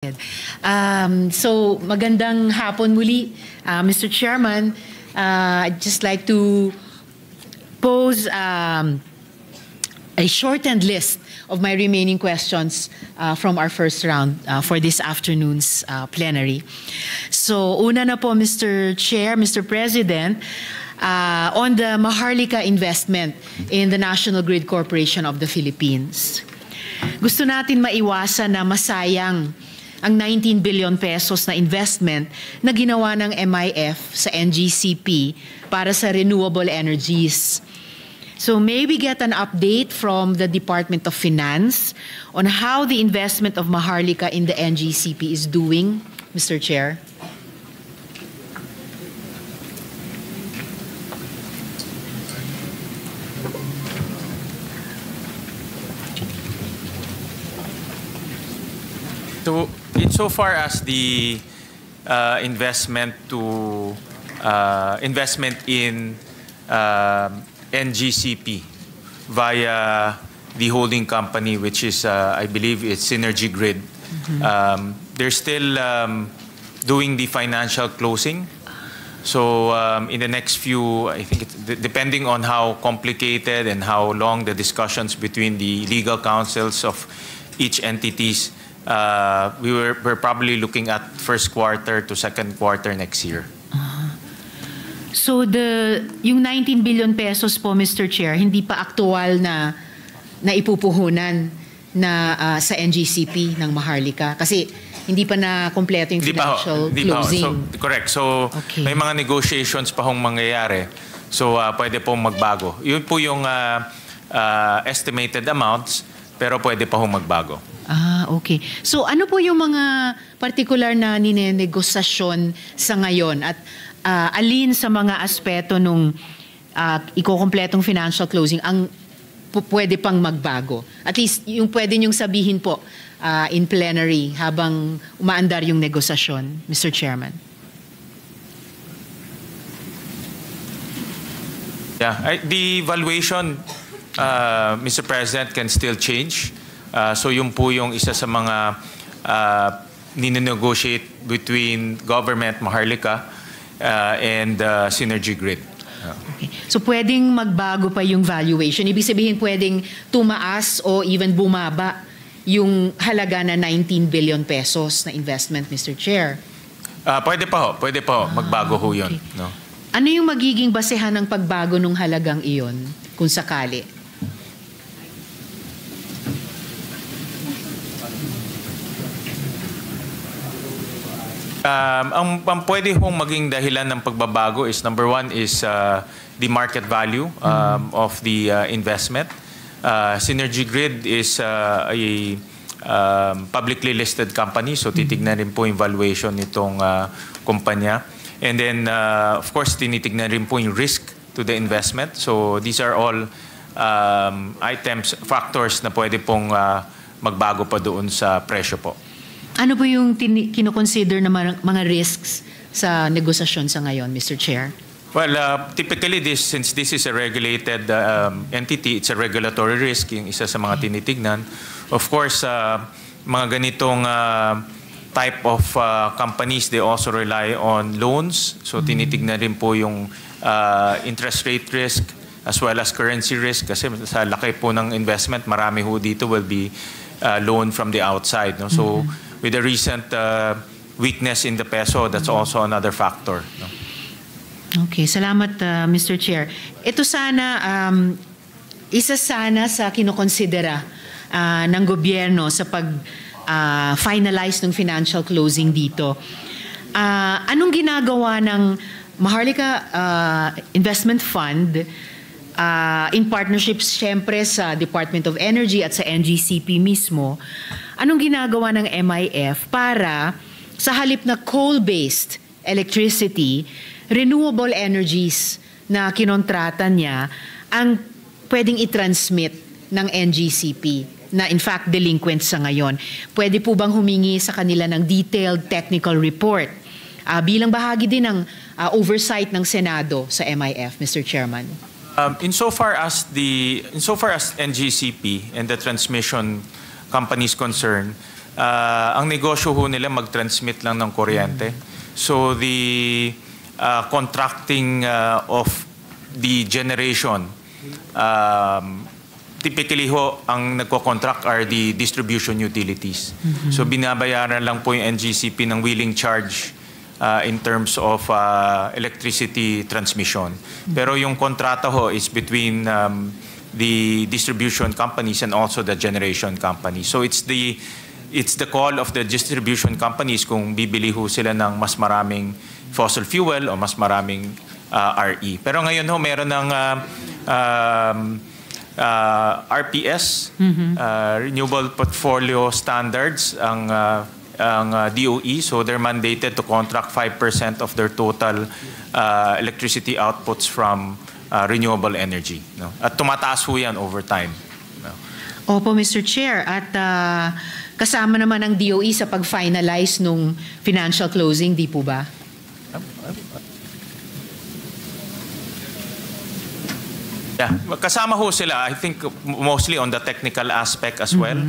So magandang hapon muli, Mr. Chairman. I'd just like to pose a shortened list of my remaining questions from our first round for this afternoon's plenary. So una na po, Mr. Chair, Mr. President, on the Maharlika investment in the National Grid Corporation of the Philippines. Gusto natin maiwasan na masayang ang 19 billion pesos na investment na ginawa ng MIF sa NGCP para sa renewable energies. So may we get an update from the Department of Finance on how the investment of Maharlika in the NGCP is doing, Mr. Chair? So, insofar as the investment in NGCP via the holding company, which is I believe it's Synergy Grid, they're still doing the financial closing. So in the next few, I think depending on how complicated and how long the discussions between the legal counsels of each entities, we're probably looking at first quarter to second quarter next year. So yung 19 billion pesos po, Mr. Chair, hindi pa aktual na ipupuhunan na sa NGCP ng Maharlika kasi hindi pa na kompleto yung financial closing. So, correct. So okay. May mga negotiations pa hong mangyayari. So pwede pong magbago. Yun po yung estimated amounts, pero pwede pa hong magbago. Okay. So ano po yung mga particular na ninenegosasyon sa ngayon at alin sa mga aspeto nung ikokompletong financial closing ang pwede pang magbago? At least yung pwede nyong sabihin po in plenary habang umaandar yung negosasyon, Mr. Chairman. Yeah, the valuation, Mr. President, can still change. So yung po yung isa sa mga ninegotiate between government, Maharlika, and Synergy Grid. Okay. So pwedeng magbago pa yung valuation. Ibig sabihin pwedeng tumaas o even bumaba yung halaga na 19 billion pesos na investment, Mr. Chair. Pwede pa ho. Magbago ho yun. Okay. No? Ano yung magiging basehan ng pagbago ng halagang iyon kung sakali? Ang pwede hong maging dahilan ng pagbabago is number one is the market value of the investment. Synergy Grid is a publicly listed company, so titignan rin po yung valuation nitong kumpanya. And then, of course, tinitignan rin po yung risk to the investment. So these are all factors na pwede pong magbago pa doon sa presyo po. Ano po yung kinoconsider na mga risks sa negosasyon sa ngayon, Mr. Chair? Well, typically, since this is a regulated entity, it's a regulatory risk, yung isa sa mga tinitignan. Of course, mga ganitong type of companies, they also rely on loans. So tinitignan rin po yung interest rate risk as well as currency risk. Kasi sa laki po ng investment, marami ho dito will be loan from the outside. No? So with the recent weakness in the peso, that's also another factor. No? Okay, salamat Mr. Chair. Ito sana, isa sana sa kinokonsidera ng gobyerno sa pag-finalize ng financial closing dito. Anong ginagawa ng Maharlika Investment Fund in partnerships siyempre sa Department of Energy at sa NGCP mismo? Anong ginagawa ng MIF para sa halip na coal-based electricity, renewable energies na kinontrata niya ang pwedeng i-transmit ng NGCP na in fact delinquent sa ngayon? Pwede po bang humingi sa kanila ng detailed technical report bilang bahagi din ng oversight ng Senado sa MIF, Mr. Chairman? Insofar as NGCP and the transmission company is concerned, ang negosyo ho nila mag-transmit lang ng kuryente. So the contracting of the generation, typically ho, ang nagko-contract are the distribution utilities. So binabayaran lang po yung NGCP ng wheeling charge in terms of electricity transmission. Pero yung kontrata ho is between the distribution companies and also the generation companies. So it's the call of the distribution companies kung bibili ho sila ng mas maraming fossil fuel o mas maraming RE. Pero ngayon ho, meron ng RPS, Renewable Portfolio Standards, ang DOE. So they're mandated to contract 5% of their total electricity outputs from renewable energy. No? At tumataas ho yan over time. No? Opo, Mr. Chair. At kasama naman ang DOE sa pag-finalize nung financial closing, di po ba? Yeah, kasama ho sila. I think mostly on the technical aspect as well.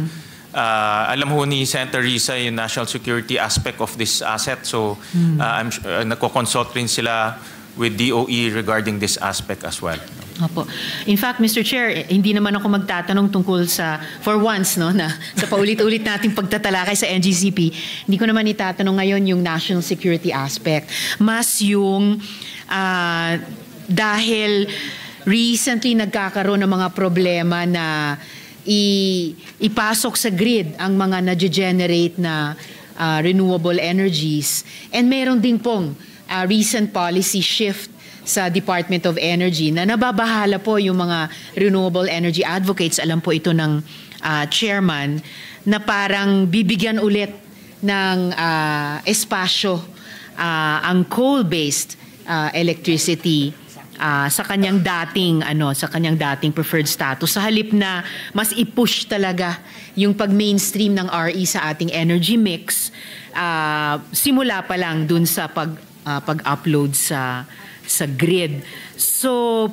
Alam ho ni Senator Risa yung national security aspect of this asset. So I'm nagko-consult rin sila with DOE regarding this aspect as well. Opo. In fact, Mr. Chair, hindi naman ako magtatanong tungkol sa, for once, no, na sa paulit-ulit nating pagtatalakay sa NGCP, hindi ko naman itatanong ngayon yung national security aspect. Mas yung dahil recently nagkakaroon ng mga problema na ipasok sa grid ang mga na-generate na renewable energies. And meron din pong recent policy shift sa Department of Energy na nababahala po yung mga renewable energy advocates. Alam po ito ng chairman na parang bibigyan ulit ng espasyo ang coal-based electricity sa kanyang dating preferred status, sa halip na mas i-push talaga yung pag-mainstream ng RE sa ating energy mix, simula pa lang dun sa pag-upload sa grid. So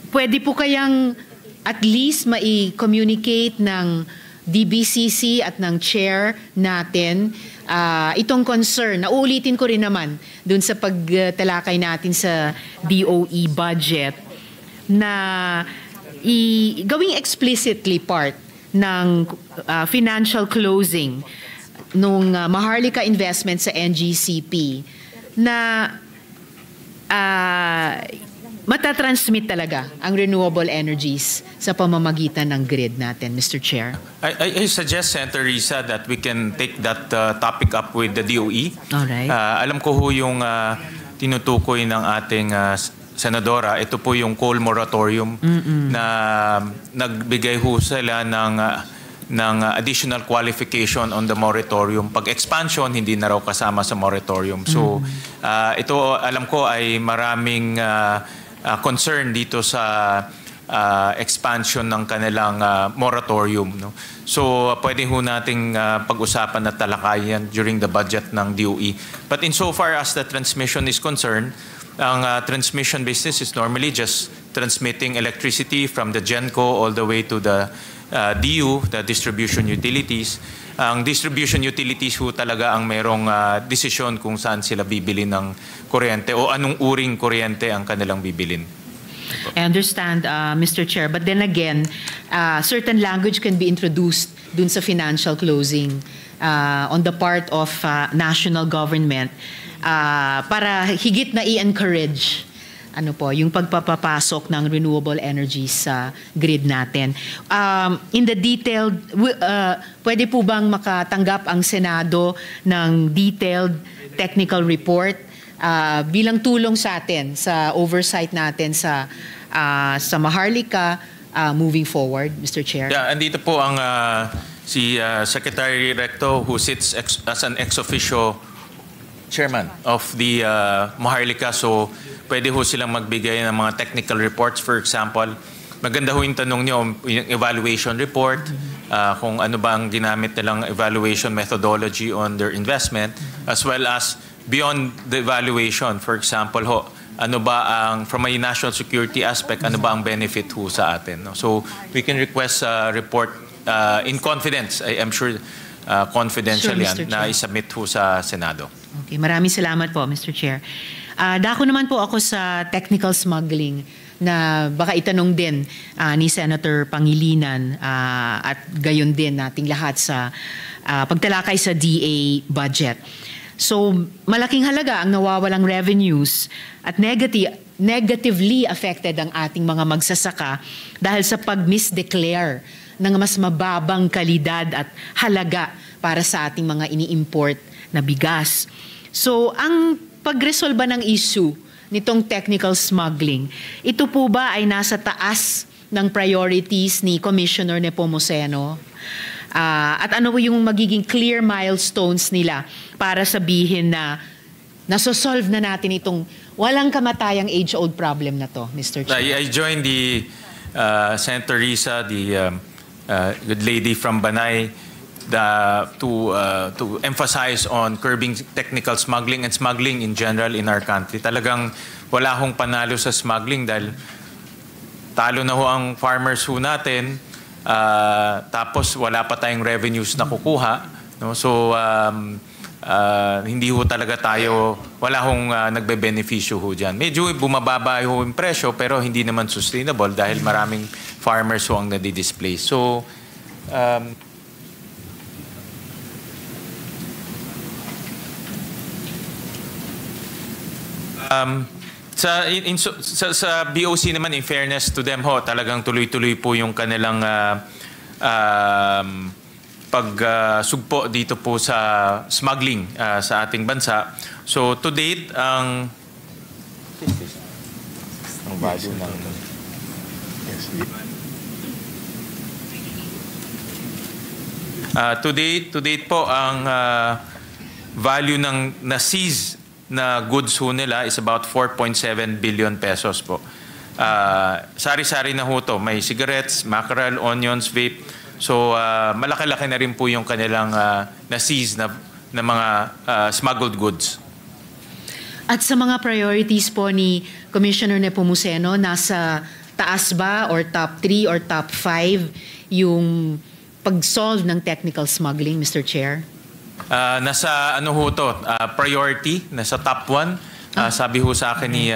pwede po kayang at least mai-communicate ng DBCC at ng chair natin itong concern. Nauulitin ko rin naman dun sa pagtalakay natin sa DOE budget na gawing explicitly part ng financial closing nung Maharlika investment sa NGCP na matatransmit talaga ang renewable energies sa pamamagitan ng grid natin, Mr. Chair. I suggest, Senator Risa, that we can take that topic up with the DOE. Alright. Alam ko ho yung tinutukoy ng ating senadora. Ito po yung coal moratorium na nagbigay ho sila ng additional qualification on the moratorium. Pag expansion, hindi na raw kasama sa moratorium. So, ito alam ko ay maraming concern dito sa expansion ng kanilang moratorium. No? So, pwede ho nating pag-usapan at talakayan during the budget ng DOE. But insofar as the transmission is concerned, ang transmission business is normally just transmitting electricity from the GenCo all the way to the DU, the distribution utilities. Ang distribution utilities ho talaga ang merong desisyon kung saan sila bibili ng kuryente o anong uring kuryente ang kanilang bibilin. I understand, Mr. Chair. But then again, certain language can be introduced dun sa financial closing on the part of national government para higit na i-encourage yung pagpapapasok ng renewable energies sa grid natin. In the detailed, pwede po bang makatanggap ang Senado ng detailed technical report bilang tulong sa atin, sa oversight natin sa Maharlika moving forward, Mr. Chair? Yeah, andito po ang si Secretary Recto who sits as an ex-officio chairman of the Maharlika. So, pwede ho silang magbigay ng mga technical reports. For example, maganda ho yung tanong nyo, yung evaluation report, kung ano ba ang ginamit nilang evaluation methodology on their investment, as well as beyond the evaluation. For example ho, ano ba ang, from a national security aspect, ano ba ang benefit ho sa atin. No? So, we can request a report in confidence, I'm sure confidential Sure, yan, Mr. na Chair. isubmit ho sa Senado. Okay, maraming salamat po, Mr. Chair. Dako naman po ako sa technical smuggling na baka itanong din ni Senator Pangilinan at gayon din nating lahat sa pagtalakay sa DA budget. So, malaking halaga ang nawawalang revenues at negatively affected ang ating mga magsasaka dahil sa pag-misdeclare ng mas mababang kalidad at halaga para sa ating mga ini-import na bigas. So, ang pagresolba ng issue nitong technical smuggling, ito po ba ay nasa taas ng priorities ni Commissioner Nepomuceno? At ano po yung magiging clear milestones nila para sabihin na nasosolve na natin itong walang kamatayang age-old problem na to, Mr. Chair? I joined the Senator Risa, the good lady from Banay, to emphasize on curbing technical smuggling and smuggling in general in our country. Talagang wala hong panalo sa smuggling dahil talo na ho ang farmers ho natin, tapos wala pa tayong revenues na kukuha. No? So, hindi ho talaga tayo, wala hong nagbe-beneficyo ho dyan. Medyo bumababa ho yung presyo pero hindi naman sustainable dahil maraming farmers ho ang nadi-display. So, sa BOC naman, in fairness to them ho, talagang tuloy-tuloy po yung kanilang pagsugpo dito po sa smuggling sa ating bansa. So to date, ang value ng to date po ang value ng na-seize na goods ho nila is about 4.7 billion pesos po. Sari-sari na ho to. May cigarettes, mackerel, onions, vape. So malaki-laki na rin po yung kanilang na-seize na mga smuggled goods. At sa mga priorities po ni Commissioner Nepomuceno, nasa taas ba or top 3 or top 5 yung pag-solve ng technical smuggling, Mr. Chair? Nasa ano ho to, priority, nasa top 1. Sabi ho sa akin ni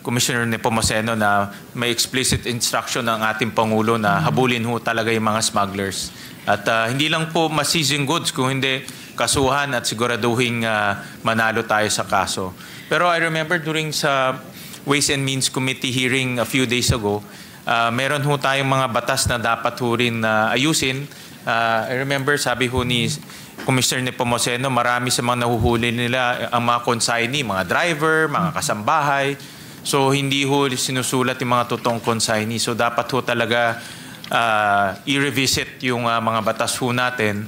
Commissioner Nepomuceno na may explicit instruction ng ating Pangulo na habulin ho talaga yung mga smugglers. At hindi lang po ma-seizing goods, kung hindi kasuhan at siguraduhin manalo tayo sa kaso. Pero I remember during sa Ways and Means Committee hearing a few days ago, meron ho tayong mga batas na dapat ho rin ayusin. I remember sabi ho ni Commissioner Nepomuceno, marami sa mga nahuhuli nila ang mga consignee, mga driver, mga kasambahay. So hindi ho sinusulat yung mga totoong consignee. So dapat ho talaga i-revisit yung mga batas ho natin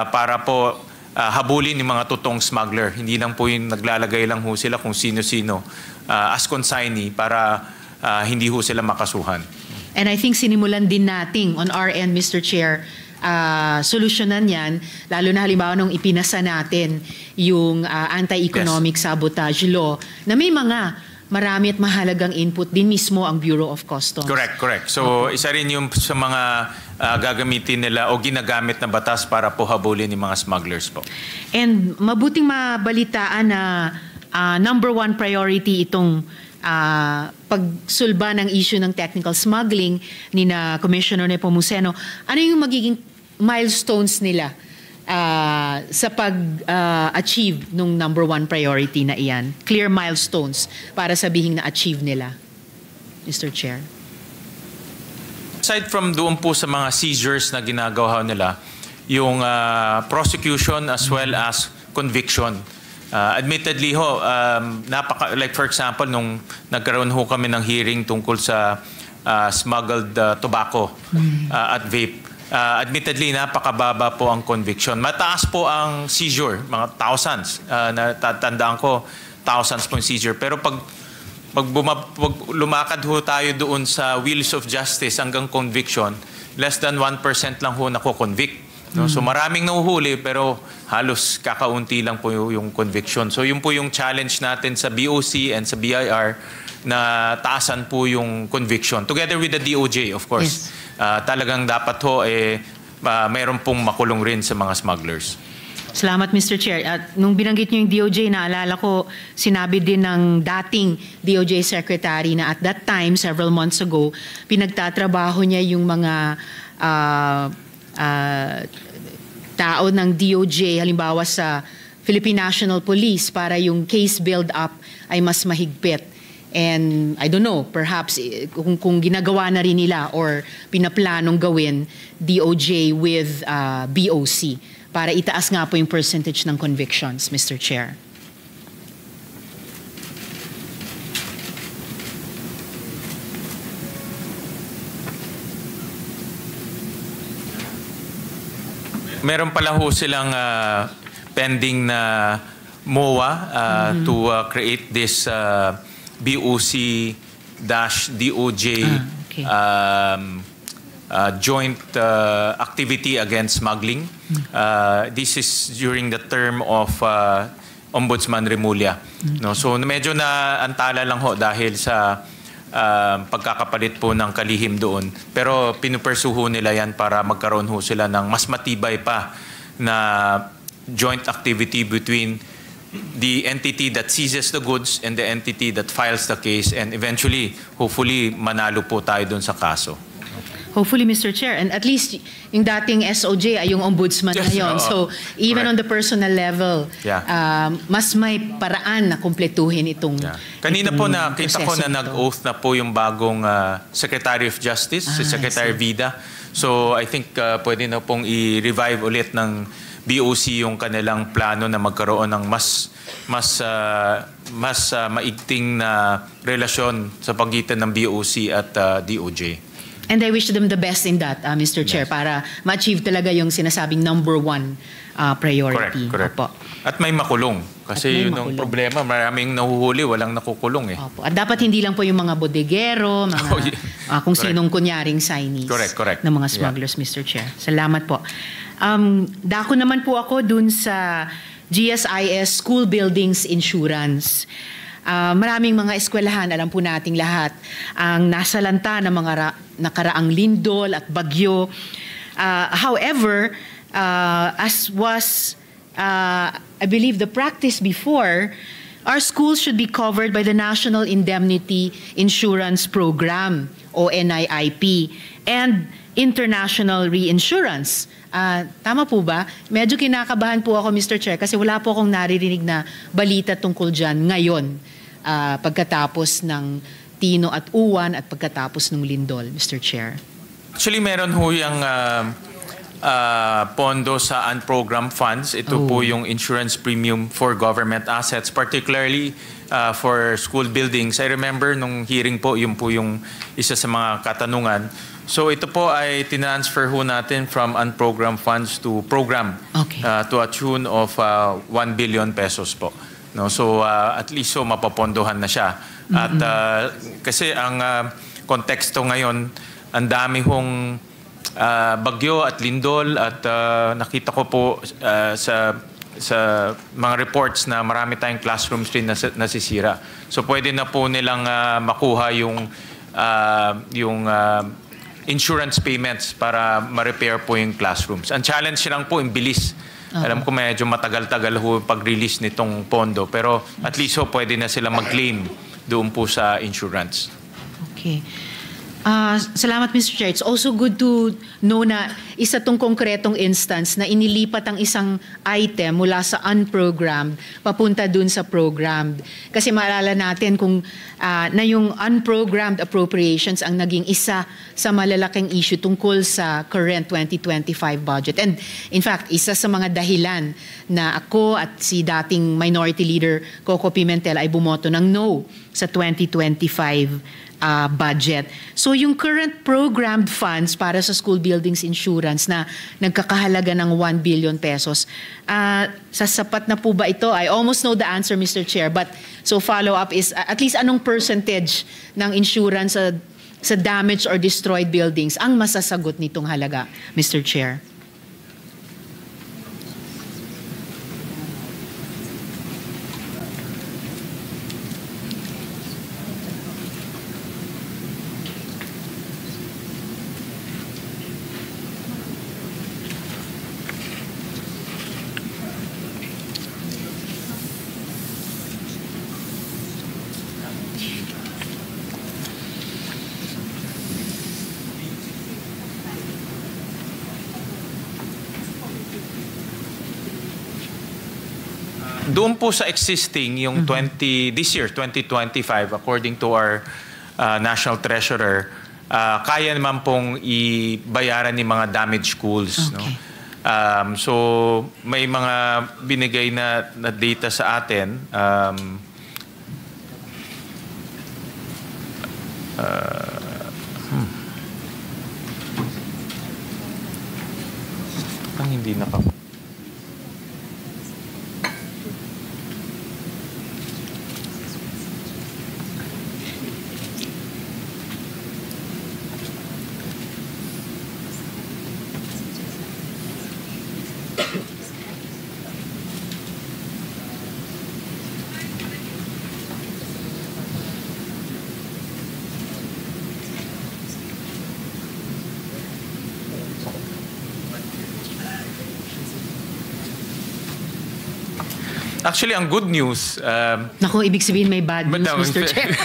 para po habulin yung mga totoong smuggler. Hindi lang po yung naglalagay lang ho sila kung sino-sino as consignee para hindi ho sila makasuhan. And I think sinimulan din nating on our end, Mr. Chair, solusyonan yan, lalo na halimbawa nung ipinasa natin yung anti-economic sabotage law na may mga marami at mahalagang input din mismo ang Bureau of Customs. Correct. So isa rin yung sa mga gagamitin nila o ginagamit na batas para po habulin yung mga smugglers po. And mabuting mabalitaan na number 1 priority itong pagsulba ng issue ng technical smuggling ni na Commissioner Nepomuceno. Ano yung magiging milestones nila sa pag-achieve nung number 1 priority na iyan? Clear milestones para sabihin na achieve nila, Mr. Chair. Aside from doon po sa mga seizures na ginagawa nila, yung prosecution as well as conviction. Admittedly ho, like for example, nung nagkaroon ho kami ng hearing tungkol sa smuggled tobacco at vape, admittedly napakababa po ang conviction. Mataas po ang seizure, mga thousands. Natatandaan ko, thousands po yung seizure. Pero pag lumakad ho tayo doon sa wheels of justice hanggang conviction, less than 1% lang ho nako-convict. No? So maraming nahuhuli pero halos kakaunti lang po yung conviction. So yun po yung challenge natin sa BOC and sa BIR na taasan po yung conviction. Together with the DOJ, of course. Yes. talagang dapat ho mayroon pong makulong rin sa mga smugglers. Salamat, Mr. Chair. At nung binanggit niyo yung DOJ, naalala ko, sinabi din ng dating DOJ Secretary na at that time, several months ago, pinagtatrabaho niya yung mga tao ng DOJ, halimbawa sa Philippine National Police, para yung case build-up ay mas mahigpit. And I don't know, perhaps kung ginagawa na rin nila or pinaplanong gawin DOJ with BOC para itaas nga po yung percentage ng convictions, Mr. Chair. Meron pala ho silang pending na MOA to create this BOC-DOJ okay. Joint activity against smuggling. This is during the term of Ombudsman Remulla. No? So medyo na antala lang ho dahil sa pagkakapalit po ng kalihim doon. Pero pinupursuho nila yan para magkaroon ho sila ng mas matibay pa na joint activity between the entity that seizes the goods and the entity that files the case, and eventually, hopefully, manalo po tayo doon sa kaso. Hopefully, Mr. Chair. And at least yung dating SOJ ay yung ombudsman Yes, ngayon. So even correct. on the personal level, mas may paraan na kumpletuhin itong Kanina po nakita ko na proseso nag-oath na po yung bagong Secretary of Justice, si Secretary Vida. So I think pwede na pong i-revive ulit ng BOC yung kanilang plano na magkaroon ng mas maigting na relasyon sa pagitan ng BOC at DOJ. And I wish them the best in that, Mr. Chair, para ma-achieve talaga yung sinasabing number one priority. Correct. Opo. At may makulong. Kasi At may yun ang makulong. problema. Maraming nahuhuli, walang nakukulong eh. Opo. At dapat hindi lang po yung mga bodegero, mga, Oh, yeah. kung Correct. sinong kunyaring signees Correct. ng mga smugglers, Mr. Chair. Salamat po. Dako naman po ako dun sa GSIS School Buildings Insurance. Maraming mga eskwelahan, alam po nating lahat, ang nasalanta ng mga nakaraang lindol at bagyo. However, as was, I believe, the practice before, our schools should be covered by the National Indemnity Insurance Program, o NIIP, and international reinsurance. Tama po ba? Medyo kinakabahan po ako, Mr. Chair, kasi wala po akong naririnig na balita tungkol dyan ngayon, pagkatapos ng Tino at Uwan at pagkatapos ng lindol, Mr. Chair. Actually, meron ho yung pondo sa unprogrammed funds. Ito po yung insurance premium for government assets, particularly for school buildings. I remember nung hearing po, yun po yung isa sa mga katanungan. So ito po ay tinransfer ho natin from unprogrammed funds to program to a tune of 1 billion pesos po. No, so at least so mapapondohan na siya. At kasi ang konteksto ngayon, ang dami hong bagyo at lindol at nakita ko po sa mga reports na marami tayong classrooms rin nasisira. So pwede na po nilang makuha yung insurance payments para ma-repair po yung classrooms. Ang challenge lang po yung bilis. Alam ko medyo matagal-tagal ho pag-release nitong pondo, pero at least ho pwede na sila mag-claim doon po sa insurance. Okay. Salamat, Mr. Chair. It's also good to know na isa tong konkretong instance na inilipat ang isang item mula sa unprogrammed papunta dun sa programmed. Kasi maalala natin kung na yung unprogrammed appropriations ang naging isa sa malalaking issue tungkol sa current 2025 budget. And in fact, isa sa mga dahilan na ako at si dating Minority Leader Coco Pimentel ay bumoto ng no sa 2025 budget. So yung current programmed funds para sa school buildings insurance na nagkakahalaga ng 1 billion pesos, sasapat na po ba ito? I almost know the answer, Mr. Chair, but so follow-up is at least anong percentage ng insurance sa damaged or destroyed buildings ang masasagot nitong halaga, Mr. Chair? doon po sa existing, yung this year, 2025, according to our National Treasurer, kaya naman pong ibayaran ng mga damaged schools. Okay. No? So, may mga binigay na data sa atin. Ang hindi naka... Actually, ang good news... Naku, ibig sabihin may bad news, But, Mr. Chair.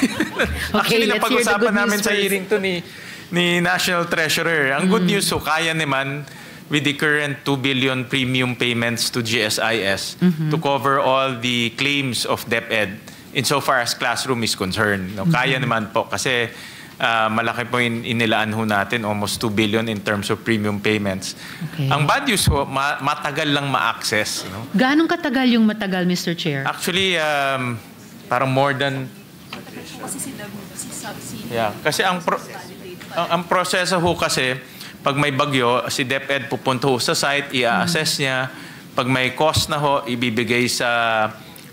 Actually, let's hear the napag-usapan good namin news sa first. hearing to ni National Treasurer. Ang good news, so kaya naman with the current 2 billion premium payments to GSIS to cover all the claims of DepEd insofar as classroom is concerned. No, kaya naman po kasi malaki po inilaan ho natin, almost 2 billion in terms of premium payments. Okay. Ang bad news ho, matagal lang ma-access. No? Ganong katagal yung matagal, Mr. Chair? Actually, parang more than... Yeah, kasi ang proseso ho kasi, pag may bagyo, si DepEd pupunta ho sa site, i-assess niya. Pag may cost na ho, ibibigay sa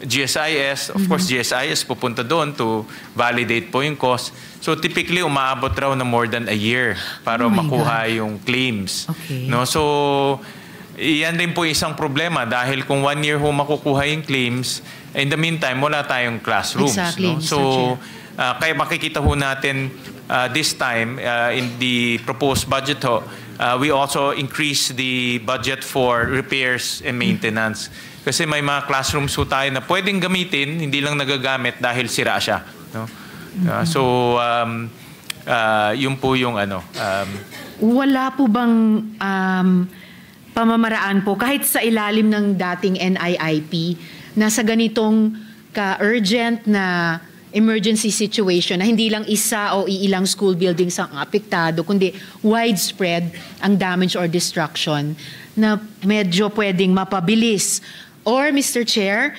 GSIS. Of course, GSIS pupunta doon to validate po yung cost. So typically, umaabot raw na more than a year para makuha yung claims. Okay. No? So, iyan din po isang problema dahil kung 1 year ho makukuha yung claims, in the meantime, wala tayong classrooms. Exactly, No? Mr. So, kaya makikita ho natin this time in the proposed budget ho, we also increase the budget for repairs and maintenance. Kasi may mga classrooms ho tayo na pwedeng gamitin, hindi lang nagagamit dahil sira siya. No? So, yun po yung ano. Wala po bang pamamaraan po, kahit sa ilalim ng dating NIIP, na sa ganitong ka-urgent na emergency situation na hindi lang isa o iilang school buildings ang apektado, kundi widespread ang damage or destruction na medyo pwedeng mapabilis? Or, Mr. Chair,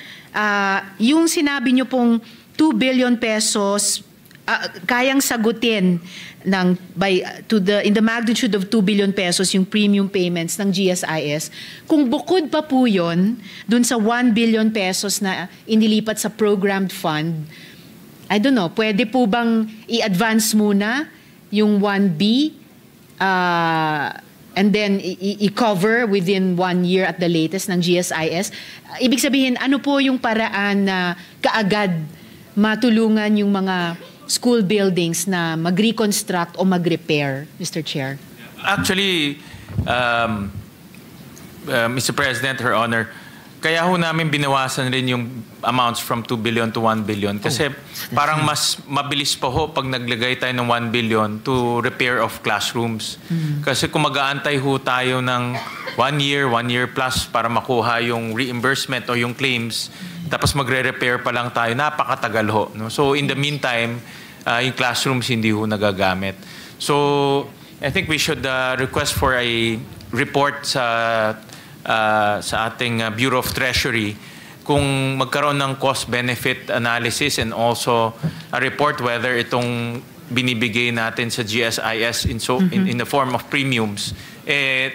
yung sinabi niyo pong 2 billion pesos, kayang sagutin ng in the magnitude of 2 billion pesos yung premium payments ng GSIS. Kung bukod pa po yun, dun sa 1 billion pesos na inilipat sa programmed fund, I don't know, pwede po bang i-advance muna yung 1B and then i-cover within 1 year at the latest ng GSIS? Ibig sabihin, ano po yung paraan na kaagad matulungan yung mga school buildings na mag-reconstruct o mag-repair, Mr. Chair? Actually, Mr. President, Her Honor, kaya ho namin binawasan rin yung amounts from 2 billion to 1 billion kasi parang mas mabilis pa ho pag naglagay tayo ng 1 billion to repair of classrooms. Kasi kung mag-aantay ho tayo ng 1 year plus para makuha yung reimbursement o yung claims, tapos magre-repair pa lang tayo, napakatagal ho. No? So in the meantime, yung classrooms hindi ho nagagamit. So I think we should request for a report sa ating Bureau of Treasury kung magkaroon ng cost-benefit analysis and also a report whether itong binibigay natin sa GSIS in the form of premiums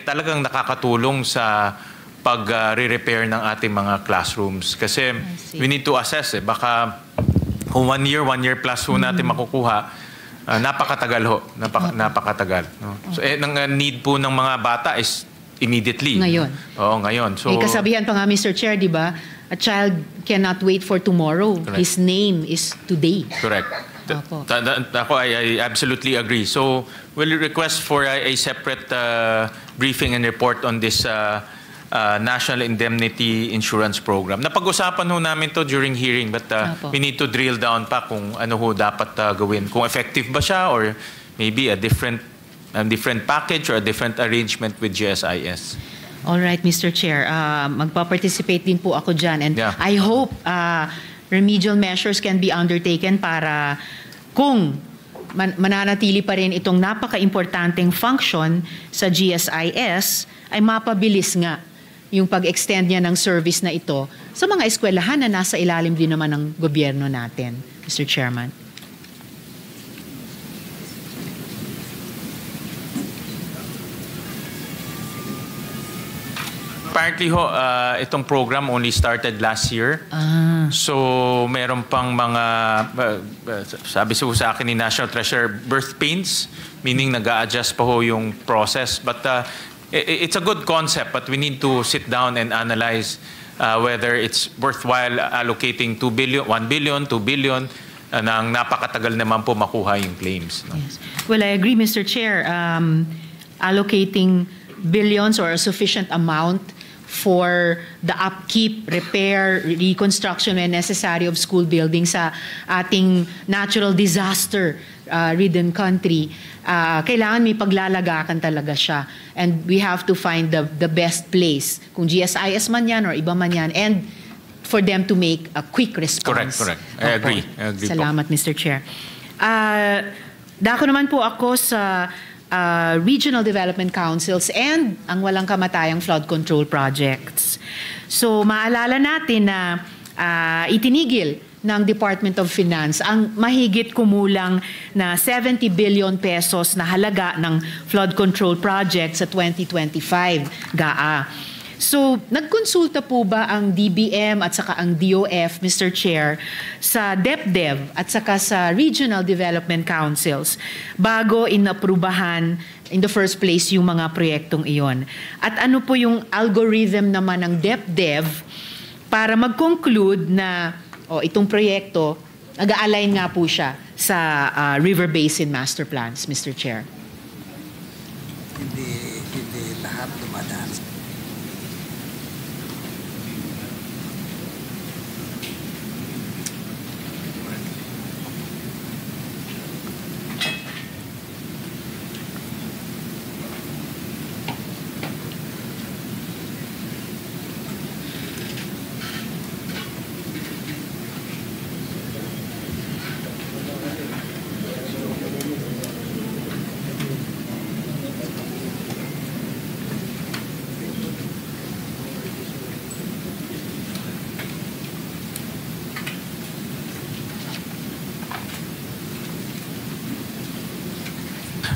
talagang nakakatulong sa pag-re-repair ng ating mga classrooms. Kasi we need to assess baka kung 1 year plus ho natin makukuha, napakatagal ho. Napakatagal. No? So ang need po ng mga bata is immediately. Ngayon. Oo, ngayon. So, kasabihan pa nga, Mr. Chair, di ba? A child cannot wait for tomorrow. Correct. His name is today. Correct. Opo. I absolutely agree. So, we'll request for a separate briefing and report on this National Indemnity Insurance Program. Napag-usapan ho namin to during hearing but we need to drill down pa kung ano ho dapat gawin. Kung effective ba siya or maybe a different package or a different arrangement with GSIS. All right, Mr. Chair. Magpa-participate din po ako dyan. And Yeah. I hope remedial measures can be undertaken para kung mananatili pa rin itong napaka-importanteng function sa GSIS, ay mapabilis nga yung pag-extend niya ng service na ito sa mga eskwelahan na nasa ilalim din naman ng gobyerno natin, Mr. Chairman. Apparently ho, itong program only started last year. So meron pang mga, sabi sa akin ni National Treasurer, birth pains, meaning nag-a-adjust pa ho yung process. But it's a good concept, but we need to sit down and analyze whether it's worthwhile allocating 2 billion, 1 billion, 2 billion, nang napakatagal naman po makuha yung claims. No? Yes. Well, I agree, Mr. Chair. Allocating billions or a sufficient amount for the upkeep, repair, reconstruction when necessary of school buildings sa ating natural disaster-ridden country, kailangan may paglalagakan talaga siya. And we have to find the best place, kung GSIS man yan or iba man yan, and for them to make a quick response. Correct. I agree. Salamat, Mr. Chair. Dako naman po ako sa regional development councils and ang walang kamatayang flood control projects. So maalala natin na itinigil ng Department of Finance ang mahigit kumulang na 70 billion pesos na halaga ng flood control project sa 2025 GAA. So, nagkonsulta po ba ang DBM at saka ang DOF, Mr. Chair, sa DepDev at saka sa Regional Development Councils bago inaprubahan in the first place yung mga proyektong iyon? At ano po yung algorithm naman ng DepDev para mag-conclude na itong proyekto, nag-a-align nga po siya sa River Basin Master Plans, Mr. Chair? Hindi lahat dumadaan.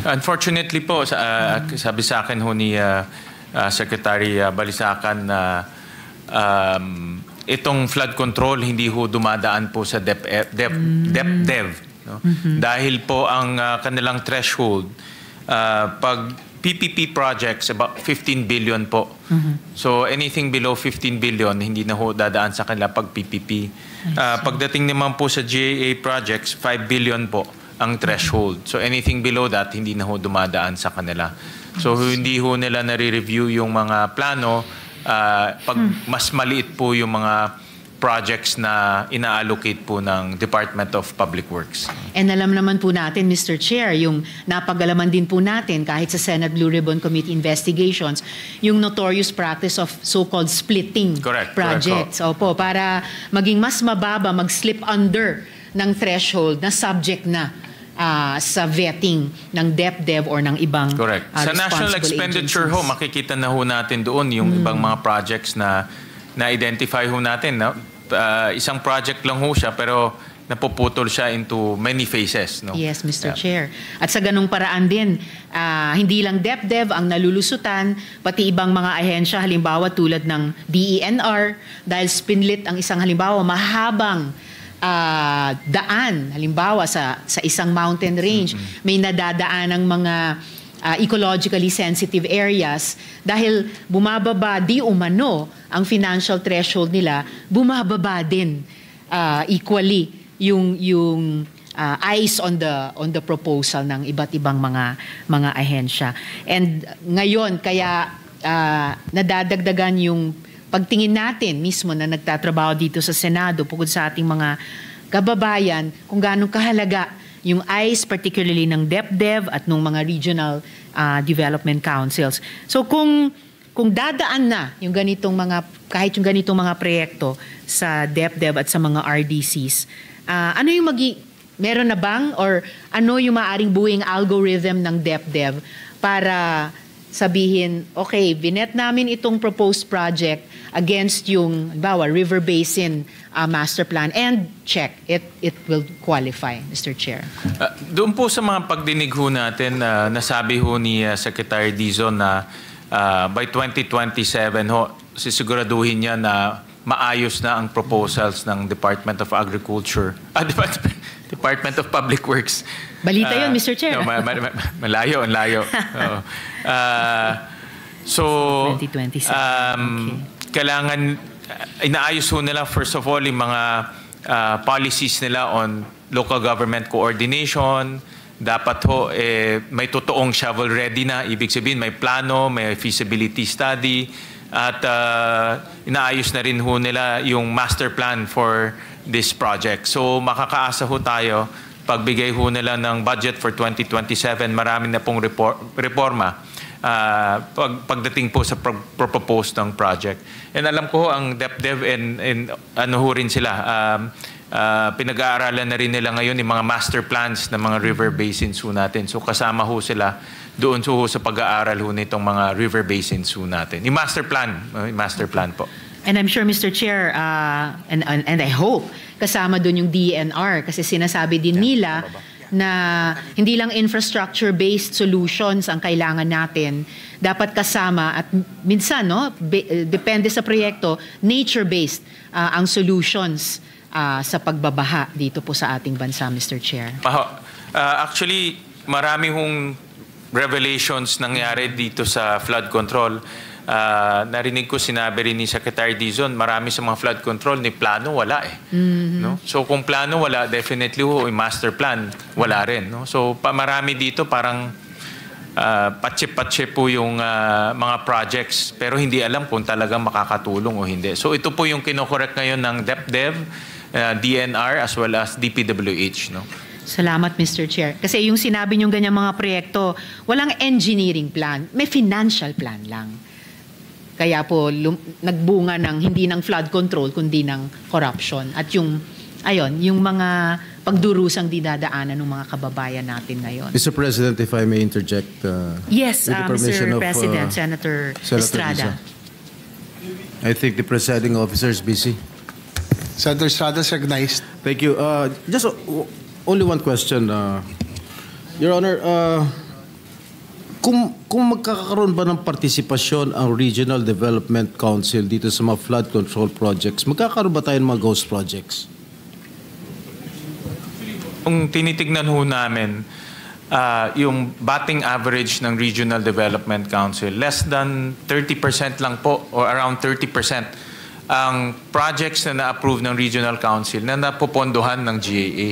Unfortunately po, sabi sa akin ho ni Secretary Balisacan na itong flood control hindi ho dumadaan po sa DepDev. No? Dahil po ang kanilang threshold, pag PPP projects, about 15 billion po. So anything below 15 billion, hindi na ho dadaan sa kanila pag PPP. Pagdating naman po sa GAA projects, 5 billion po ang threshold. So anything below that, hindi na ho dumadaan sa kanila. So hindi ho nila nare-review yung mga plano pag mas maliit po yung mga projects na ina-allocate po ng Department of Public Works. And alam naman po natin, Mr. Chair, yung napagalaman din po natin kahit sa Senate Blue Ribbon Committee investigations, yung notorious practice of so-called splitting projects. Opo, para maging mas mababa, mag-slip under ng threshold na subject na sa vetting ng DepDev or ng ibang Sa national expenditure agencies. makikita na ho natin doon yung ibang mga projects na na-identify ho natin. No? Isang project lang ho siya pero napuputol siya into many phases. No? Yes, Mr. Chair. At sa ganung paraan din, hindi lang DepDev ang nalulusutan, pati ibang mga ahensya, halimbawa tulad ng DENR, dahil spinlit ang isang halimbawa, mahabang daan, halimbawa sa isang mountain range, may nadadaan ng mga ecologically sensitive areas dahil bumababa di umano ang financial threshold nila, bumababa din equally yung eyes on the proposal ng iba't ibang mga ahensya. And ngayon kaya nadadagdagan yung pagtingin natin mismo na nagtatrabaho dito sa Senado, bukod sa ating mga kababayan, kung gaano kahalaga yung eyes, particularly ng DepDev at ng mga regional development councils. So kung kung dadaan na yung ganitong kahit yung ganitong mga proyekto sa DepDev at sa mga RDCs, ano yung meron na bang or ano yung maaring buwing algorithm ng DepDev para sabihin, okay, binet namin itong proposed project against yung, halimbawa, River Basin Master Plan and check, it will qualify, Mr. Chair. Doon po sa mga pagdinig ho natin, nasabi ho ni Secretary Dizon na by 2027 ho, sisiguraduhin niya na maayos na ang proposals ng Department of Agriculture, Department of Public Works. Balita yun, Mr. Chair. No, malayo, ang layo. So, 2027. kailangan, inaayos ho nila first of all yung mga policies nila on local government coordination. Dapat ho, may totoong shovel ready na. Ibig sabihin, may plano, may feasibility study. At inaayos na rin ho nila yung master plan for this project. So makakaasa ho tayo, pagbigay ho nila ng budget for 2027, marami na pong reforma pagdating po sa propose ng project. And alam ko ho, ang DepDev and ano ho rin sila, pinag-aaralan na rin nila ngayon yung mga master plans ng mga river basins ho natin. So kasama ho sila doon ho sa pag-aaral ho nitong mga river basins ho natin. Yung master plan po. And I'm sure, Mr. Chair, and I hope kasama doon yung DNR kasi sinasabi din nila na hindi lang infrastructure-based solutions ang kailangan natin, dapat kasama at minsan, no, depende sa proyekto, nature-based ang solutions sa pagbabaha dito po sa ating bansa, Mr. Chair. Actually, marami hong revelations nangyari dito sa flood control. Narinig ko, sinabi rin ni Secretary Dizon, marami sa mga flood control ni plano wala no? So kung plano wala, definitely yung master plan wala rin, no? So marami dito parang patse-patse po yung mga projects pero hindi alam kung talagang makakatulong o hindi. So ito po yung kinokorek ngayon ng DepDev, DNR as well as DPWH, no? Salamat, Mr. Chair. Kasi yung sinabi niyong ganyang mga proyekto, walang engineering plan, may financial plan lang. Kaya po nagbunga ng hindi ng flood control kundi ng corruption at yung mga pagdurusang dinadaanan ng mga kababayan natin ngayon. Mr. President, if I may interject. Yes, with the permission Mr. of, President, Senator Estrada. Risa. I think the presiding officer is busy. Senator Estrada is recognized. Thank you. Just only one question, Your Honor. Kung magkakaroon ba ng partisipasyon ang Regional Development Council dito sa mga flood control projects, magkakaroon ba tayo ng mga ghost projects? Kung tinitignan ho namin, yung batting average ng Regional Development Council, less than 30% lang po or around 30% ang projects na na-approve ng Regional Council na napopondohan ng GAA.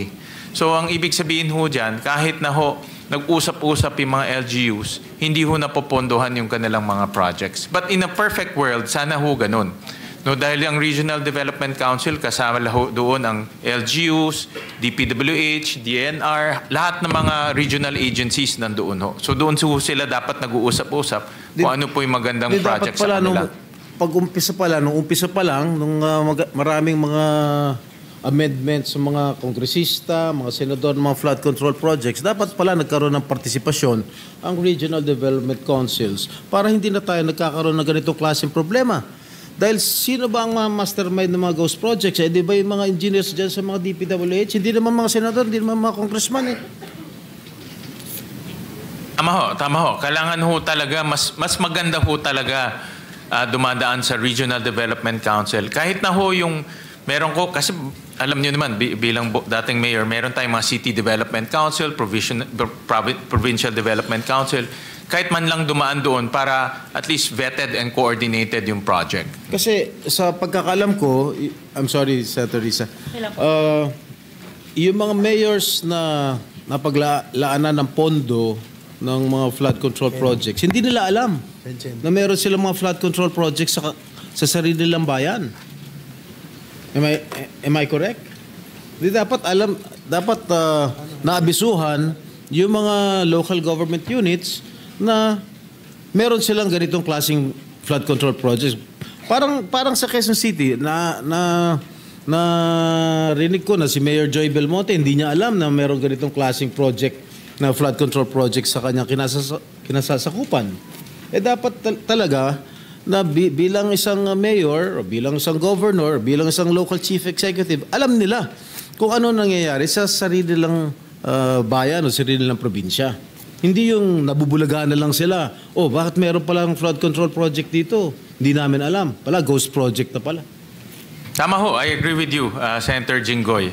So ang ibig sabihin ho dyan, kahit na ho nag-usap-usap yung mga LGUs, hindi ho napopondohan yung kanilang mga projects. But in a perfect world, sana ho ganun. No, dahil ang Regional Development Council, kasama doon ang LGUs, DPWH, DNR, lahat ng mga regional agencies nandoon ho. So doon sila dapat nag-uusap-usap kung ano po yung magandang project sa kanila. Nung umpisa pa lang, nung maraming mga amendments sa mga kongresista, mga senador ng mga flood control projects, dapat pala nagkaroon ng partisipasyon ang Regional Development Councils para hindi na tayo nagkakaroon ng ganitong klaseng problema. Dahil sino ba ang mga mastermind ng mga ghost projects? Di ba yung mga engineers dyan sa mga DPWH? Hindi naman mga senador, hindi naman mga congressman Tama ho. Kailangan ho talaga, mas maganda ho talaga dumadaan sa Regional Development Council. Kahit na ho yung meron ko, kasi alam niyo naman, bilang dating mayor, meron tayong mga City Development Council, Provincial Development Council, kahit man lang dumaan doon para at least vetted and coordinated yung project. Kasi sa pagkakalam ko, I'm sorry, Senator Risa, yung mga mayors na napaglaanan ng pondo ng mga flood control projects, hindi nila alam na meron silang mga flood control projects sa sarili nilang bayan. Am I correct? Di dapat naabisuhan yung mga local government units na meron silang ganitong klaseng flood control projects. Parang sa Quezon City na rinig ko na si Mayor Joy Belmonte hindi niya alam na mayroong ganitong klaseng project na flood control project sa kanyang kinasasakupan. Dapat talaga na bilang isang mayor, o bilang isang governor, bilang isang local chief executive, alam nila kung ano nangyayari sa sarili nilang bayan o sarili nilang probinsya. Hindi yung nabubulagaan na lang sila. Bakit meron palang flood control project dito? Hindi namin alam. Ghost project na pala. Tama ho, I agree with you, Senator Jinggoy.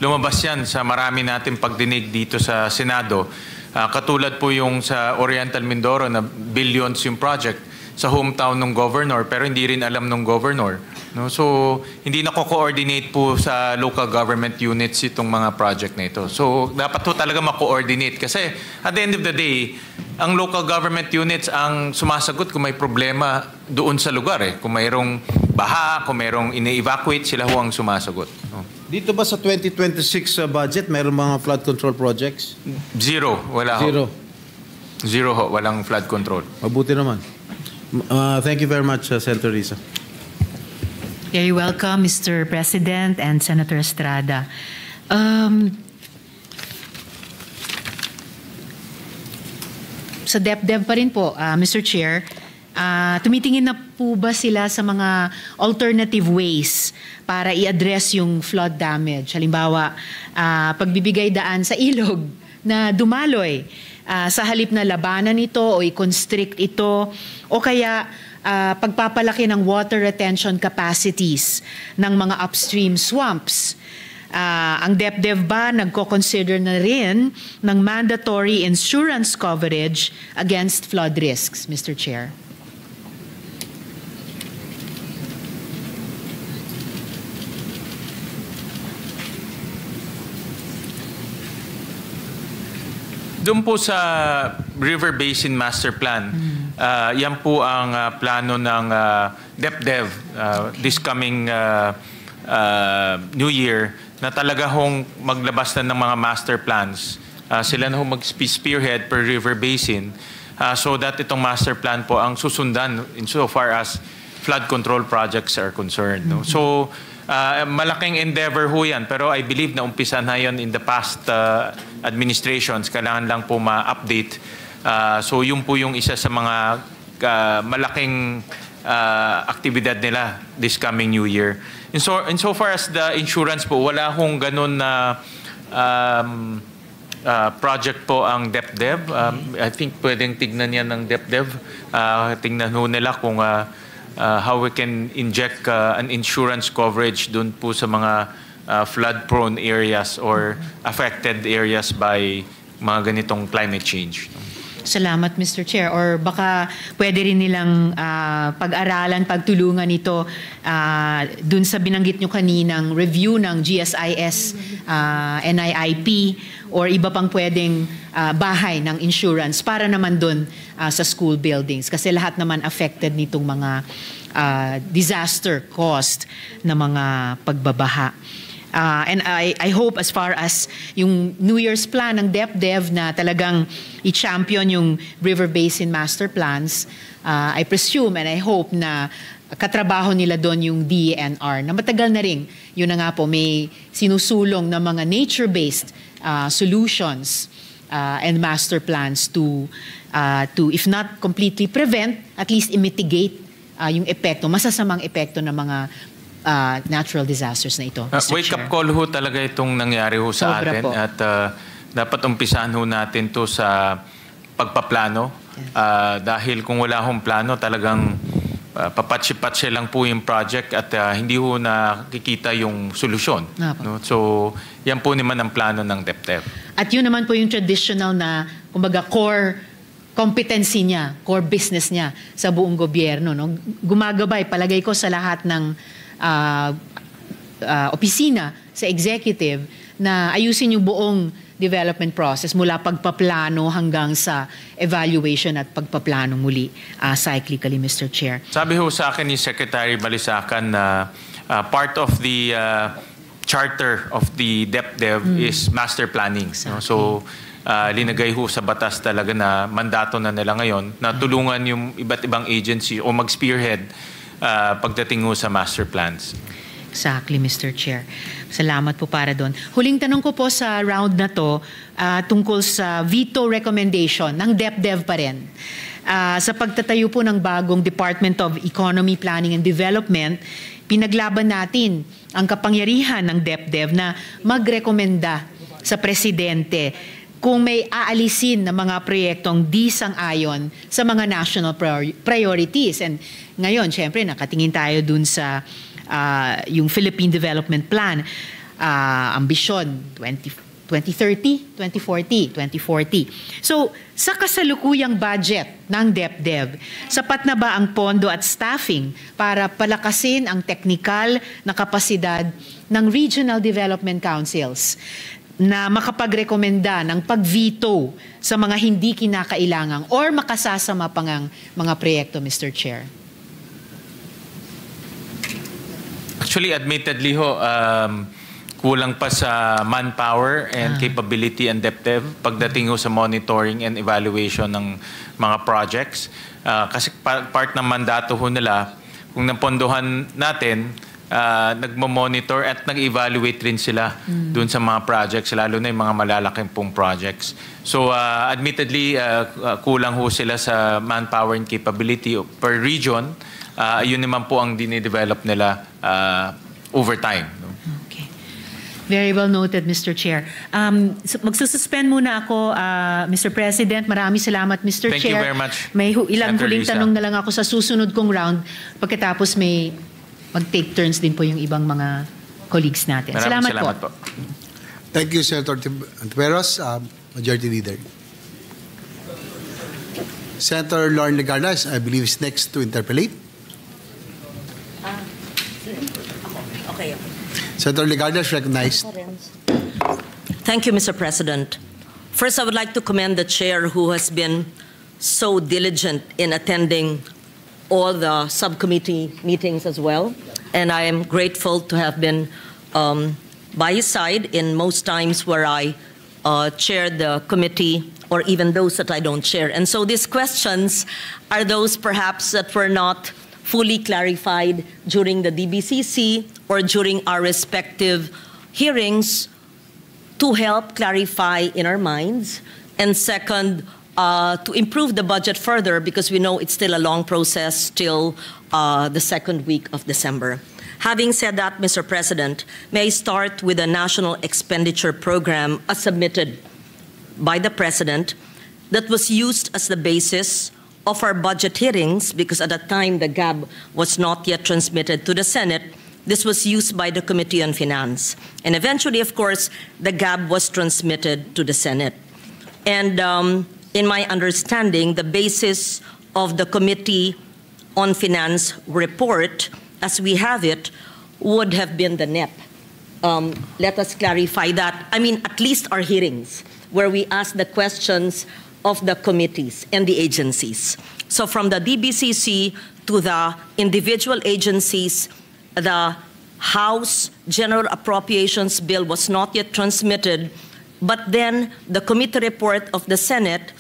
Lumabas yan sa marami nating pagdinig dito sa Senado. Katulad po yung sa Oriental Mindoro na billions yung project sa hometown ng governor pero hindi rin alam ng governor. No? So, hindi nako-coordinate po sa local government units itong mga project na ito. So, dapat po talaga ma-coordinate kasi at the end of the day, ang local government units ang sumasagot kung may problema doon sa lugar. Kung mayroong baha, kung mayroong ine-evacuate, sila ho ang sumasagot. No? Dito ba sa 2026 budget, mayroong mga flood control projects? Zero. Wala ho. Zero ho. Walang flood control. Mabuti naman. Thank you very much, Senator Risa. Very welcome, Mr. President and Senator Estrada. Sa DepDev pa rin po, Mr. Chair, tumitingin na po ba sila sa mga alternative ways para i-address yung flood damage? Halimbawa, pagbibigay daan sa ilog na dumaloy, sa halip na labanan ito o i-constrict ito o kaya pagpapalaki ng water retention capacities ng mga upstream swamps. Ang DepDev ba nagko-consider na rin ng mandatory insurance coverage against flood risks, Mr. Chair? Doon po sa River Basin Master Plan, yan po ang plano ng DepDev this coming New Year na talaga hong maglabas na ng mga master plans. Sila na hong mag-spearhead per River Basin so that itong master plan po ang susundan insofar as flood control projects are concerned. No? So, malaking endeavor ho yan, pero I believe na umpisa na yan in the past administrations. Kailangan lang po ma-update. So yun po yung isa sa mga malaking aktibidad nila this coming New Year. Insofar as the insurance po, wala hong ganun na project po ang DepDev. I think pwedeng tignan yan ng DepDev. Tignan ho nila kung how we can inject an insurance coverage dun po sa mga flood-prone areas or affected areas by mga ganitong climate change. Salamat, Mr. Chair. Or baka pwede rin nilang pag-aralan, pagtulungan ito dun sa binanggit nyo kaninang review ng GSIS, NIIP, or iba pang pwedeng bahay ng insurance para naman dun sa school buildings. Kasi lahat naman affected nitong mga disaster caused na mga pagbabaha. And I hope as far as yung New Year's plan ng DepDev na talagang i-champion yung River Basin Master Plans, I presume and I hope na katrabaho nila doon yung DENR na matagal na rin. Yun na nga po, may sinusulong na mga nature-based solutions and master plans to if not completely prevent, at least i-mitigate yung epekto, masasamang epekto ng mga natural disasters na ito. Wake-up call ho talaga itong nangyari ho sa Sobra atin po. at dapat umpisahan ho natin to sa pagpaplano. Dahil kung wala hong plano, talagang papatsi-patsi lang po yung project at hindi ho nakikita yung solusyon. No? So, yan po naman ang plano ng DepDev. At yun naman po yung traditional na, kumbaga, core competency niya, core business niya sa buong gobyerno. No? Gumagabay, palagay ko, sa lahat ng opisina sa executive na ayusin yung buong development process mula pagpaplano hanggang sa evaluation at pagpaplano muli cyclically, Mr. Chair. Sabi ho sa akin ni Secretary Balisacan na part of the charter of the DepDev is master planning. Exactly. No? So, linagay ho sa batas talaga na mandato na nila ngayon na tulungan yung iba't ibang agency o mag-spearhead pagdating ho sa master plans. Exactly, Mr. Chair. Salamat po para doon. Huling tanong ko po sa round na to tungkol sa veto recommendation ng DepDev pa rin. Sa pagtatayo po ng bagong Department of Economy, Planning and Development, pinaglaban natin ang kapangyarihan ng DepDev na magrekomenda sa Presidente kung may aalisin na mga proyektong di sang-ayon sa mga national priorities. And ngayon, syempre, nakatingin tayo dun sa yung Philippine Development Plan, ambisyon 2030, 2040. So, sa kasalukuyang budget ng DepDev, sapat na ba ang pondo at staffing para palakasin ang teknikal na kapasidad ng Regional Development Councils na makapagrekomenda ng pag-veto sa mga hindi kinakailangang or makasasama pang ang mga proyekto, Mr. Chair? Actually, admittedly ho, kulang pa sa manpower and capability and DepDev pagdating ho sa monitoring and evaluation ng mga projects. Kasi part ng mandato ho nila, kung napondohan natin, nagmo-monitor at nag-evaluate rin sila dun sa mga projects, lalo na yung mga malalaking pong projects. So admittedly, kulang ho sila sa manpower and capability per region. Yun naman po ang dinidevelop nila over time. Okay. Very well noted, Mr. Chair. Magsususpend muna ako, Mr. President. Maraming salamat, Mr. Thank Chair. you very much, May ilang Senator huling Risa. tanong na lang ako sa susunod kong round. Pagkatapos may mag-take turns din po yung ibang mga colleagues natin. Maraming Salamat salamat po. Thank you, Senator Antiveros, Majority Leader. Senator Lauren Legarda, I believe, is next to interpellate. Okay. Senator Legarda is recognized. Thank you, Mr. President. First, I would like to commend the chair who has been so diligent in attending all the subcommittee meetings as well. And I am grateful to have been by his side in most times where I chaired the committee or even those that I don't chair. And so these questions are those perhaps that were not fully clarified during the DBCC or during our respective hearings to help clarify in our minds. And second, to improve the budget further because we know it's still a long process till the second week of December. Having said that, Mr. President, may I start with the National Expenditure Program as submitted by the President that was used as the basis of our budget hearings because at that time the GAB was not yet transmitted to the Senate. This was used by the Committee on Finance. And eventually, of course, the GAB was transmitted to the Senate. And in my understanding, the basis of the Committee on Finance report, as we have it, would have been the NEP. Let us clarify that. I mean, at least our hearings, where we ask the questions of the committees and the agencies. So from the DBCC to the individual agencies, the House General Appropriations Bill was not yet transmitted, but then the committee report of the Senate,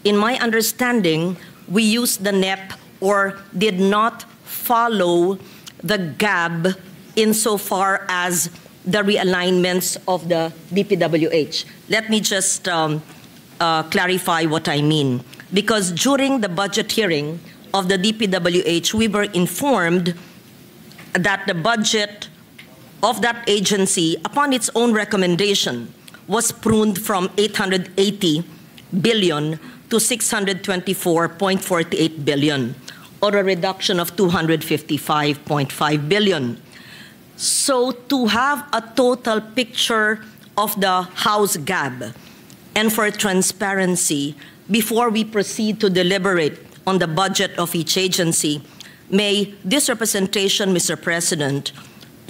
in my understanding, we used the NEP or did not follow the GAB insofar as the realignments of the DPWH. Let me just clarify what I mean. Because during the budget hearing of the DPWH, we were informed that the budget of that agency, upon its own recommendation, was pruned from 880 billion to 624.48 billion, or a reduction of 255.5 billion. So to have a total picture of the House GAB and for transparency, before we proceed to deliberate on the budget of each agency, may this representation, Mr. President,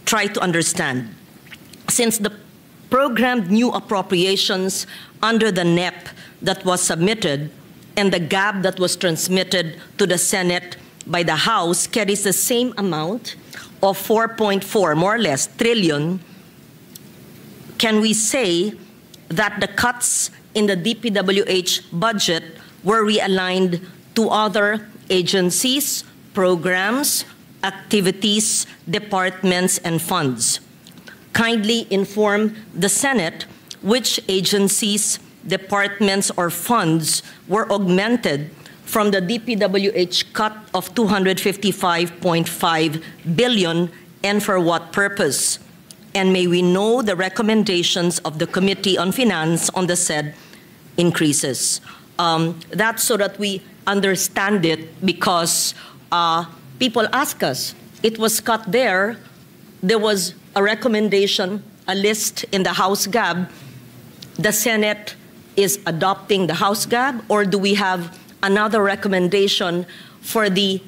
try to understand, since the programmed new appropriations under the NEP that was submitted and the GAB that was transmitted to the Senate by the House carries the same amount of 4.4, more or less, trillion, can we say that the cuts in the DPWH budget were realigned to other agencies, programs, activities, departments, and funds. Kindly inform the Senate which agencies, departments, or funds were augmented from the DPWH cut of 255.5 billion and for what purpose? And may we know the recommendations of the Committee on Finance on the said increases. That's so that we understand it, because people ask us, it was cut there, there was a recommendation, a list in the House GAB, the Senate is adopting the House GAB, or do we have another recommendation for the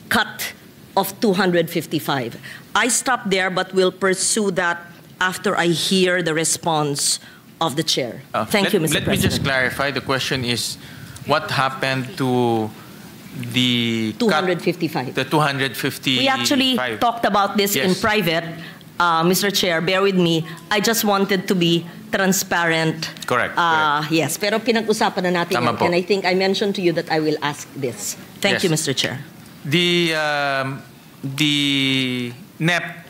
cut of 255? I stop there, but we'll pursue that after I hear the response of the chair. Thank you, Mr. Let President. me just clarify. The question is, what happened to the 255. cut, the 255? We actually talked about this in Yes. private. Mr. Chair, bear with me. I just wanted to be transparent. Correct. Yes, pero pinag-usapan na natin Tama yan, po. and I think I mentioned to you that I will ask this. Thank Yes. you, Mr. Chair. The NEP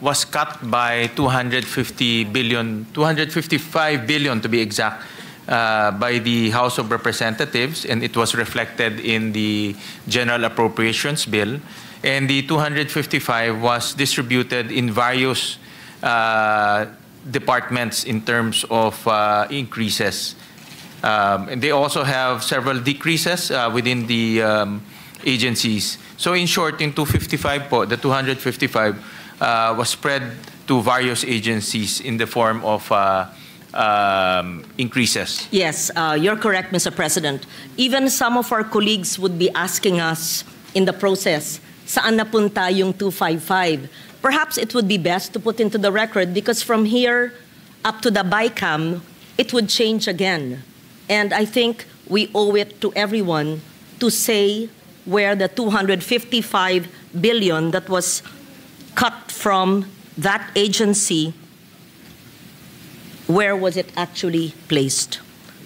was cut by 255 billion to be exact, by the House of Representatives, and it was reflected in the General Appropriations Bill. And the 255 was distributed in various departments in terms of increases. And they also have several decreases within the agencies. So in short, in 255 po, the 255 was spread to various agencies in the form of increases. Yes, you're correct, Mr. President. Even some of our colleagues would be asking us in the process, saan napunta yung 255? Perhaps it would be best to put into the record, because from here up to the BICAM, it would change again. And I think we owe it to everyone to say where the 255 billion that was cut from that agency, where was it actually placed?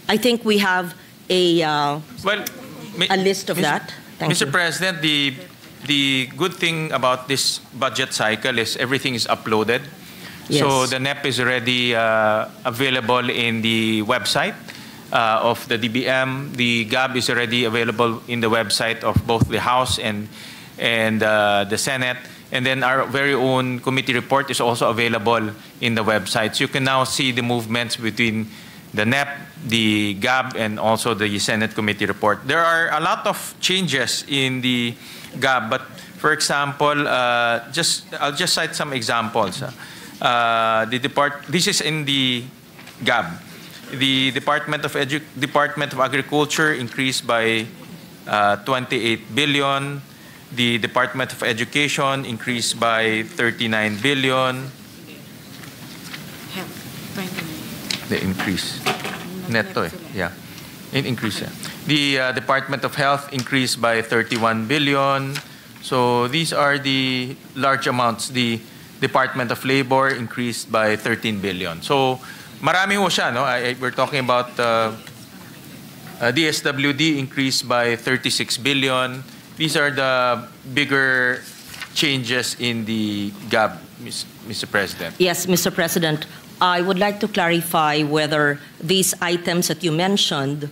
I think we have a list of that. Thank Mr. you. President, the good thing about this budget cycle is everything is uploaded. Yes. So the NEP is already available in the website of the DBM. The GAB is already available in the website of both the House and the Senate. And then our very own committee report is also available in the website. So you can now see the movements between the NEP, the GAB, and also the Senate committee report. There are a lot of changes in the GAB, but for example, I'll just cite some examples. This is in the GAB. The Department of Agriculture increased by 28 billion. The Department of Education increased by 39 billion. The increase. Neto, yeah. Increase, yeah. The Department of Health increased by 31 billion. So these are the large amounts. The Department of Labor increased by 13 billion. So marami ho siya, no? We're talking about DSWD increased by 36 billion. These are the bigger changes in the GAB, Mr. President. Yes, Mr. President. I would like to clarify whether these items that you mentioned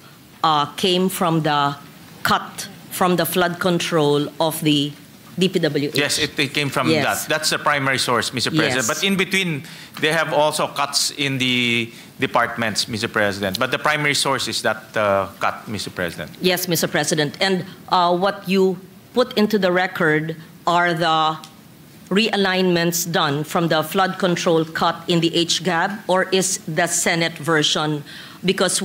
came from the cut from the flood control of the DPWH. Yes, it came from Yes. that. That's the primary source, Mr. President. Yes. But in between, they have also cuts in the departments, Mr. President. But the primary source is that cut, Mr. President. Yes, Mr. President. And what you put into the record are the realignments done from the flood control cut in the HGAB, or is the Senate version? Because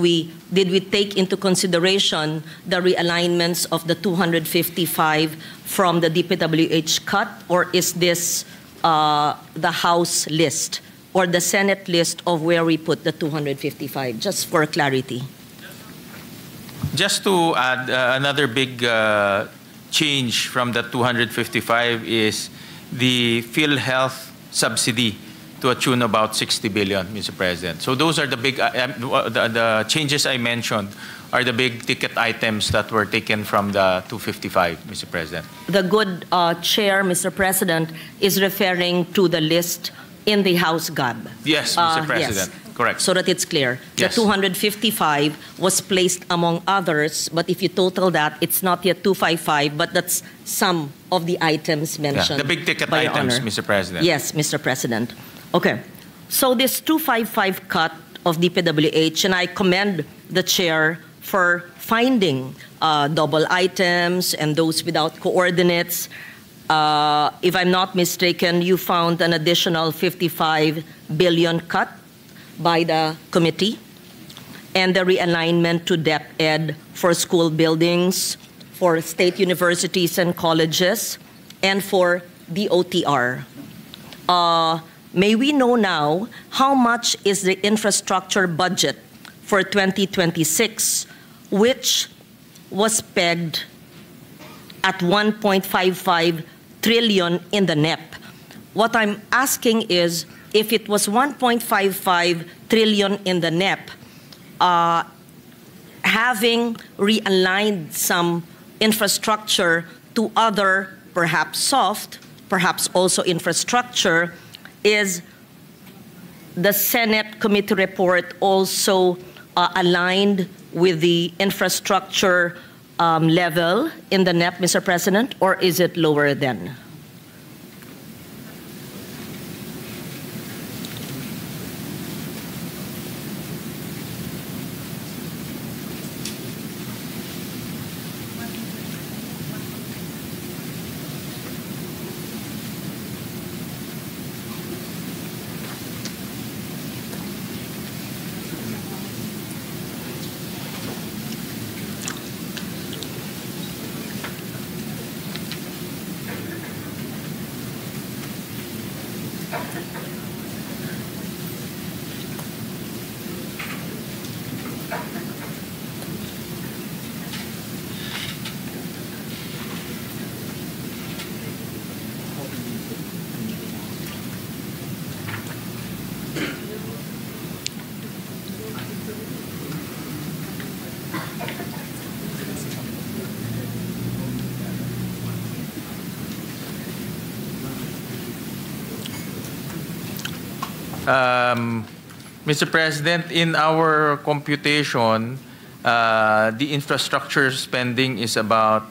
did we take into consideration the realignments of the 255 from the DPWH cut, or is this the House list or the Senate list of where we put the 255? Just for clarity. Just to add, another big change from the 255 is the PhilHealth subsidy to a tune about 60 billion, Mr. President. So those are the big, the changes I mentioned are the big ticket items that were taken from the 255, Mr. President. The good chair, Mr. President, is referring to the list in the House GAB. Yes, Mr. President. Yes. Correct. So that it's clear. Yes. The 255 was placed among others, but if you total that, it's not yet 255, but that's some of the items mentioned. The big ticket by Your items, Honor. Mr. President. Yes, Mr. President. Okay. So this 255 cut of DPWH, and I commend the chair for finding double items and those without coordinates. If I'm not mistaken, you found an additional 55 billion cut by the committee, and the realignment to DepEd for school buildings, for state universities and colleges, and for the OTR. May we know now how much is the infrastructure budget for 2026, which was pegged at 1.55 trillion in the NEP? What I'm asking is, if it was 1.55 trillion in the NEP, having realigned some infrastructure to other, perhaps soft, perhaps also infrastructure, is the Senate committee report also aligned with the infrastructure level in the NEP, Mr. President, or is it lower than? Mr. President, in our computation, the infrastructure spending is about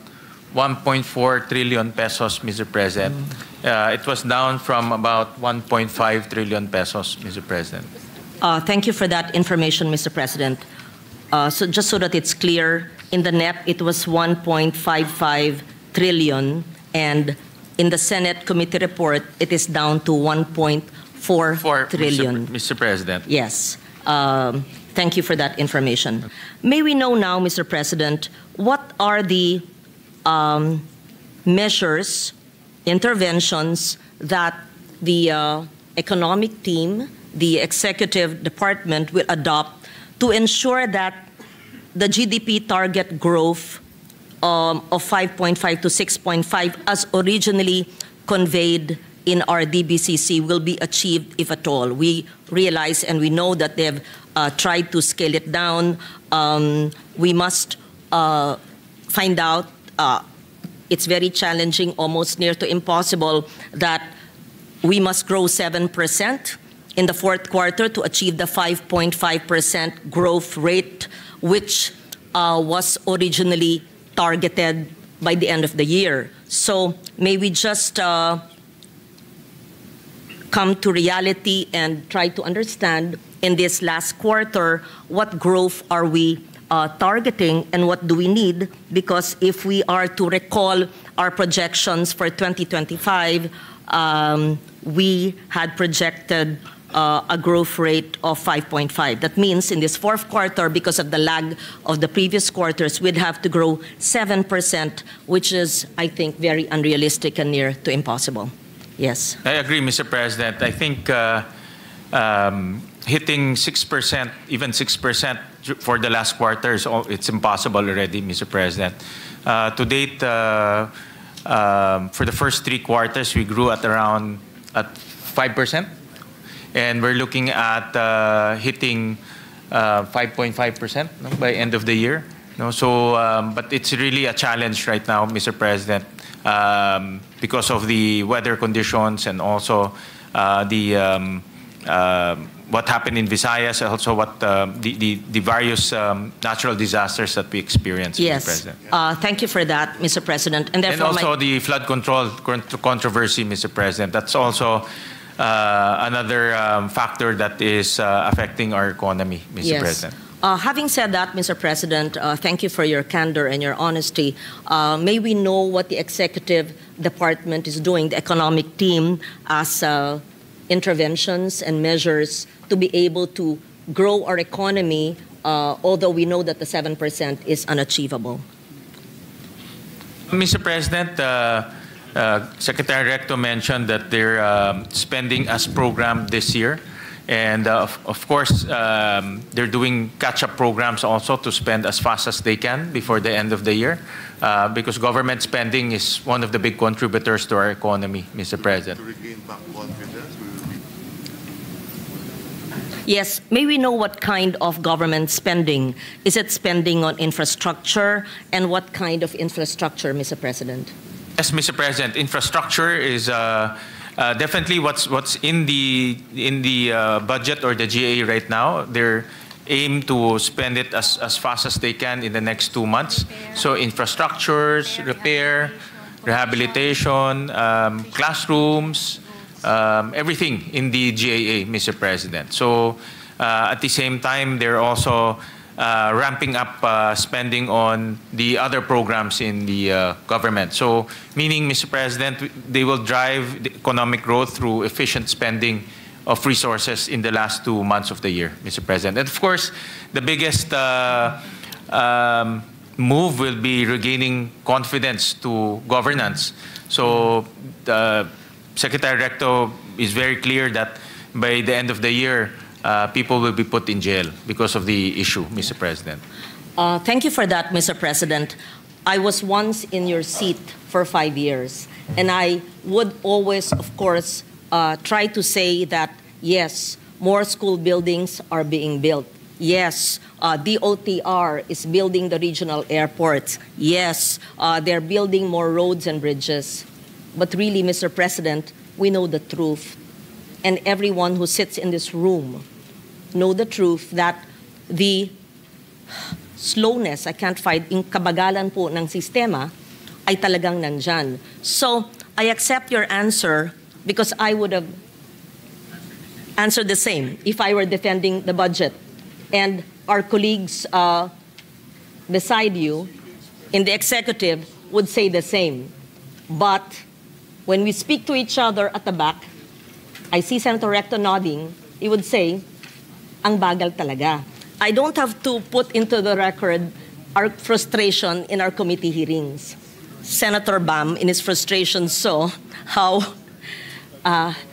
1.4 trillion pesos, Mr. President. It was down from about 1.5 trillion pesos, Mr. President. Thank you for that information, Mr. President. So just so that it's clear, in the NEP, it was 1.55 trillion, and in the Senate committee report, it is down to 1.4 trillion. Mr. President. Yes. Thank you for that information. May we know now, Mr. President, what are the measures, interventions that the economic team, the executive department will adopt to ensure that the GDP target growth of 5.5 to 6.5 as originally conveyed in our DBCC will be achieved, if at all? We realize and we know that they've tried to scale it down. We must find out, it's very challenging, almost near to impossible, that we must grow 7% in the fourth quarter to achieve the 5.5% growth rate, which was originally targeted by the end of the year. So may we just come to reality and try to understand in this last quarter what growth are we targeting and what do we need, because if we are to recall our projections for 2025, we had projected a growth rate of 5.5. That means in this fourth quarter, because of the lag of the previous quarters, we'd have to grow 7%, which is, I think, very unrealistic and near to impossible. Yes. I agree, Mr. President. I think hitting 6%, even 6% for the last quarter, it's impossible already, Mr. President. To date, for the first 3 quarters, we grew at around 5%. and we're looking at hitting 5.5%, no, by end of the year. No, so but it's really a challenge right now, Mr. President, because of the weather conditions and also what happened in Visayas, also what the various natural disasters that we experienced, Yes. Mr. President. Thank you for that, Mr. President. And And therefore, also the flood control controversy, Mr. President. That's also another factor that is affecting our economy, Mr. yes. President. Having said that, Mr. President, thank you for your candor and your honesty. May we know what the executive department is doing, the economic team, as interventions and measures to be able to grow our economy, although we know that the 7% is unachievable? Mr. President, Secretary Recto mentioned that they're spending as programmed this year. And of course, they're doing catch-up programs also to spend as fast as they can before the end of the year, because government spending is one of the big contributors to our economy, Mr. President. To regain back confidence, we will be. Yes, may we know what kind of government spending? Is it spending on infrastructure, and what kind of infrastructure, Mr. President? Yes, Mr. President, infrastructure is definitely what's in the budget or the GA right now. They're aim to spend it as fast as they can in the next 2 months. So infrastructures, repair, rehabilitation, classrooms, everything in the GAA, Mr. President. So at the same time, they're also ramping up spending on the other programs in the government. So meaning, Mr. President, they will drive the economic growth through efficient spending of resources in the last 2 months of the year, Mr. President. And of course, the biggest move will be regaining confidence to governance. So Secretary Recto is very clear that by the end of the year, people will be put in jail because of the issue, Mr. President. Thank you for that, Mr. President. I was once in your seat for 5 years, and I would always, of course, try to say that, yes, more school buildings are being built. Yes, DOTR is building the regional airports. Yes, they're building more roads and bridges. But really, Mr. President, we know the truth. And everyone who sits in this room know the truth that the slowness, I can't find, yung kabagalan po ng sistema ay talagang nandyan. So, I accept your answer because I would have answered the same if I were defending the budget. And our colleagues beside you in the executive would say the same. But when we speak to each other at the back, I see Senator Recto nodding, he would say, ang bagal talaga. I don't have to put into the record our frustration in our committee hearings. Senator Bam, in his frustration, saw how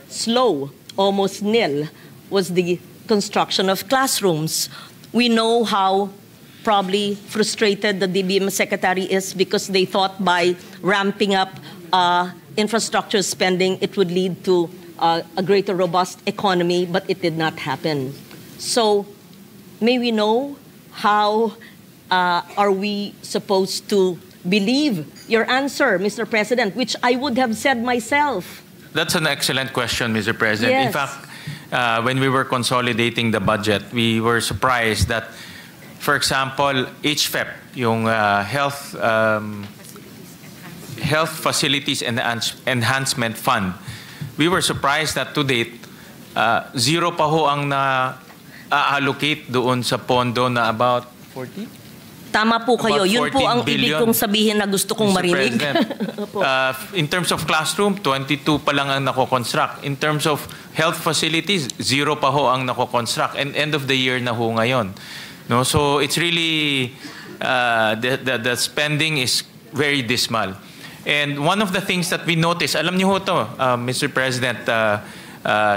slow, almost nil, was the construction of classrooms. We know how probably frustrated the DBM secretary is because they thought by ramping up infrastructure spending, it would lead to a greater robust economy, but it did not happen. So may we know how are we supposed to believe your answer, Mr. President, which I would have said myself? That's an excellent question, Mr. President. Yes. In fact, when we were consolidating the budget, we were surprised that, for example, HFEP, yung Health Facilities Enhancement Fund, we were surprised that to date, zero pa ho ang na-allocate doon sa pondo na about 40? Tama po kayo. About Yun po 14 ang ibig billion, kong sabihin na gusto kong Mr. marinig. President. In terms of classroom, 22 pa lang ang nako-construct. In terms of health facilities, zero pa ho ang nako-construct. And end of the year na ho ngayon. No, so it's really, the spending is very dismal. And one of the things that we noticed, alam niyo ho to, Mr. President,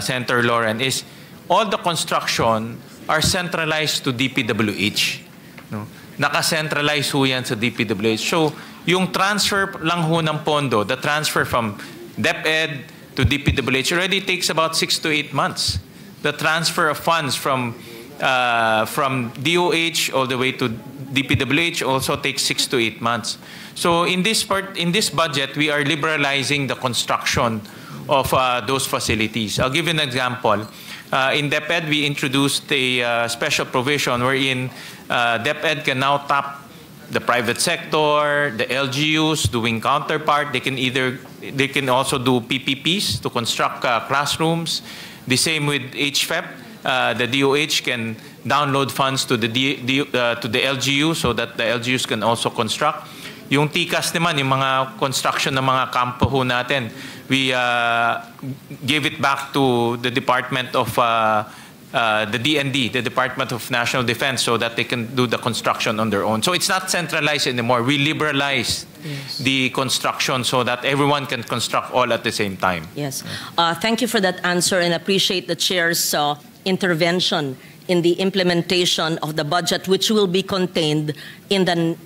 Senator Lauren, is all the construction are centralized to DPWH. No? Naka-centralize ho yan sa DPWH. So, yung transfer lang ho ng pondo, the transfer from DepEd to DPWH already takes about 6 to 8 months. the transfer of funds from DOH all the way to DPWH also takes 6 to 8 months. So in this budget, we are liberalizing the construction of those facilities. I'll give you an example. In DepEd, we introduced a special provision wherein DepEd can now tap the private sector, the LGUs doing counterpart. They can also do PPPs to construct classrooms. The same with HFEP. The DOH can download funds to the LGU so that the LGUs can also construct. Yung TCAS naman, yung mga construction ng mga kampo ho natin, we gave it back to the Department of the DND, the Department of National Defense, so that they can do the construction on their own. So it's not centralized anymore. We liberalized the construction so that everyone can construct all at the same time. Yes. Thank you for that answer, and appreciate the Chair's intervention in the implementation of the budget, which will be contained in the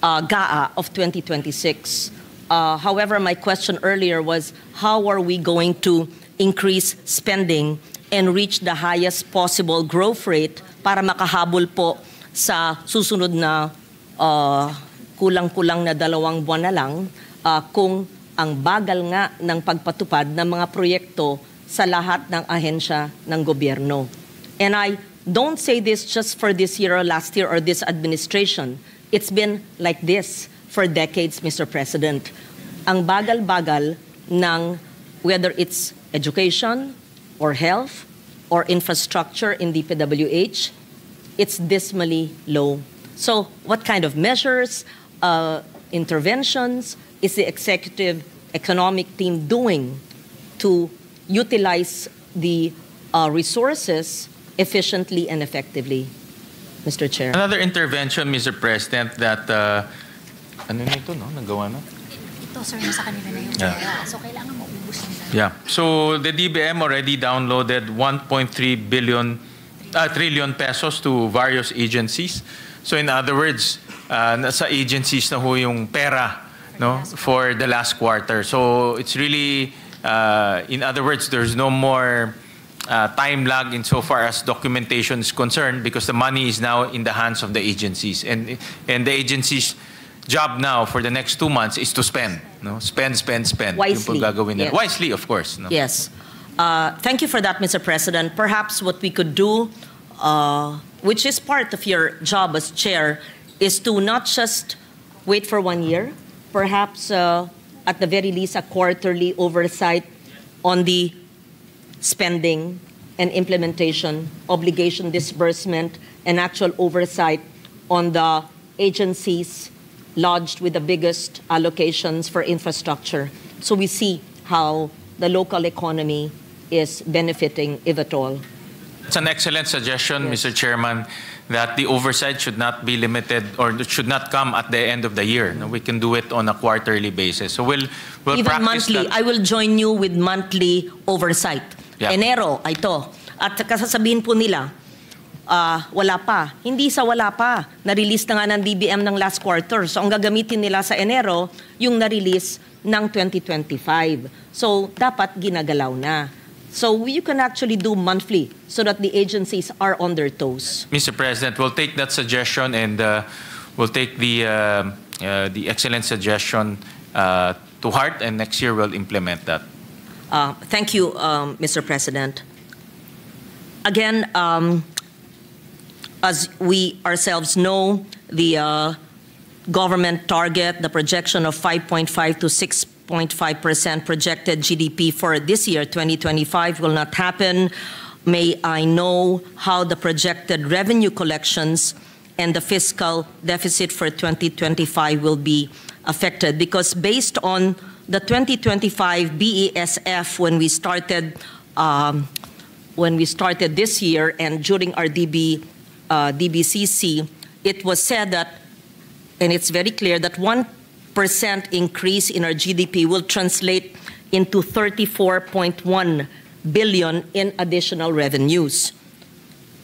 GAA of 2026. However, my question earlier was, how are we going to increase spending and reach the highest possible growth rate para makahabol po sa susunod na kulang-kulang na 2 buwan na lang kung ang bagal nga ng pagpatupad ng mga proyekto sa lahat ng ahensya ng gobyerno. And I don't say this just for this year or last year or this administration. It's been like this for decades, Mr. President. Ang bagal-bagal ng whether it's education or health or infrastructure in the DPWH, it's dismally low. So what kind of measures, interventions is the executive economic team doing to utilize the resources efficiently and effectively, Mr. Chair? Another intervention, Mr. President, that ano nito, no? Nagawa na? Ito, sir, nasa kanila na yung pera. So, kailangan maubos nila. Yeah. So the DBM already downloaded 1.3 trillion pesos to various agencies. So in other words, nasa agencies na ho yung pera, no, for the last quarter. So it's really, in other words, there's no more time lag insofar as documentation is concerned, because the money is now in the hands of the agencies, and the agencies' job now for the next 2 months is to spend, no? Spend. Wisely. Yung gagawin nila. Yes. Wisely, of course. No? Yes. Thank you for that, Mr. President. Perhaps what we could do, which is part of your job as chair, is to not just wait for 1 year, perhaps at the very least a quarterly oversight on the spending and implementation, obligation disbursement, and actual oversight on the agencies lodged with the biggest allocations for infrastructure. So we see how the local economy is benefiting, if at all. It's an excellent suggestion, Yes. Mr. Chairman, that the oversight should not be limited, or should not come at the end of the year. No, we can do it on a quarterly basis. So we'll Even practice monthly. that. I will join you with monthly oversight. Yeah. Enero, ito. At kasasabihin po nila, wala pa. Hindi sa wala pa. Na-release na nga ng DBM ng last quarter. So ang gagamitin nila sa Enero, yung na-release ng 2025. So dapat ginagalaw na. So you can actually do monthly so that the agencies are on their toes. Mr. President, we'll take that suggestion, and we'll take the excellent suggestion to heart, and next year we'll implement that. Thank you, Mr. President. Again, as we ourselves know, the government target, the projection of 5.5 to 6.5% projected GDP for this year, 2025, will not happen. May I know how the projected revenue collections and the fiscal deficit for 2025 will be affected? Because based on the 2025 BESF, when we started this year, and during our DBCC, it was said that, and it's very clear, that 1% increase in our GDP will translate into 34.1 billion in additional revenues.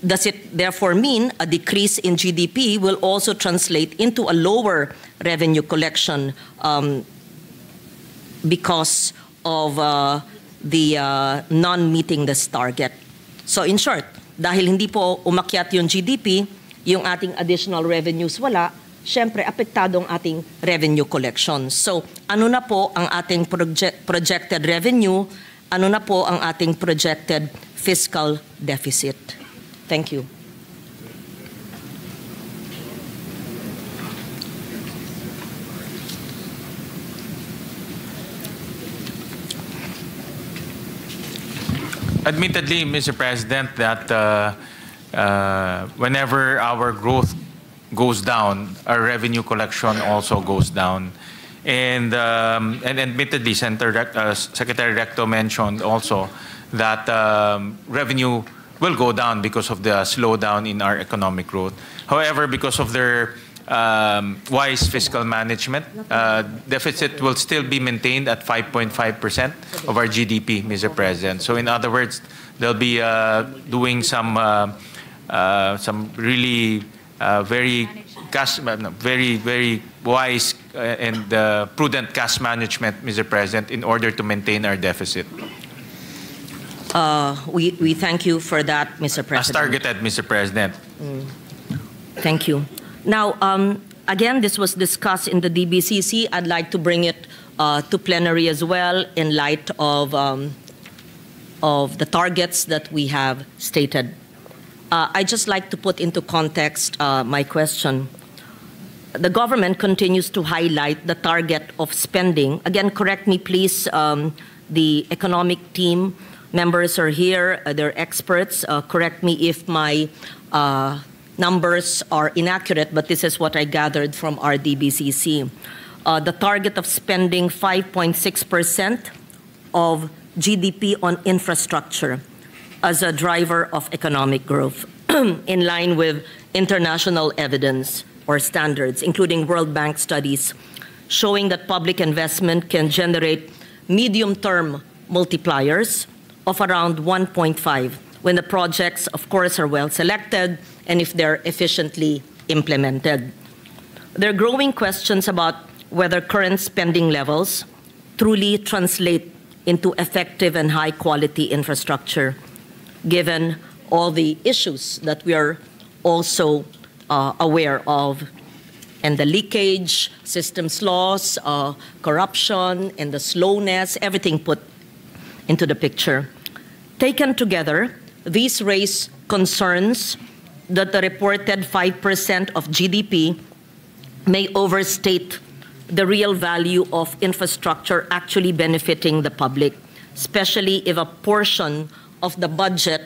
Does it therefore mean a decrease in GDP will also translate into a lower revenue collection because of the non-meeting this target? So in short, dahil hindi po umakyat yung GDP, yung ating additional revenues wala, syempre apektado ang ating revenue collection. So ano na po ang ating projected revenue, ano na po ang ating projected fiscal deficit. Thank you. Admittedly, Mr. President, that whenever our growth goes down, our revenue collection also goes down. And admittedly, Secretary Recto mentioned also that revenue will go down because of the slowdown in our economic growth. However, because of their wise fiscal management, deficit will still be maintained at 5.5% of our GDP, Mr. President. So in other words, they'll be doing some really very wise and prudent cash management, Mr. President, in order to maintain our deficit. We thank you for that, Mr. President. As targeted, Mr. President. Thank you. Now, again, this was discussed in the DBCC. I'd like to bring it to plenary as well in light of the targets that we have stated. I'd just like to put into context my question. The government continues to highlight the target of spending. Again, correct me, please. The economic team members are here. They're experts. Correct me if my numbers are inaccurate, but this is what I gathered from our DBCC. The target of spending 5.6% of GDP on infrastructure as a driver of economic growth, in line with international evidence or standards, including World Bank studies, showing that public investment can generate medium-term multipliers of around 1.5 when the projects, of course, are well selected and if they're efficiently implemented. There are growing questions about whether current spending levels truly translate into effective and high-quality infrastructure, given all the issues that we are also aware of, and the leakage, systems loss, corruption, and the slowness, everything put into the picture. Taken together, these raise concerns that the reported 5% of GDP may overstate the real value of infrastructure actually benefiting the public, especially if a portion of the budget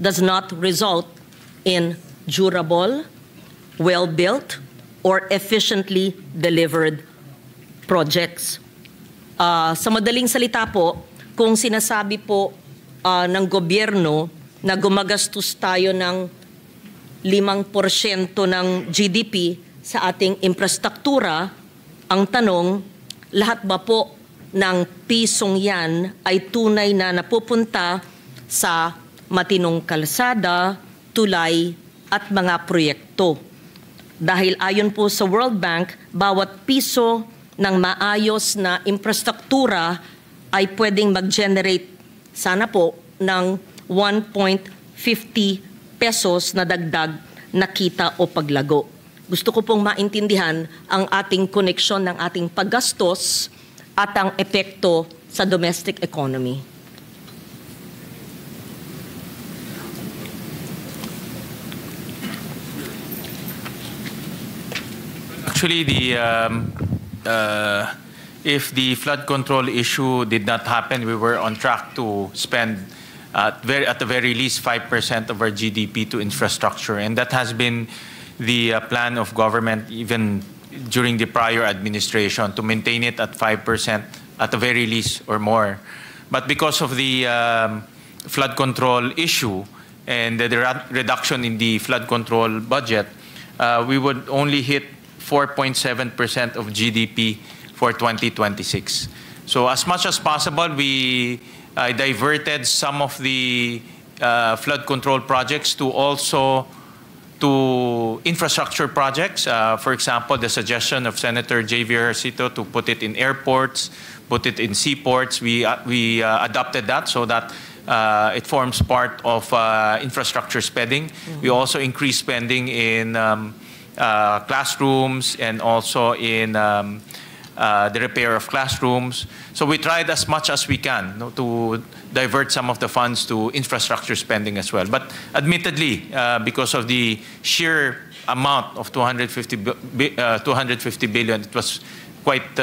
does not result in durable, well-built, or efficiently delivered projects. Sa madaling salita po, kung sinasabi po ng gobyerno na gumagastos tayo ng 5% ng GDP sa ating infrastruktura, ang tanong, lahat ba po ng pisong yan ay tunay na napupunta sa matinong kalsada, tulay, at mga proyekto? Dahil ayon po sa World Bank, bawat piso ng maayos na infrastruktura ay pwedeng mag-generate sana po ng 1.50 pesos na dagdag na kita o paglago. Gusto ko pong maintindihan ang ating koneksyon ng ating paggastos at ang epekto sa domestic economy. Actually, if the flood control issue did not happen, we were on track to spend at the very least 5% of our GDP to infrastructure, and that has been the plan of government even during the prior administration, to maintain it at 5% at the very least or more. But because of the flood control issue and the reduction in the flood control budget, we would only hit 4.7% of GDP for 2026. So as much as possible, we diverted some of the flood control projects to also to infrastructure projects. For example, the suggestion of Senator J.V. Ejercito to put it in airports, put it in seaports. We adopted that so that it forms part of infrastructure spending. We also increased spending in classrooms and also in the repair of classrooms. So we tried as much as we can to divert some of the funds to infrastructure spending as well. But admittedly, because of the sheer amount of 250 billion, it was quite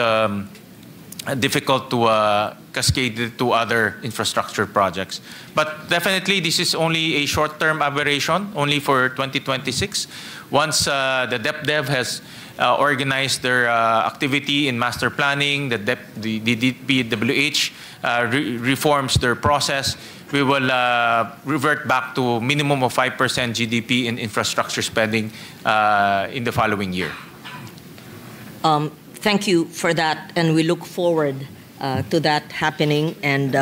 difficult to cascade it to other infrastructure projects. But definitely, this is only a short-term aberration, only for 2026. Once the DepDev has organized their activity in master planning, the DPWH reforms their process, we will revert back to minimum of 5% GDP in infrastructure spending in the following year. Thank you for that, and we look forward to that happening. And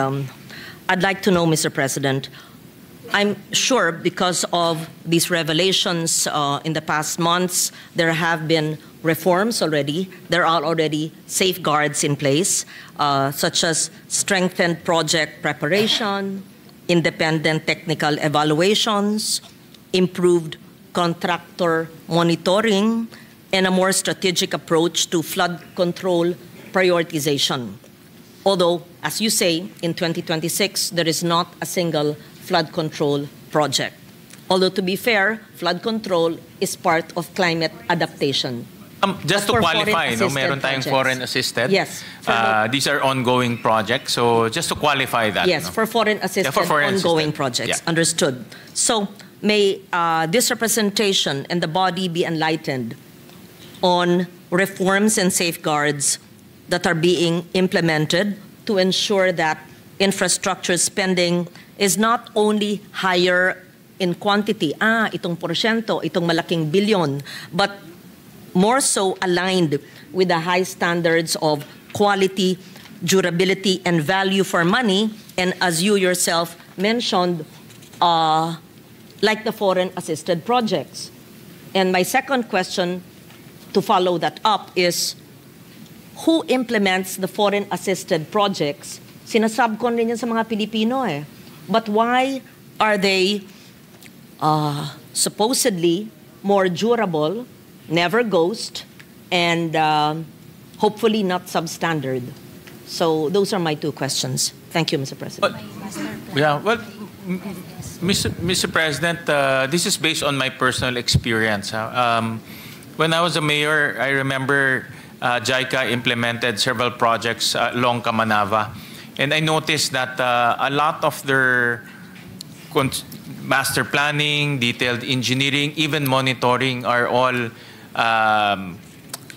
I'd like to know, Mr. President, I'm sure because of these revelations in the past months, there have been reforms already. There are already safeguards in place, such as strengthened project preparation, independent technical evaluations, improved contractor monitoring, and a more strategic approach to flood control prioritization. Although, as you say, in 2026, there is not a single flood control project. Although, to be fair, flood control is part of climate adaptation. Just to qualify, meron tayong foreign assisted. Yes. These are ongoing projects. So just to qualify that. Yes, for foreign assisted ongoing projects. Yeah. Understood. So may this representation and the body be enlightened on reforms and safeguards that are being implemented to ensure that infrastructure spending is not only higher in quantity, itong porsyento, itong malaking bilyon, but more so aligned with the high standards of quality, durability, and value for money, and as you yourself mentioned, like the foreign-assisted projects. And my second question to follow that up is, who implements the foreign-assisted projects? Sinasubcon rin yan sa mga Pilipino eh. But why are they supposedly more durable, never ghost, and hopefully not substandard? So those are my two questions. Thank you, Mr. President. Mr. President, this is based on my personal experience. When I was a mayor, I remember JICA implemented several projects along Kamanava. And I noticed that a lot of their master planning, detailed engineering, even monitoring are all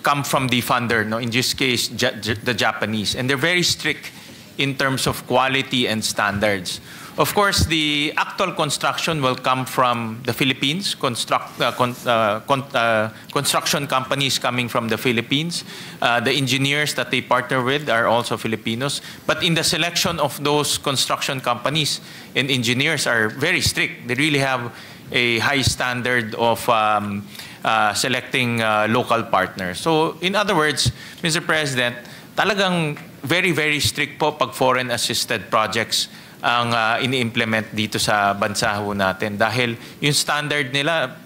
come from the funder, in this case, the Japanese. And they're very strict in terms of quality and standards. Of course, the actual construction will come from the Philippines, construction companies coming from the Philippines. The engineers that they partner with are also Filipinos. But in the selection of those construction companies and engineers are very strict. They really have a high standard of selecting local partners. So in other words, Mr. President, talagang very, very strict po pag foreign-assisted projects ang ini-implement dito sa bansa ho natin. Dahil yung standard nila,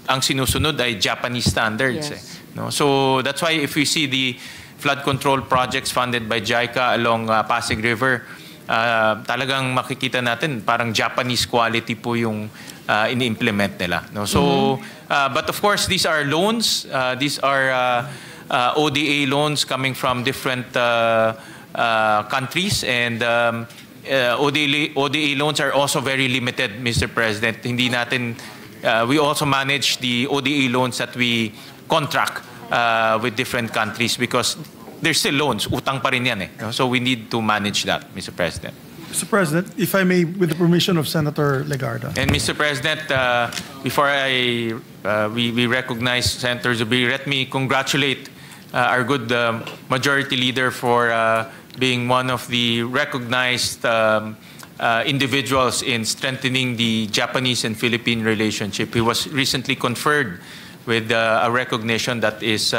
ang sinusunod ay Japanese standards. Yes. So that's why if we see the flood control projects funded by JICA along Pasig River, talagang makikita natin parang Japanese quality po yung ini-implement nila. So, but of course, these are loans. These are ODA loans coming from different countries, and ODA loans are also very limited, Mr. President. Hindi natin, we also manage the ODA loans that we contract with different countries because they're still loans. Utang pa rin yan eh. So we need to manage that, Mr. President. Mr. President, if I may, with the permission of Senator Legarda. And Mr. President, before we recognize Senator Zubiri, let me congratulate our good majority leader for being one of the recognized individuals in strengthening the Japanese and Philippine relationship. He was recently conferred with a recognition that is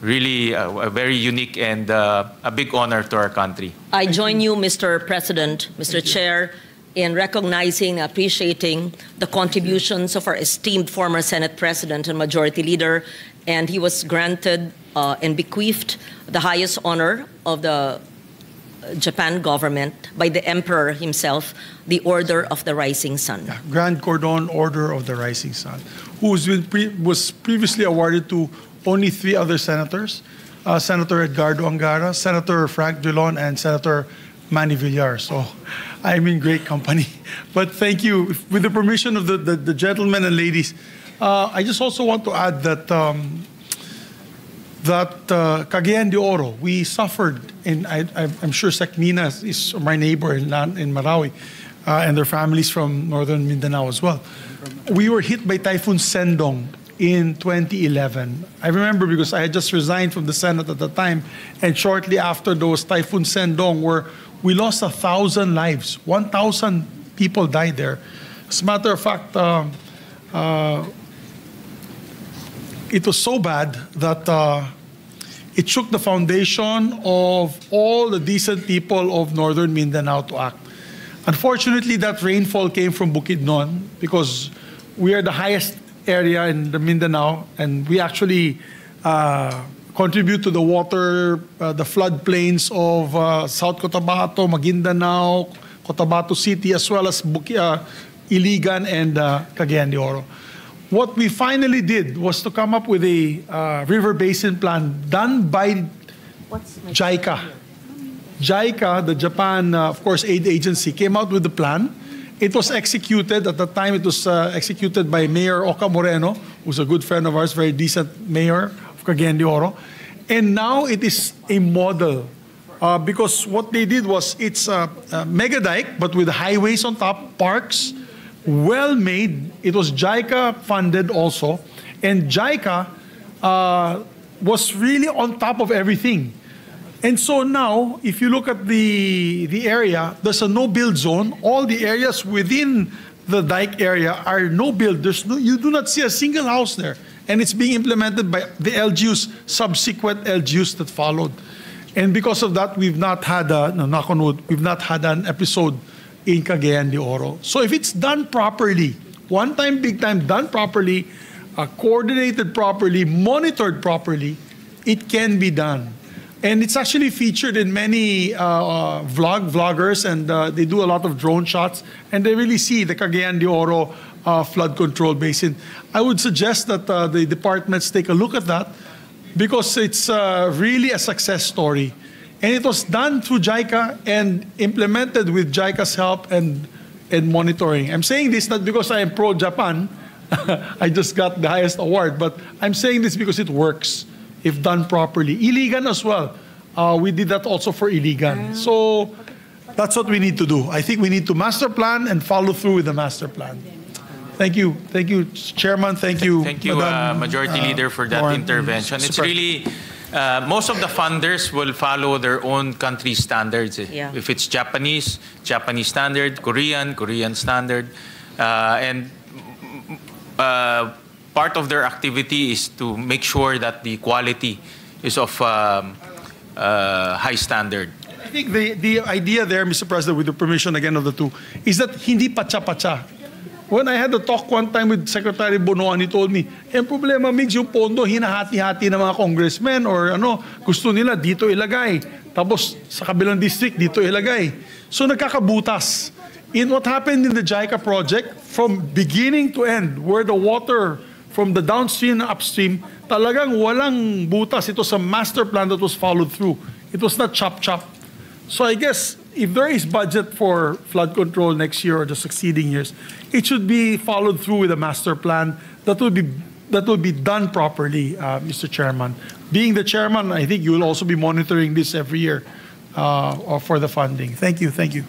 really a very unique and a big honor to our country. I join you, Mr. President, Mr. Chair, in recognizing, appreciating the contributions of our esteemed former Senate President and Majority Leader, and he was granted and bequeathed the highest honor of the Japan government by the Emperor himself, the Order of the Rising Sun. Yeah, Grand Cordon Order of the Rising Sun, who was previously awarded to only 3 other senators, Senator Edgardo Angara, Senator Frank Drilon, and Senator Manny Villar. So I'm in great company. But thank you. With the permission of the gentlemen and ladies, I just also want to add that Cagayan de Oro, we suffered, and I'm sure Sakmina is my neighbor in Marawi, and their families from northern Mindanao as well. We were hit by Typhoon Sendong in 2011. I remember because I had just resigned from the Senate at the time, and shortly after those Typhoon Sendong, where we lost 1,000 lives. 1,000 people died there. As a matter of fact, it was so bad that it shook the foundation of all the decent people of northern Mindanao to act. Unfortunately, that rainfall came from Bukidnon because we are the highest area in the Mindanao, and we actually contribute to the water, the floodplains of South Cotabato, Maguindanao, Cotabato City, as well as Iligan and Cagayan de Oro. What we finally did was to come up with a river basin plan done by JICA. JICA, the Japan, of course, aid agency, came out with the plan. It was executed. At the time, it was executed by Mayor Oka Moreno, who's a good friend of ours, very decent mayor of Cagayan de Oro. And now it is a model because what they did was it's a mega dike, but with highways on top, parks, well made. It was JICA funded also. And JICA was really on top of everything. And so now, if you look at the area, there's a no-build zone. All the areas within the dike area are no-build. You do not see a single house there. And it's being implemented by the LGUs, subsequent LGUs that followed. And because of that, we've not had, knock on wood, we've not had an episode in Cagayan de Oro. So if it's done properly, one time, big time, done properly, coordinated properly, monitored properly, it can be done. And it's actually featured in many vloggers, and they do a lot of drone shots, and they really see the Cagayan de Oro flood control basin. I would suggest that the departments take a look at that because it's really a success story. And it was done through JICA and implemented with JICA's help and monitoring. I'm saying this not because I am pro-Japan. I just got the highest award, but I'm saying this because it works if done properly. Iligan as well. We did that also for Iligan. So that's what we need to do. I think we need to master plan and follow through with the master plan. Thank you. Thank you, Chairman. Thank you, Madam, Majority Leader, for that intervention. It's really, most of the funders will follow their own country standards. Yeah. If it's Japanese, Japanese standard, Korean, Korean standard. And part of their activity is to make sure that the quality is of high standard. I think the idea there, Mr. President, with the permission again of the two, is that hindi pacha-pacha. When I had a talk one time with Secretary Bonoan, he told me, ang problema, Migs, yung pondo, hinahati-hati ng mga congressmen or gusto nila dito ilagay. Tapos sa kabilang district, dito ilagay. So nagkakabutas. In what happened in the JICA project, from beginning to end, where the water from the downstream and upstream, talagang walang butas. It was a master plan that was followed through. It was not chop-chop. So I guess if there is budget for flood control next year or the succeeding years, it should be followed through with a master plan that will be done properly, Mr. Chairman. Being the chairman, I think you will also be monitoring this every year for the funding. Thank you. Thank you.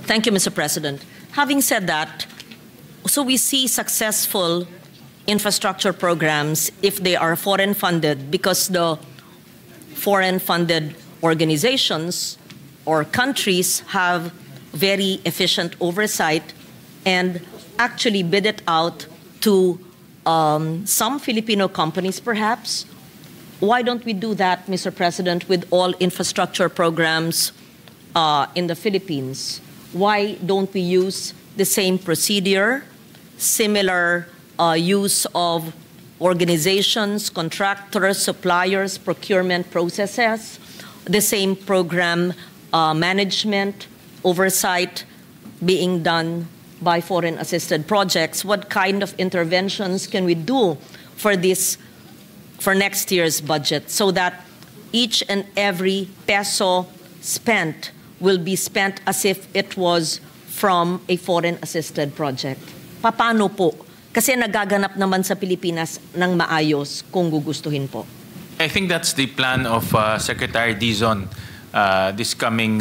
Thank you, Mr. President. Having said that, so we see successful infrastructure programs if they are foreign funded, because the foreign funded organizations or countries have very efficient oversight and actually bid it out to some Filipino companies perhaps, why don't we do that, Mr. President, with all infrastructure programs in the Philippines? Why don't we use the same procedure, similar use of organizations, contractors, suppliers, procurement processes, the same program management, oversight being done by foreign assisted projects? What kind of interventions can we do for this, for next year's budget, so that each and every peso spent will be spent as if it was from a foreign assisted project? Paano po? Kasi nagaganap naman sa Pilipinas ng maayos kung gugustuhin po. I think that's the plan of Secretary Dizon this coming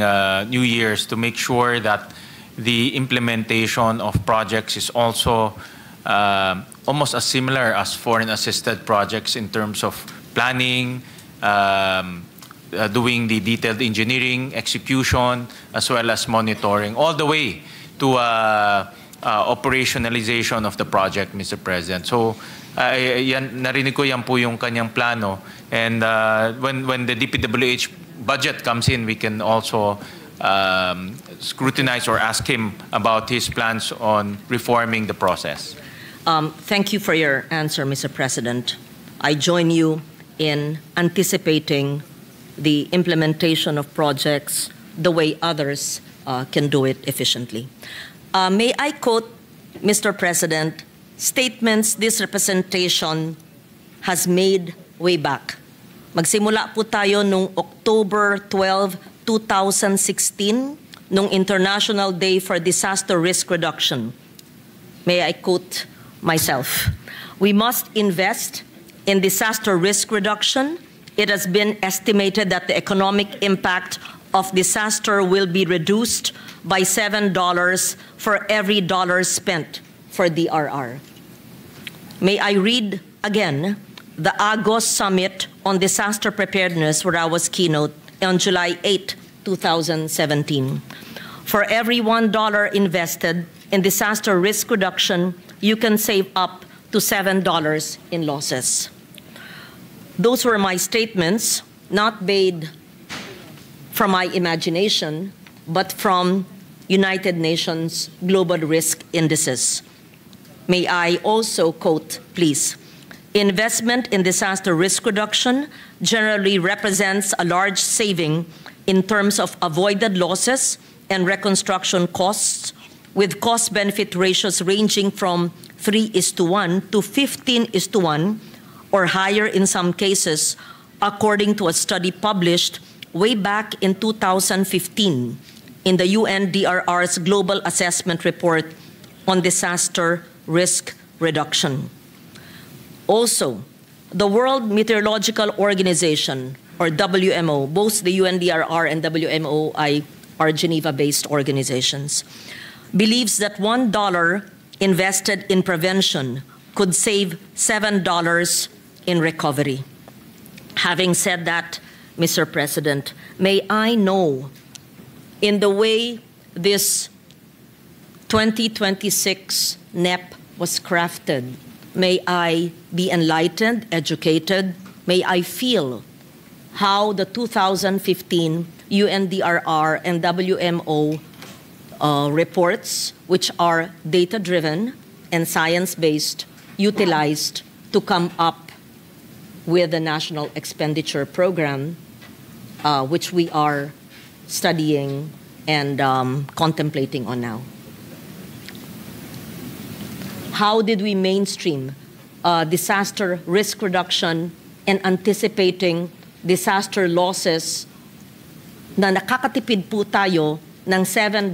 New Year's, to make sure that the implementation of projects is also almost as similar as foreign assisted projects in terms of planning, doing the detailed engineering, execution, as well as monitoring, all the way to operationalization of the project, Mr. President. So, narinig ko yan po yung kanyang plano. And when the DPWH budget comes in, we can also scrutinize or ask him about his plans on reforming the process. Thank you for your answer, Mr. President. I join you in anticipating the implementation of projects the way others can do it efficiently. May I quote, Mr. President, statements this representation has made way back. Magsimula po tayo noong October 12, 2016, noong International Day for Disaster Risk Reduction. May I quote myself? We must invest in disaster risk reduction. It has been estimated that the economic impact of disaster will be reduced by $7 for every dollar spent for DRR. May I read again the Agos Summit on Disaster Preparedness, where I was keynote on July 8, 2017. For every $1 invested in disaster risk reduction, you can save up to $7 in losses. Those were my statements, not made from my imagination, but from United Nations Global Risk Indices. May I also quote, please? Investment in disaster risk reduction generally represents a large saving in terms of avoided losses and reconstruction costs, with cost-benefit ratios ranging from 3:1 to 15:1, or higher in some cases, according to a study published way back in 2015 in the UNDRR's Global Assessment Report on Disaster Risk Reduction. Also, the World Meteorological Organization, or WMO, both the UNDRR and WMO are Geneva-based organizations, believes that $1 invested in prevention could save $7 in recovery. Having said that, Mr. President, may I know, in the way this 2026 NEP was crafted, may I be enlightened, educated, may I feel how the 2015 UNDRR and WMO reports, which are data-driven and science-based, utilized to come up with the National Expenditure Program, which we are studying and contemplating on now. How did we mainstream disaster risk reduction and anticipating disaster losses na nakakatipid po tayo ng $7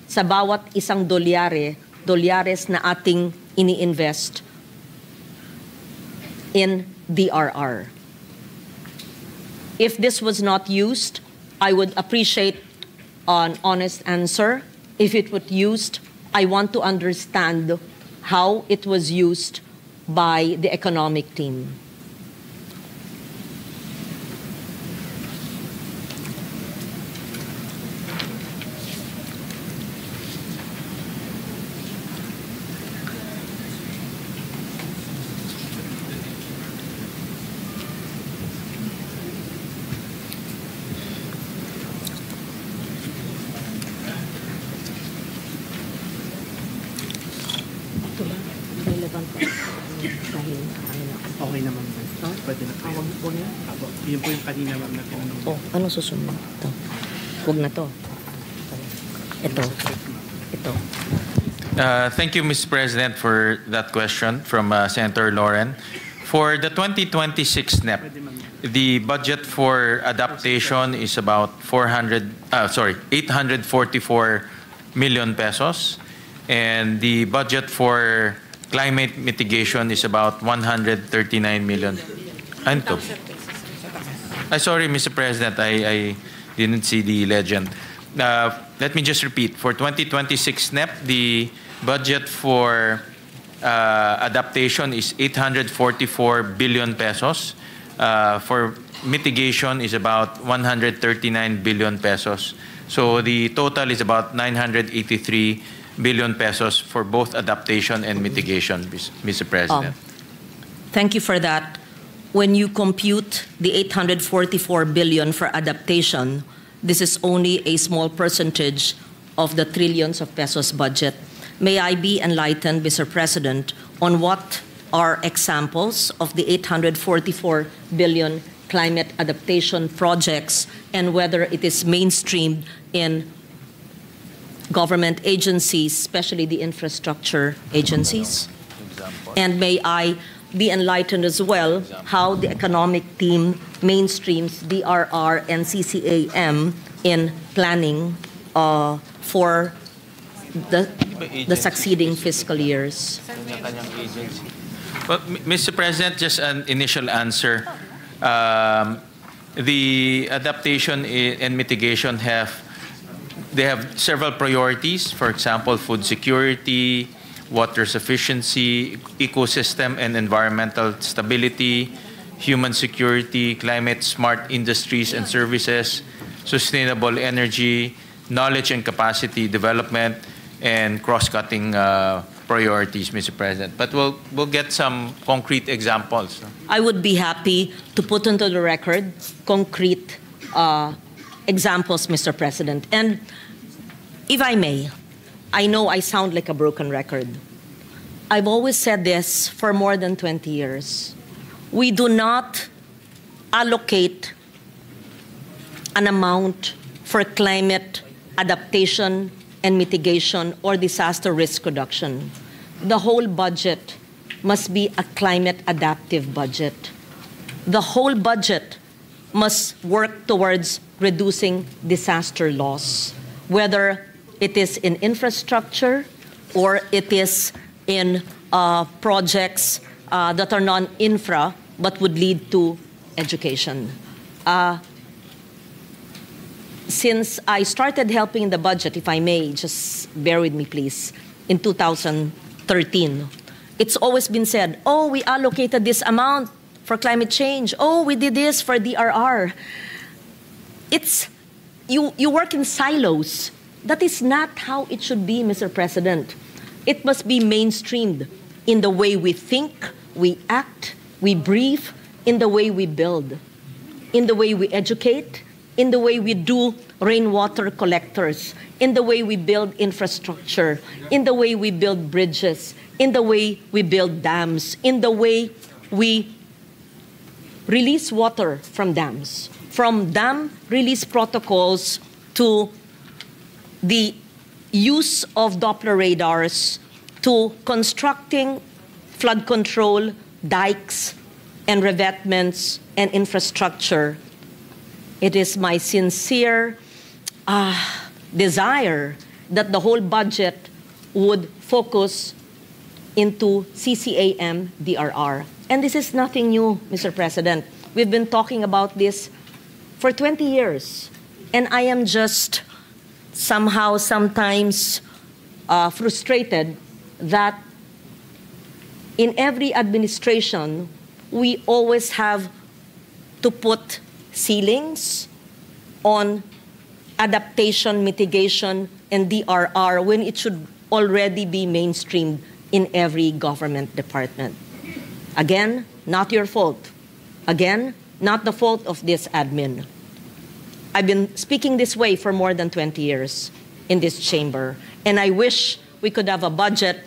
sa bawat isang dolyares na ating ini-invest in DRR. If this was not used, I would appreciate an honest answer. If it was used, I want to understand how it was used by the economic team. ba? Relevant pa. Dahil Okay naman ba? Pwede na po. Huwag na. Apo, yun po yung kanina ma'am na tinanong. Oh, ano susunod? Ito. Huwag na to. Ito. Ito. Thank you, Mr. President, for that question from Senator Lauren. For the 2026 NEP, the budget for adaptation is about 844 million pesos, and the budget for climate mitigation is about 139 million. Anto? Sorry, Mr. President, I didn't see the legend. Let me just repeat. For 2026 NEP, the budget for adaptation is 844 billion pesos. For mitigation is about 139 billion pesos. So the total is about 983 billion pesos for both adaptation and mitigation, Mr. President. Thank you for that. When you compute the 844 billion for adaptation, this is only a small percentage of the trillions of pesos budget. May I be enlightened, Mr. President, on what are examples of the 844 billion climate adaptation projects and whether it is mainstreamed in government agencies, especially the infrastructure agencies? And may I be enlightened as well how the economic team mainstreams DRR and CCAM in planning for the succeeding fiscal years? Well, Mr. President, just an initial answer. The adaptation and mitigation have several priorities. For example, food security, water sufficiency, ecosystem and environmental stability, human security, climate smart industries and services, sustainable energy, knowledge and capacity development, and cross-cutting priorities, Mr. President. But we'll get some concrete examples. I would be happy to put into the record concrete examples, Mr. President. And if I may, I know I sound like a broken record. I've always said this for more than 20 years. We do not allocate an amount for climate adaptation and mitigation or disaster risk reduction. The whole budget must be a climate adaptive budget. The whole budget must work towards reducing disaster loss, whether it is in infrastructure or it is in projects that are non-infra but would lead to education. Since I started helping the budget, if I may, just bear with me please, in 2013, it's always been said, oh, we allocated this amount for climate change. Oh, we did this for DRR. It's, you work in silos. That is not how it should be, Mr. President. It must be mainstreamed in the way we think, we act, we brief, in the way we build, in the way we educate, in the way we do rainwater collectors, in the way we build infrastructure, in the way we build bridges, in the way we build dams, in the way we release water from dams, from dam release protocols to the use of Doppler radars to constructing flood control, dikes, and revetments and infrastructure. It is my sincere desire that the whole budget would focus into CCAM DRR. And this is nothing new, Mr. President. We've been talking about this for 20 years. And I am just somehow sometimes frustrated that in every administration, we always have to put ceilings on adaptation, mitigation, and DRR when it should already be mainstreamed in every government department. Again, not your fault. Again, not the fault of this admin. I've been speaking this way for more than 20 years in this chamber, and I wish we could have a budget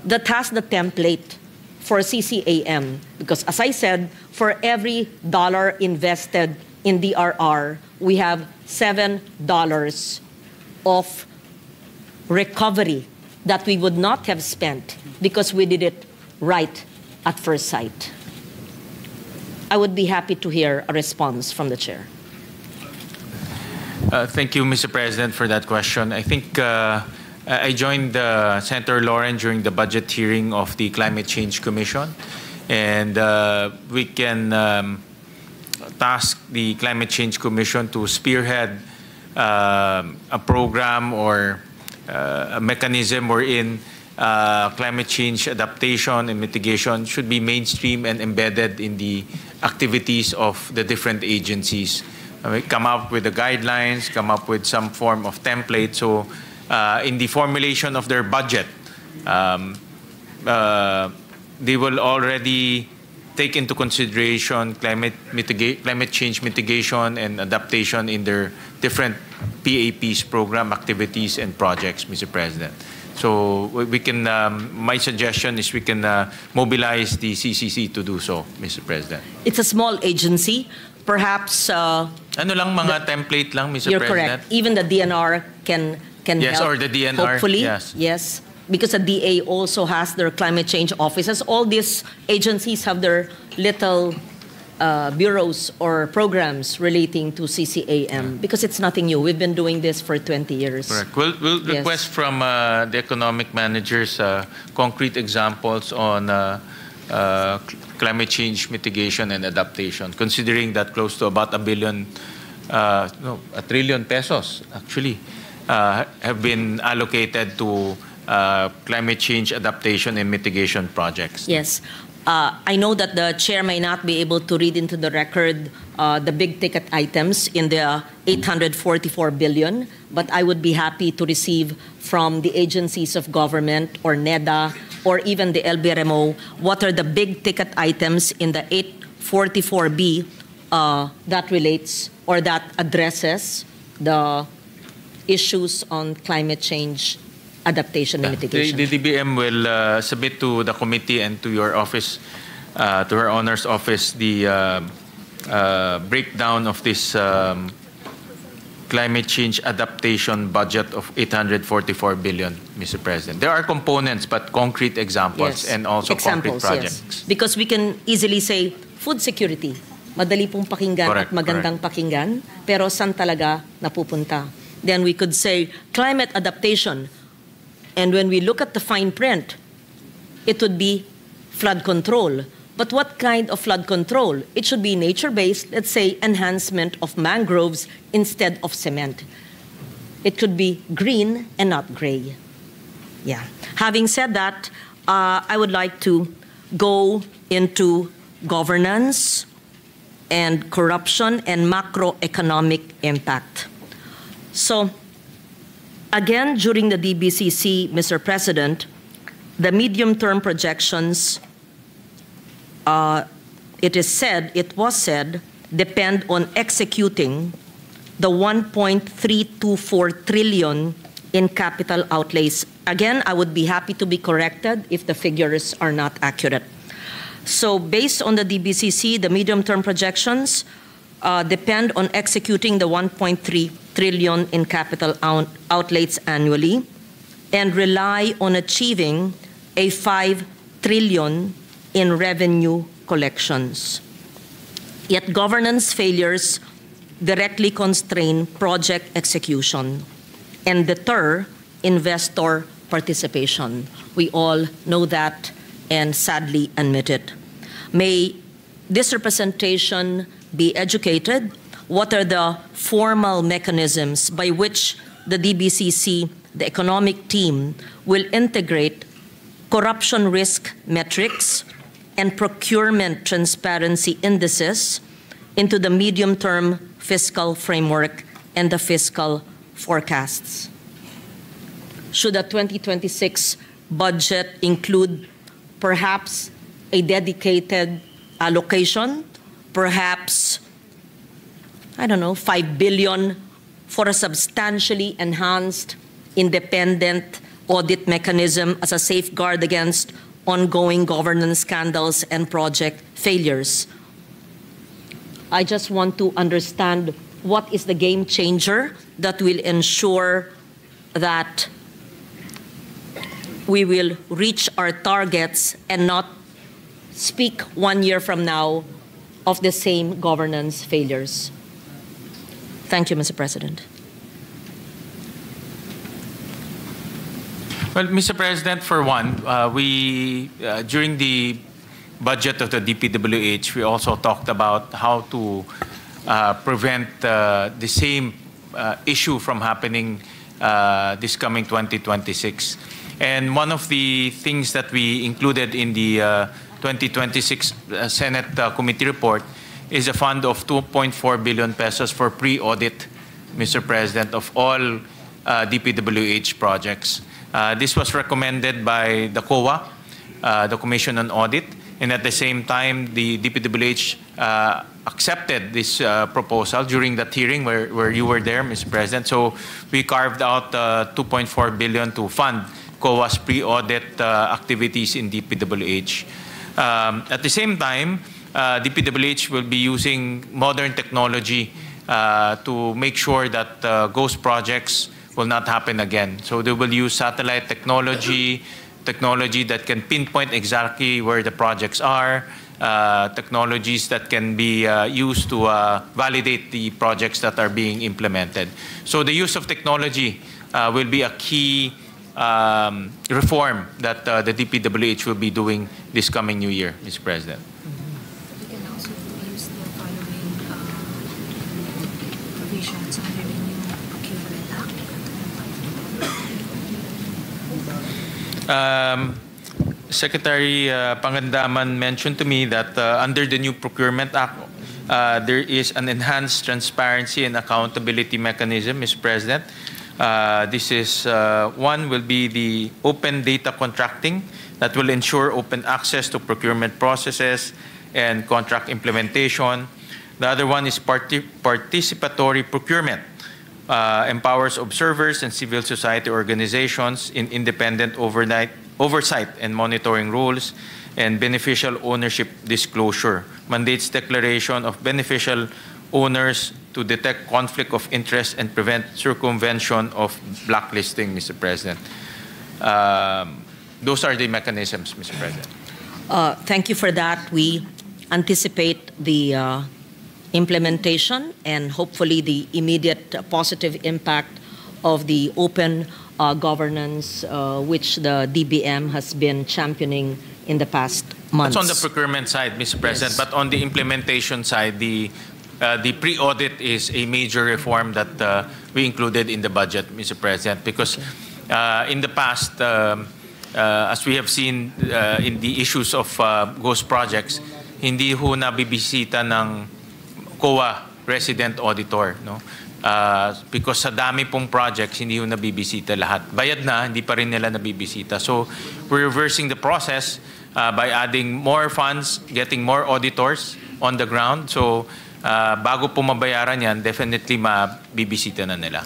that has the template for CCAM. Because as I said, for every dollar invested in DRR, we have $7 of recovery that we would not have spent because we did it right at first sight. I would be happy to hear a response from the chair. Thank you, Mr. President, for that question. I think I joined Senator Lauren during the budget hearing of the Climate Change Commission, and we can task the Climate Change Commission to spearhead a program or a mechanism wherein climate change adaptation and mitigation should be mainstream and embedded in the activities of the different agencies. Come up with the guidelines, come up with some form of template. So in the formulation of their budget, they will already take into consideration climate change mitigation and adaptation in their different PAPs, program activities and projects, Mr. President. So we can, my suggestion is we can mobilize the CCC to do so, Mr. President. It's a small agency. Perhaps ano lang mga template lang, Mr. you're President? correct. Even the DNR can yes, help. Or the DNR. Hopefully, yes. Because the DA also has their climate change offices. All these agencies have their little bureaus or programs relating to CCAM because it's nothing new. We've been doing this for 20 years. Correct. We'll request from the economic managers concrete examples on climate change mitigation and adaptation, considering that close to about $1 trillion pesos actually have been allocated to climate change adaptation and mitigation projects. Yes. I know that the chair may not be able to read into the record the big ticket items in the 844 billion, but I would be happy to receive from the agencies of government or NEDA or even the LBRMO what are the big ticket items in the 844B that relates or that addresses the issues on climate change adaptation and mitigation. The DBM will submit to the committee and to your office, to her Honor's office, the breakdown of this climate change adaptation budget of 844 billion, Mr. President. There are components, but concrete examples and also concrete projects. Yes. Because we can easily say food security. Madali pong pakinggan Correct, at magandang pakinggan, pero saan talaga napupunta? Then we could say climate adaptation. And when we look at the fine print, it would be flood control. But what kind of flood control? It should be nature-based, let's say enhancement of mangroves instead of cement. It could be green and not gray. Yeah. Having said that, I would like to go into governance and corruption and macroeconomic impact. So, again, during the DBCC, Mr. President, the medium-term projections, it was said, depend on executing the 1.324 trillion in capital outlays. Again, I would be happy to be corrected if the figures are not accurate. So based on the DBCC, the medium-term projections depend on executing the 1.3 trillion in capital outlays annually and rely on achieving a 5 trillion in revenue collections. Yet governance failures directly constrain project execution and deter investor participation. We all know that and sadly admit it. May this representation be educated? What are the formal mechanisms by which the DBCC, the economic team, will integrate corruption risk metrics and procurement transparency indices into the medium-term fiscal framework and the fiscal forecasts? Should the 2026 budget include perhaps a dedicated allocation, perhaps, I don't know, 5 billion for a substantially enhanced independent audit mechanism as a safeguard against ongoing governance scandals and project failures. I just want to understand what is the game changer that will ensure that we will reach our targets and not speak 1 year from now of the same governance failures. Thank you, Mr. President. Well, Mr. President, for one, during the budget of the DPWH, we also talked about how to prevent the same issue from happening this coming 2026. And one of the things that we included in the 2026 Senate Committee report is a fund of 2.4 billion pesos for pre-audit, Mr. President, of all DPWH projects. This was recommended by the COA, the Commission on Audit, and at the same time, the DPWH accepted this proposal during that hearing where you were there, Mr. President. So we carved out 2.4 billion to fund COA's pre-audit activities in DPWH. At the same time, DPWH will be using modern technology to make sure that ghost projects will not happen again. So they will use satellite technology that can pinpoint exactly where the projects are, technologies that can be used to validate the projects that are being implemented. So the use of technology will be a key reform that the DPWH will be doing this coming new year, Mr. President. We can also use the following provisions under the new Procurement Act. Secretary Pangandaman mentioned to me that under the new Procurement Act, there is an enhanced transparency and accountability mechanism, Mr. President. This is one will be the open data contracting that will ensure open access to procurement processes and contract implementation. The other one is participatory procurement. Empowers observers and civil society organizations in independent oversight and monitoring rules and beneficial ownership disclosure. Mandates declaration of beneficial owners to detect conflict of interest and prevent circumvention of blacklisting, Mr. President. Those are the mechanisms, Mr. President. Thank you for that. We anticipate the implementation and hopefully the immediate positive impact of the open governance which the DBM has been championing in the past months. That's on the procurement side, Mr. President, yes. But on the implementation side, the pre-audit is a major reform that we included in the budget, Mr. President, because in the past, as we have seen in the issues of ghost projects, hindi ho nabibisita ng COA resident auditor, no? Because sa dami pong projects, hindi ho nabibisita lahat. Bayad na, hindi pa rin nila nabibisita. So we're reversing the process by adding more funds, getting more auditors on the ground. So bago po mabayaran yan, definitely mabibisita na nila.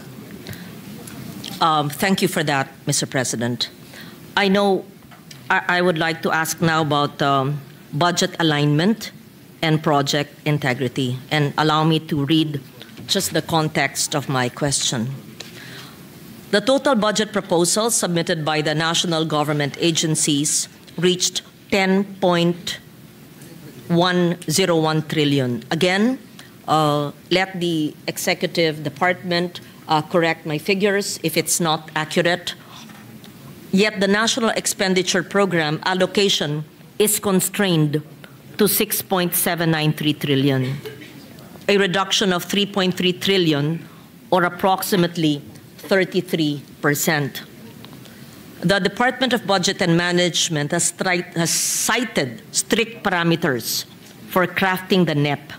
Thank you for that, Mr. President. I know I would like to ask now about budget alignment and project integrity. And allow me to read just the context of my question. The total budget proposal submitted by the national government agencies reached 10.101 trillion. Again, let the executive department correct my figures if it's not accurate. Yet the national expenditure program allocation is constrained to 6.793 trillion, a reduction of 3.3 trillion or approximately 33%. The Department of Budget and Management has cited strict parameters for crafting the NEP,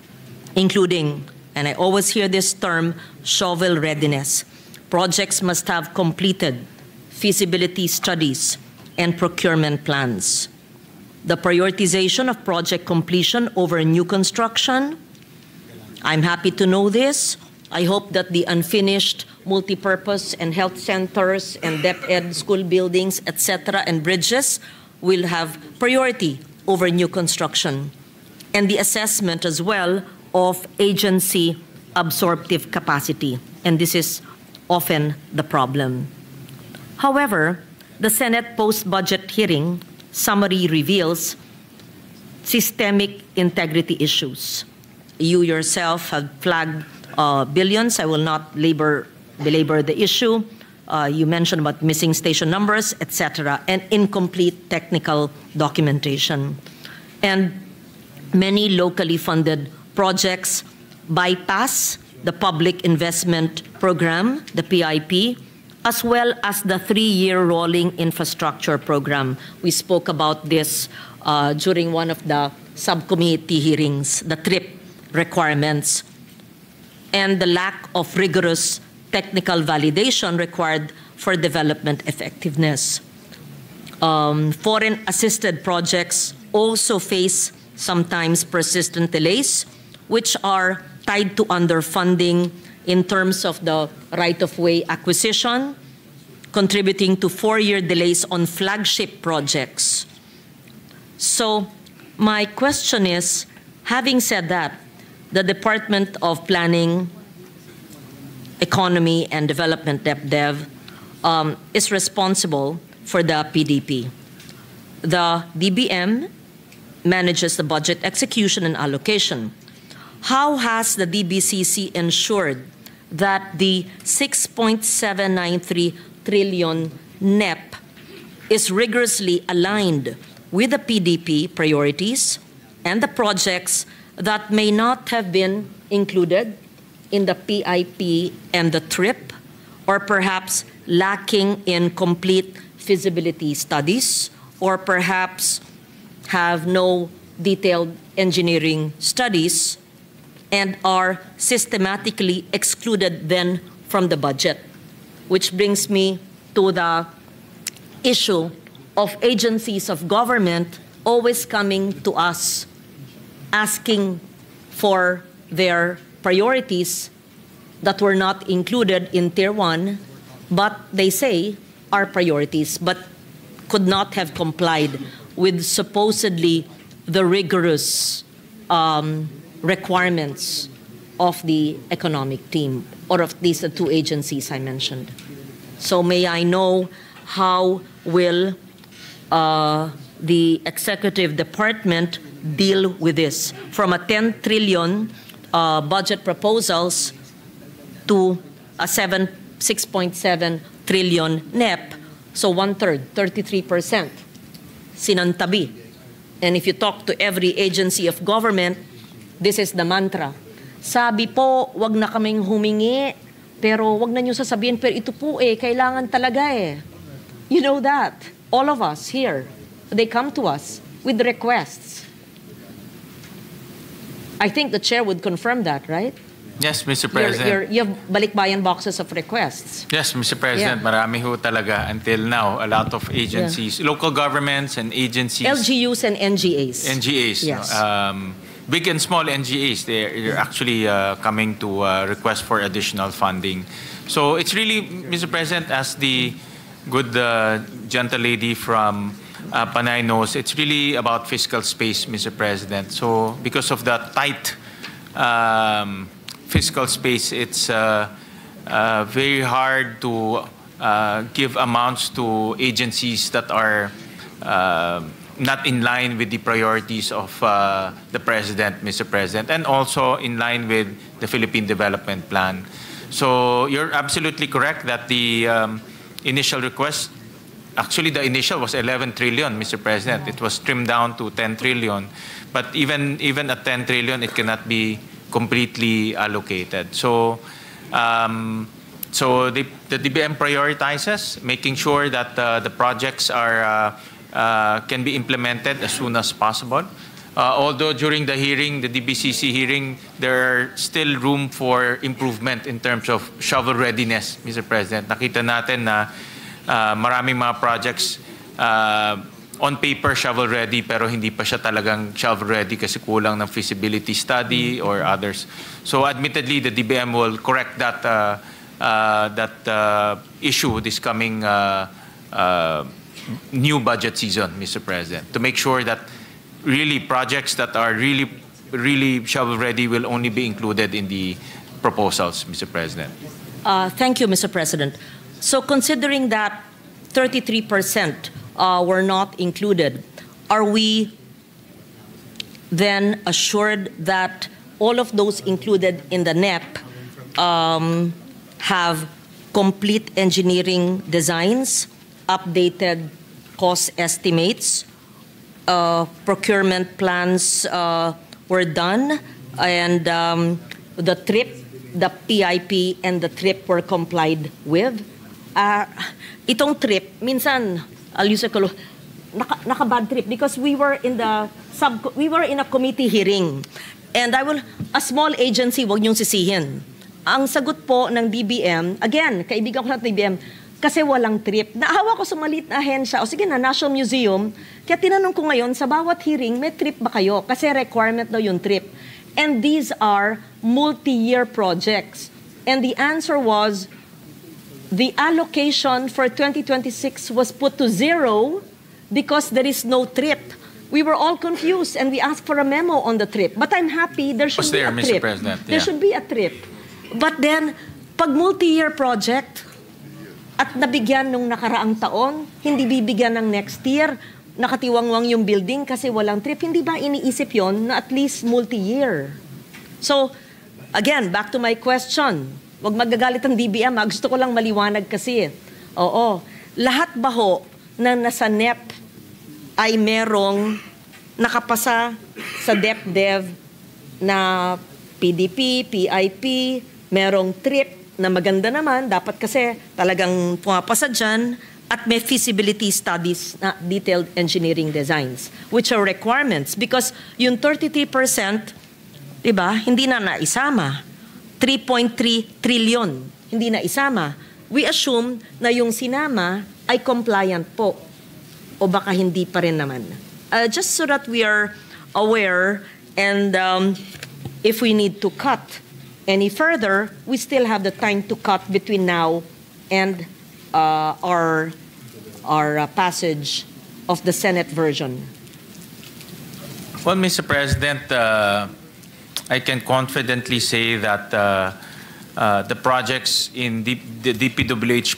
including, and I always hear this term, shovel readiness. Projects must have completed feasibility studies and procurement plans. The prioritization of project completion over new construction. I'm happy to know this. I hope that the unfinished multipurpose and health centers and DepEd school buildings, etc., and bridges will have priority over new construction. And the assessment as well of agency absorptive capacity. And this is often the problem. However, the Senate post-budget hearing summary reveals systemic integrity issues. You yourself have flagged billions. I will not belabor the issue. You mentioned about missing station numbers, etc., and incomplete technical documentation. And many locally funded projects bypass the Public Investment Program, the PIP, as well as the 3-year rolling infrastructure program. We spoke about this during one of the subcommittee hearings, the TRIP requirements, and the lack of rigorous technical validation required for development effectiveness. Foreign assisted projects also face sometimes persistent delays, which are tied to underfunding in terms of the right-of-way acquisition, contributing to 4-year delays on flagship projects. So my question is, having said that, the Department of Planning, Economy and Development, DepDev, is responsible for the PDP. The DBM manages the budget execution and allocation. How has the DBCC ensured that the 6.793 trillion NEP is rigorously aligned with the PDP priorities and the projects that may not have been included in the PIP and the TRIP, or perhaps lacking in complete feasibility studies, or perhaps have no detailed engineering studies and are systematically excluded then from the budget? Which brings me to the issue of agencies of government always coming to us asking for their priorities that were not included in Tier 1, but they say are priorities, but could not have complied with supposedly the rigorous requirements of the economic team, or of these two agencies I mentioned. So may I know how will the executive department deal with this? From a 10 trillion budget proposals to a 6.7 trillion NEP, so 1/3, 33%, sinantabi. And if you talk to every agency of government, this is the mantra. Sabi po, wag na kaming humingi, pero wag na nyo sasabihin, pero ito po kailangan talaga You know that. All of us here, they come to us with requests. I think the chair would confirm that, right? Yes, Mr. President. You have balikbayan boxes of requests. Yes, Mr. President, marami ho talaga until now. A lot of agencies, local governments and agencies. LGUs and NGAs. NGAs. Yes. Big and small NGAs, they're actually coming to request for additional funding. So it's really, Mr. President, as the good gentle lady from Panay knows, it's really about fiscal space, Mr. President. So because of the tight fiscal space, it's very hard to give amounts to agencies that are not in line with the priorities of the President, Mr. President, and also in line with the Philippine Development Plan. So you're absolutely correct that the initial request, actually the initial was 11 trillion, Mr. President. It was trimmed down to 10 trillion. But even at 10 trillion, it cannot be completely allocated. So, so the DBM prioritizes, making sure that the projects are can be implemented as soon as possible. Although during the hearing, the DBCC hearing, there are still room for improvement in terms of shovel readiness, Mr. President. Nakita natin na maraming mga projects on paper shovel ready pero hindi pa siya talagang shovel ready kasi kulang ng feasibility study or others. So admittedly, the DBM will correct that issue this coming new budget season, Mr. President, to make sure that really projects that are really shovel-ready will only be included in the proposals, Mr. President. Thank you, Mr. President. So considering that 33% were not included, are we then assured that all of those included in the NEP have complete engineering designs, updated cost estimates, procurement plans were done, and the TRIP, the PIP, and the TRIP were complied with? Itong TRIP, minsan, I'll use a color, naka-bad trip because we were in a committee hearing. And a small agency, wag niyong sisihin. Ang sagot po ng DBM, again, kaibigan ko ng DBM, kasi walang trip. Naawa ko sa maliit na ahensya, o sige na, National Museum, kaya tinanong ko ngayon, sa bawat hearing, may trip ba kayo? Kasi requirement daw yung trip. And these are multi-year projects. And the answer was, the allocation for 2026 was put to 0 because there is no trip. We were all confused and we asked for a memo on the trip. But I'm happy there should be a Mr. trip. President, There should be a trip. But then, pag multi-year project at nabigyan nung nakaraang taon, hindi bibigyan ng next year, nakatiwangwang yung building kasi walang trip, hindi ba iniisip yon na at least multi-year? So, again, back to my question. Huwag magagalit ang DBM, gusto ko lang maliwanag kasi. Oo, lahat ba ho na nasa NEP ay merong nakapasa sa DepDev na PDP, PIP, merong TRIP na maganda naman, dapat kasi talagang pumapasa dyan, at may feasibility studies na detailed engineering designs, which are requirements. Because yung 33%, diba, hindi na naisama. 3.3 trillion, hindi na isama. We assume na yung sinama ay compliant po. O baka hindi pa rin naman. Just so that we are aware, and if we need to cut any further, we still have the time to cut between now and our passage of the Senate version. Well, Mr. President, I can confidently say that the projects in the DPWH,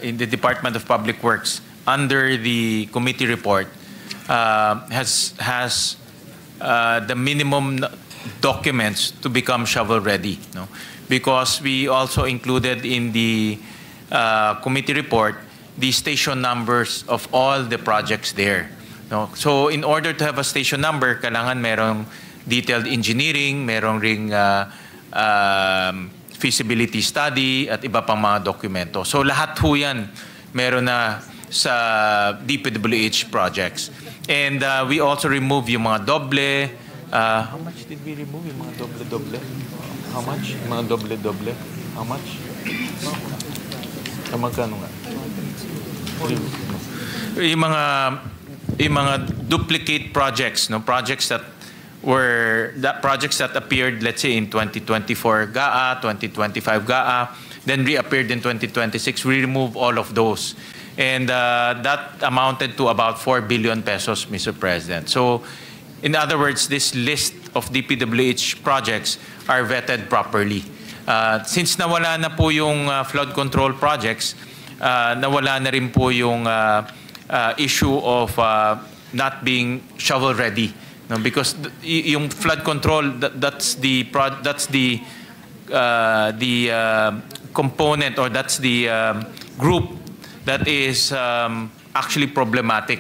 in the Department of Public Works, under the committee report, has the minimum documents to become shovel-ready. No? Because we also included in the committee report the station numbers of all the projects there. No? So in order to have a station number, kailangan merong detailed engineering, merong ring feasibility study at iba pang mga dokumento. So lahat ho yan meron na sa DPWH projects. And we also remove yung mga doble. How much did we remove yung mga doble-doble? How much? Yung mga doble-doble? How much? Magkano nga? Yung mga duplicate projects, no? Projects that appeared, let's say, in 2024 GAA, 2025 GAA, then reappeared in 2026. We remove all of those. And that amounted to about 4 billion pesos, Mr. President. So, in other words, this list of DPWH projects are vetted properly. Since nawala na po yung flood control projects, nawala na rin po yung issue of not being shovel-ready. No, because yung flood control, that's the component, or that's the group that is actually problematic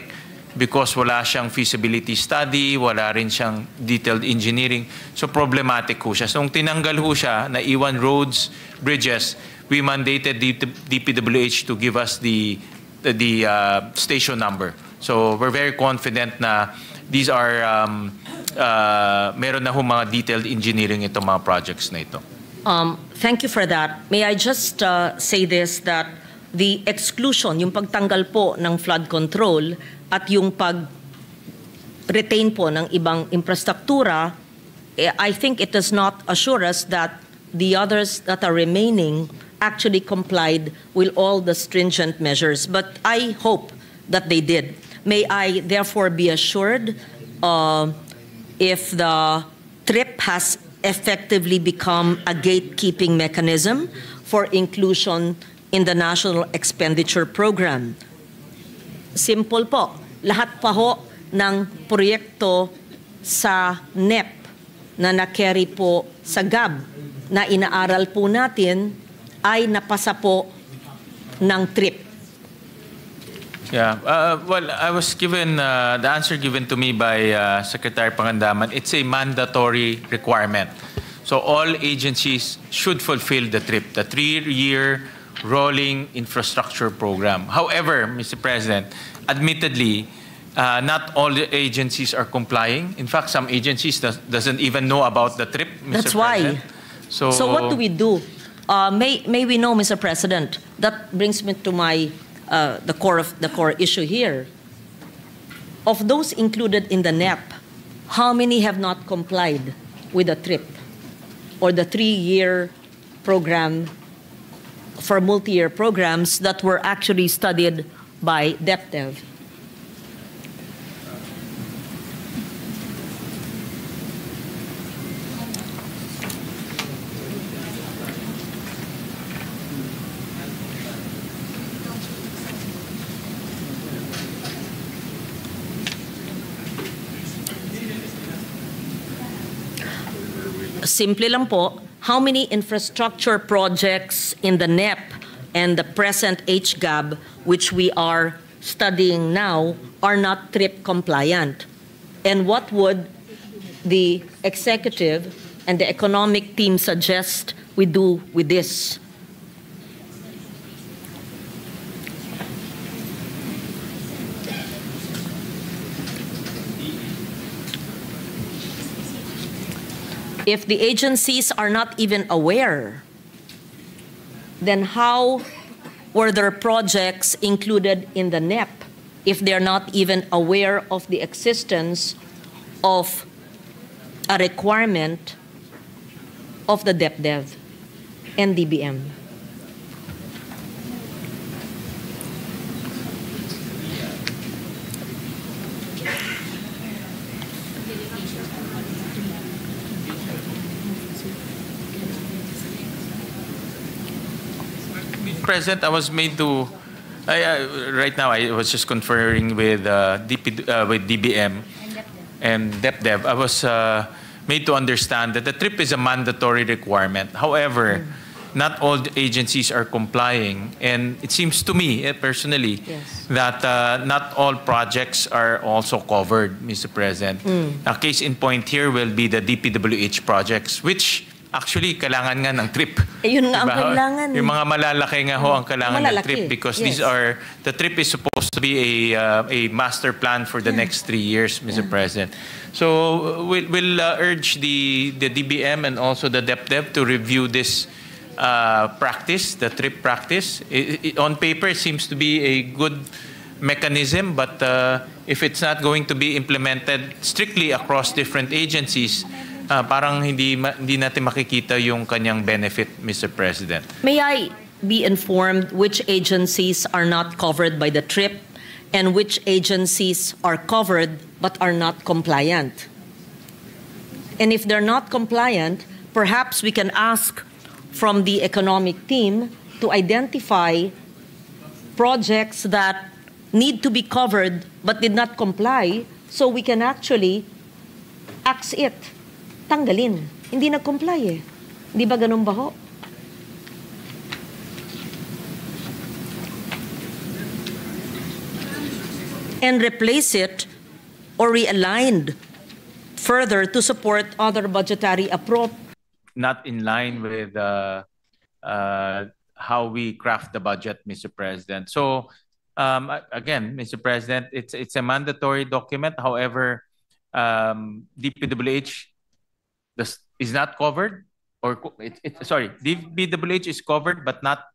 because wala siyang feasibility study, wala rin siyang detailed engineering. So problematic ho siya. So nung tinanggal ho siya, naiwan roads, bridges, we mandated DPWH to give us the station number. So we're very confident na these are, meron na ho mga detailed engineering itong mga projects na ito. Thank you for that. May I just say this, that the exclusion, yung pagtanggal po ng flood control at yung pag-retain po ng ibang infrastruktura, I think it does not assure us that the others that are remaining actually complied with all the stringent measures. But I hope that they did. May I therefore be assured if the TRIP has effectively become a gatekeeping mechanism for inclusion in the National Expenditure Program? Simple po. Lahat pa ho ng proyekto sa NEP na na-carry po sa GAB na inaaral po natin ay napasa po ng TRIP. Yeah, well, I was given the answer given to me by Secretary Pangandaman. It's a mandatory requirement. So all agencies should fulfill the TRIP, the 3-year rolling infrastructure program. However, Mr. President, admittedly, not all the agencies are complying. In fact, some agencies doesn't even know about the TRIP, Mr. That's President. why. So what do we do? May we know, Mr. President? That brings me to my the core issue here. Of those included in the NEP, how many have not complied with the TRIP or the 3-year program for multi-year programs that were actually studied by DepDev? Simple lang po, how many infrastructure projects in the NEP and the present HGAB, which we are studying now, are not TRIP compliant? And what would the executive and the economic team suggest we do with this? If the agencies are not even aware, then how were their projects included in the NEP if they're not even aware of the existence of a requirement of the DepDev and DBM? President, I was made to. Right now, I was just conferring with with DBM and DepDev. I was made to understand that the TRIP is a mandatory requirement. However, not all the agencies are complying, and it seems to me personally that not all projects are also covered, Mr. President. A case in point here will be the DPWH projects, which actually, kailangan nga ng TRIP. Yun nga ang kailangan. Yung mga malalaki nga ho ang kailangan ng TRIP because the TRIP is supposed to be a master plan for the next 3 years, Mr. President. So we'll urge the DBM and also the DepDev to review this practice, the TRIP practice. On paper, it seems to be a good mechanism, but if it's not going to be implemented strictly across different agencies, parang hindi natin makikita yung kanyang benefit, Mr. President. May I be informed which agencies are not covered by the TRIP and which agencies are covered but are not compliant? And if they're not compliant, perhaps we can ask from the economic team to identify projects that need to be covered but did not comply so we can actually axe it. Tanggalin. Hindi nag-comply eh. Di ba ganun ba ho? And replace it or realigned further to support other budgetary approach. Not in line with how we craft the budget, Mr. President. So, again, Mr. President, it's a mandatory document. However, DPWH is not covered, or sorry, DPWH is covered but not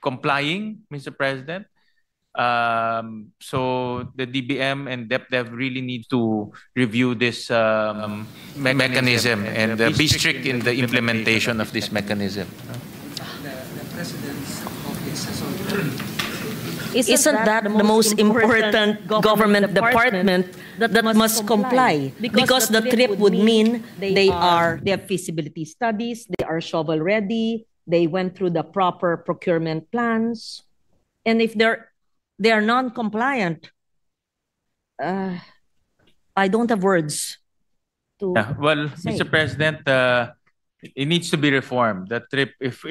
complying, Mr. President. So the DBM and DepDev really need to review this mechanism and be strict in the implementation of this mechanism. The President's office has already Isn't that the most important government department that must comply? Because the trip would mean they have feasibility studies, they are shovel ready, they went through the proper procurement plans, and if they are non-compliant, I don't have words to Well, say. Mr. President, it needs to be reformed. The trip, if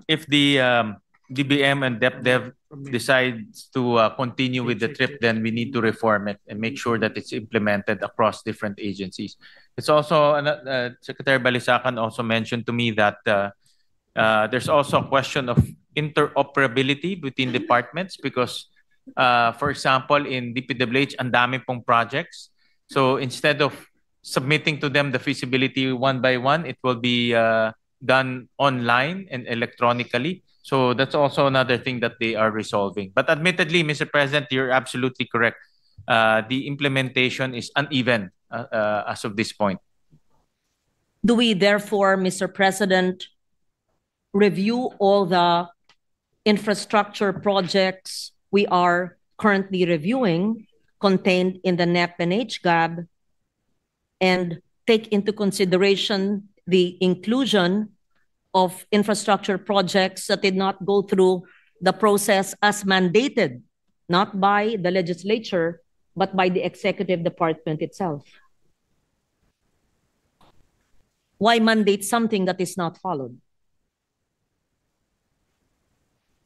if the DBM and DepDev decides to continue with the trip, then we need to reform it and make sure that it's implemented across different agencies. It's also, Secretary Balisacan also mentioned to me that there's also a question of interoperability between departments because, for example, in DPWH, ang dami pong projects. So instead of submitting to them the feasibility one by one, it will be done online and electronically. So that's also another thing that they are resolving. But admittedly, Mr. President, you're absolutely correct. The implementation is uneven as of this point. Do we therefore, Mr. President, review all the infrastructure projects we are currently reviewing contained in the NEP and HGAB and take into consideration the inclusion of infrastructure projects that did not go through the process as mandated, not by the legislature, but by the executive department itself? Why mandate something that is not followed?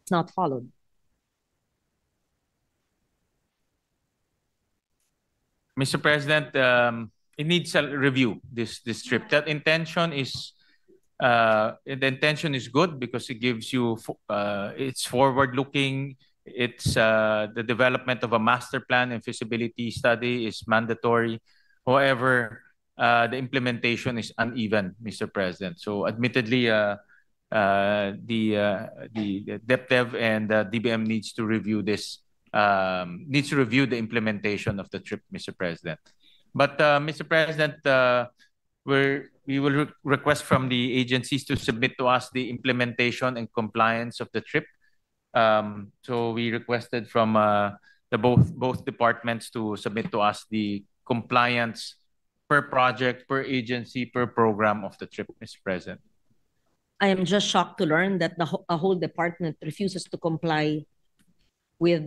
It's not followed. Mr. President, it needs a review, this trip. That intention is the intention is good because it gives you it's forward-looking. It's the development of a master plan and feasibility study is mandatory. However, the implementation is uneven, Mr. President. So, admittedly, the DepDev and DBM needs to review this. Needs to review the implementation of the trip, Mr. President. But, Mr. President, we will request from the agencies to submit to us the implementation and compliance of the trip. So we requested from both departments to submit to us the compliance per project, per agency, per program of the trip, Mr. President. I am just shocked to learn that a whole department refuses to comply with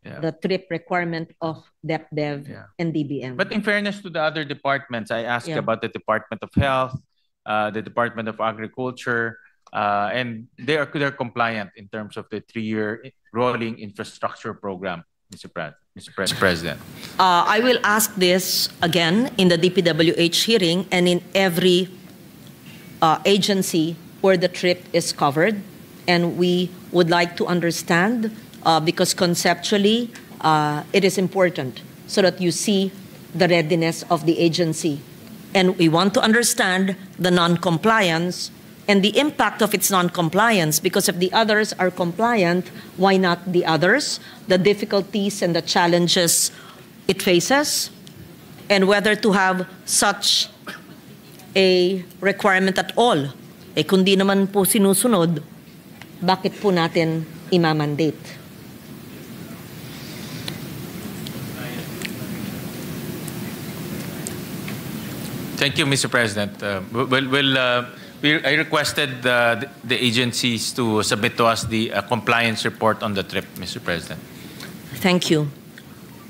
the trip requirement of DepDev and DBM. But in fairness to the other departments, I asked about the Department of Health, the Department of Agriculture, and they're compliant in terms of the 3-year rolling infrastructure program, Mr. President. I will ask this again in the DPWH hearing and in every agency where the trip is covered. And we would like to understand because conceptually it is important so that you see the readiness of the agency. And we want to understand the non-compliance and the impact of its non-compliance, because if the others are compliant, why not the others? The difficulties and the challenges it faces, and whether to have such a requirement at all. Eh kung di naman po sinusunod, bakit po natin imamandate? Thank you, Mr. President. I requested the agencies to submit to us the compliance report on the trip, Mr. President. Thank you.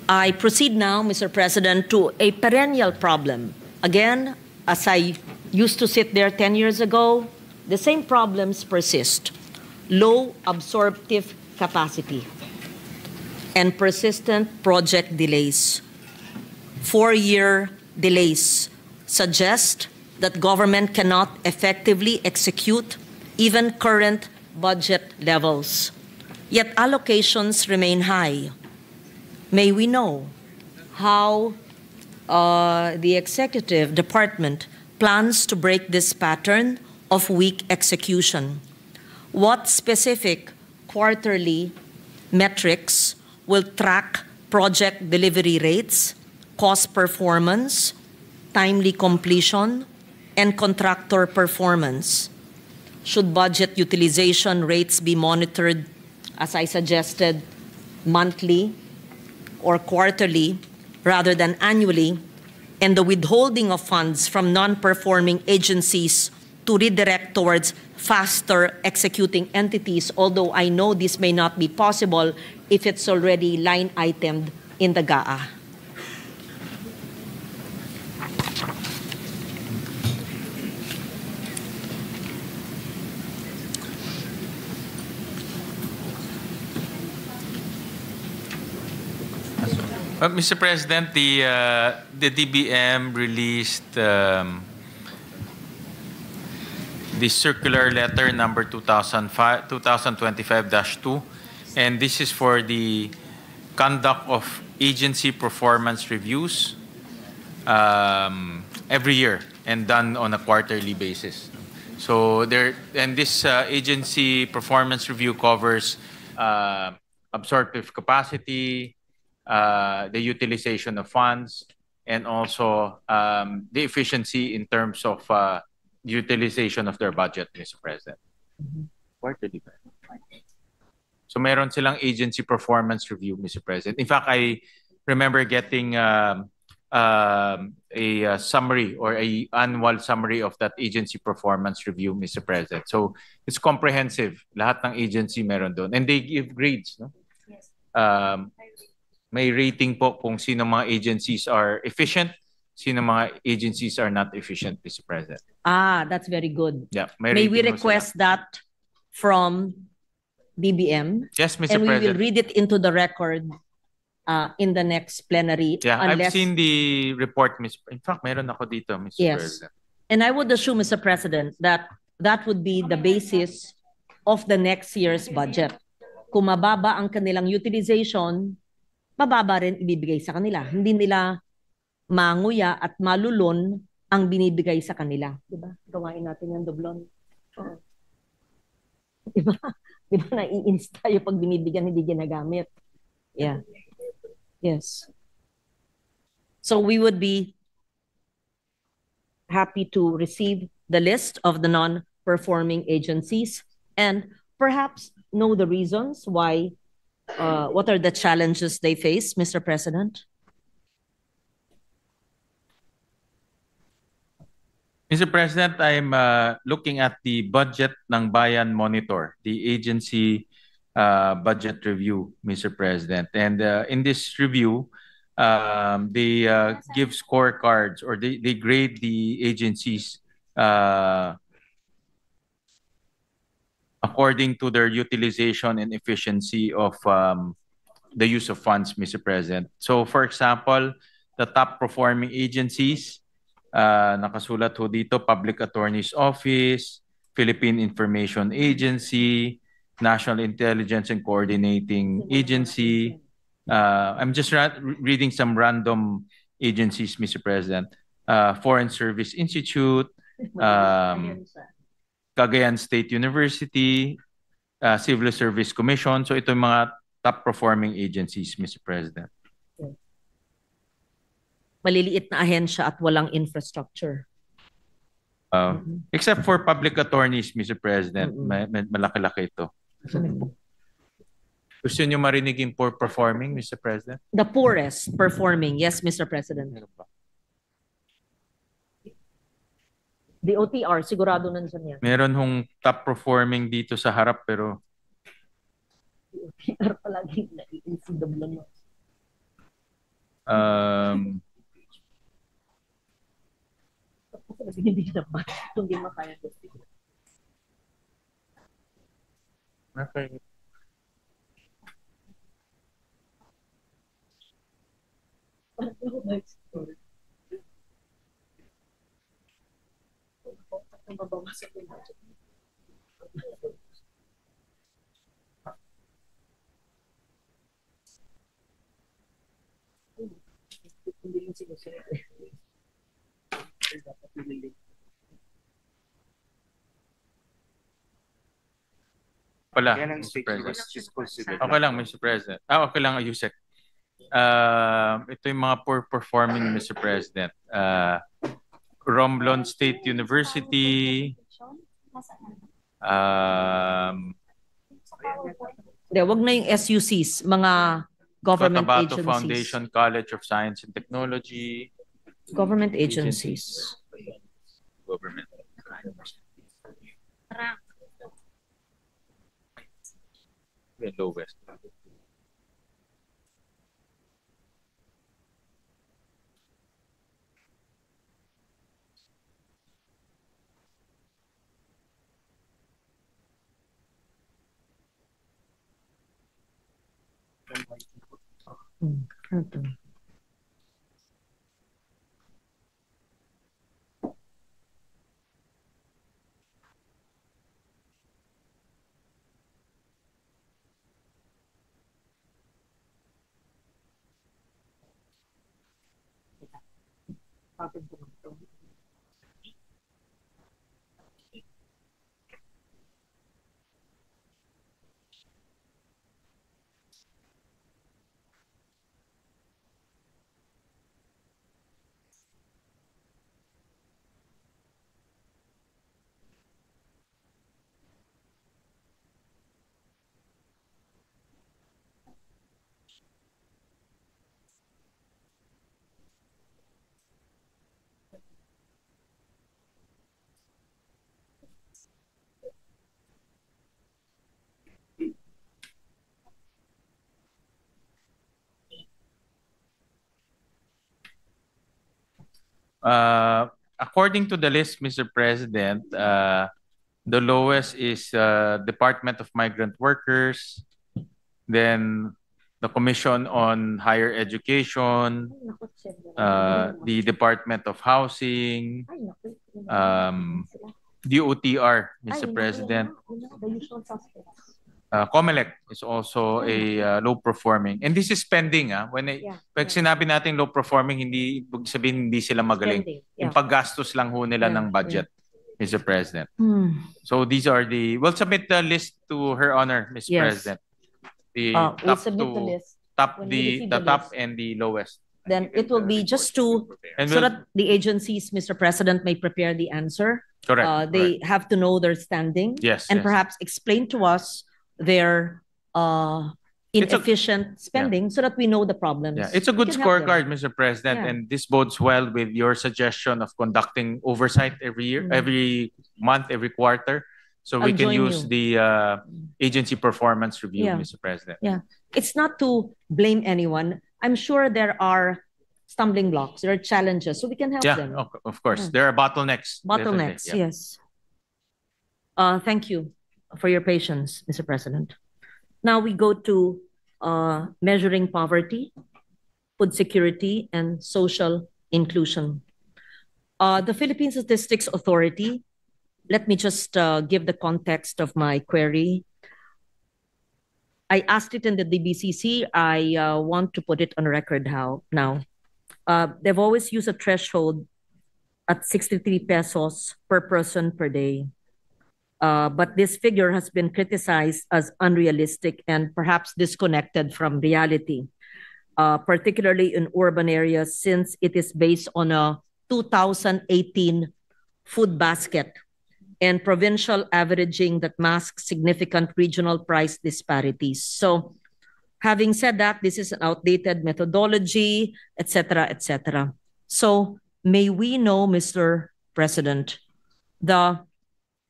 I proceed now, Mr. President, to a perennial problem. Again, as I used to sit there 10 years ago, the same problems persist. Low absorptive capacity and persistent project delays. 4-year delays suggest that government cannot effectively execute even current budget levels. Yet allocations remain high. May we know how the executive department plans to break this pattern of weak execution? What specific quarterly metrics will track project delivery rates, cost performance, timely completion, and contractor performance. Should budget utilization rates be monitored, as I suggested, monthly or quarterly rather than annually, and the withholding of funds from non-performing agencies to redirect towards faster executing entities, although I know this may not be possible if it's already line itemed in the GAA. Mr. President, the DBM released the circular letter number 2025-2, and this is for the conduct of agency performance reviews every year and done on a quarterly basis. So this agency performance review covers absorptive capacity, the utilization of funds, and also the efficiency in terms of utilization of their budget, Mr. President. Quarterly. So meron silang agency performance review, Mr. President. In fact, I remember getting a summary or an annual summary of that agency performance review, Mr. President. So it's comprehensive. Lahat ng agency meron doon. And they give grades, no? Yes. May rating po kung sino mga agencies are efficient, sino mga agencies are not efficient, Mr. President. Ah, that's very good. Yeah, May we rating po request sila. that from DBM? Yes, Mr. And we will President. read it into the record in the next plenary. Yeah, I've unless- seen the report, Ms. In fact, meron ako dito, Mr. Yes. President. And I would assume, Mr. President, that that would be the basis of the next year's budget. Kung mababa ang kanilang utilization, mababa rin ibibigay sa kanila. Hindi nila manguya at malulon ang binibigay sa kanila. Diba? Gawain natin yung doblon. Oh. Diba? Diba nai-insta yung pag binibigyan hindi ginagamit. Yeah. Yes. So we would be happy to receive the list of the non-performing agencies and perhaps know the reasons why, what are the challenges they face, Mr. President? Mr. President, I'm looking at the budget ng Bayan Monitor, the agency budget review, Mr. President. And in this review, they give scorecards or they grade the agencies according to their utilization and efficiency of the use of funds, Mr. President. So for example, the top performing agencies, nakasulat ho dito, Public Attorney's Office, Philippine Information Agency, National Intelligence and Coordinating Agency. I'm just reading some random agencies, Mr. President. Foreign Service Institute, Cagayan State University, Civil Service Commission. So ito yung mga top performing agencies, Mr. President. Maliliit na ahensya at walang infrastructure. Except for public attorneys, Mr. President, malaki-laki ito. Gusto niyo marinig yung poor performing, Mr. President? The poorest performing, yes, Mr. President. The OTR, sigurado nandyan yan. Meron hong top performing dito sa harap pero OTR palagi na-ECW. Hindi naman. Hindi makaya. Okay. Pala, Mr. President. Okay lang, Mr. President. Okay lang, Yusek. Ito yung mga poor performing, Mr. President. Romblon State University. Wag na yung SUCs, mga government Cotabato agencies. Foundation College of Science and Technology. Government agencies. Government. The lowest. According to the list, Mr. President, the lowest is Department of Migrant Workers, then the Commission on Higher Education, the Department of Housing, DOTR, Mr. President. COMELEC is also a low performing. And this is spending. Pag sinabi natin low performing, hindi ibig sabihin hindi sila magaling. Yung paggastos lang ho nila ng budget, Mr. President. So these are we'll submit the list to Her Honor, Mr. President. We'll submit the list. The top and the lowest. Then it will be just so that the agencies, Mr. President, may prepare the answer. Correct. They have to know their standing. Yes. And perhaps explain to us their inefficient spending so that we know the problems. Yeah, it's a good scorecard, Mr. President, and this bodes well with your suggestion of conducting oversight every year, every month, every quarter, so we can use the agency performance review, Mr. President. Yeah, it's not to blame anyone. I'm sure there are stumbling blocks, there are challenges, so we can help them. Yeah, of course. There are bottlenecks. Bottlenecks, yes. Thank you for your patience, Mr. President. Now we go to measuring poverty, food security, and social inclusion. The Philippine Statistics Authority, let me just give the context of my query. I asked it in the DBCC. I want to put it on record now. They've always used a threshold at 63 pesos per person per day. But this figure has been criticized as unrealistic and perhaps disconnected from reality, particularly in urban areas, since it is based on a 2018 food basket and provincial averaging that masks significant regional price disparities. So having said that, this is an outdated methodology, etc., etc. So may we know, Mr. President, the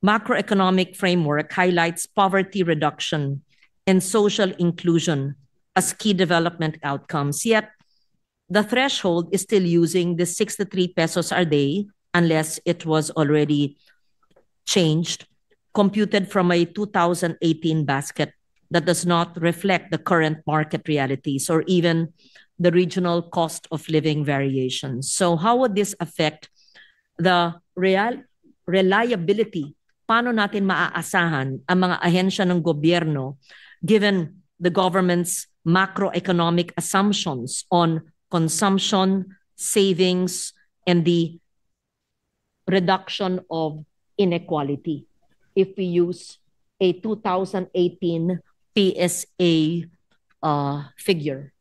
macroeconomic framework highlights poverty reduction and social inclusion as key development outcomes. Yet, the threshold is still using the 63 pesos a day, unless it was already changed, computed from a 2018 basket that does not reflect the current market realities or even the regional cost of living variations. So how would this affect the reliability? Paano natin maaasahan ang mga ahensya ng gobyerno given the government's macroeconomic assumptions on consumption, savings, and the reduction of inequality if we use a 2018 PSA figure.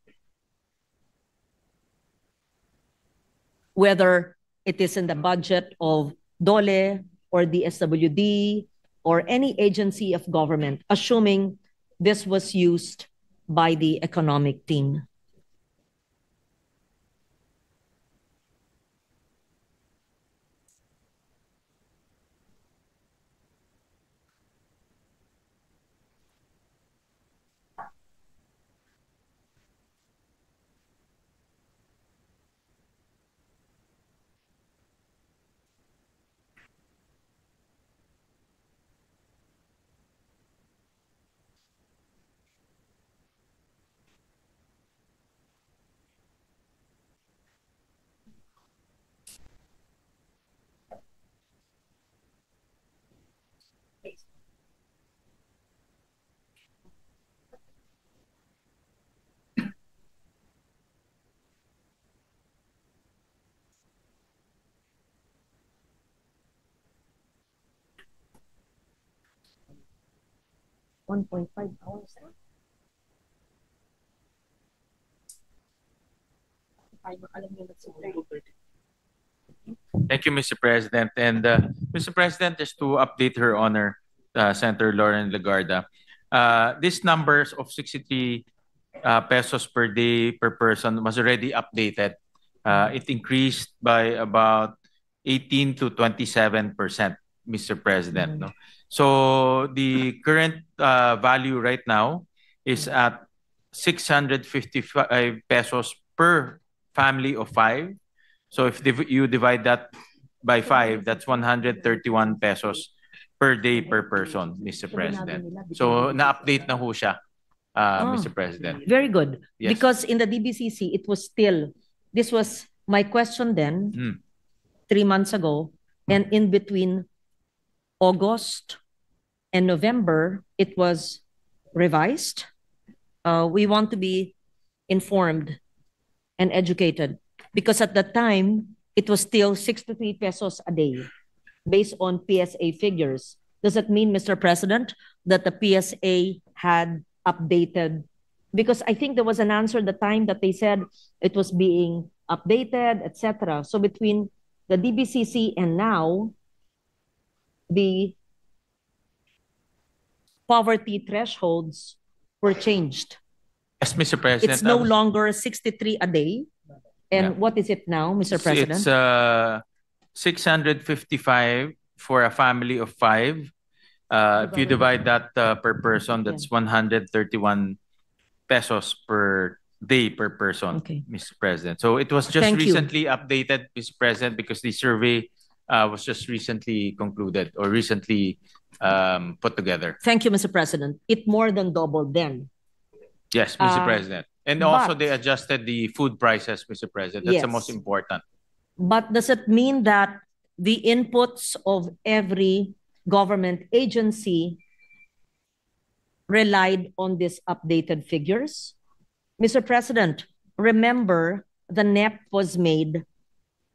Whether it is in the budget of DOLE or the SWD or any agency of government, assuming this was used by the economic team. $1.5. Thank you, Mr. President. And Mr. President, just to update Her Honor, Senator Lauren Legarda, these numbers of 63 pesos per day per person was already updated. It increased by about 18 to 27%, Mr. President. No? So the current value right now is at 655 pesos per family of 5. So if you divide that by 5, that's 131 pesos per day per person, Mr. President. So na-update na ho siya, Mr. President. Very good. Yes. Because in the DBCC, it was still, this was my question then, 3 months ago, and in between August and November, it was revised. We want to be informed and educated because at that time, it was still 63 pesos a day based on PSA figures. Does that mean, Mr. President, that the PSA had updated? Because I think there was an answer at the time that they said it was being updated, etc. So between the DBCC and now, the poverty thresholds were changed. Yes, Mr. President. It's no longer 63 a day. And what is it now, Mr. President? It's 655 for a family of 5. If you divide that per person, that's 131 pesos per day per person, Mr. President. So it was just recently updated, Mr. President, because the survey was just recently concluded or recently put together. Thank you, Mr. President. It more than doubled then. Yes, Mr. President. And also they adjusted the food prices, Mr. President. That's the most important. But does it mean that the inputs of every government agency relied on these updated figures? Mr. President, remember the NEP was made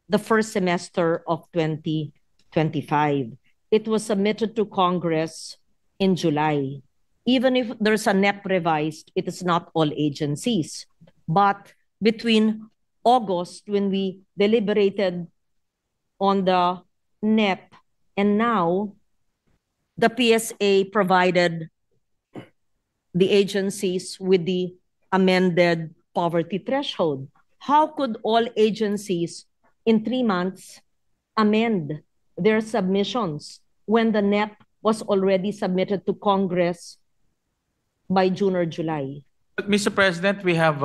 the first semester of 2025. It was submitted to Congress in July. Even if there's a NEP revised, it is not all agencies. But between August, when we deliberated on the NEP, and now the PSA provided the agencies with the amended poverty threshold. How could all agencies in 3 months amend their submissions when the NEP was already submitted to Congress by June or July? But Mr. President, we have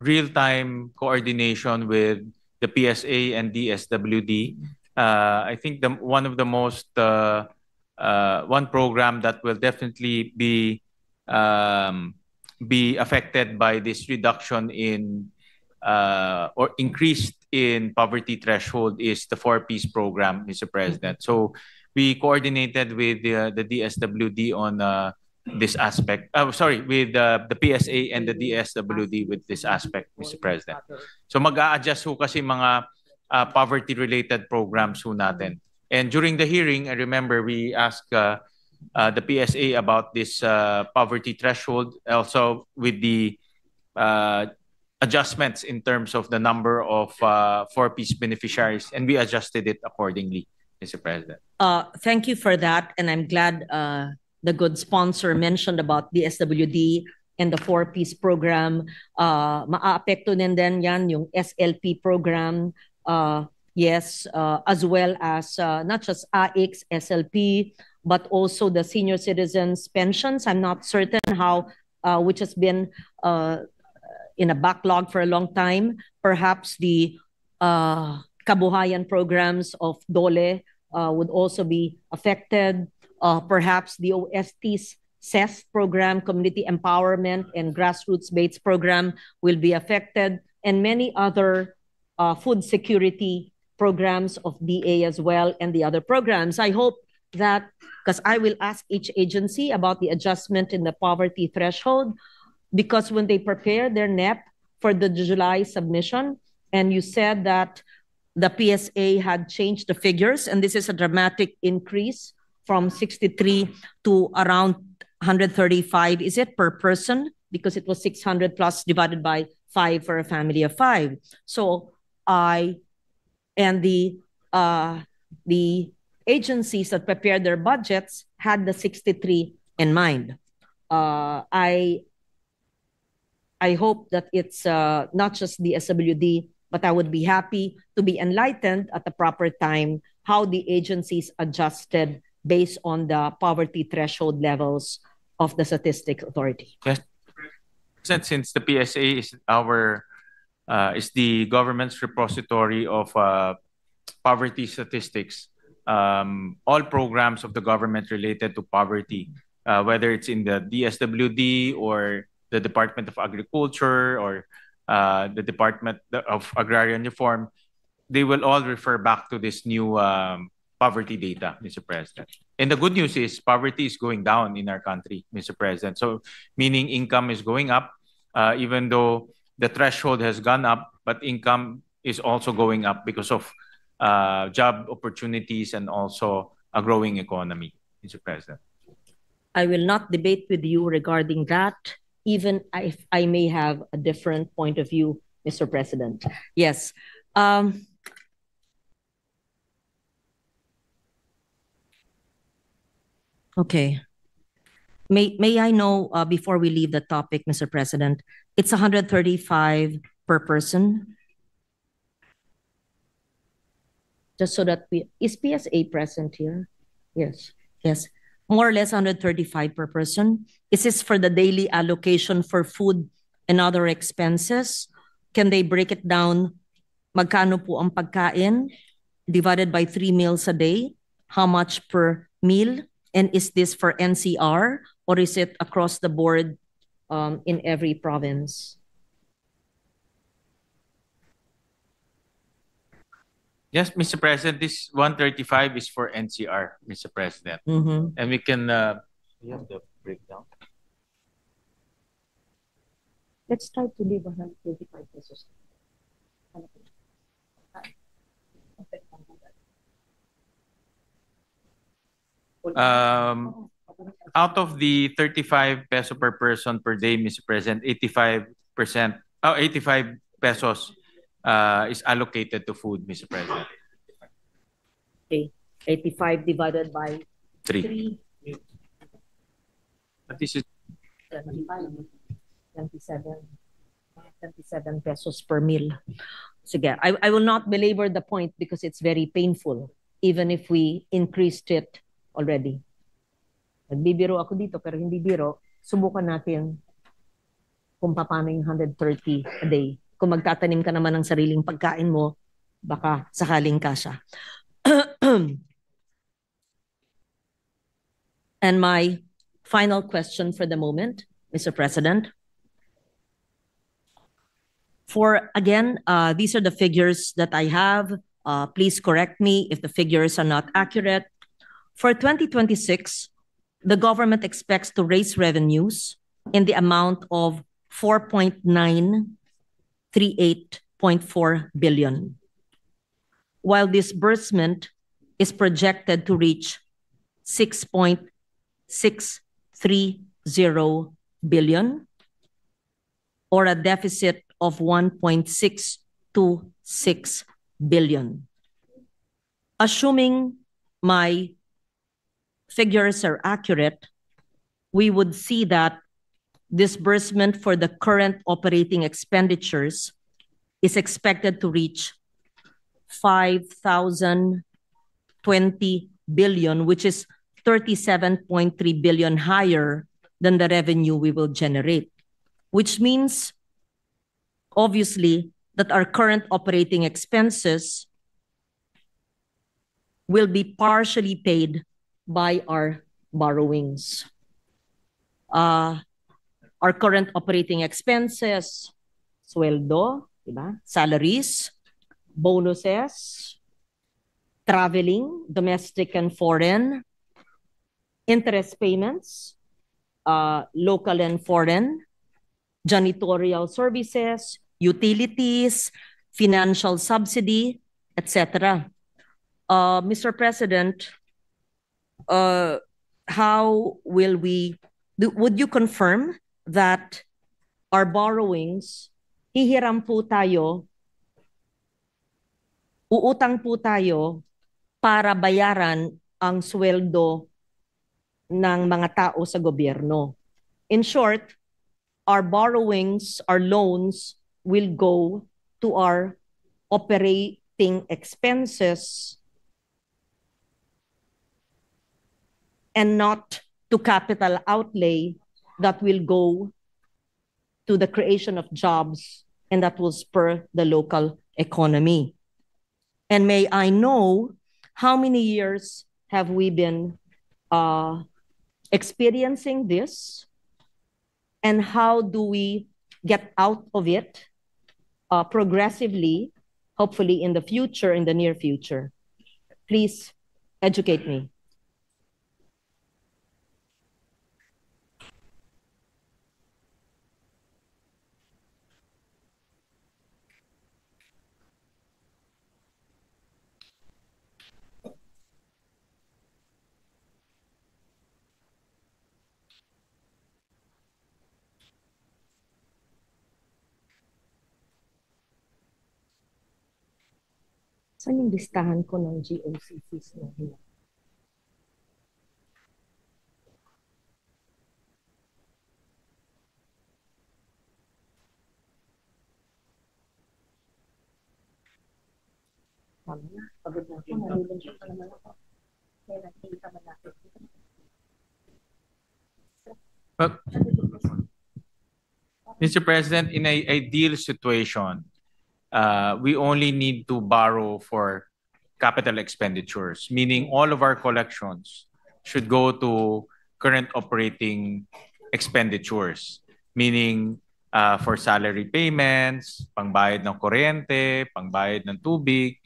real-time coordination with the PSA and DSWD. I think one of the most one program that will definitely be affected by this reduction in or increased in poverty threshold is the 4Ps program, Mr. President. So we coordinated with the DSWD on this aspect. With the PSA and the DSWD with this aspect, Mr. President. So mag-a-adjust ho kasi mga poverty-related programs ho natin. And during the hearing, I remember we asked the PSA about this poverty threshold, also with the adjustments in terms of the number of four-piece beneficiaries, and we adjusted it accordingly, Mr. President. Thank you for that, and I'm glad the good sponsor mentioned about the SWD and the four-piece program. Maaapekto din yan yung SLP program, yes, as well as not just AIX, SLP, but also the senior citizens pensions. I'm not certain how, which has been in a backlog for a long time. Perhaps the kabuhayan programs of DOLE would also be affected. Perhaps the OST's CES program, Community Empowerment and Grassroots-Based program will be affected, and many other food security programs of DA as well, and the other programs. I hope that, because I will ask each agency about the adjustment in the poverty threshold, because when they prepare their NEP for the July submission, and you said that the PSA had changed the figures, and this is a dramatic increase from 63 to around 135. Is it per person? Because it was 600 plus divided by 5 for a family of 5. So the agencies that prepared their budgets had the 63 in mind. I hope that it's not just the SWD, but I would be happy to be enlightened at the proper time how the agencies adjusted based on the poverty threshold levels of the Statistics Authority. Yes, since the PSA is the government's repository of poverty statistics, all programs of the government related to poverty, whether it's in the DSWD or the Department of Agriculture or the Department of Agrarian Reform, they will all refer back to this new poverty data, Mr. President. And the good news is poverty is going down in our country, Mr. President. So meaning income is going up, even though the threshold has gone up, but income is also going up because of job opportunities and also a growing economy, Mr. President. I will not debate with you regarding that, even if I may have a different point of view, Mr. President. Yes. Okay. May I know, before we leave the topic, Mr. President, it's 135 per person? Just so that is PSA present here? Yes. Yes. More or less 135 per person. Is this for the daily allocation for food and other expenses? Can they break it down? Magkano po ang pagkain divided by 3 meals a day? How much per meal? And is this for NCR or is it across the board in every province? Yes, Mr. President, this 135 is for NCR, Mr. President. Mm-hmm. And we can, we have the breakdown. Let's try to leave 135 pesos. Out of the 35 peso per person per day, Mr. President, 85 pesos is allocated to food, Mr. President. Okay, 85 divided by 3. But this is 27 pesos per meal. Sige, I will not belabor the point because it's very painful, even if we increased it already. Nagbibiro ako dito pero hindi biro. Subukan natin kung paano yung 130 a day. Kung magtatanim ka naman ng sariling pagkain mo, baka sakaling kasya. And my final question for the moment, Mr. President. Again, these are the figures that I have. Please correct me if the figures are not accurate. For 2026, the government expects to raise revenues in the amount of 4.938.4 billion, while disbursement is projected to reach 6.8 billion, or a deficit of 1.626 billion. Assuming my figures are accurate, we would see that disbursement for the current operating expenditures is expected to reach 5,020 billion, which is 37.3 billion higher than the revenue we will generate, which means, obviously, that our current operating expenses will be partially paid by our borrowings. Our current operating expenses, sweldo, diba? Salaries, bonuses, traveling, domestic and foreign, interest payments, local and foreign, janitorial services, utilities, financial subsidy, etc. Mr. President, how will would you confirm that our borrowings, hihiram po tayo, uutang po tayo para bayaran ang sweldo ng mga tao sa gobyerno? In short, our borrowings, our loans will go to our operating expenses and not to capital outlay that will go to the creation of jobs and that will spur the local economy. And may I know how many years have we been experiencing this, and how do we get out of it progressively, hopefully in the future, in the near future? Please educate me. Saan yung listahan ko ng GOCCs na yun? Tama na, pagod na ako, nalilungsyon pa naman ako. Kaya nakikita man natin. Mr. President, in an ideal situation, we only need to borrow for capital expenditures, meaning all of our collections should go to current operating expenditures, meaning for salary payments, pangbayad ng kuryente, pangbayad ng tubig,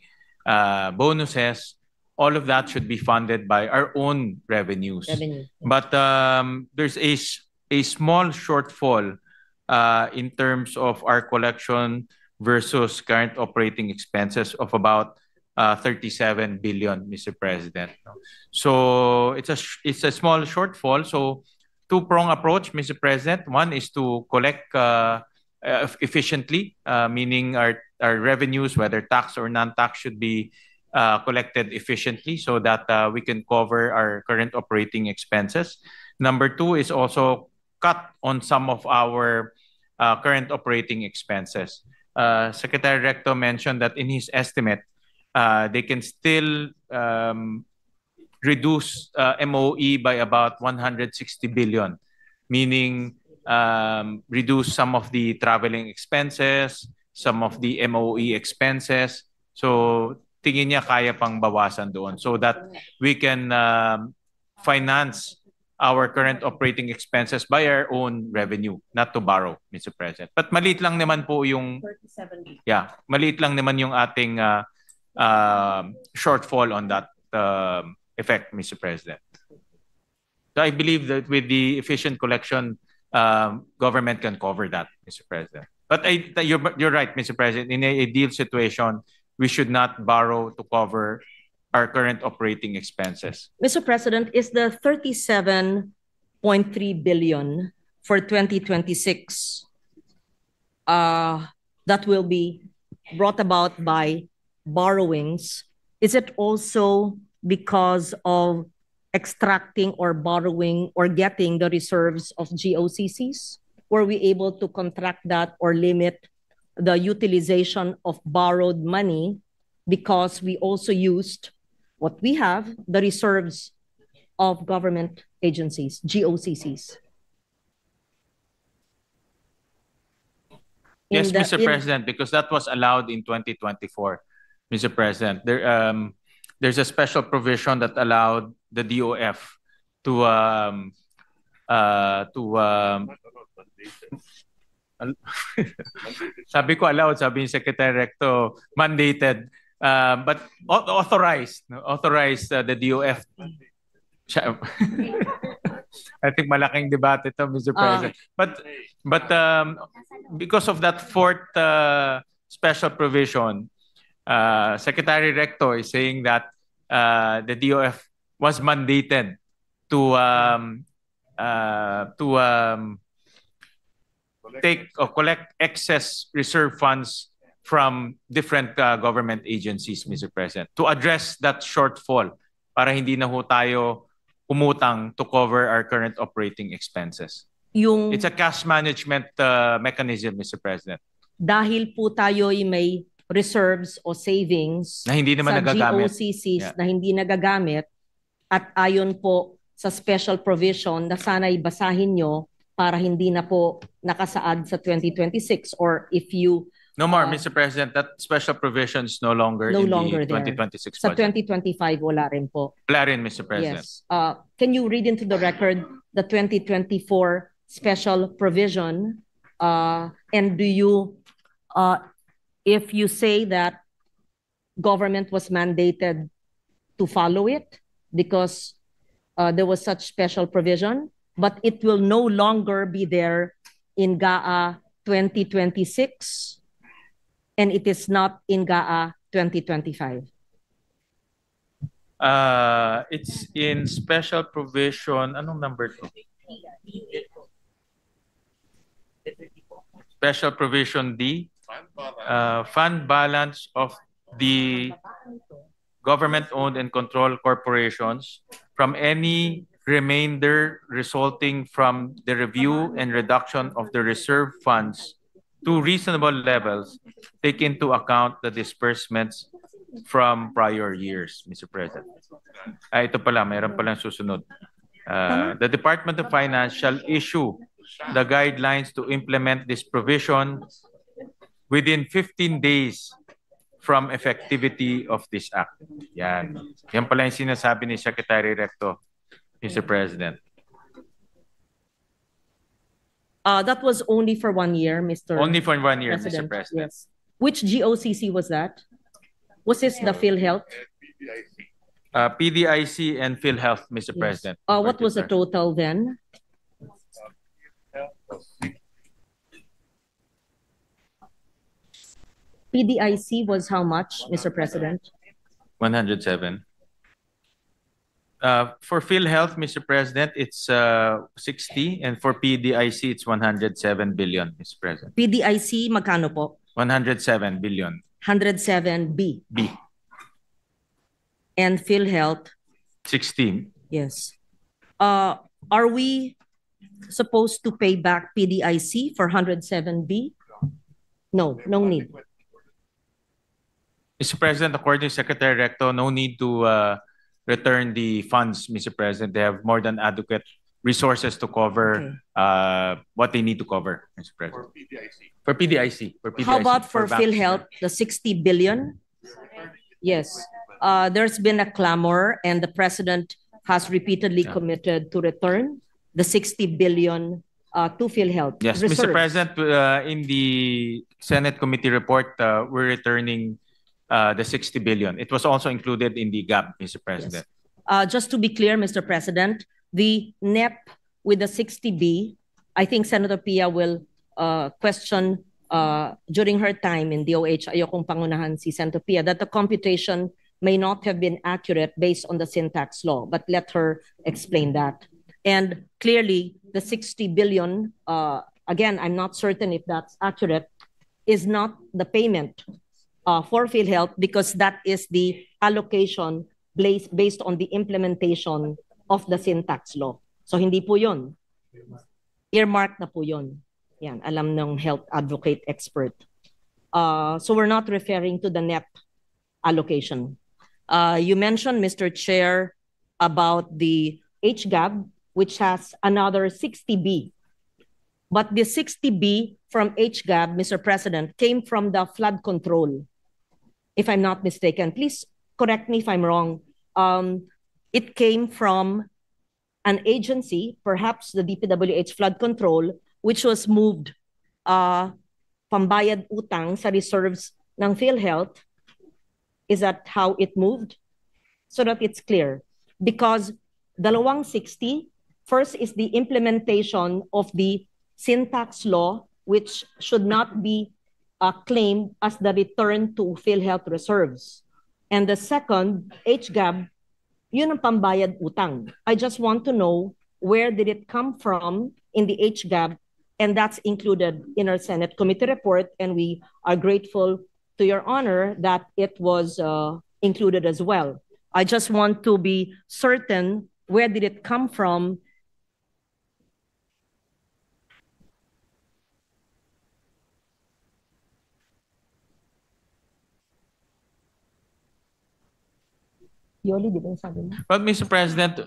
bonuses, all of that should be funded by our own revenues. But there's a small shortfall in terms of our collection versus current operating expenses of about 37 billion, Mr. President. So it's a small shortfall. So two-prong approach, Mr. President. One is to collect efficiently, meaning our revenues, whether tax or non-tax, should be collected efficiently so that we can cover our current operating expenses. Number two is also cut on some of our current operating expenses. Secretary Recto mentioned that in his estimate, they can still reduce MOE by about 160 billion, meaning reduce some of the traveling expenses, some of the MOE expenses. So tingin niya kaya pang bawasan doon so that we can finance our current operating expenses by our own revenue, not to borrow, Mr. President. But maliit lang naman po yung 37. Yeah, maliit lang naman yung ating shortfall on that effect, Mr. President. So I believe that with the efficient collection, government can cover that, Mr. President. But you're right, Mr. President. In a ideal situation, we should not borrow to cover our current operating expenses. Mr. President, is the 37 billion for 2026 that will be brought about by borrowings, is it also because of extracting or borrowing or getting the reserves of GOCCs? Were we able to contract that or limit the utilization of borrowed money because we also used what we have, the reserves of government agencies, GOCCs? Yes, Mr. President, because that was allowed in 2024, Mr. President. There's a special provision that allowed the DOF to sabi ko allowed, sabi ni Secretary Recto, mandated, but authorized the DOF. I think malaking debate ito, Mr. President. But because of that fourth special provision, Secretary Recto is saying that the DOF was mandated to take or collect excess reserve funds from different government agencies, Mr. President, to address that shortfall para hindi na ho tayo umutang to cover our current operating expenses. It's a cash management mechanism, Mr. President. Dahil po tayo'y may reserves o savings na hindi naman sa nagagamit. GOCCs na hindi nagagamit, at ayon po sa special provision na sana'y basahin nyo para hindi na po nakasaad sa 2026, or if you no more, Mr. President, that special provision is no longer in the 2026 Sa budget. 2025, wala rin po. Wala rin, Mr. President. Yes. Can you read into the record the 2024 special provision? And do you, if you say that government was mandated to follow it because there was such special provision, but it will no longer be there in GAA 2026, and it is not in GAA 2025? It's in special provision. Anong number to? Special provision D. Fund balance of the government-owned and controlled corporations from any remainder resulting from the review and reduction of the reserve funds to reasonable levels, take into account the disbursements from prior years, Mr. President. Ito pala, mayroon palang susunod. The Department of Finance shall issue the guidelines to implement this provision within 15 days from effectivity of this act. Yan. Yan pala yung sinasabi ni Secretary Recto, Mr. President. That was only for 1 year, Mr. Only for 1 year, President. Mr. President. Yes. Which GOCC was that? Was this the PhilHealth? PDIC and PhilHealth, Mr. Yes. President. What was the total then? PDIC was how much, Mr. President? 107. For PhilHealth, Mr. President, it's 60, and for PDIC, it's 107 billion, Mr. President. PDIC, magkano po? 107 billion. 107B. B. And PhilHealth? 16. Yes. Are we supposed to pay back PDIC for 107B? No, no need. Mr. President, according to Secretary Recto, no need to return the funds, Mr. President. They have more than adequate resources to cover what they need to cover, Mr. President. For PDIC. For PDIC. How about for banks. PhilHealth, the 60 billion? Yes. There's been a clamor, and the President has repeatedly committed to return the 60 billion to PhilHealth. Yes, reserves. Mr. President, in the Senate committee report, we're returning the 60 billion. It was also included in the GAP, Mr. President. Yes. Just to be clear, Mr. President, the NEP with the 60B, I think Senator Pia will question during her time in DOH, ayokong pangunahan si Senator Pia, that the computation may not have been accurate based on the syntax law, but let her explain that. And clearly, the 60 billion, again, I'm not certain if that's accurate, is not the payment for PhilHealth because that is the allocation based on the implementation of the sin tax law. So hindi po yun. Earmark na po yun. Yan, alam ng health advocate expert. So we're not referring to the net allocation. You mentioned, Mr. Chair, about the HGAB, which has another 60B. But the 60B from HGAB, Mr. President, came from the flood control, if I'm not mistaken. Please correct me if I'm wrong. It came from an agency, perhaps the DPWH flood control, which was moved pambayad utang sa reserves ng PhilHealth. Is that how it moved? So that it's clear. Because dalawang 60, first is the implementation of the sin tax law, which should not be claimed as the return to PhilHealth reserves. And the second, HGAB, yun ang pambayad utang. I just want to know where did it come from in the HGAB, and that's included in our Senate committee report, and we are grateful to your honor that it was included as well. I just want to be certain where did it come from. Yoli, di ba yung sabi mo? Well, Mr. President,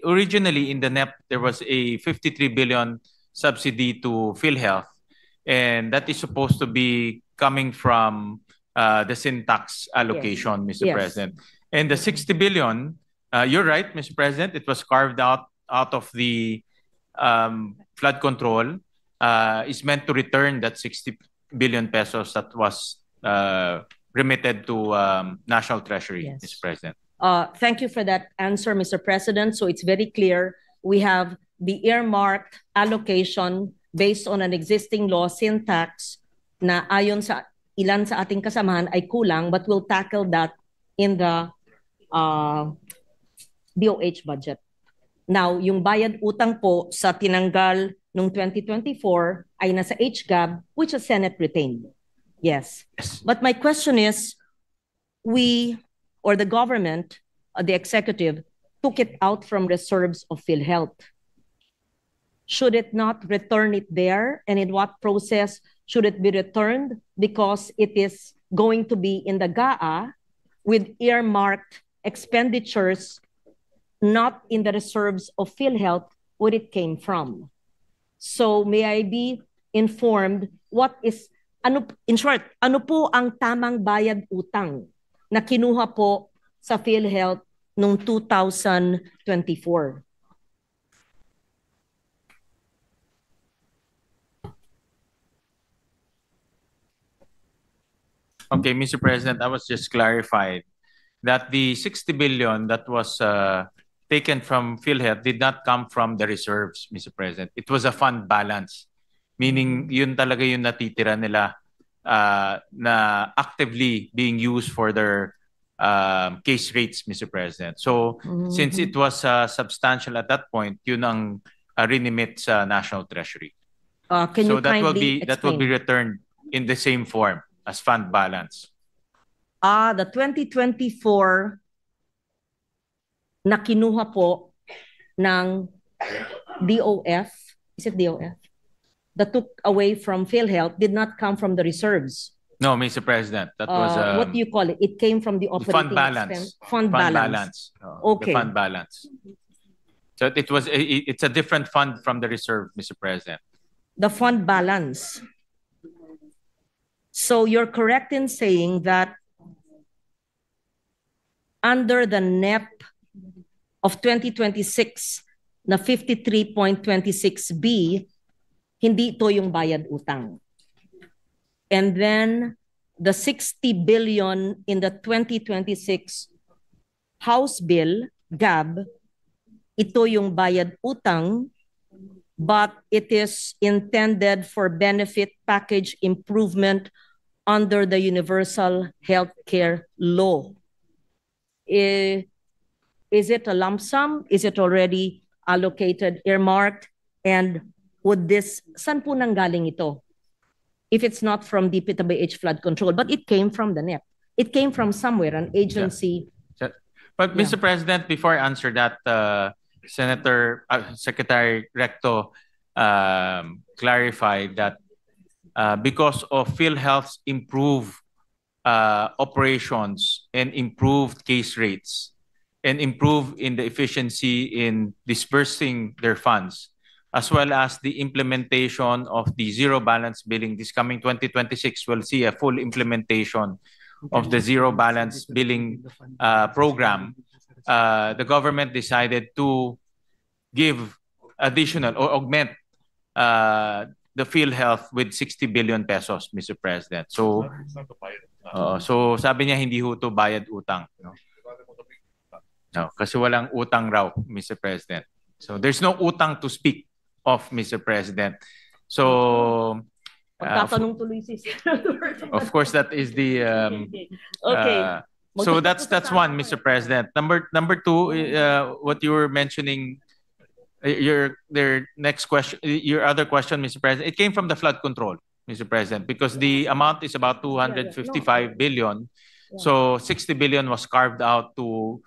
originally in the NEP, there was a 53 billion subsidy to PhilHealth, and that is supposed to be coming from the sin tax allocation, Mr. President. And the 60 billion, you're right, Mr. President, it was carved out of the flood control, is meant to return that 60 billion pesos that was remitted to National Treasury, Mr. President. Thank you for that answer, Mr. President. So it's very clear we have the earmarked allocation based on an existing law, sin tax, na ayon sa ilan sa ating kasamahan ay kulang, but we'll tackle that in the DOH budget. Now, yung bayad utang po sa tinanggal noong 2024 ay nasa HGAB, which is Senate retained. Yes. But my question is, we, or the government, the executive, took it out from reserves of PhilHealth. Should it not return it there? And in what process should it be returned? Because it is going to be in the GAA with earmarked expenditures, not in the reserves of PhilHealth where it came from. So may I be informed what is, in short, ano po ang tamang bayad utang na kinuha po sa PhilHealth noong 2024? Okay, Mr. President, I was just clarified that the 60 billion that was taken from PhilHealth did not come from the reserves, Mr. President. It was a fund balance, meaning yun talaga yung natitira nila na actively being used for their case rates, Mr. President. So since it was substantial at that point, yun ang renimit sa National Treasury. So that will be returned in the same form as fund balance. The 2024 na kinuha po ng DOF, is it DOF? That took away from PhilHealth did not come from the reserves. No, Mr. President, that was what do you call it? It came from the operating fund balance. Fund balance. Okay. The fund balance. So it's a different fund from the reserve, Mr. President. The fund balance. So you're correct in saying that under the NEP of 2026 na 53.26B, hindi ito yung bayad utang. And then the 60 billion in the 2026 House Bill, GAB, ito yung bayad utang, but it is intended for benefit package improvement under the Universal Healthcare Law. Is it a lump sum? Is it already allocated, earmarked? And would this, saan po nanggaling ito? If it's not from DPWH flood control, but it came from the NEP. It came from somewhere, an agency. But Mr. President, before I answer that, Secretary Recto clarified that because of PhilHealth's improved operations and improved case rates and improved in the efficiency in dispersing their funds, as well as the implementation of the zero balance billing. This coming 2026 will see a full implementation of the zero balance billing program. The government decided to give additional or augment the PhilHealth with 60 billion pesos, Mr. President. So, so sabi niya hindi ho to bayad utang. No, kasi walang utang raw, Mr. President. So there's no utang to speak of, Mr. President. So, Pagtatanong tuloy si of course, that is the okay. So that's one, Mr. President. Number two, what you were mentioning, their next question, your other question, Mr. President, it came from the flood control, Mr. President, because the amount is about 255 billion. So 60 billion was carved out to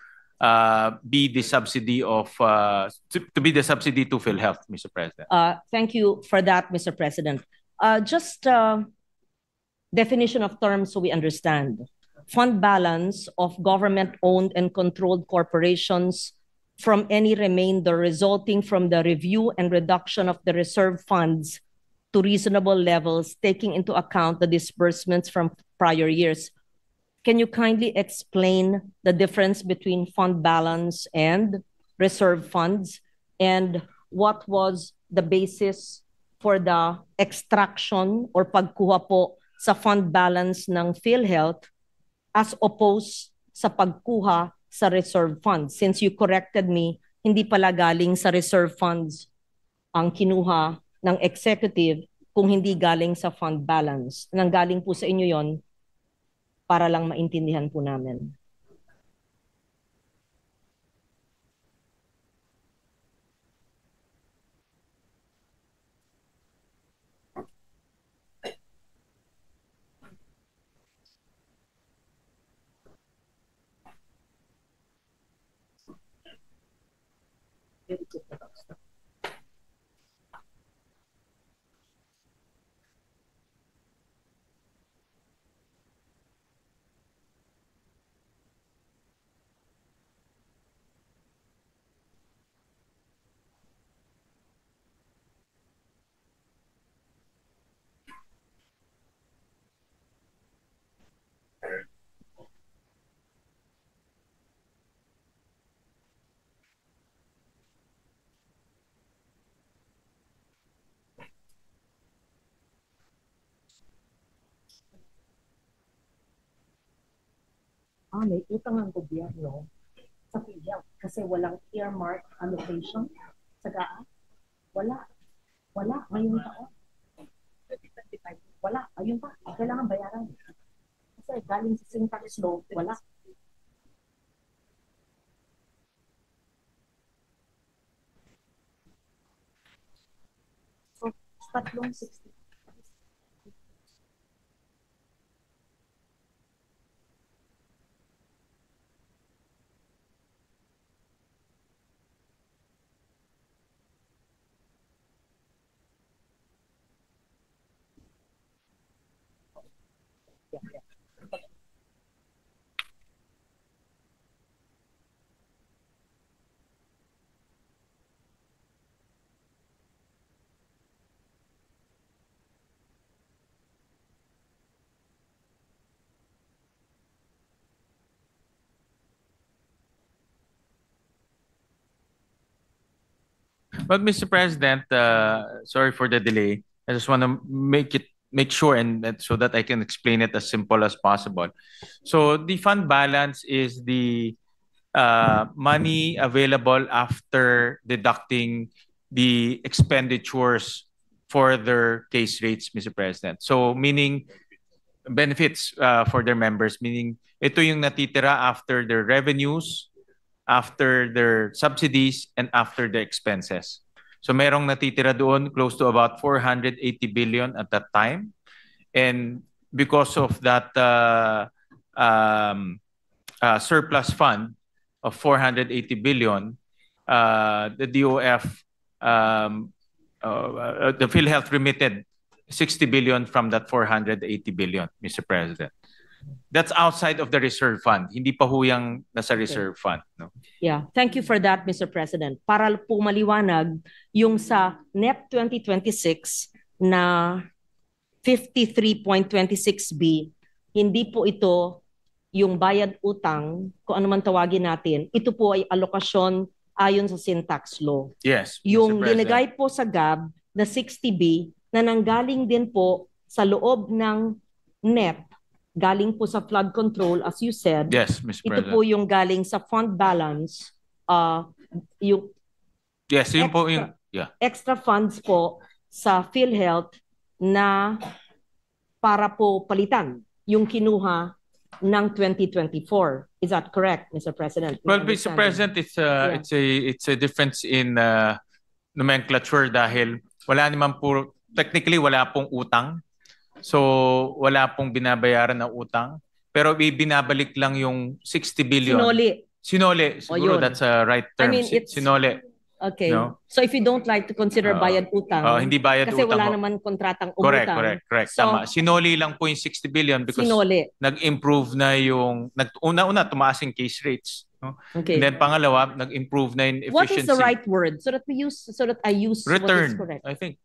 be the subsidy of to be the subsidy to PhilHealth, Mr. President. Thank you for that, Mr. President. Just definition of terms so we understand. Fund balance of government-owned and controlled corporations from any remainder resulting from the review and reduction of the reserve funds to reasonable levels, taking into account the disbursements from prior years. Can you kindly explain the difference between fund balance and reserve funds? And what was the basis for the extraction or pagkuha po sa fund balance ng PhilHealth as opposed sa pagkuha sa reserve funds? Since you corrected me, hindi pala galing sa reserve funds ang kinuha ng executive kung hindi galing sa fund balance. Nanggaling po sa inyo yon para lang maintindihan po namin. May utang ang gobyerno sa PhilHealth kasi walang earmark allocation sa GAA. Wala. Ngayong taon. Wala. Ayun pa. Kailangan bayaran. Kasi galing sa syntax law, wala. So, tatlong 60. But Mr. President, sorry for the delay. I just want to make sure so that I can explain it as simple as possible. So the fund balance is the money available after deducting the expenditures for their case rates, Mr. President. So meaning benefits for their members, meaning ito yung natitira after their revenues, after their subsidies and after the expenses. So merong natitira doon close to about 480 billion at that time. And because of that surplus fund of 480 billion, the DOF, the PhilHealth remitted 60 billion from that 480 billion, Mr. President. That's outside of the reserve fund. Hindi pa ho yung nasa reserve fund. No? Yeah, thank you for that, Mr. President. Para po maliwanag, yung sa NEP 2026 na 53.26B, hindi po ito yung bayad utang, kung ano man tawagin natin, ito po ay alokasyon ayon sa syntax law. Yes, Mr. Yung President. linagay po sa GAB na 60B na nanggaling din po sa loob ng NEP, galing po sa flood control, as you said. Yes, Mr. Ito President. po yung galing sa fund balance, yung Yes, yun po yung... Yeah. extra funds po sa PhilHealth na para po palitan yung kinuha ng 2024. Is that correct, Mr. President? Well, Mr. President, it's a difference in nomenclature dahil wala naman po, technically wala pong utang. So wala pong binabayaran na utang. Pero binabalik lang yung 60 billion. Sinole. Siguro yun. that's a right term. I mean, it's- Sinole. Okay. No? So if you don't like to consider bayad utang, hindi bayad kasi utang wala ho. naman kontratang umutang. Correct. So, Tama. Sinoli lang po yung 60 billion because sinole. nag-improve na yung, una-una tumaas yung case rates. No? Okay. And then pangalawa, nag-improve na yung efficiency. What is the right word so that I use what is Return, correct? I think.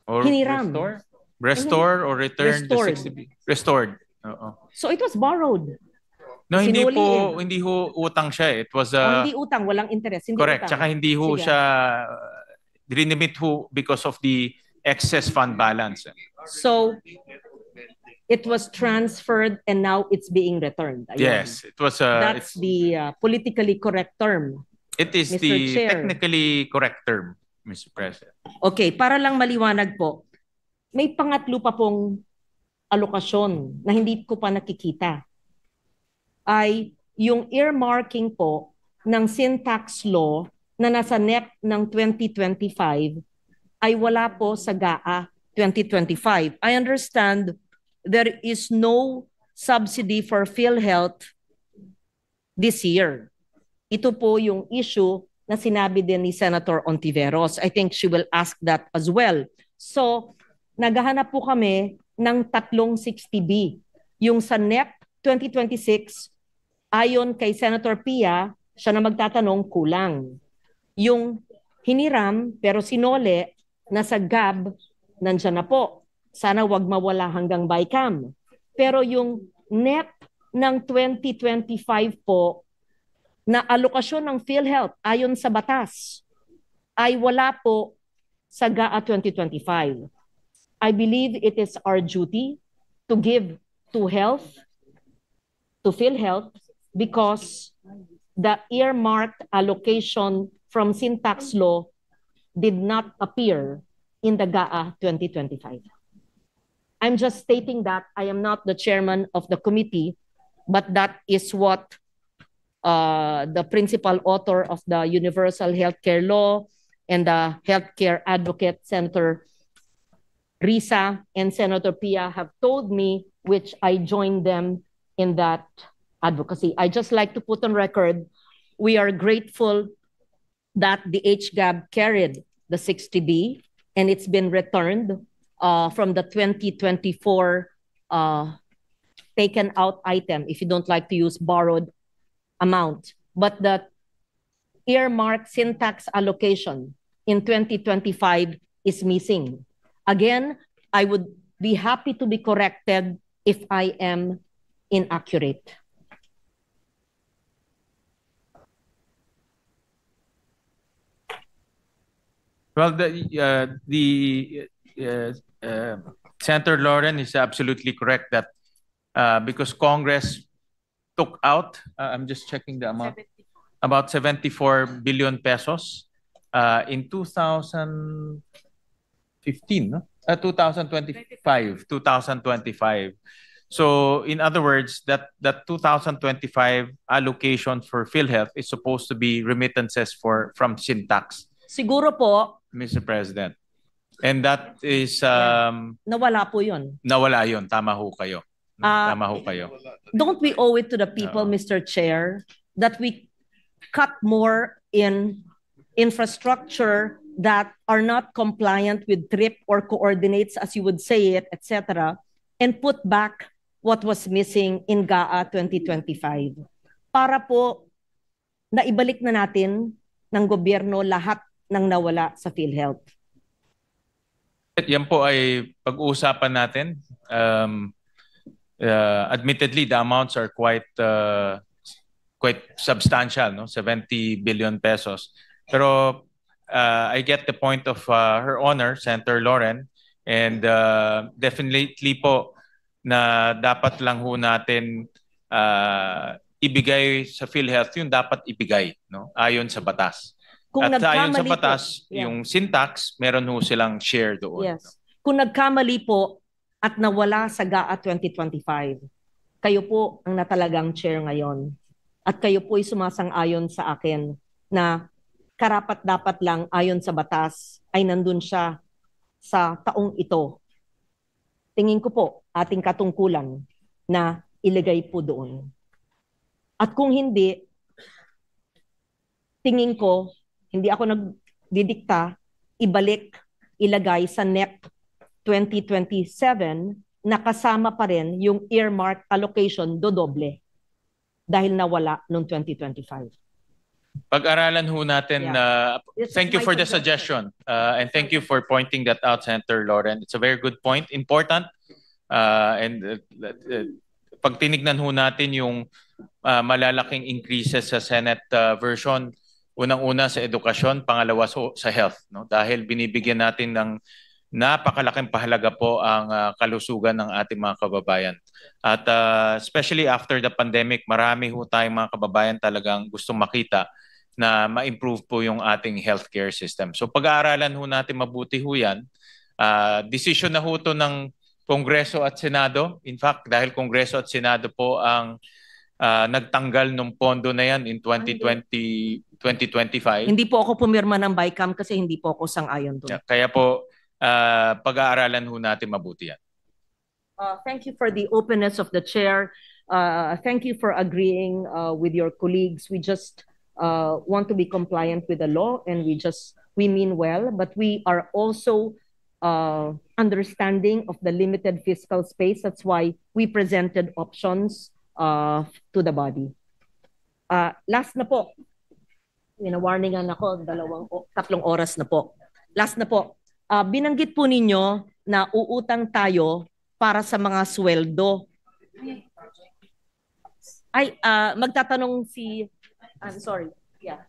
Or Hiniram. Restore or return Restored. the 60 billion. Restored. Oo. So it was borrowed. No, Sinuli hindi ho utang siya. It was Hindi utang, walang interest. Hindi correct. utang. Tsaka hindi ho Sige. siya rinimit ho because of the excess fund balance. So it was transferred and now it's being returned. Ayun. Yes, it was That's the politically correct term. it is Mr. the Chair. technically correct term, Mr. President. Okay, para lang maliwanag po, may pangatlo pa pong alokasyon na hindi ko pa nakikita. Ay yung earmarking po ng syntax law na nasa NEP ng 2025 ay wala po sa GAA 2025. I understand there is no subsidy for PhilHealth this year. Ito po yung issue na sinabi din ni Senator Ontiveros. I think she will ask that as well. So, naghahanap po kami ng tatlong 60B. Yung sa NEP 2026, ayon kay Senator Pia, siya na magtatanong kulang. Yung hiniram pero sinole na sa GAB, nandiyan na po. Sana wag mawala hanggang BICAM. Pero yung NEP ng 2025 po, na alokasyon ng PhilHealth ayon sa batas, ay wala po sa GAA 2025. I believe it is our duty to give to PhilHealth, because the earmarked allocation from syntax law did not appear in the GAA 2025. I'm just stating that. I am not the chairman of the committee, but that is what the principal author of the Universal Healthcare Law and the healthcare advocate, Senator Risa and Senator Pia, have told me, which I joined them in that advocacy. I just like to put on record, we are grateful that the HGAB carried the 60B and it's been returned from the 2024 taken out item, if you don't like to use borrowed amount. But the earmarked syntax allocation in 2025 is missing. Again, I would be happy to be corrected if I am inaccurate. Well, Senator Lauren is absolutely correct that because Congress took out, I'm just checking the amount, about 74 billion pesos in 2015, no? 2025. So in other words, that 2025 allocation for PhilHealth is supposed to be remittances from Syntax, Siguro po, Mr. President. And that is nawala po yun. nawala yun. Tama ho kayo. Tama ho kayo. Don't we owe it to the people, Mr. Chair, that we cut more in infrastructure that are not compliant with TRIP or coordinates, as you would say it, etc., and put back what was missing in GAA 2025. Para po naibalik na natin ng gobyerno lahat ng nawala sa PhilHealth. Yan po ay pag-uusapan natin. Admittedly, the amounts are quite substantial, no? 70 billion pesos. Pero I get the point of Her Honor, Senator Lauren, and definitely po na dapat lang ho natin ibigay sa PhilHealth yung dapat ibigay, no? Ayon sa batas. Kung At ayon sa nagkamali batas, po, yeah. yung Syntax, meron ho silang share doon. Yes. Kung nagkamali po at nawala sa GAA 2025, kayo po ang natalagang chair ngayon. At kayo po ay sumasang-ayon sa akin na karapat-dapat lang ayon sa batas ay nandun siya sa taong ito. Tingin ko po ating katungkulan na ilagay po doon. At kung hindi, tingin ko, hindi ako nagdidikta, ibalik, ilagay sa NEP 2027 na kasama pa rin yung earmark allocation dodoble dahil nawala noong 2025. Pag-aralan ho natin. Thank you for the suggestion. And thank you for pointing that out, Senator Lauren. It's a very good point. Important. Pag tinignan ho natin yung malalaking increases sa Senate version, unang-una sa edukasyon, pangalawa sa health. No? Dahil binibigyan natin ng napakalaking pahalaga po ang kalusugan ng ating mga kababayan. At especially after the pandemic, marami ho tayong mga kababayan talagang gustong makita na ma-improve po yung ating healthcare system. So pag-aaralan ho natin mabuti ho yan. Decision na ho to ng Kongreso at Senado. In fact, dahil Kongreso at Senado po ang nagtanggal ng pondo na yan in 2025. Hindi po ako pumirma ng BICAM kasi hindi po ako sang-ayon doon. Kaya po, pag-aaralan ho natin mabuti yan. Thank you for the openness of the chair. Thank you for agreeing with your colleagues. We just want to be compliant with the law and we mean well, but we are also understanding of the limited fiscal space. That's why we presented options to the body. Last na po. Warningan ako, 3 oras na po. Last na po. Binanggit po ninyo na uutang tayo para sa mga sweldo. Ay, magtatanong si... I'm sorry. Yeah.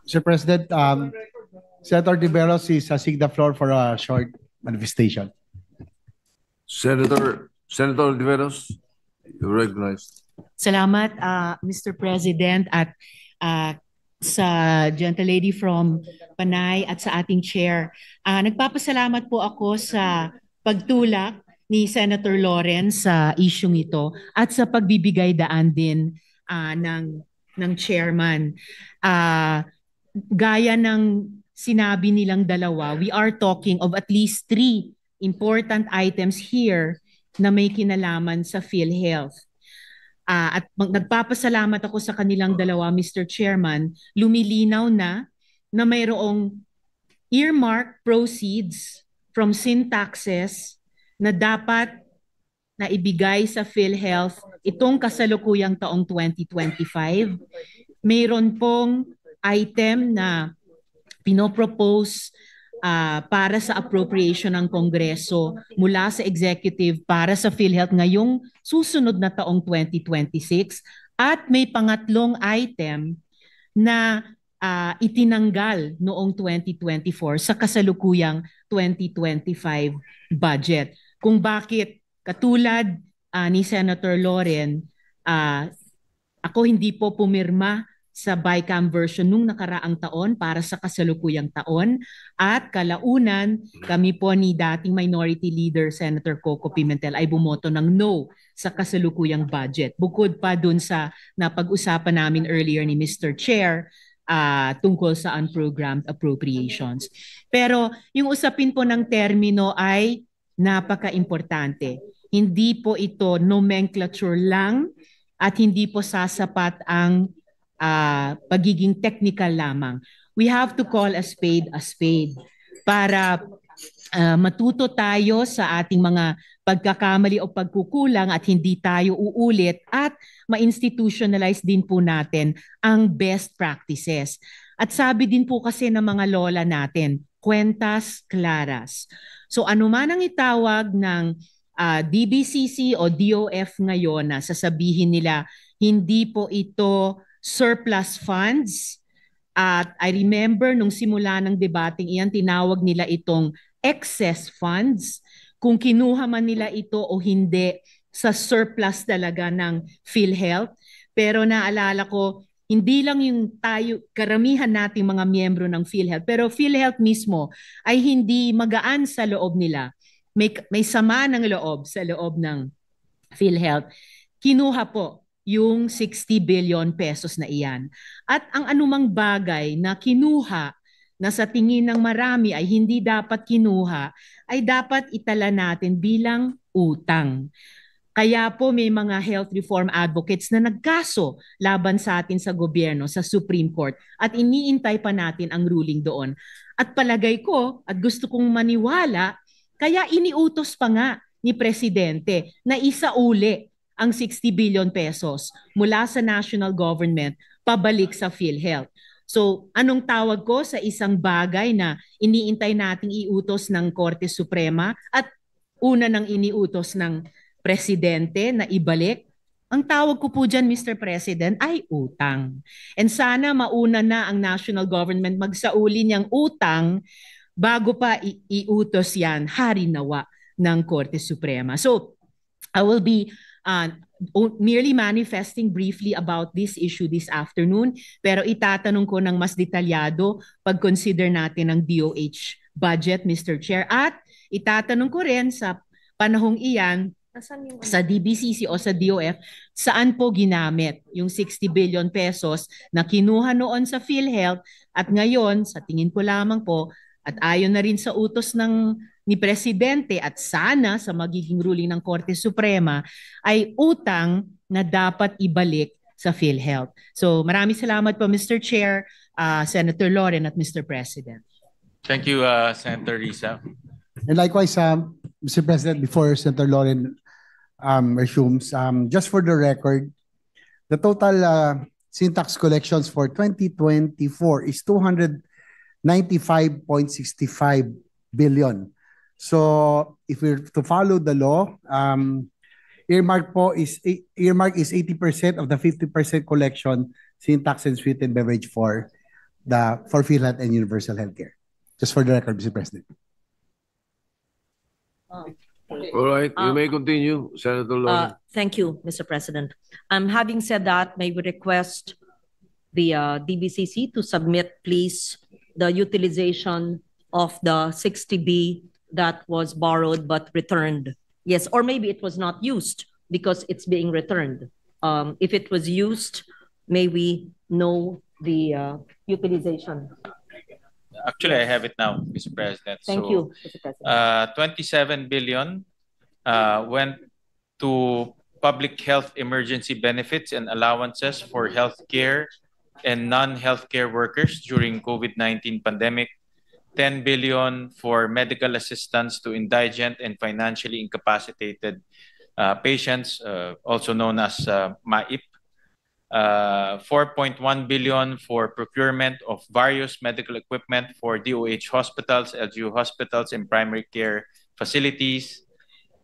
Mr. President, Senator Tiveros is seeking the floor for a short manifestation. Senator Tiveros, you're recognized. Salamat, Mr. President, at sa gentlelady from Panay at sa ating chair. Nagpapasalamat po ako sa pagtulak ni Senator Lawrence sa isyung ito at sa pagbibigay daan din ng chairman. Gaya ng sinabi nilang dalawa, we are talking of at least 3 important items here na may kinalaman sa PhilHealth. At nagpapasalamat ako sa kanilang dalawa, Mr. Chairman, lumilinaw na mayroong earmark proceeds from Syntaxes na dapat na ibigay sa PhilHealth itong kasalukuyang taong 2025. Mayroon pong item na pinopropose para sa appropriation ng Kongreso mula sa executive para sa PhilHealth ngayong susunod na taong 2026 at may pangatlong item na itinanggal noong 2024 sa kasalukuyang 2025 budget. Kung bakit katulad ni Senator Lauren, ako hindi po pumirma sa BICAM version nung nakaraang taon para sa kasalukuyang taon. At kalaunan, kami po ni dating Minority Leader Senator Coco Pimentel ay bumoto ng no sa kasalukuyang budget. Bukod pa dun sa napag-usapan namin earlier ni Mr. Chair tungkol sa unprogrammed appropriations. Pero yung usapin po ng termino ay napaka-importante. Hindi po ito nomenclature lang at hindi po sasapat ang pagiging technical lamang. We have to call a spade para matuto tayo sa ating mga pagkakamali o pagkukulang at hindi tayo uulit at ma-institutionalize din po natin ang best practices. At sabi din po kasi ng mga lola natin, cuentas claras. So ano man ang itawag ng DBCC o DOF ngayon na sasabihin nila, hindi po ito surplus funds. At I remember nung simula ng debating iyan, tinawag nila itong excess funds. Kung kinuha man nila ito o hindi sa surplus talaga ng PhilHealth. Pero naalala ko, hindi lang yung tayo, karamihan nating mga miyembro ng PhilHealth, pero PhilHealth mismo ay hindi magaan sa loob nila. May sama ng loob sa loob ng PhilHealth. Kinuha po yung 60 billion pesos na iyan. At ang anumang bagay na kinuha na sa tingin ng marami ay hindi dapat kinuha, ay dapat itala natin bilang utang. Kaya po may mga health reform advocates na nagkaso laban sa atin sa gobyerno, sa Supreme Court, at iniintay pa natin ang ruling doon. At palagay ko, at gusto kong maniwala, kaya iniutos pa nga ni Presidente na isauli ang 60 billion pesos mula sa national government pabalik sa PhilHealth. So, anong tawag ko sa isang bagay na iniintay nating iutos ng Korte Suprema at una nang iniutos ng Presidente na ibalik? Ang tawag ko po dyan, Mr. President, ay utang. And sana mauna na ang national government magsauli niyang utang bago pa iutos yan, harinawa ng Korte Suprema. So, I will be merely manifesting briefly about this issue this afternoon, pero itatanong ko ng mas detalyado pag-consider natin ang DOH budget, Mr. Chair, at itatanong ko rin sa panahong iyan sa DBCC o sa DOF, saan po ginamit yung 60 billion pesos na kinuha noon sa PhilHealth at ngayon, sa tingin ko lamang po, at ayon na rin sa utos ni Presidente at sana sa magiging ruling ng Korte Suprema, ay utang na dapat ibalik sa PhilHealth. So maraming salamat po, Mr. Chair, Senator Loren at Mr. President. Thank you, Senator Risa. And likewise, Mr. President, before Senator Loren resumes, just for the record, the total syntax collections for 2024 is 295.65 billion. So if we're to follow the law, earmark is 80% of the 50% collection syntax and sweetened beverage for PhilHealth and universal healthcare. Just for the record, Mr. President. All right, you may continue, Senator Loren. Thank you, Mr. President. Having said that, may we request the DBCC to submit, please, the utilization of the 60B that was borrowed but returned. Yes, or maybe it was not used because it's being returned. If it was used, may we know the utilization? Actually, I have it now, Mr. President. Thank you, Mr. President. 27 billion went to public health emergency benefits and allowances for healthcare and non-healthcare workers during COVID-19 pandemic. 10 billion for medical assistance to indigent and financially incapacitated patients, also known as MAIP. 4.1 billion for procurement of various medical equipment for DOH hospitals, LGU hospitals, and primary care facilities.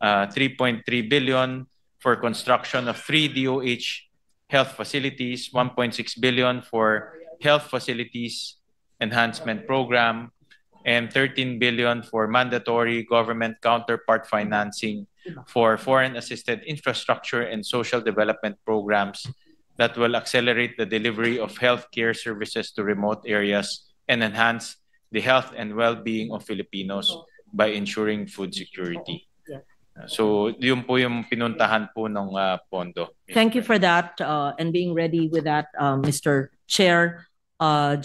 3.3 billion for construction of 3 DOH health facilities. 1.6 billion for health facilities enhancement program, and 13 billion for mandatory government counterpart financing for foreign assisted infrastructure and social development programs that will accelerate the delivery of healthcare services to remote areas and enhance the health and well-being of Filipinos by ensuring food security. So, yun po yung pinuntahan po ng pondo. Thank you for that and being ready with that, Mr. Chair.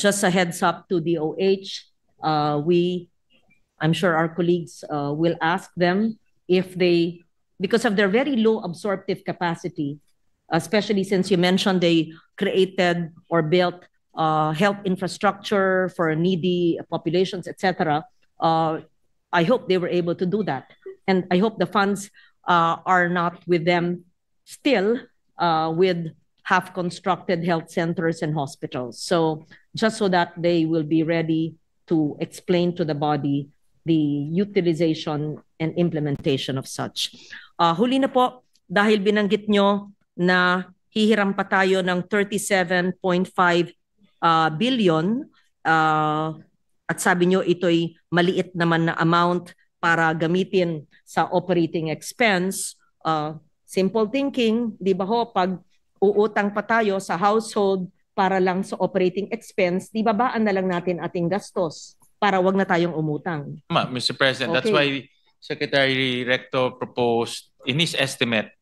Just a heads up to DOH, I'm sure our colleagues will ask them if they, because of their very low absorptive capacity, especially since you mentioned they created or built health infrastructure for needy populations, etc. I hope they were able to do that. And I hope the funds are not with them still with half-constructed health centers and hospitals. So just so that they will be ready to explain to the body the utilization and implementation of such. Huli na po, dahil binanggit nyo na hihiram pa tayo ng 37.5 billion at sabi nyo ito'y maliit naman na amount para gamitin sa operating expense. Simple thinking, di ba ho, pag uutang pa tayo sa household para lang sa operating expense, di babaan na lang natin ating gastos para wag na tayong umutang. Mr. President, that's why Secretary Recto proposed in his estimate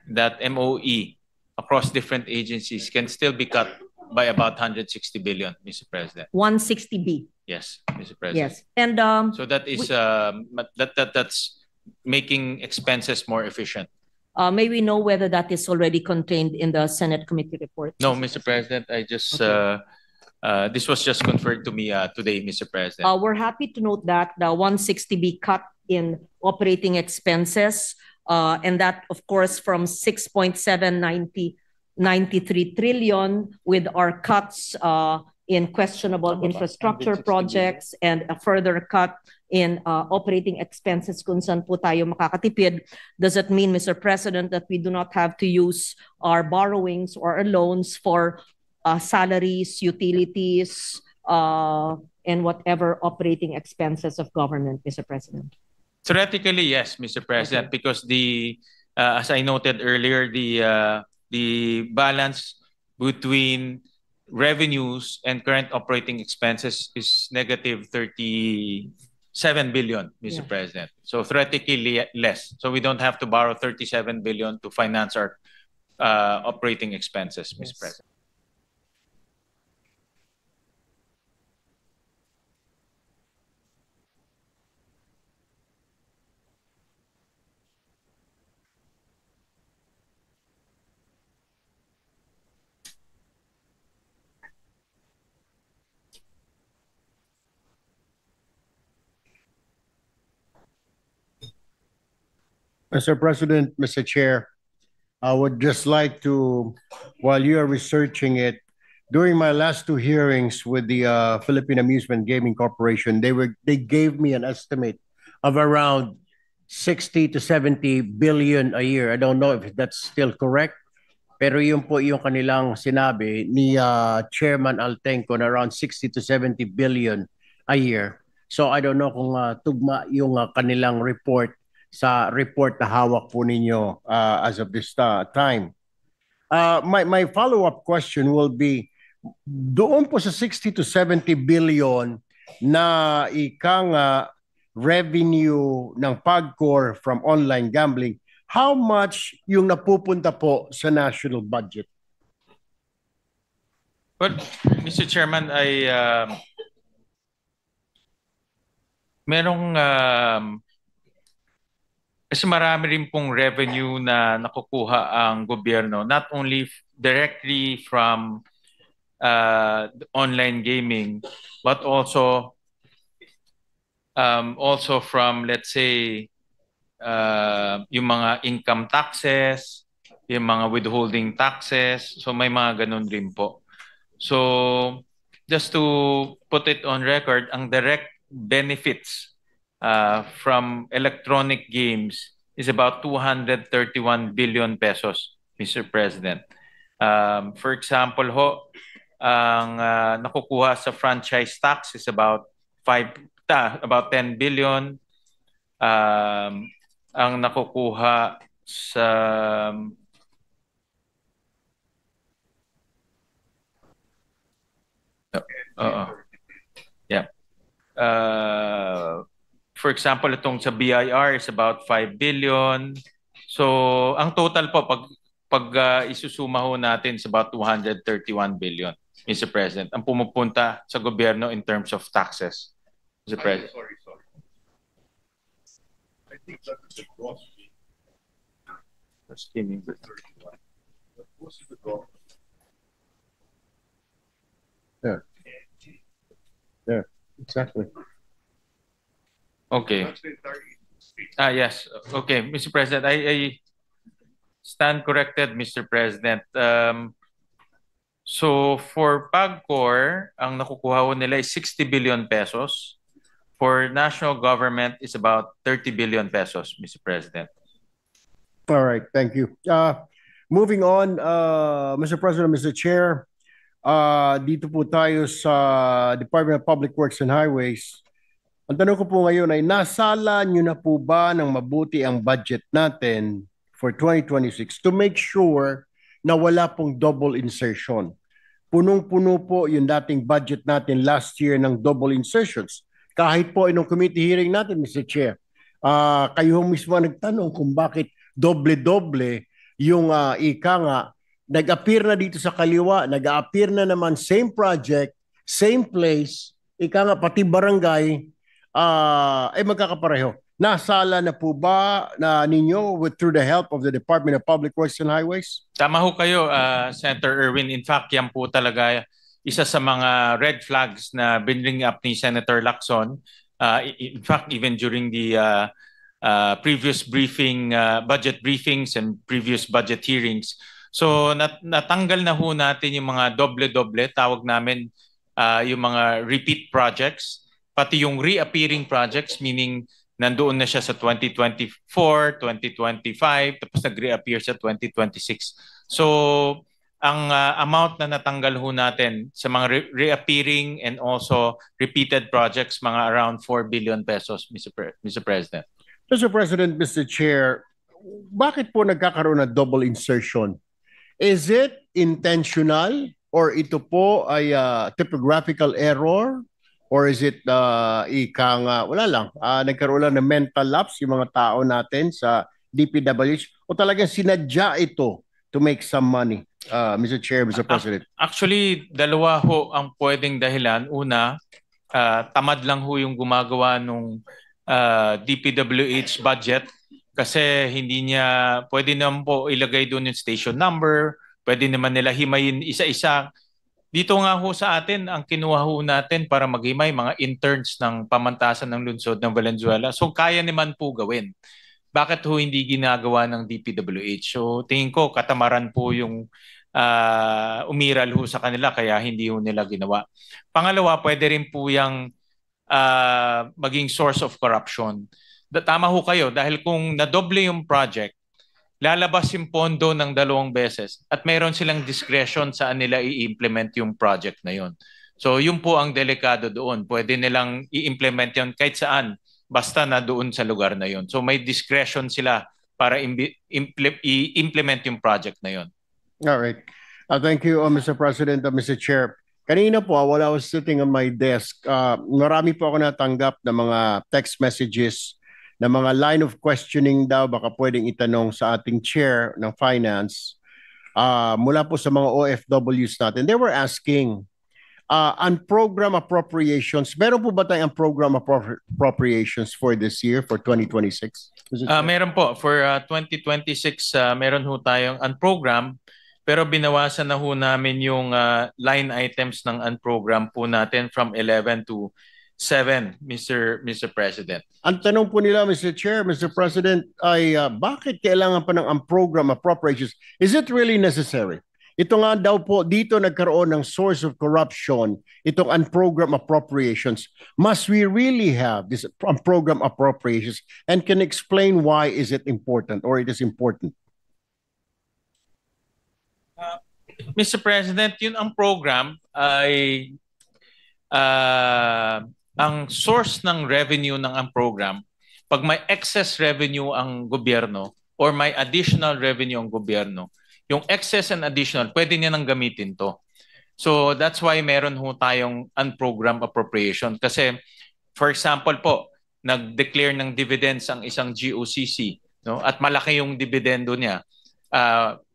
that MOE across different agencies can still be cut by about 160 billion, Mr. President. 160B. Yes, Mr. President. Yes. And so that is that's making expenses more efficient. May we know whether that is already contained in the Senate committee report? No, Mr. President, I just this was just confirmed to me today, Mr. President. We're happy to note that the 160B cut in operating expenses, and that, of course, from 6.793 trillion with our cuts in questionable infrastructure projects and a further cut in operating expenses kung saan po tayo makakatipid. Does it mean, Mr. President, that we do not have to use our borrowings or our loans for salaries, utilities, and whatever operating expenses of government, Mr. President? Theoretically, yes, Mr. President, because as I noted earlier, the balance between revenues and current operating expenses is negative 37 billion, Mr. President. So theoretically less. So we don't have to borrow 37 billion to finance our operating expenses, Mr. President. Mr. President, Mr. Chair, I would just like to, while you are researching it, during my last two hearings with the Philippine Amusement Gaming Corporation, they gave me an estimate of around 60 to 70 billion a year. I don't know if that's still correct, pero yun po yung kanilang sinabi ni Chairman Altenco na around 60 to 70 billion a year. So I don't know kung tugma yung kanilang report sa report na hawak po ninyo as of this time. My follow-up question will be, doon po sa 60 to 70 billion na ikang revenue ng PAGCOR from online gambling, how much yung napupunta po sa national budget? Well, Mr. Chairman, merong kasi marami rin pong revenue na nakukuha ang gobyerno, not only directly from online gaming, but also from, let's say, yung mga income taxes, yung mga withholding taxes. So may mga ganun rin po. So just to put it on record, ang direct benefits from electronic games is about 231 billion pesos, Mr. President. For example, ang nakukuha sa franchise tax is about 10 billion. Ang nakukuha sa Yeah. For example, itong sa BIR is about 5 billion. So, ang total po, pag isusuma ho natin is about 231 billion, Mr. President. Ang pumupunta sa gobyerno in terms of taxes, Mr. President. Sorry. I think that is the gross. Just give me the 31. What is the gross? There, exactly. Okay. That's the entire state. Yes. Okay, Mr. President, I stand corrected, Mr. President. So for PAGCOR, ang nakukuha ho nila is 60 billion pesos. For national government is about 30 billion pesos, Mr. President. All right, thank you. Moving on, Mr. President, Mr. Chair, dito po tayo sa Department of Public Works and Highways. Ang tanong ko po ngayon ay nasala nyo na po ba ng mabuti ang budget natin for 2026 to make sure na wala pong double insertion? Punong-puno po yung dating budget natin last year ng double insertions. Kahit po inong committee hearing natin, Mr. Chair, kayo mismo nagtanong kung bakit doble-doble yung ika nga, nag-appear na dito sa kaliwa, nag-appear na naman same project, same place, ika nga pati barangay, magkakapareho. Nasala na po ba ninyo through the help of the Department of Public Works and Highways? Tama ho kayo, Senator Erwin. In fact, yan po talaga isa sa mga red flags na binring up ni Senator Lacson. In fact, even during the previous budget briefings and previous budget hearings. So natanggal na ho natin yung mga doble-doble, tawag namin yung mga repeat projects, pati yung reappearing projects, meaning nandoon na siya sa 2024, 2025, tapos nag-reappear sa 2026. So ang amount na natanggal ho natin sa mga reappearing and also repeated projects, mga around 4 billion pesos, Mr. President. Mr. President, Mr. Chair, bakit po nagkakaroon ng double insertion? Is it intentional or ito po ay typographical error? Or is it wala lang, nagkaroon lang ng mental lapse yung mga tao natin sa DPWH o talagang sinadya ito to make some money, Mr. Chair, Mr. President? Actually, dalawa ho ang pwedeng dahilan. Una, tamad lang ho yung gumagawa nung DPWH budget kasi hindi niya, pwede naman po ilagay doon yung station number, pwede naman nila himayin isa-isa. Dito nga ho sa atin, ang kinuha ho natin para maghimay mga interns ng pamantasan ng lungsod ng Valenzuela. So kaya naman po gawin. Bakit ho hindi ginagawa ng DPWH? So tingin ko katamaran po yung umiral ho sa kanila kaya hindi ho nila ginawa. Pangalawa, pwede rin po yung maging source of corruption. Tama ho kayo dahil kung nadoble yung project, lalabas yung pondo ng 2 beses at mayroon silang discretion saan nila i-implement yung project na yon. So yun po ang delikado doon. Pwede nilang i-implement yun kahit saan, basta na doon sa lugar na yon. So may discretion sila para i-implement yung project na yon. All right. Thank you, Mr. President, Mr. Chair. Kanina po, while I was sitting on my desk, marami po ako natanggap na mga text messages na mga line of questioning daw baka pwedeng itanong sa ating chair ng finance mula po sa mga OFWs natin. They were asking, on-program appropriations, meron po ba tayong program appropriations for this year, for 2026? Meron po. For 2026, meron ho tayong on-program, pero binawasan na ho namin yung line items ng on-program po natin from 11 to 7, Mr. President. Ang tanong po nila, Mr. Chair, Mr. President, ay bakit kailangan pa ng program appropriations? Is it really necessary? Ito nga daw po, dito nagkaroon ng source of corruption, itong unprogram appropriations. Must we really have this program appropriations? And can explain why is it important or it is important? Mr. President, yun ang program ay ang source ng revenue ng ang program, pag may excess revenue ang gobyerno or may additional revenue ang gobyerno, yung excess and additional, pwede niya nang gamitin to. So that's why meron ho tayong unprogrammed appropriation. Kasi, for example po, nag-declare ng dividends ang isang GOCC, no? At malaki yung dividendo niya.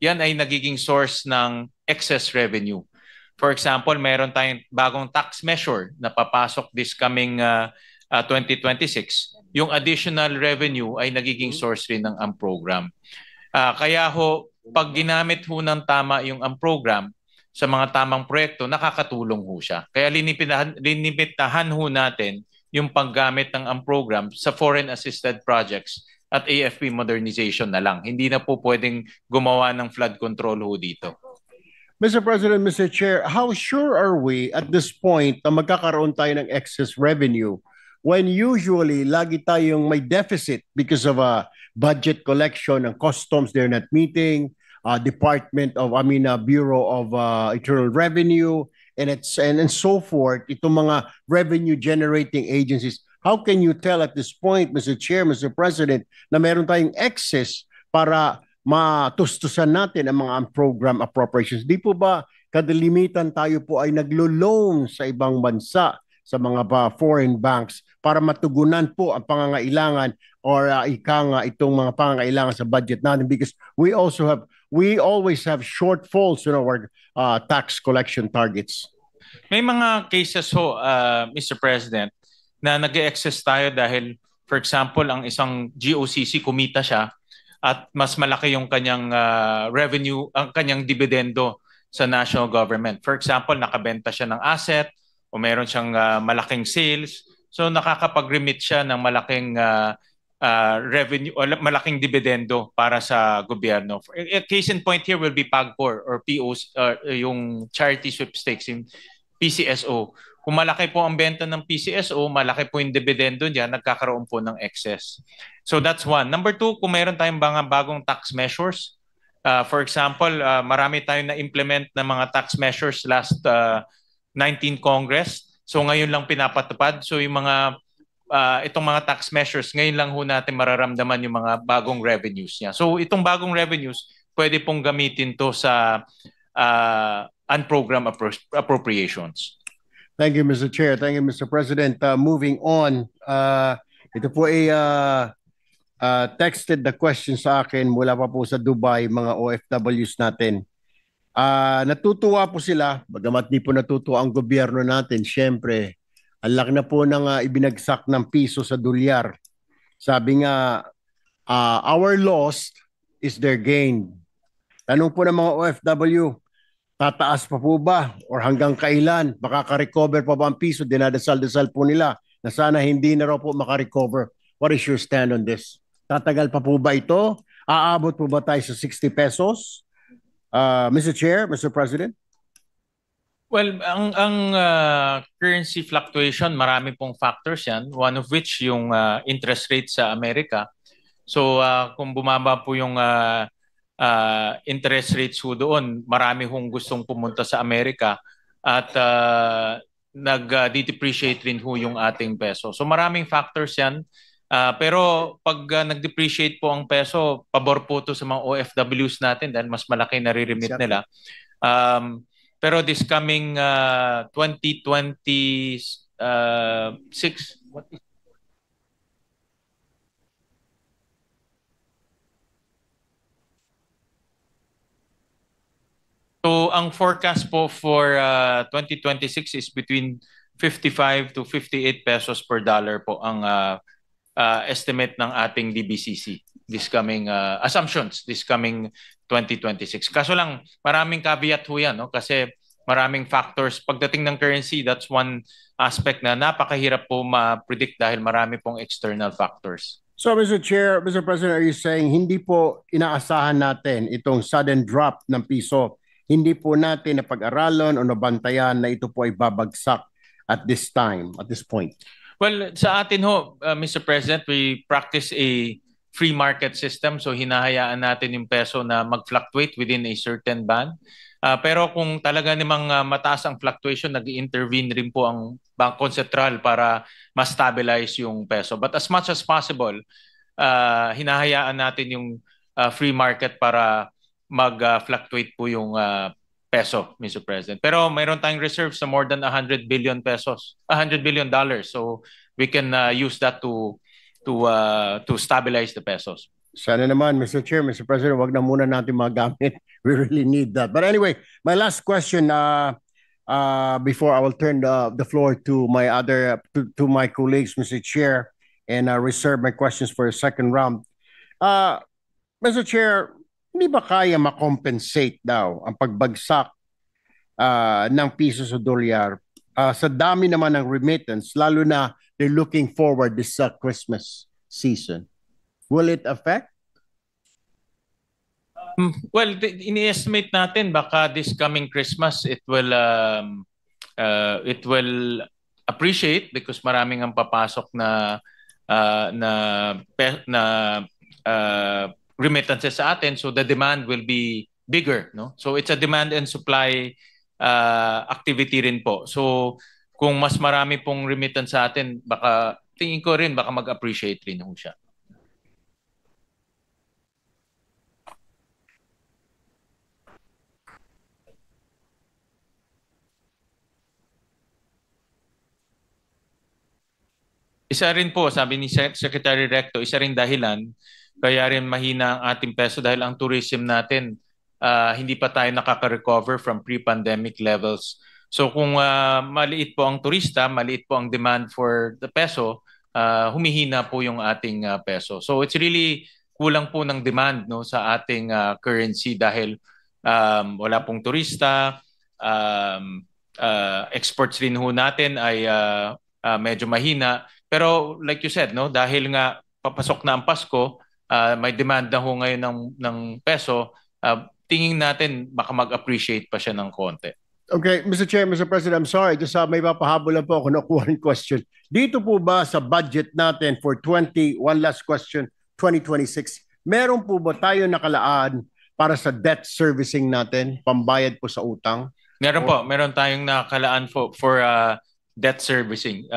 Yan ay nagiging source ng excess revenue. For example, meron tayong bagong tax measure na papasok this coming 2026. Yung additional revenue ay nagiging source rin ng program. Kaya ho, pag ginamit ho ng tama yung program sa mga tamang proyekto, nakakatulong ho siya. Kaya linimitahan ho natin yung paggamit ng program sa foreign assisted projects at AFP modernization na lang. Hindi na po pwedeng gumawa ng flood control ho dito. Mr. President, Mr. Chair, how sure are we at this point na magkakaroon tayo ng excess revenue when usually lagi tayong may deficit because of a budget collection and customs they're not meeting, Bureau of Internal Revenue, and so forth, itong mga revenue generating agencies. How can you tell at this point, Mr. Chair, Mr. President, na meron tayong excess para matustusan natin ang mga program appropriations? Di po ba kadalimitan tayo po ay naglo-loan sa ibang bansa, sa mga foreign banks para matugunan po ang pangangailangan or itong mga pangangailangan sa budget natin, because we always have shortfalls in our tax collection targets. May mga cases ho, Mr. President, na nag-excess tayo dahil, for example, ang isang GOCC kumita siya at mas malaki yung kanyang revenue, ang kanyang dividendo sa national government. For example, nakabenta siya ng asset o meron siyang malaking sales. So nakakapag-remit siya ng malaking revenue o malaking dividendo para sa gobyerno. A case in point here will be PAGCOR or POs, yung charity sweepstakes, yung PCSO. Kung malaki po ang benta ng PCSO, malaki po yung dividendo niya, nagkakaroon po ng excess. So that's one. Number two, kung meron tayong mga bagong tax measures, for example, marami tayong na-implement na mga tax measures last 19 Congress. So ngayon lang pinapatupad. So yung mga itong mga tax measures, ngayon lang ho natin mararamdaman yung mga bagong revenues niya. So itong bagong revenues, pwede pong gamitin to sa unprogrammed appropriations. Thank you, Mr. Chair. Thank you, Mr. President. Moving on, ito po ay texted the question sa akin mula pa po sa Dubai, mga OFWs natin. Natutuwa po sila, bagamat di po natutuwa ang gobyerno natin. Siyempre, ang laki na po ng ibinagsak ng piso sa dolyar. Sabi nga, our loss is their gain. Tanong po ng mga OFW, tataas pa po ba? Or hanggang kailan? Makaka-recover pa ba ang piso? Dinadasal-dasal po nila na sana hindi na raw po makarecover. What is your stand on this? Tatagal pa po ba ito? Aabot po ba tayo sa 60 pesos? Mr. Chair, Mr. President? Well, ang currency fluctuation, marami pong factors yan. One of which yung interest rate sa Amerika. So kung bumaba po yung interest rates ho doon, marami hong gustong pumunta sa Amerika at nag-depreciate rin ho yung ating peso. So maraming factors yan. Pero pag nag-depreciate po ang peso, pabor po to sa mga OFWs natin dahil mas malaki nare-remit nila. Pero this coming 2026, what is So ang forecast po for 2026 is between 55 to 58 pesos per dollar po ang estimate ng ating DBCC this coming assumptions this coming 2026. Kaso lang maraming caveat ho yan, no? Kasi maraming factors pagdating ng currency. That's one aspect na napakahirap po ma-predict dahil marami pong external factors. So Mr. Chair, Mr. President, are you saying hindi po inaasahan natin itong sudden drop ng piso? Hindi po natin napag-aralan o nabantayan na ito po ay babagsak at this time, at this point? Well, sa atin ho, Mr. President, we practice a free market system. So hinahayaan natin yung peso na mag-fluctuate within a certain band. Pero kung talaga namang mataas ang fluctuation, nag-intervene rin po ang Bangko Sentral para ma-stabilize yung peso. But as much as possible, hinahayaan natin yung free market para mag-fluctuate po yung peso, Mr. President. Pero mayroon tayong reserves na more than 100 billion pesos, $100 billion. So we can use that to stabilize the pesos. Sana naman, Mr. Chair, Mr. President, wag na muna natin magamit. We really need that. But anyway, my last question before I will turn the floor to my to my colleagues, Mr. Chair, and reserve my questions for a second round. Mr. Chair, hindi ba kaya makompensate daw ang pagbagsak ng piso sa dolyar sa dami naman ng remittance, lalo na they're looking forward this Christmas season? Will it affect? Well, ini-estimate natin baka this coming Christmas it will appreciate because maraming ang papasok na remittances sa atin, so the demand will be bigger, no? So it's a demand and supply activity rin po. So kung mas marami pong remittance sa atin, baka tingin ko rin baka mag-appreciate rin ho siya. Isa rin po, sabi ni Secretary Recto, isa rin dahilan kaya rin mahina ang ating peso dahil ang tourism natin hindi pa tayo nakaka-recover from pre-pandemic levels. So kung maliit po ang turista, maliit po ang demand for the peso, humihina po yung ating peso. So it's really kulang po ng demand, no, sa ating currency dahil wala pong turista, exports rin ho natin ay medyo mahina. Pero like you said, no, dahil nga papasok na ang Pasko, may demand na ho ngayon ng peso, tingin natin baka mag-appreciate pa siya ng konti. Okay, Mr. Chair, Mr. President, I'm sorry, just may papahabol lang po ako, nakuha ng question. Dito po ba sa budget natin for one last question, 2026, meron po ba tayo nakalaan para sa debt servicing natin, pambayad po sa utang? Meron po, meron tayong nakalaan for debt servicing.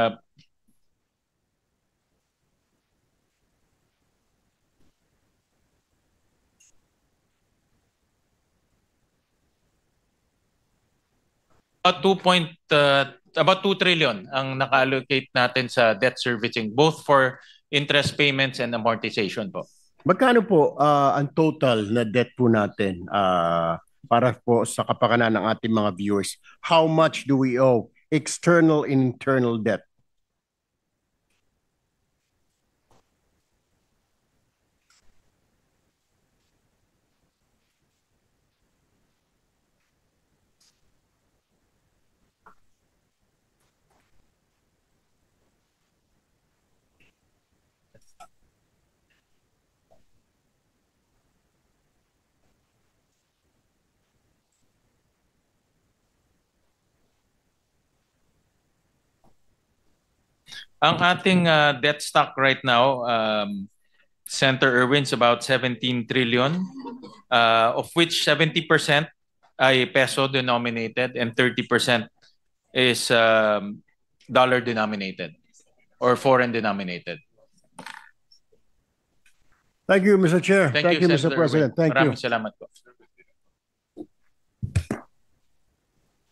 About 2 trillion ang naka-allocate natin sa debt servicing, both for interest payments and amortization po. Magkano po ang total na debt po natin para po sa kapakanan ng ating mga viewers? How much do we owe, external and internal debt? Ang ating debt stock right now, Senator Erwin's about 17 trillion, of which 70% ay peso denominated and 30% is dollar denominated or foreign denominated. Thank you, Mr. Chair. Thank you, Mr. President. Erwin. Thank you. Maraming salamat po.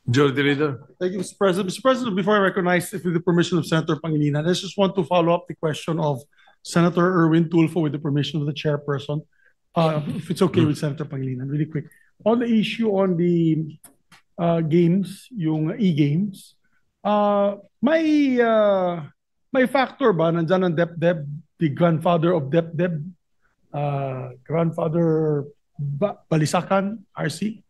Majority Leader. Thank you, Mr. President. Mr. President, before I recognize, with the permission of Senator Pangilinan, I just want to follow up the question of Senator Erwin Tulfo with the permission of the chairperson. If it's okay with Senator Pangilinan, really quick. On the issue on the games, yung e-games, may factor ba nandyan ang DepDep, the grandfather of DepDep, grandfather Balisacan, RC?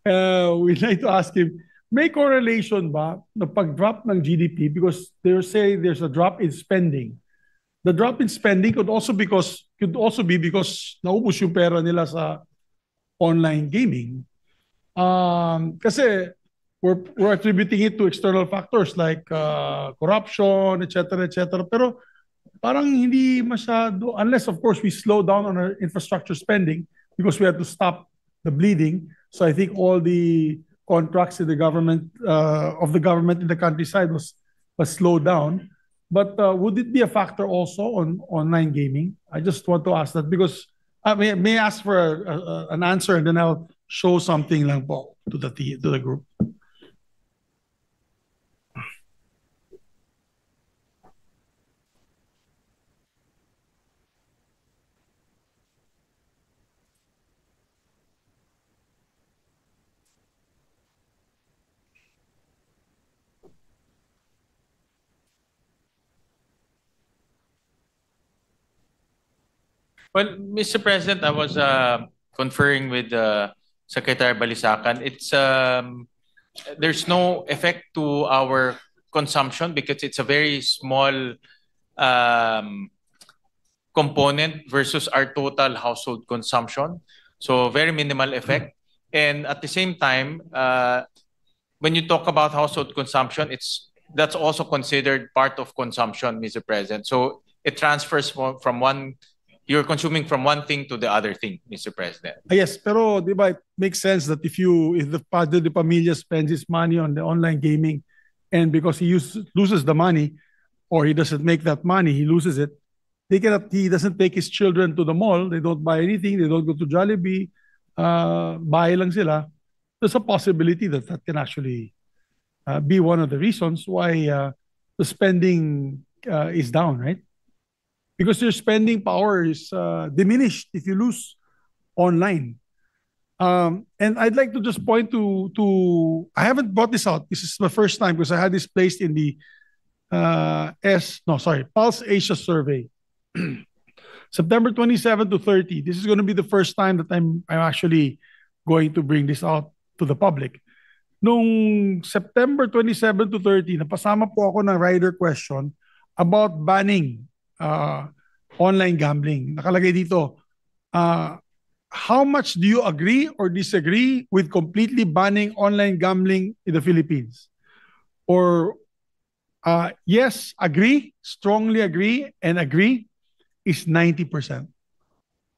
We'd like to ask him, may correlation ba na pag-drop ng GDP because they say there's a drop in spending. The drop in spending could also be because naubos yung pera nila sa online gaming. Kasi we're attributing it to external factors like corruption, etc., etc. Pero parang hindi masyado, unless of course we slow down on our infrastructure spending because we have to stop the bleeding. So I think all the contracts in the government in the countryside was slowed down. But would it be a factor also on online gaming? I just want to ask that because I may ask for an answer and then I'll show something lang po to the group. Well, Mr. President, I was conferring with Secretary Balisacan. There's no effect to our consumption because it's a very small component versus our total household consumption. So very minimal effect. And at the same time, when you talk about household consumption, that's also considered part of consumption, Mr. President. So it transfers from one. You're consuming from one thing to the other thing, Mr. President. Yes, pero di ba, it makes sense that if the padre de pamilya spends his money on the online gaming, and because he loses the money, or he doesn't make that money, he loses it. He doesn't take his children to the mall. They don't buy anything. They don't go to Jollibee. Bahay lang sila. There's a possibility that can actually be one of the reasons why the spending is down, right? Because your spending power is diminished if you lose online. And I'd like to just point to I haven't brought this out. This is the first time because I had this placed in the Pulse Asia survey. September 27 to 30. This is going to be the first time that I'm actually going to bring this out to the public. Nung September 27 to 30, napasama po ako ng rider question about banning online gambling. Nakalagay dito, how much do you agree or disagree with completely banning online gambling in the Philippines? Or yes, agree, strongly agree, and agree is 90%.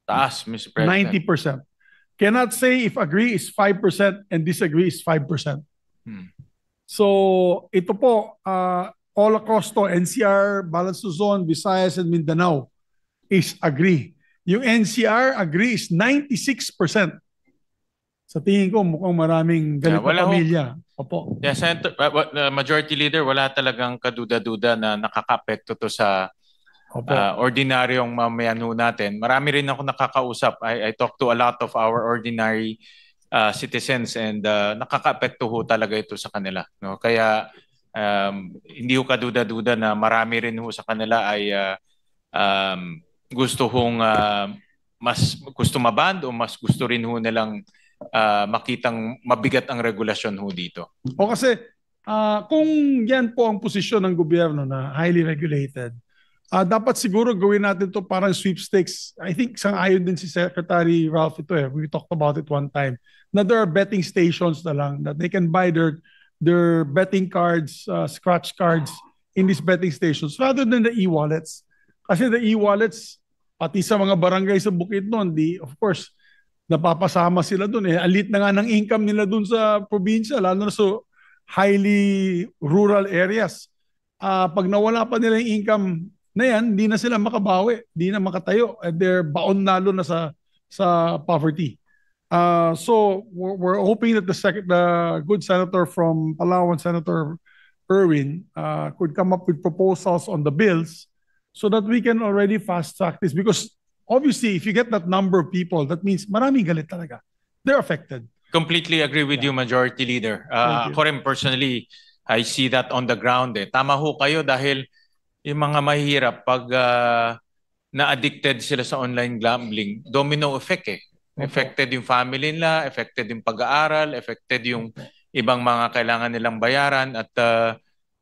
Taas, Mr. President. 90%. Cannot say if agree is 5% and disagree is 5%. So ito po, all across to NCR, Balance Luzon, Visayas, and Mindanao is agree. Yung NCR agree is 96%. Sa tingin ko, mukhang maraming galit na pamilya. Opo. Yeah, Senator, Majority Leader, wala talagang kaduda-duda na nakaka-apekto to sa ordinaryong mamayan ho natin. Marami rin ako nakakausap. I talk to a lot of our ordinary citizens and nakaka-apekto ho talaga ito sa kanila. No? Kaya hindi ho kaduda-duda na marami rin ho sa kanila ay gusto hong mas gusto maband o mas gusto rin ho nilang makitang mabigat ang regulasyon ho dito. O kasi kung yan po ang posisyon ng gobyerno na highly regulated, dapat siguro gawin natin to parang sweepstakes. I think sang-ayon din si Secretary Ralph ito eh. We talked about it one time. Na there are betting stations na lang that they can buy their betting cards, scratch cards in these betting stations rather than the e-wallets. Kasi the e-wallets, pati sa mga barangay sa Bukidnon, of course, napapasama sila dun eh. Alit na nga ng income nila dun sa probinsya, lalo na sa highly rural areas. Pag nawala pa nila yung income na yan, hindi na sila makabawi, hindi na makatayo. They're baon lalo na sa poverty. So we're hoping that the good senator from Palawan, Senator Erwin, could come up with proposals on the bills so that we can already fast track this. Because obviously, if you get that number of people, that means maraming galit talaga. They're affected. Completely agree with you, Majority Leader. Ako rin personally, I see that on the ground. Tama ho kayo dahil yung mga mahirap pag na-addicted sila sa online gambling, domino effect eh. Affected yung family nila, affected yung pag-aaral, affected yung ibang mga kailangan nilang bayaran at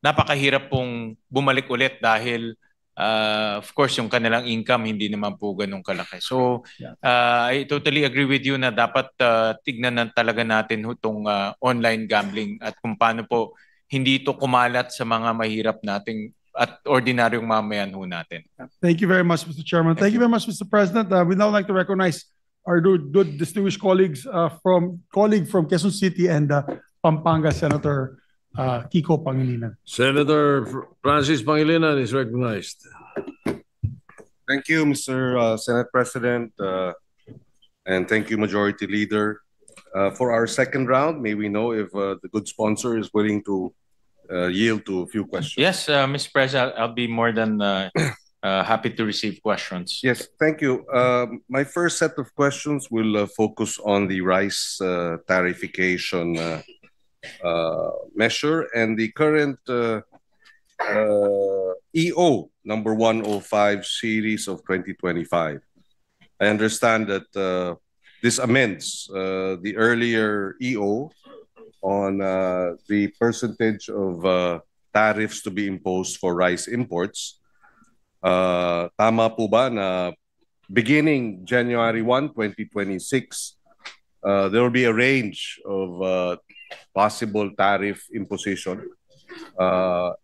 napakahirap pong bumalik ulit dahil of course yung kanilang income hindi naman po ganun kalaki. So I totally agree with you na dapat tignan na talaga natin itong online gambling at kung paano po hindi ito kumalat sa mga mahirap nating at ordinaryong mamayan ho natin. Thank you very much, Mr. Chairman. Thank you very much, Mr. President. We'd now like to recognize our good distinguished colleagues from Quezon City and Pampanga, Senator Kiko Pangilinan. Senator Francis Pangilinan is recognized. Thank you, Mr. Senate President, and thank you, Majority Leader. For our second round, may we know if the good sponsor is willing to yield to a few questions? Yes, Mr. President, I'll be more than happy to receive questions. Yes, thank you. My first set of questions will focus on the rice tarification measure and the current EO number 105 series of 2025. I understand that this amends the earlier EO on the percentage of tariffs to be imposed for rice imports. Tama po ba na beginning January 1, 2026, there will be a range of possible tariff imposition,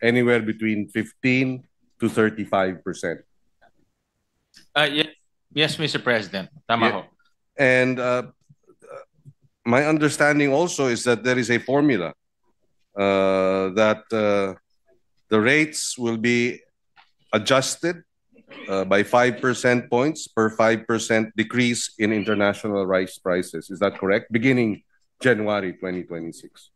anywhere between 15 to 35%. Yes, Mr. President. Tama ho. And my understanding also is that there is a formula that the rates will be adjusted by 5% points per 5% decrease in international rice prices. Is that correct? Beginning January 2026.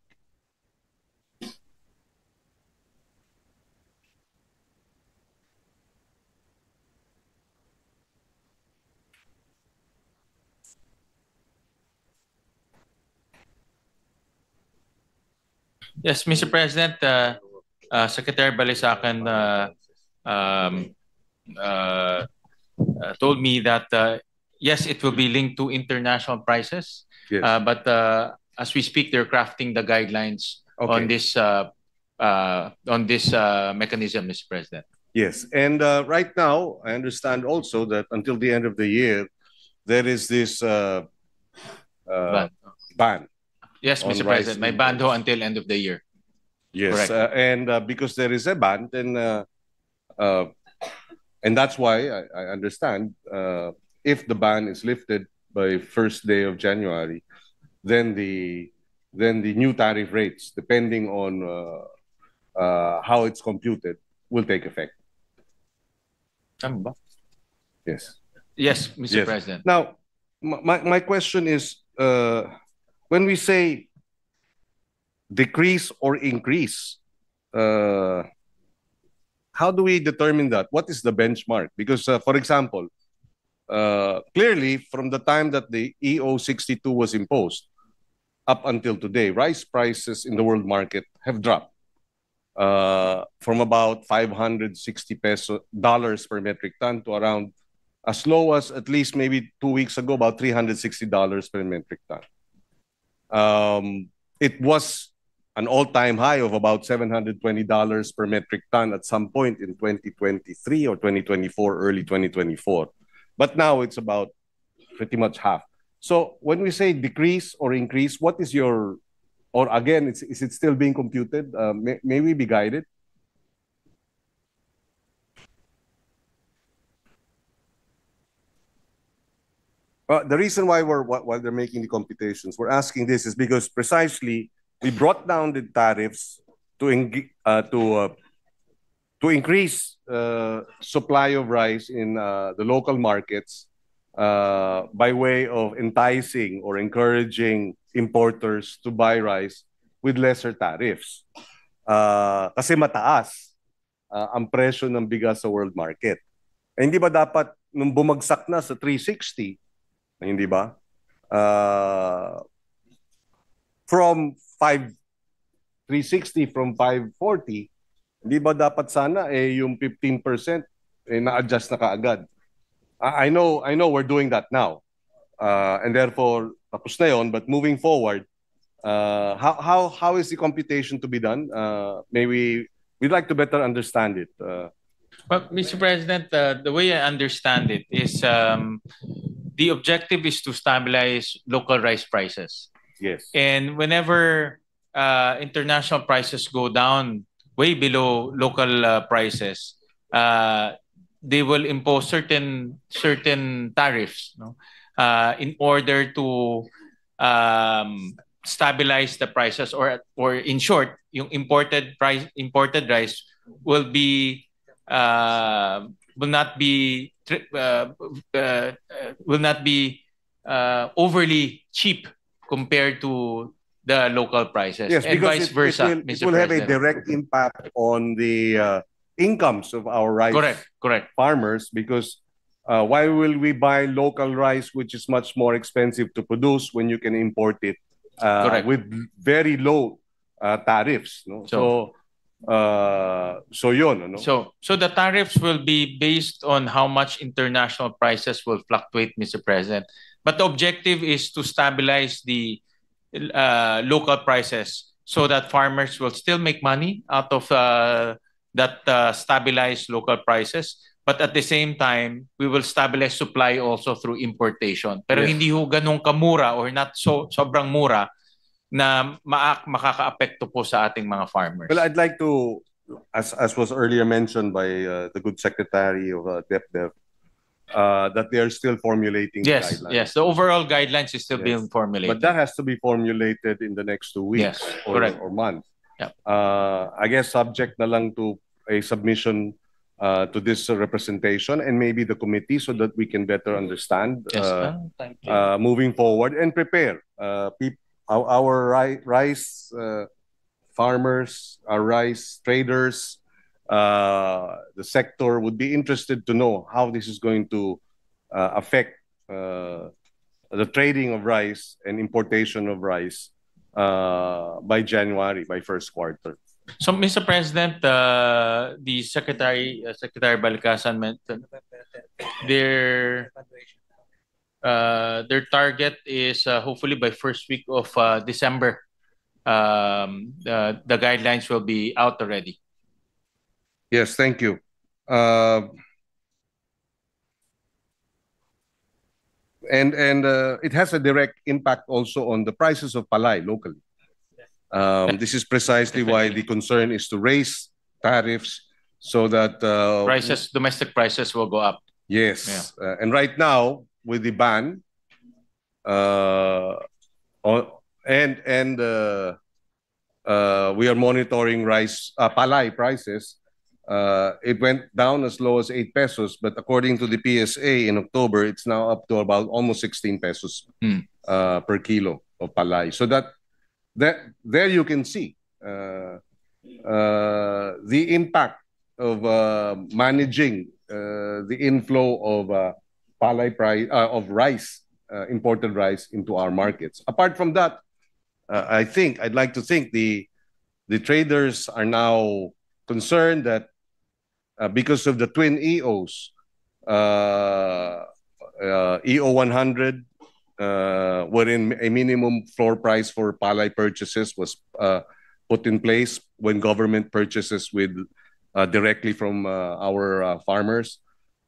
Yes, Mr. President, Secretary Balisacan told me that yes, it will be linked to international prices. Yes. But as we speak, they're crafting the guidelines on this mechanism, Mr. President. Yes, and right now, I understand also that until the end of the year, there is this ban. Yes, Mr. President, may ban ho until end of the year. Yes, and because there is a ban, then and that's why I understand if the ban is lifted by first day of January, then the new tariff rates, depending on how it's computed, will take effect. Yes. Yes, Mr. President. Now, my question is, when we say decrease or increase, how do we determine that? What is the benchmark? Because, for example, clearly from the time that the EO 62 was imposed up until today, rice prices in the world market have dropped from about $560 per metric ton to around as low as at least maybe 2 weeks ago, about $360 per metric ton. It was an all-time high of about $720 per metric ton at some point in 2023 or 2024, early 2024. But now it's about pretty much half. So when we say decrease or increase, what is your, or again, is it still being computed? May we be guided? The reason why they're making the computations, we're asking this is because precisely we brought down the tariffs to increase supply of rice in the local markets by way of enticing or encouraging importers to buy rice with lesser tariffs. Kasi mataas ang presyo ng bigas sa world market. Hindi ba dapat nung bumagsak na sa 360, hindi ba? From 360 from 540, hindi ba dapat sana yung 15% na-adjust na kaagad? I know we're doing that now. And therefore, tapos na yun, but moving forward, how is the computation to be done? We'd like to better understand it. Well, Mr. President, the way I understand it is the objective is to stabilize local rice prices. Yes. And whenever international prices go down way below local prices, they will impose certain tariffs, no? In order to stabilize the prices, or in short, yung imported rice will not be overly cheap compared to the local prices, Yes, and because vice versa, it Mr. will have a President. direct impact on the incomes of our rice Correct. farmers, because why will we buy local rice, which is much more expensive to produce, when you can import it Correct. with very low tariffs? No? So yun. No? So the tariffs will be based on how much international prices will fluctuate, Mr. President. But the objective is to stabilize the local prices so that farmers will still make money out of that stabilized local prices. But at the same time, we will stabilize supply also through importation. Pero Yes. hindi ho ganun kamura or not sobrang mura na makakaapekto po sa ating mga farmers. Well, I'd like to, as was earlier mentioned by the good Secretary of DepDev, that they are still formulating the guidelines. Yes. The overall guidelines is still being formulated. But that has to be formulated in the next 2 weeks or month. Yep. I guess subject na lang to a submission to this representation and maybe the committee, so that we can better understand moving forward and prepare our rice farmers, our rice traders. The sector would be interested to know how this is going to affect the trading of rice and importation of rice by January, by first quarter. So, Mr. President, the Secretary Balikasan mentioned their target is hopefully by first week of December. The guidelines will be out already. Yes, thank you. And it has a direct impact also on the prices of palay locally. This is precisely why the concern is to raise tariffs so that domestic prices will go up. Yes, and right now with the ban, we are monitoring rice palay prices. It went down as low as 8 pesos, but according to the PSA in October, it's now up to about almost 16 pesos per kilo of palay. So that there you can see the impact of managing the inflow of palay price of rice, imported rice into our markets. Apart from that, I'd like to think the traders are now concerned that because of the twin EOs, EO 100, wherein a minimum floor price for palay purchases was put in place when government purchases with directly from our farmers,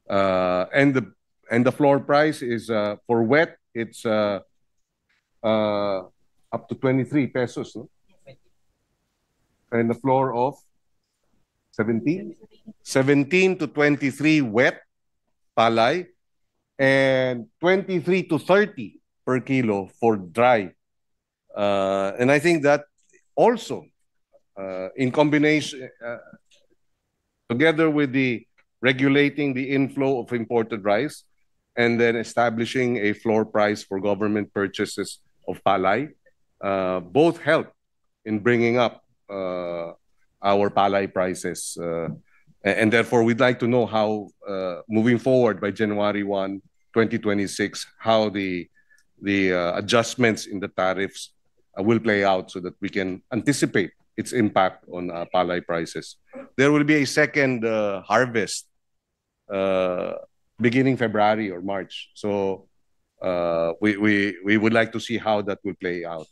and the floor price is for wet, it's up to 23 pesos, no? And the floor of 17 to 23 wet palay, and 23 to 30 per kilo for dry. And I think that also, in combination, together with the regulating the inflow of imported rice, and then establishing a floor price for government purchases of palay, both help in bringing up our palay prices. And therefore, we'd like to know how, moving forward by January 1, 2026, how the adjustments in the tariffs will play out, so that we can anticipate its impact on palay prices. There will be a second harvest beginning February or March. So we would like to see how that will play out.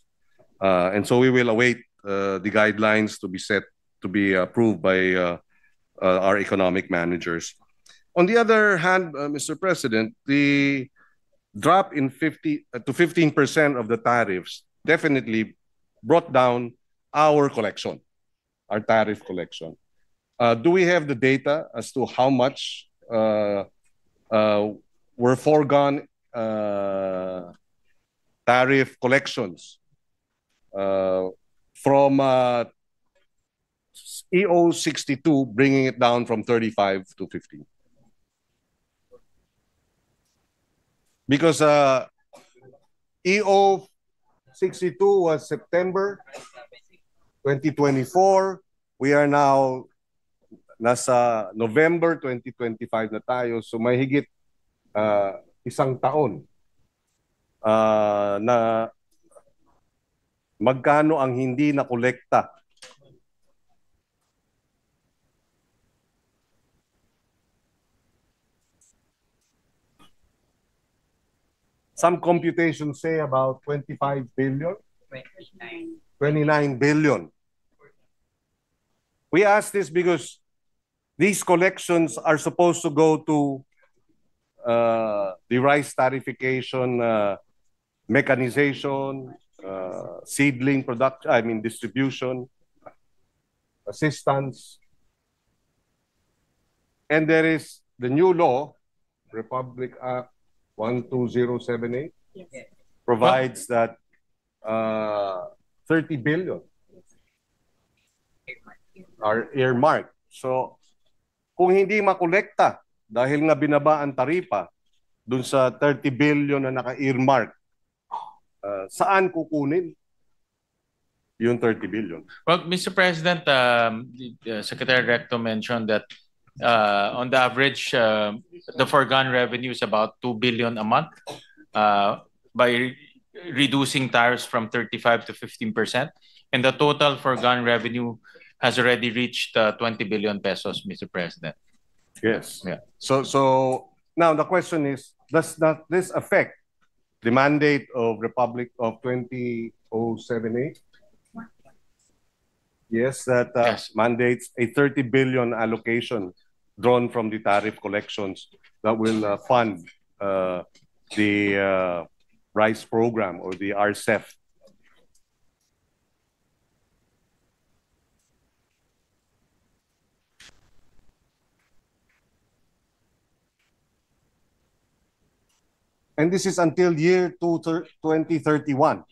And so we will await the guidelines to be set, to be approved by our economic managers. On the other hand, Mr. President, the drop in 15% of the tariffs definitely brought down our collection, our tariff collection. Do we have the data as to how much were foregone tariff collections from EO 62, bringing it down from 35 to 15? Because EO 62 was September 2024. We are now nasa November 2025 na tayo. So may higit isang taon na magkano ang hindi nakolekta. Some computations say about 25 billion. 29 billion. We ask this because these collections are supposed to go to the rice tariffication, mechanization, seedling production, distribution, assistance. And there is the new law, Republic Act 12078, provides that 30 billion are earmarked. So, kung hindi makolekta dahil nga binaba ang taripa dun sa 30 billion na naka-earmark, saan kukunin yung 30 billion? Well, Mr. President, Secretary Recto mentioned that on the average, the foregone revenue is about 2 billion a month by reducing tariffs from 35 to 15%. And the total foregone revenue has already reached 20 billion pesos, Mr. President. Yes. Yeah. So now the question is, does not this affect the mandate of Republic of 20078? Yes, that Yes. mandates a 30 billion allocation drawn from the tariff collections that will fund the rice program or the RCEF. And this is until year 2031.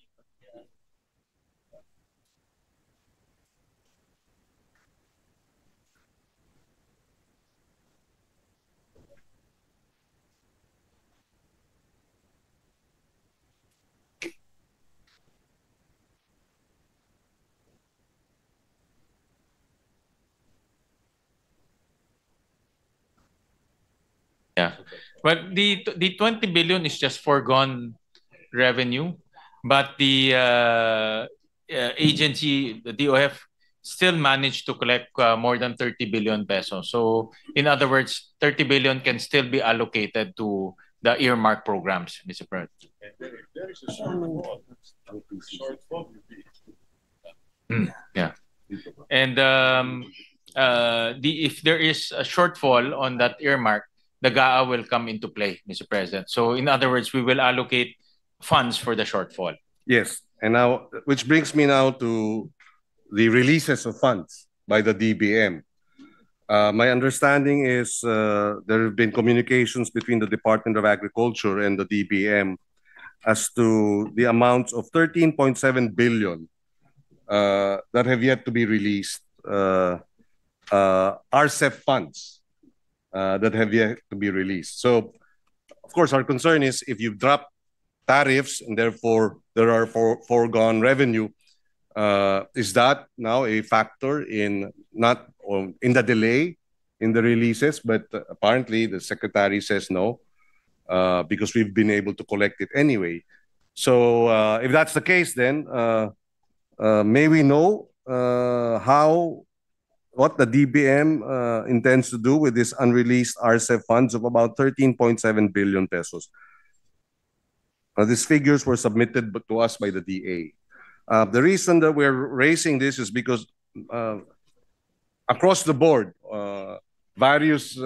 Yeah. But the 20 billion is just foregone revenue, but the agency, the DOF, still managed to collect more than 30 billion pesos. So, in other words, 30 billion can still be allocated to the earmark programs, Mr. President. Yeah. And if there is a shortfall on that earmark, the GAA will come into play, Mr. President. So, in other words, we will allocate funds for the shortfall. Yes, and now, which brings me now to the releases of funds by the DBM. My understanding is there have been communications between the Department of Agriculture and the DBM as to the amounts of 13.7 billion that have yet to be released, RCEF funds that have yet to be released. So, of course, our concern is if you drop tariffs and therefore there are foregone revenue, is that now a factor in in the delay in the releases? But apparently the Secretary says no, because we've been able to collect it anyway. So if that's the case, then may we know what the DBM intends to do with this unreleased RCEF funds of about 13.7 billion pesos. These figures were submitted to us by the DA. The reason that we're raising this is because across the board, various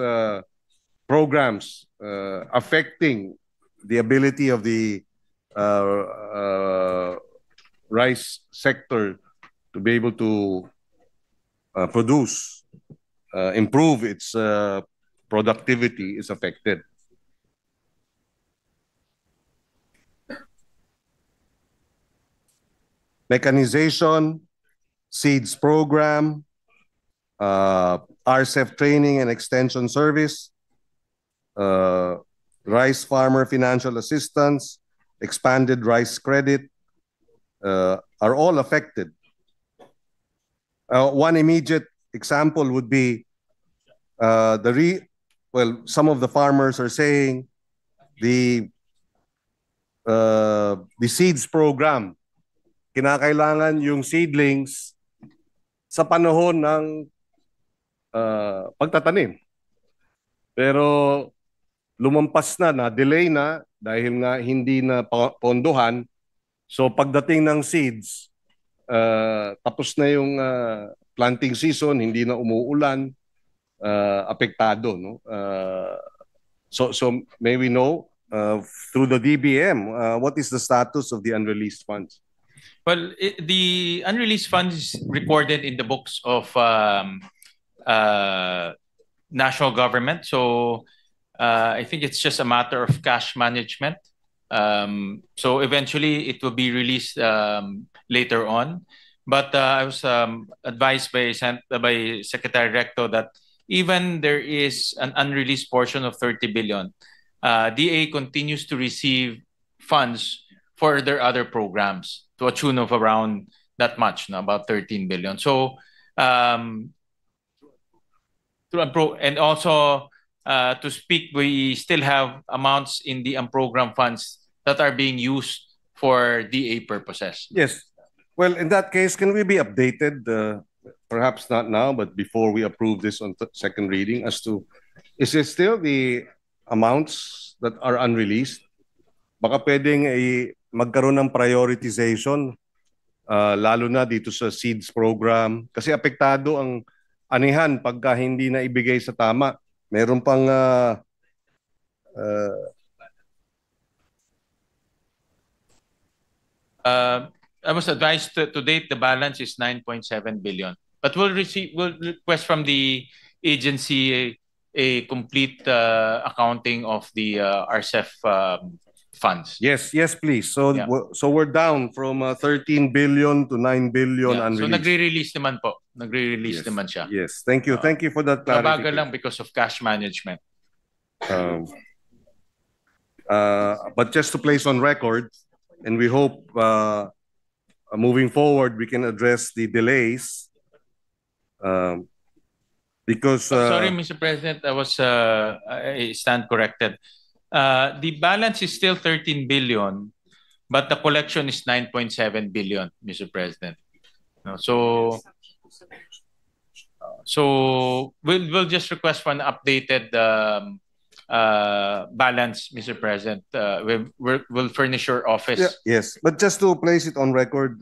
programs affecting the ability of the rice sector to be able to produce, improve its productivity is affected. Mechanization, seeds program, RCEF training and extension service, rice farmer financial assistance, expanded rice credit, are all affected. One immediate example would be some of the farmers are saying the seeds program, kinakailangan yung seedlings sa panahon ng pagtatanim. Pero lumampas na delay na dahil nga hindi na pondohan. So pagdating ng seeds, tapos na yung planting season, hindi na umuulan, apektado, no? So may we know through the DBM what is the status of the unreleased funds? Well, the unreleased funds is recorded in the books of national government. So I think it's just a matter of cash management. So eventually it will be released later on. But I was advised by Secretary Recto that even there is an unreleased portion of 30 billion, DA continues to receive funds for their other programs to a tune of around that much, about 13 billion. So, and also to speak, we still have amounts in the unprogrammed funds that are being used for DA purposes. Yes. Well, in that case, can we be updated, perhaps not now, but before we approve this on second reading, as to, is it still the amounts that are unreleased? Baka pwedeng magkaroon ng prioritization, lalo na dito sa seeds program. Kasi apektado ang anihan pagka hindi na ibigay sa tama. Meron pang I was advised to date the balance is 9.7 billion. But we'll request from the agency a complete accounting of the RCEF funds. Yes, please. So Yeah. so we're down from 13 billion to 9 billion Yeah. So unreleased. nagre-release naman po. Nagre-release Yes. naman siya. Yes, thank you. Thank you for that Nabagal clarification. lang because of cash management. But just to place on record, and we hope moving forward we can address the delays because Sorry, Mr. President, I stand corrected. The balance is still 13 billion, but the collection is 9.7 billion, Mr. President. No, so we'll just request for an updated balance, Mr. President. We'll furnish your office. yes, but just to place it on record,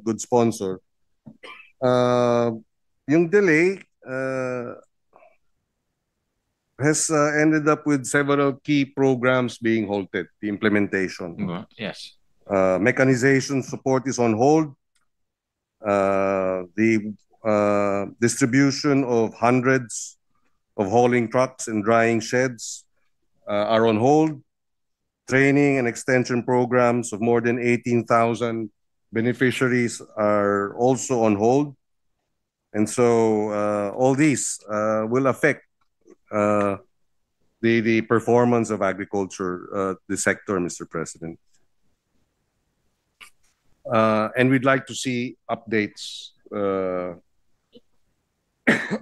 good sponsor, yung delay has ended up with several key programs being halted, the implementation. Yes. Mechanization support is on hold. The distribution of hundreds of hauling trucks and drying sheds are on hold. Training and extension programs of more than 18,000 beneficiaries are also on hold. And so all these will affect the performance of agriculture, the sector, Mr. President. And we'd like to see updates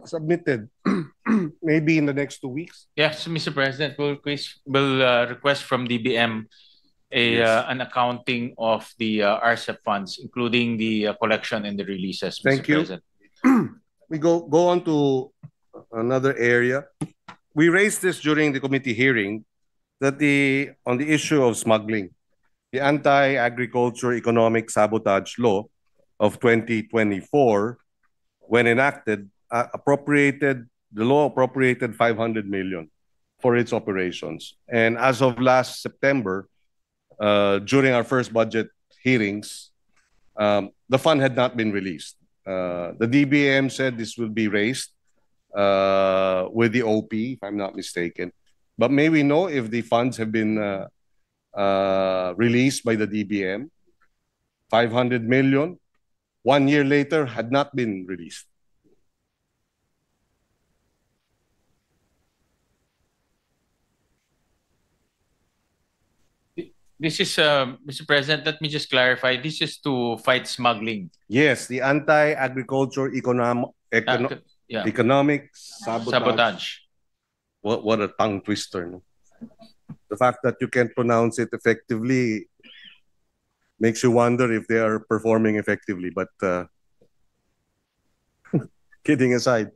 submitted maybe in the next 2 weeks. Yes, Mr. President, we'll request from DBM an accounting of the RCEP funds, including the collection and the releases, Mr. Thank you. President. We go on to another area. We raised this during the committee hearing that on the issue of smuggling, the Anti-Agriculture Economic Sabotage Law of 2024, when enacted, the law appropriated 500 million for its operations. And as of last September, during our first budget hearings, the fund had not been released. The DBM said this will be raised with the OP, if I'm not mistaken. But may we know if the funds have been released by the DBM? 500 million, 1 year later, had not been released. This is, Mr. President, let me just clarify. This is to fight smuggling. Yes, the anti-agriculture Yeah. economic sabotage. Sabotage. What a tongue twister. No? The fact that you can't pronounce it effectively makes you wonder if they are performing effectively. But kidding aside.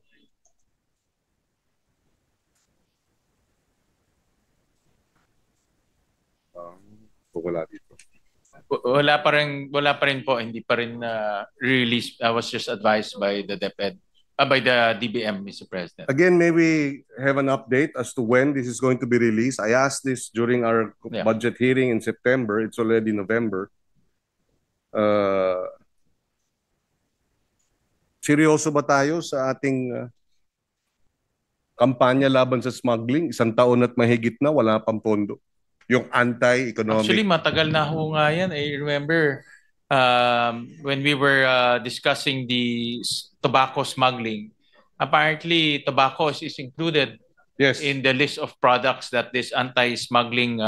Wala dito. Wala pa rin po, hindi pa rin release. I was just advised by the DepEd, by the DBM, Mr. President. Again, may we have an update as to when this is going to be released? I asked this during our budget hearing in September. It's already November. Seryoso ba tayo sa ating kampanya laban sa smuggling? 1 taon at mahigit na, wala pang pondo. Yung anti-economic. Actually, matagal na ho nga yan. I remember when we were discussing the tobacco smuggling, apparently tobacco is included in the list of products that this anti-smuggling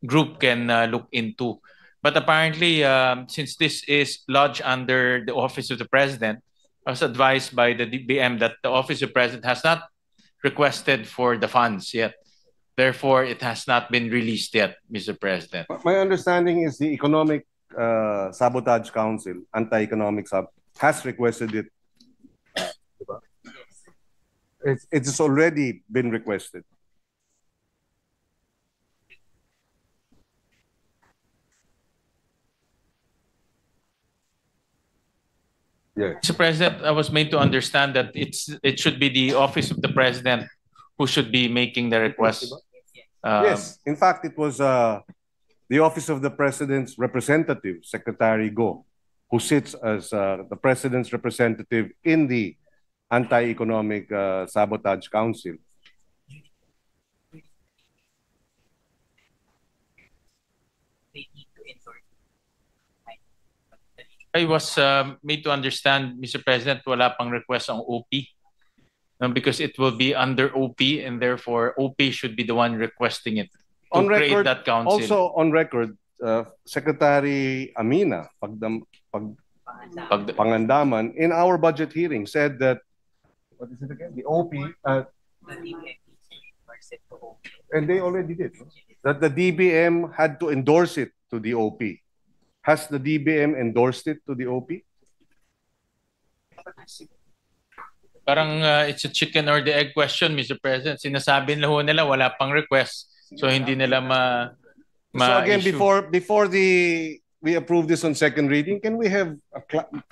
group can look into. But apparently, since this is lodged under the Office of the President, I was advised by the DBM that the Office of the President has not requested for the funds yet. Therefore, it has not been released yet, Mr. President. My understanding is the Economic Sabotage Council, Anti-Economic has requested it. It's already been requested. Yes. Mr. President, I was made to understand that it should be the Office of the President who should be making the request. Yes, in fact, it was the Office of the President's representative, Secretary Go, who sits as the President's representative in the Anti-Economic Sabotage Council. I was made to understand, Mr. President, wala pang request ang OP. Because it will be under OP, and therefore OP should be the one requesting it to On create record, that council. also on record, Secretary Amina Pangandaman, in our budget hearing, said that, what is it again? The OP, and they already did, no? That the DBM had to endorse it to the OP. Has the DBM endorsed it to the OP? Parang it's a chicken or the egg question, Mr. President. Sinasabi nila wala pang request, so hindi nila So again, before we approve this on second reading, can we have a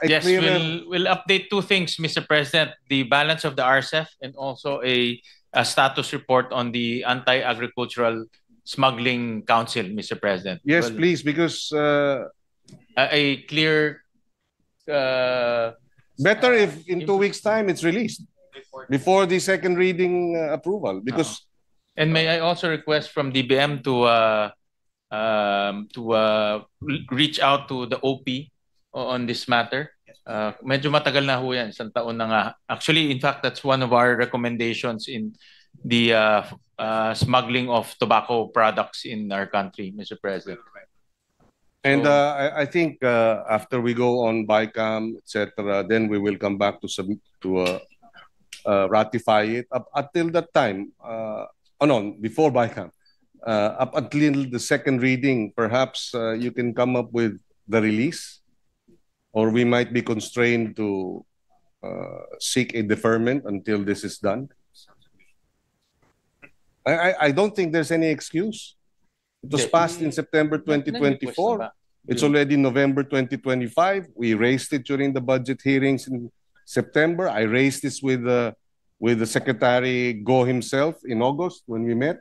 yes, clearer... we'll update 2 things, Mr. President: the balance of the RCEF and also a status report on the Anti-Agricultural Smuggling Council, Mr. President. Yes, please, because a clear. Better if in 2 weeks' time it's released before the second reading approval, because. And may I also request from DBM to reach out to the OP on this matter. Medyo matagal na ho yan, 1 taon na nga. Actually, in fact, that's one of our recommendations in the smuggling of tobacco products in our country, Mr. President. And I think after we go on BICAM, etc., then we will come back to ratify it. Up until that time, before BICAM, up until the second reading, perhaps you can come up with the release, or we might be constrained to seek a deferment until this is done. I don't think there's any excuse. It was passed in September 2024. It's already November 2025. We raised it during the budget hearings in September. I raised this with the Secretary Go himself in August when we met.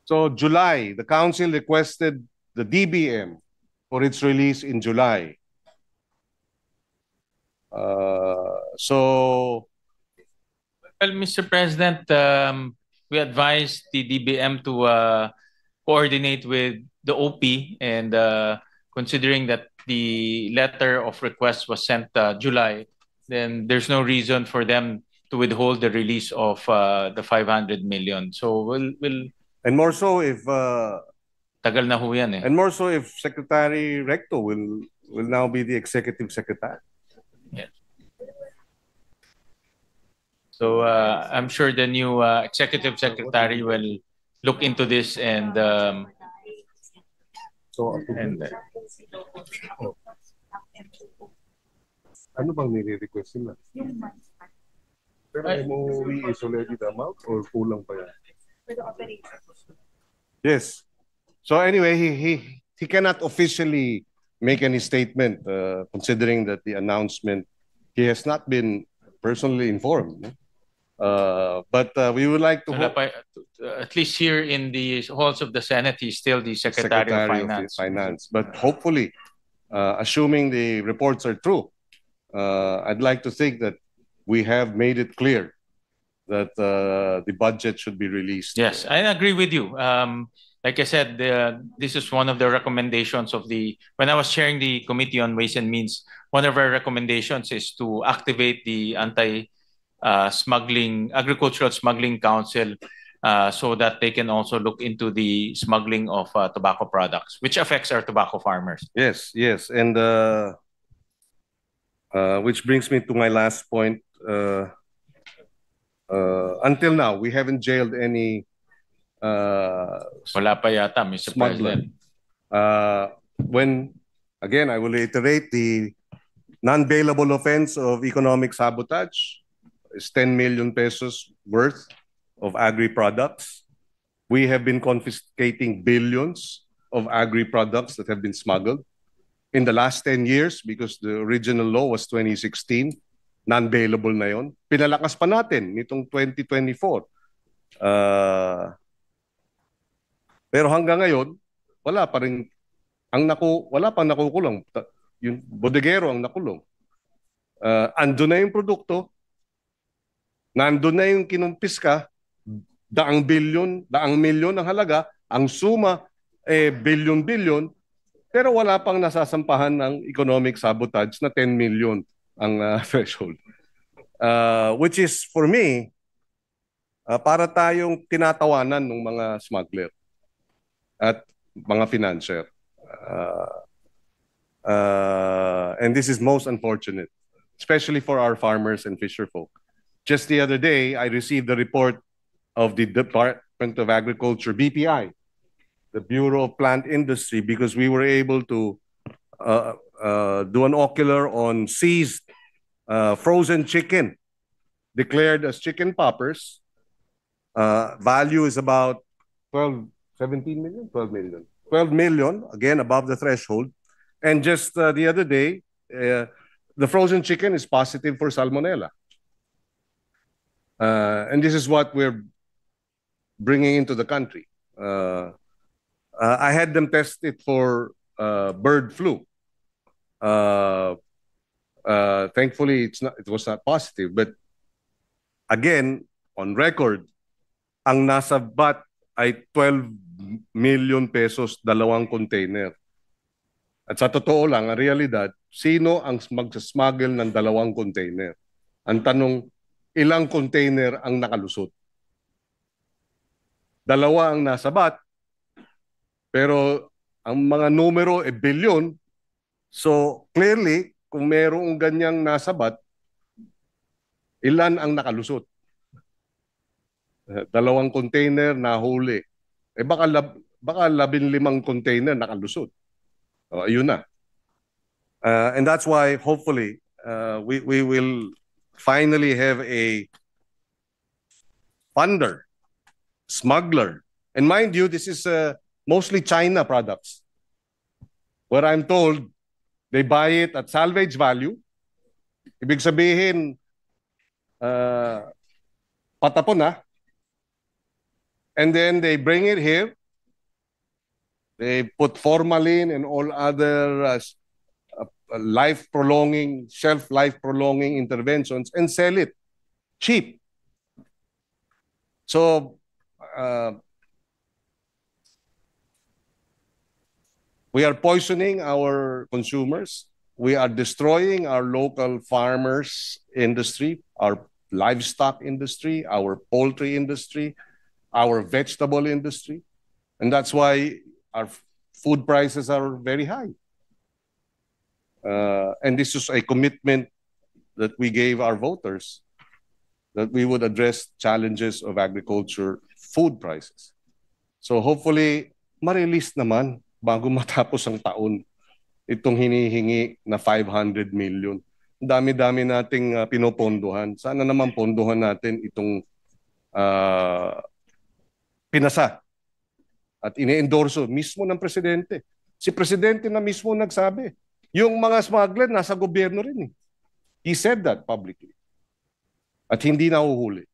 So July, the council requested the DBM for its release in July. Well, Mr. President, we advised the DBM to coordinate with the OP, and considering that the letter of request was sent July, then there's no reason for them to withhold the release of the 500 million. So we'll And more so if tagal na ho yan eh. and more so if Secretary Recto will now be the executive secretary. Yeah. So I'm sure the new executive secretary will look into this and Ano bang nire-request nila? Pero MOE is already the amount or kulang pa yan? Yes. So anyway, he cannot officially make any statement considering that the announcement, he has not been personally informed. But we would like to hope at least here in the halls of the Senate, he's still the Secretary of Finance. But hopefully, assuming the reports are true, I'd like to think that we have made it clear that the budget should be released. Yes, I agree with you. Like I said, this is one of the recommendations of when I was chairing the Committee on Ways and Means, one of our recommendations is to activate the Agricultural Smuggling Council so that they can also look into the smuggling of tobacco products, which affects our tobacco farmers. Yes, yes. And which brings me to my last point. Until now, we haven't jailed any wala pa yata, Mr. smuggler. President. When, again, I will reiterate, the non-bailable offense of economic sabotage is 10 million pesos worth of agri-products. We have been confiscating billions of agri-products that have been smuggled. In the last 10 years, because the original law was 2016, non-bailable na yon. Pinalakas pa natin nitong 2024. Pero hanggang ngayon, wala pang nakukulong. Yung bodegero ang nakulong. Andun na yung produkto, nandun na yung kinumpiska, daang milyon ang halaga, ang suma bilyon-bilyon, pero wala pang nasasampahan ng economic sabotage na 10 million ang threshold. Which is, for me, para tayong tinatawanan ng mga smuggler at mga financier. And this is most unfortunate, especially for our farmers and fisherfolk. Just the other day, I received the report of the Department of Agriculture, BPI, the Bureau of Plant Industry, because we were able to do an ocular on seized frozen chicken declared as chicken poppers. Value is about 12 million, again, above the threshold. And just the other day, the frozen chicken is positive for salmonella. And this is what we're bringing into the country. I had them test it for bird flu. Thankfully, it was not positive. But again, on record, ang nasa VAT ay 12 million pesos, 2 container. At sa totoo lang, ang realidad, sino ang magsasmuggle ng 2 container? Ang tanong, ilang container ang nakalusot? 2 ang nasa VAT, pero ang mga numero bilyon. So clearly, kung merong ganyang nasa VAT, ilan ang nakalusot? 2 container nahuli. Baka 15 container nakalusot. Ayun na. And that's why hopefully we will finally have a funder, smuggler. And mind you, this is mostly China products, where I'm told they buy it at salvage value. Ibig sabihin, patapon na. And then they bring it here. They put formalin and all other shelf-life-prolonging interventions and sell it cheap. So, we are poisoning our consumers. We are destroying our local farmers industry, our livestock industry, our poultry industry, our vegetable industry. And that's why our food prices are very high. And this is a commitment that we gave our voters, that we would address challenges of agriculture food prices. So hopefully, ma-release naman bago matapos ang taon itong hinihingi na 500 million. Ang dami-dami nating pinopondohan. Sana naman pondohan natin itong pinasa at ine-endorso mismo ng presidente. Si presidente na mismo nagsabi. Yung mga smuggler nasa gobyerno rin eh. He said that publicly. At hindi nahuhuli.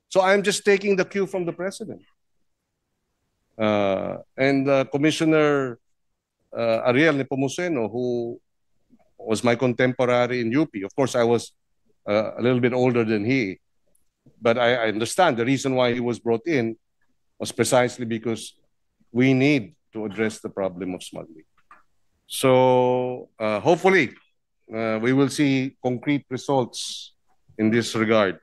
So I'm just taking the cue from the president. And Commissioner Ariel Nepomuceno, who was my contemporary in UP. Of course, I was a little bit older than he. But I understand the reason why he was brought in was precisely because we need to address the problem of smuggling. So hopefully, we will see concrete results in this regard.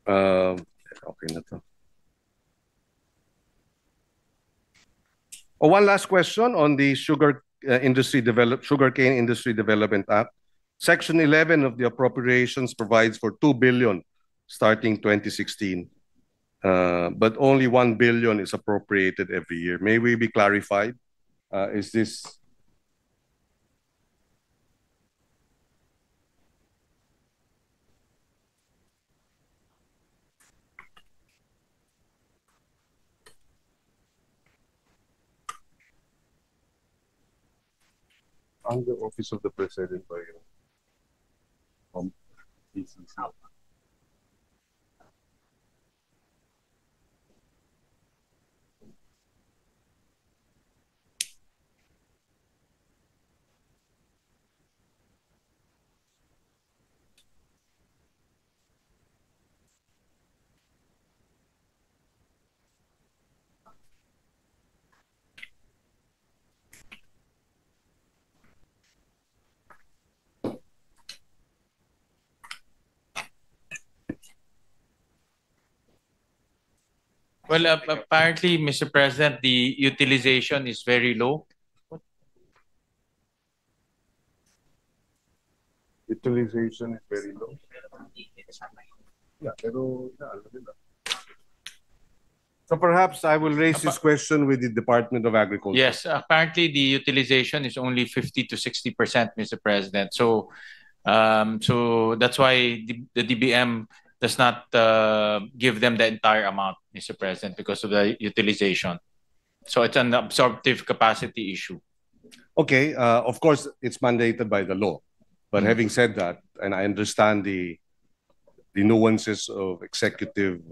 Okay na to. One last question on the sugarcane industry development act. Section 11 of the appropriations provides for 2 billion starting 2016, but only 1 billion is appropriated every year. May we be clarified? Is this under Office of the President by Well, apparently, Mr. President, the utilization is very low. utilization is very low? Yeah, pero alam nila. So perhaps I will raise this question with the Department of Agriculture. Yes, apparently the utilization is only 50 to 60%, Mr. President. So, so that's why the DBM does not give them the entire amount, Mr. President, because of the utilization. So it's an absorptive capacity issue. Okay, of course, it's mandated by the law. But having said that, and I understand the nuances of executive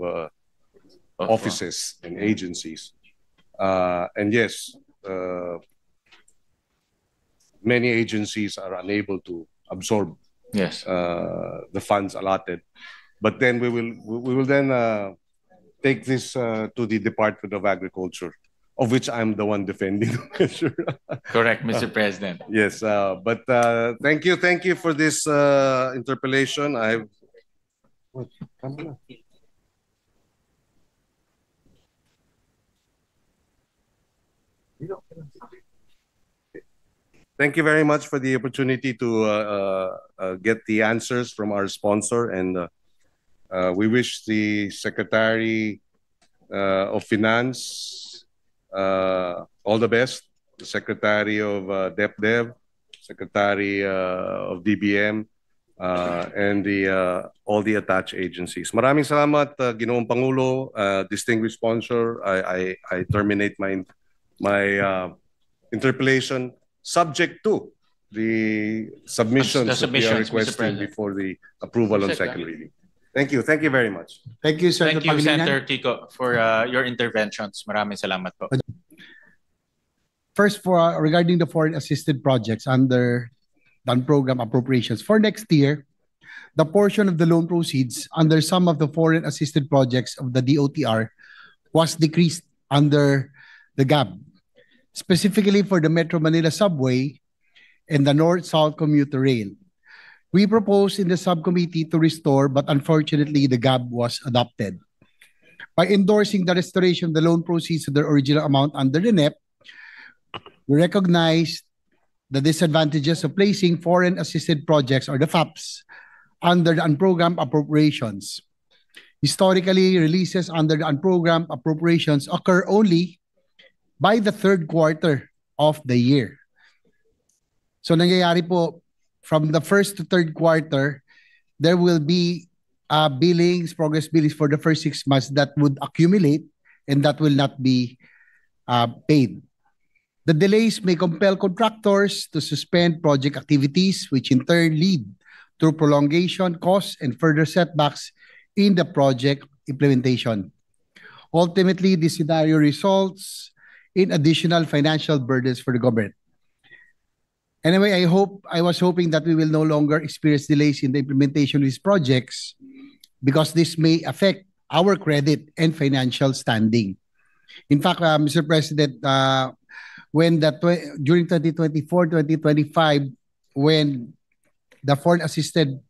offices and agencies, and yes, many agencies are unable to absorb the funds allotted. But then we will then take this to the Department of Agriculture, of which I'm the one defending the measure. Correct, Mr. President. Yes, but thank you for this interpellation. Thank you very much for the opportunity to get the answers from our sponsor, and we wish the Secretary of Finance all the best, the Secretary of DepDev, Secretary of DBM, and all the attached agencies. Maraming salamat, Ginoong Pangulo, distinguished sponsor. I terminate my interpellation subject to the submissions that we are requesting before the approval on second reading. Thank you. Thank you very much. Thank you, Senator Thank you, Senator Kiko, for your interventions. Maraming salamat po. First, regarding the foreign assisted projects under the program appropriations for next year, the portion of the loan proceeds under some of the foreign assisted projects of the DOTR was decreased under the GAB, specifically for the Metro Manila Subway and the North-South Commuter Rail. We proposed in the subcommittee to restore, but unfortunately, the GAB was adopted. By endorsing the restoration of the loan proceeds to their original amount under the NEP, we recognized the disadvantages of placing foreign assisted projects, or the FAPs, under the unprogrammed appropriations. Historically, releases under the unprogrammed appropriations occur only by the third quarter of the year. So nangyayari po, from the first to third quarter, there will be billings, progress billings for the first 6 months that would accumulate and that will not be paid. The delays may compel contractors to suspend project activities, which in turn lead to prolongation, costs, and further setbacks in the project implementation. Ultimately, this scenario results in additional financial burdens for the government. Anyway, I was hoping that we will no longer experience delays in the implementation of these projects because this may affect our credit and financial standing. In fact, Mr. President, during 2024-2025, when the foreign assisted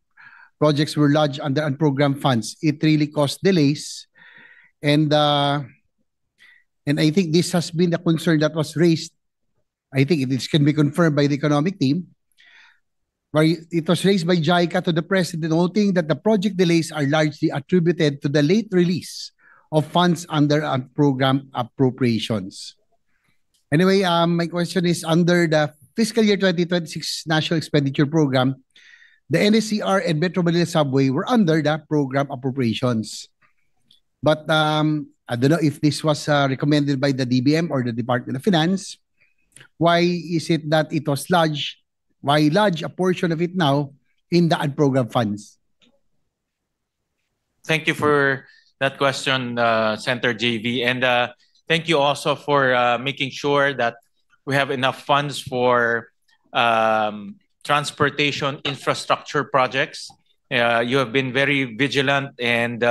projects were lodged under unprogrammed funds, it really caused delays. And I think this has been the concern that was raised. I think it can be confirmed by the economic team, where it was raised by JICA to the President, noting that the project delays are largely attributed to the late release of funds under unprogrammed appropriations. Anyway, my question is, under the fiscal year 2026 National Expenditure Program, the NSCR and Metro Manila Subway were under the program appropriations. But I don't know if this was recommended by the DBM or the Department of Finance. Why is it that it was lodged? Why lodge a portion of it now in the unprogrammed funds? Thank you for that question, Senator JV. And thank you also for making sure that we have enough funds for transportation infrastructure projects. You have been very vigilant and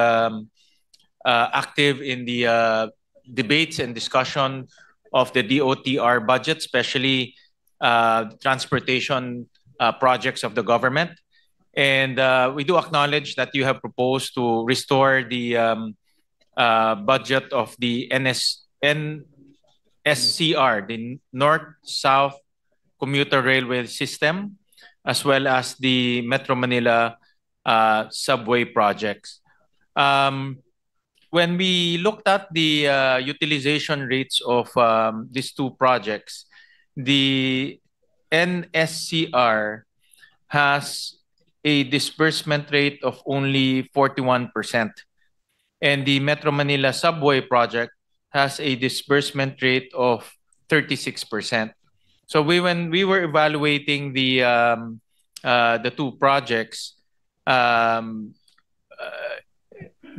active in the debates and discussion of the DOTR budget, especially transportation projects of the government. And we do acknowledge that you have proposed to restore the budget of the NSCR, the North-South Commuter Railway System, as well as the Metro Manila subway projects. When we looked at the utilization rates of these two projects, the NSCR has a disbursement rate of only 41%. And the Metro Manila subway project has a disbursement rate of 36%. So when we were evaluating the two projects,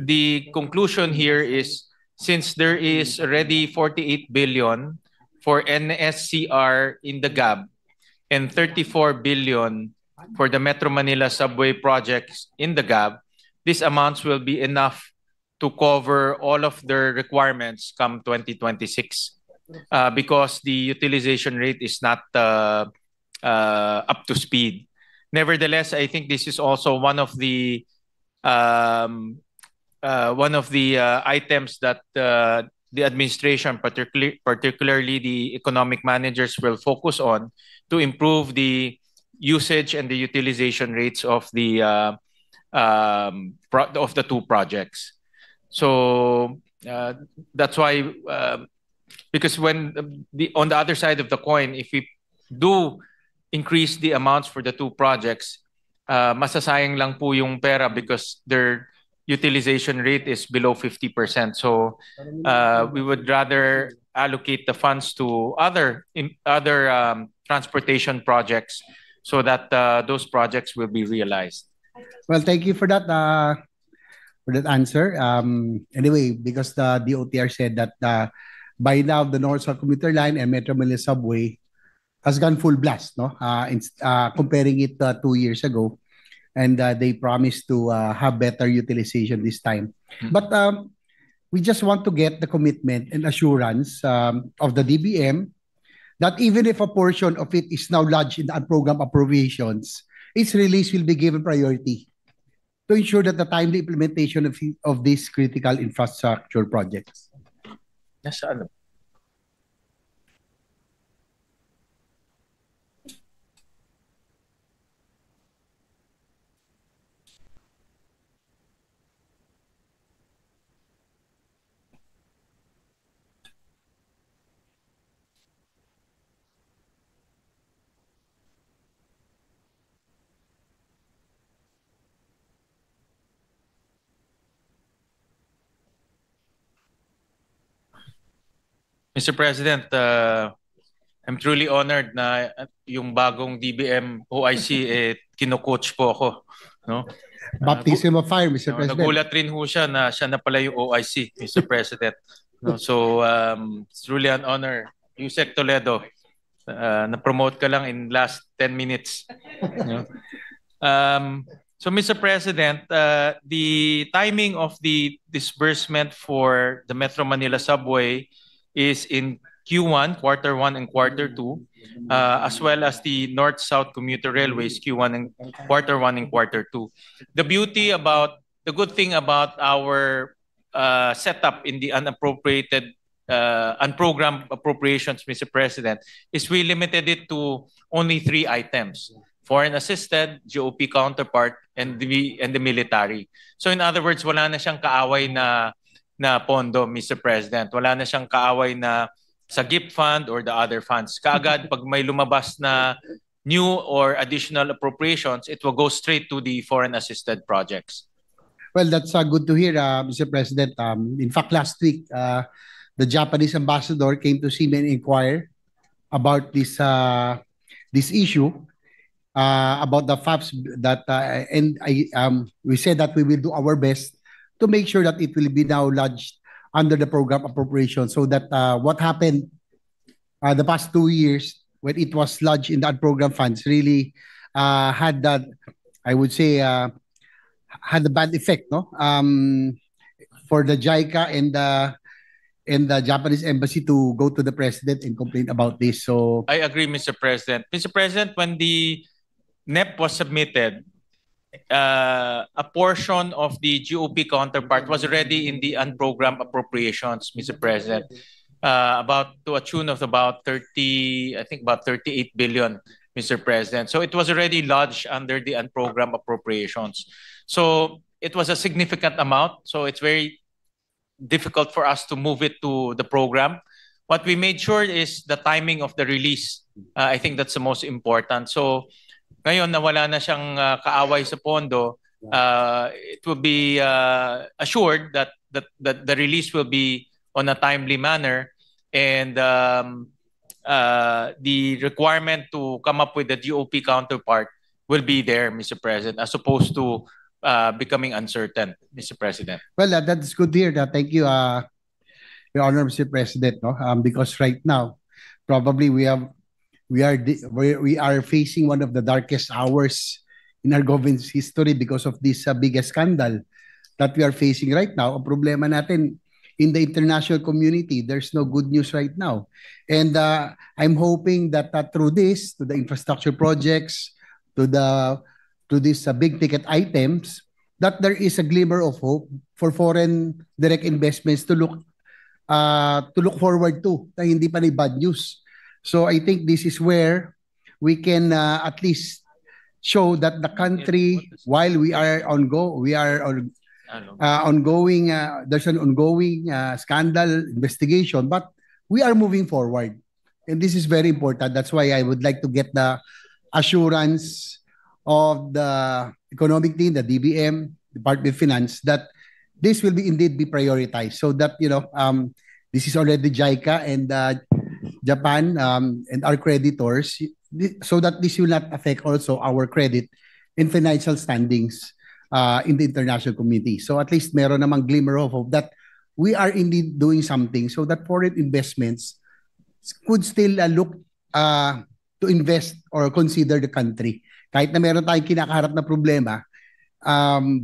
the conclusion here is, since there is already 48 billion for NSCR in the GAB and 34 billion for the Metro Manila subway projects in the GAB, these amounts will be enough to cover all of their requirements come 2026 because the utilization rate is not up to speed. Nevertheless, I think this is also one of the items that the administration, particularly the economic managers, will focus on to improve the usage and the utilization rates of the two projects. So that's why, because when on the other side of the coin, if we do increase the amounts for the two projects, masasayang lang po yung pera because their utilization rate is below 50%. So we would rather allocate the funds to other transportation projects so that those projects will be realized. Well, thank you for that answer. Anyway, because the DOTR said that by now the North-South Commuter Line and Metro Manila Subway has gone full blast, no? Comparing it 2 years ago. And they promised to have better utilization this time. Mm-hmm. But we just want to get the commitment and assurance of the DBM that even if a portion of it is now lodged in the unprogrammed appropriations, its release will be given priority to ensure that the timely implementation of these critical infrastructure projects. Nasa ano? Mr. President, I'm truly honored na yung bagong DBM OIC kino-coach po ako, no? Baptism of fire, Mr. President. Nagulat rin ho siya na pala yung OIC, Mr. President. No, so it's truly an honor. Yusek Toledo, na-promote ka lang in last 10 minutes. No? So Mr. President, the timing of the disbursement for the Metro Manila Subway is in Q1, quarter 1 and quarter 2, as well as the North-South Commuter Railways, Q1 and quarter 1 and quarter 2. The good thing about our setup in the unprogrammed appropriations, Mr. President, is we limited it to only 3 items: foreign assisted, GOP counterpart, and the military. So in other words, wala na siyang kaaway na pondo, Mr. President. Wala na siyang kaaway na sa GIP fund or the other funds. Kaagad, pag may lumabas na new or additional appropriations, it will go straight to the foreign assisted projects. Well, that's good to hear, Mr. President. In fact, last week, the Japanese ambassador came to see me and inquire about this issue, about the FAPs that, and we said that we will do our best to make sure that it will be now lodged under the program appropriation, so that what happened the past 2 years when it was lodged in the program funds really had that, I would say, had a bad effect, no? For the JICA and the Japanese embassy to go to the president and complain about this. So I agree, Mr. President. Mr. President, when the NEP was submitted, a portion of the GOP counterpart was already in the unprogrammed appropriations, Mr. President, about to a tune of about 38 billion, Mr. President. So it was already lodged under the unprogrammed appropriations. So it was a significant amount. So it's very difficult for us to move it to the program. What we made sure is the timing of the release. I think that's the most important. So ngayon na wala na siyang kaaway sa pondo, it will be assured that the release will be on a timely manner, and the requirement to come up with the GOP counterpart will be there, Mr. President, as opposed to becoming uncertain, Mr. President. Well, that's good to hear. Thank you, Your Honor, Mr. President. No, because right now, probably we are facing one of the darkest hours in our government's history because of this biggest scandal that we are facing right now. Ang problema natin in the international community, there's no good news right now. And I'm hoping that through this, to the infrastructure projects, to these big ticket items, that there is a glimmer of hope for foreign direct investments to look forward to, na hindi pa ni bad news. So I think this is where we can at least show that the country, while there's an ongoing scandal investigation, but we are moving forward. And this is very important. That's why I would like to get the assurance of the economic team, the DBM, Department of Finance, that this will indeed be prioritized, so that, this is already JICA and Japan and our creditors, so that this will not affect also our credit and financial standings in the international community. So at least meron namang glimmer of hope that we are indeed doing something so that foreign investments could still look to invest or consider the country. Kahit na meron tayong kinakaharap na problema,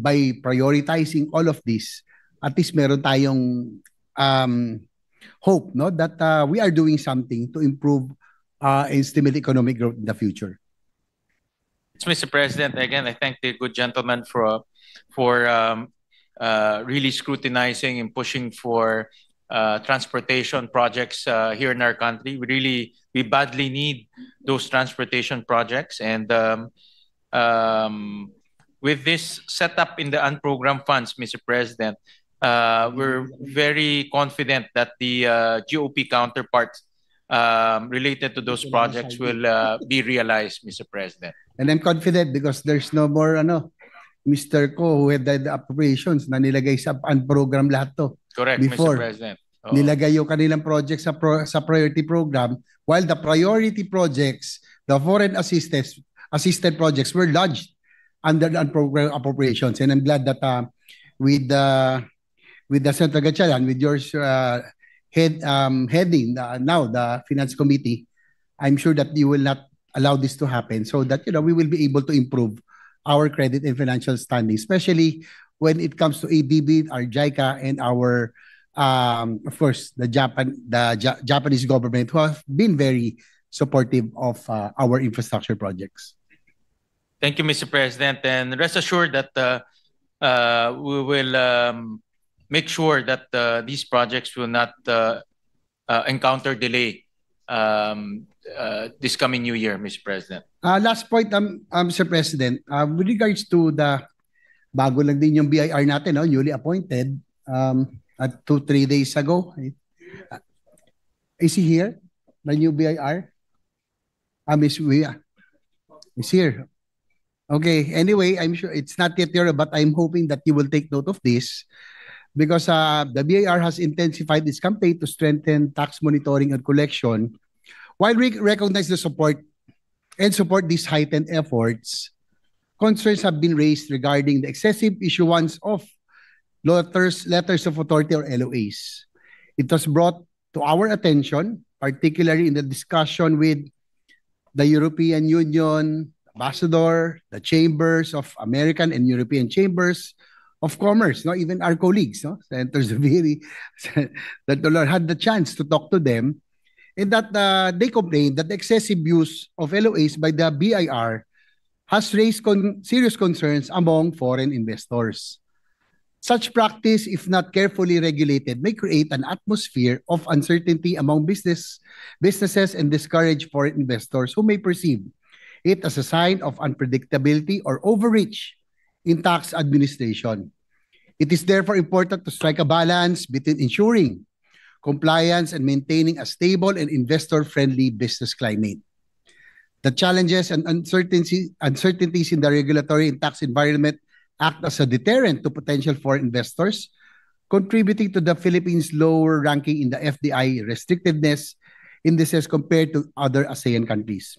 by prioritizing all of this, at least meron tayong hope, no, that we are doing something to improve and stimulate economic growth in the future. Mr. President, again, I thank the good gentleman for really scrutinizing and pushing for transportation projects here in our country. We badly need those transportation projects, and with this setup in the unprogrammed funds, Mr. President, we're very confident that the GOP counterparts related to those projects will be realized, Mr. President. And I'm confident because there's no more Mr. Ko who had the appropriations na nilagay sa unprogram lahat to. Correct, Before, Mr. President. nilagay yung kanilang projects sa priority program, while the priority projects, the foreign assisted projects were lodged under the unprogrammed appropriations. And I'm glad that with Senator Gatchalian, with yours heading now the Finance Committee, I'm sure that you will not allow this to happen, so that we will be able to improve our credit and financial standing, especially when it comes to ADB, our JICA, and our of course the Japanese government, who have been very supportive of our infrastructure projects. Thank you, Mr. President, and rest assured that we will make sure that these projects will not encounter delay this coming new year, Mr. President. Last point, Mr. President, with regards to the bago lang din yung BIR natin, newly appointed at 2-3 days ago. Is he here? The new BIR? Is here. Okay, anyway, I'm sure it's not yet here, but I'm hoping that you will take note of this, because the BIR has intensified its campaign to strengthen tax monitoring and collection. While we recognize the support these heightened efforts, concerns have been raised regarding the excessive issuance of letters of authority, or LOAs. It was brought to our attention, particularly in the discussion with the European Union ambassador, the chambers of American and European chambers of commerce, even our colleagues, Senator Zubiri, that the Lord had the chance to talk to them, and that they complained that the excessive use of LOAs by the BIR has raised serious concerns among foreign investors. Such practice, if not carefully regulated, may create an atmosphere of uncertainty among businesses and discourage foreign investors who may perceive it as a sign of unpredictability or overreach in tax administration. It is therefore important to strike a balance between ensuring compliance and maintaining a stable and investor-friendly business climate. The challenges and uncertainties in the regulatory and tax environment act as a deterrent to potential foreign investors, contributing to the Philippines' lower ranking in the FDI restrictiveness indices compared to other ASEAN countries.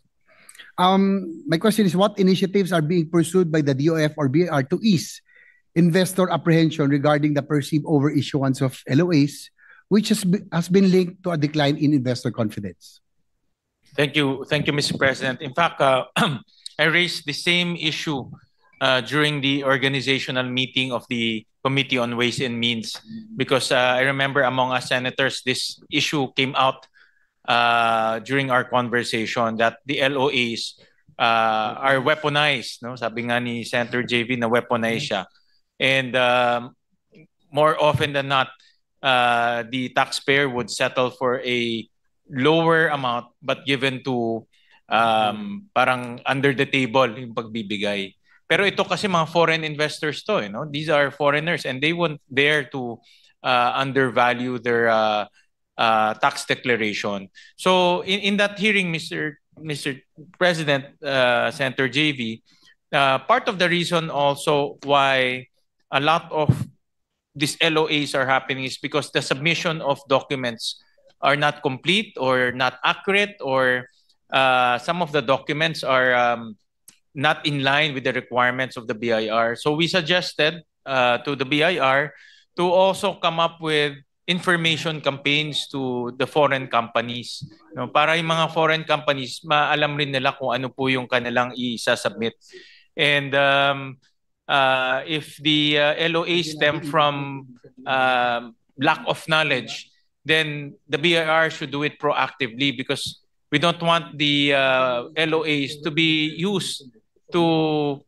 My question is, what initiatives are being pursued by the DOF or BIR to ease investor apprehension regarding the perceived overissuance of LOAs, which has been linked to a decline in investor confidence? Thank you, Mr. President. In fact, I raised the same issue during the organizational meeting of the Committee on Ways and Means, because I remember among us senators, this issue came out during our conversation that the LOAs are weaponized. Sabi nga ni Senator JV na weaponized siya. And more often than not, the taxpayer would settle for a lower amount but given to parang under the table yung pagbibigay. Pero ito kasi mga foreign investors to, These are foreigners and they won't dare to undervalue their tax declaration. So in that hearing, Mr. President, Senator JV, part of the reason also why a lot of these LOAs are happening is because the submission of documents are not complete or not accurate, or some of the documents are not in line with the requirements of the BIR. So we suggested to the BIR to also come up with information campaigns to the foreign companies. Para yung mga foreign companies, maalam rin nila kung ano po yung kanilang i-submit. And if the LOAs stem from lack of knowledge, then the BIR should do it proactively, because we don't want the LOAs to be used to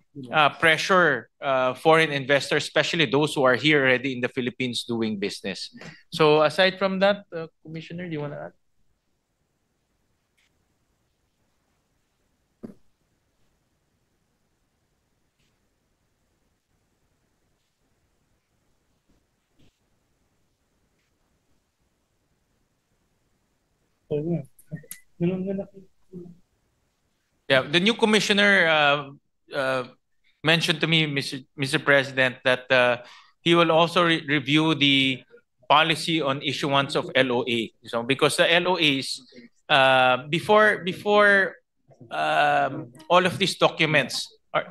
pressure foreign investors, especially those who are here already in the Philippines doing business. So aside from that, Commissioner, do you want to add? Yeah, the new commissioner mentioned to me, Mr. President, that he will also review the policy on issuance of LOA. So because the LOAs, before all of these documents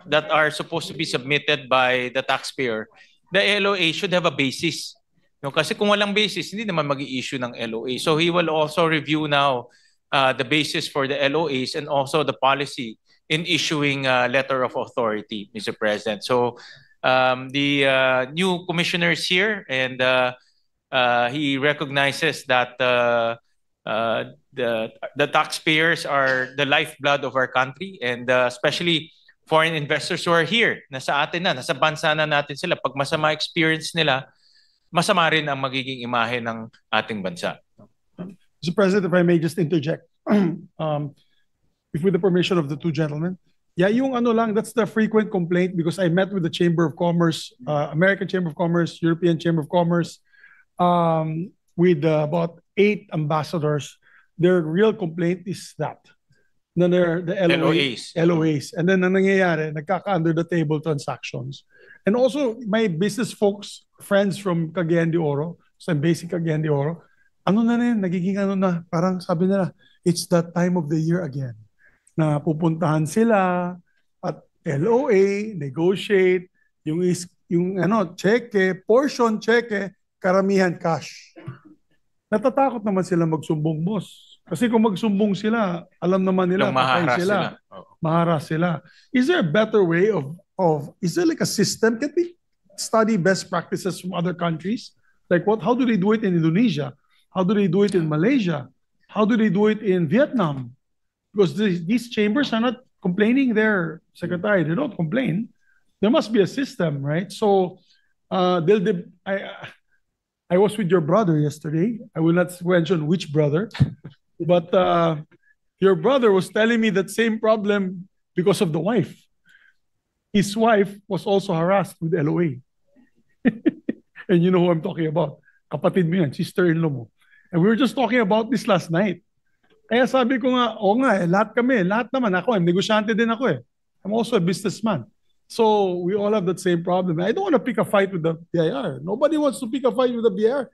that are supposed to be submitted by the taxpayer, the LOA should have a basis. No, kasi kung walang basis, hindi naman mag-i-issue ng LOA. So he will also review now the basis for the LOAs and also the policy in issuing a letter of authority, Mr. President. So the new commissioner is here, and he recognizes that the taxpayers are the lifeblood of our country, and especially foreign investors who are here. Nasa atin na, nasa bansa na natin sila. Pag masama experience nila, masama rin ang magiging imahe ng ating bansa. Mr. President, if I may just interject, if with the permission of the two gentlemen, yeah, yung ano lang, that's the frequent complaint because I met with the Chamber of Commerce, American Chamber of Commerce, European Chamber of Commerce, with about 8 ambassadors. Their real complaint is that. The LOAs. And then ang nangyayari, nagkaka-under the table transactions. And also, my business folks, friends from Cagayan de Oro, sa basic Cagayan de Oro, ano na rin, nagiging ano na, parang sabi nila, it's that time of the year again. Na pupuntahan sila at LOA, negotiate, yung cheque, portion cheque, karamihan cash. Natatakot naman sila magsumbong, boss. Kasi kung magsumbong sila, alam naman nila, patay sila. Maharas sila. Is there a better way of is there like a system? Can we study best practices from other countries? Like how do they do it in Indonesia? How do they do it in Malaysia? How do they do it in Vietnam? Because these chambers are not complaining their secretary. They don't complain. There must be a system, right? So I was with your brother yesterday. I will not mention which brother, but your brother was telling me that same problem because of the wife. His wife was also harassed with LOA. And you know who I'm talking about. Kapatid mo yan, sister-in-law mo. And we were just talking about this last night. Kaya sabi ko nga, lahat naman ako, negosyante din ako eh. I'm also a businessman. So we all have that same problem. I don't want to pick a fight with the BIR. Nobody wants to pick a fight with the BIR.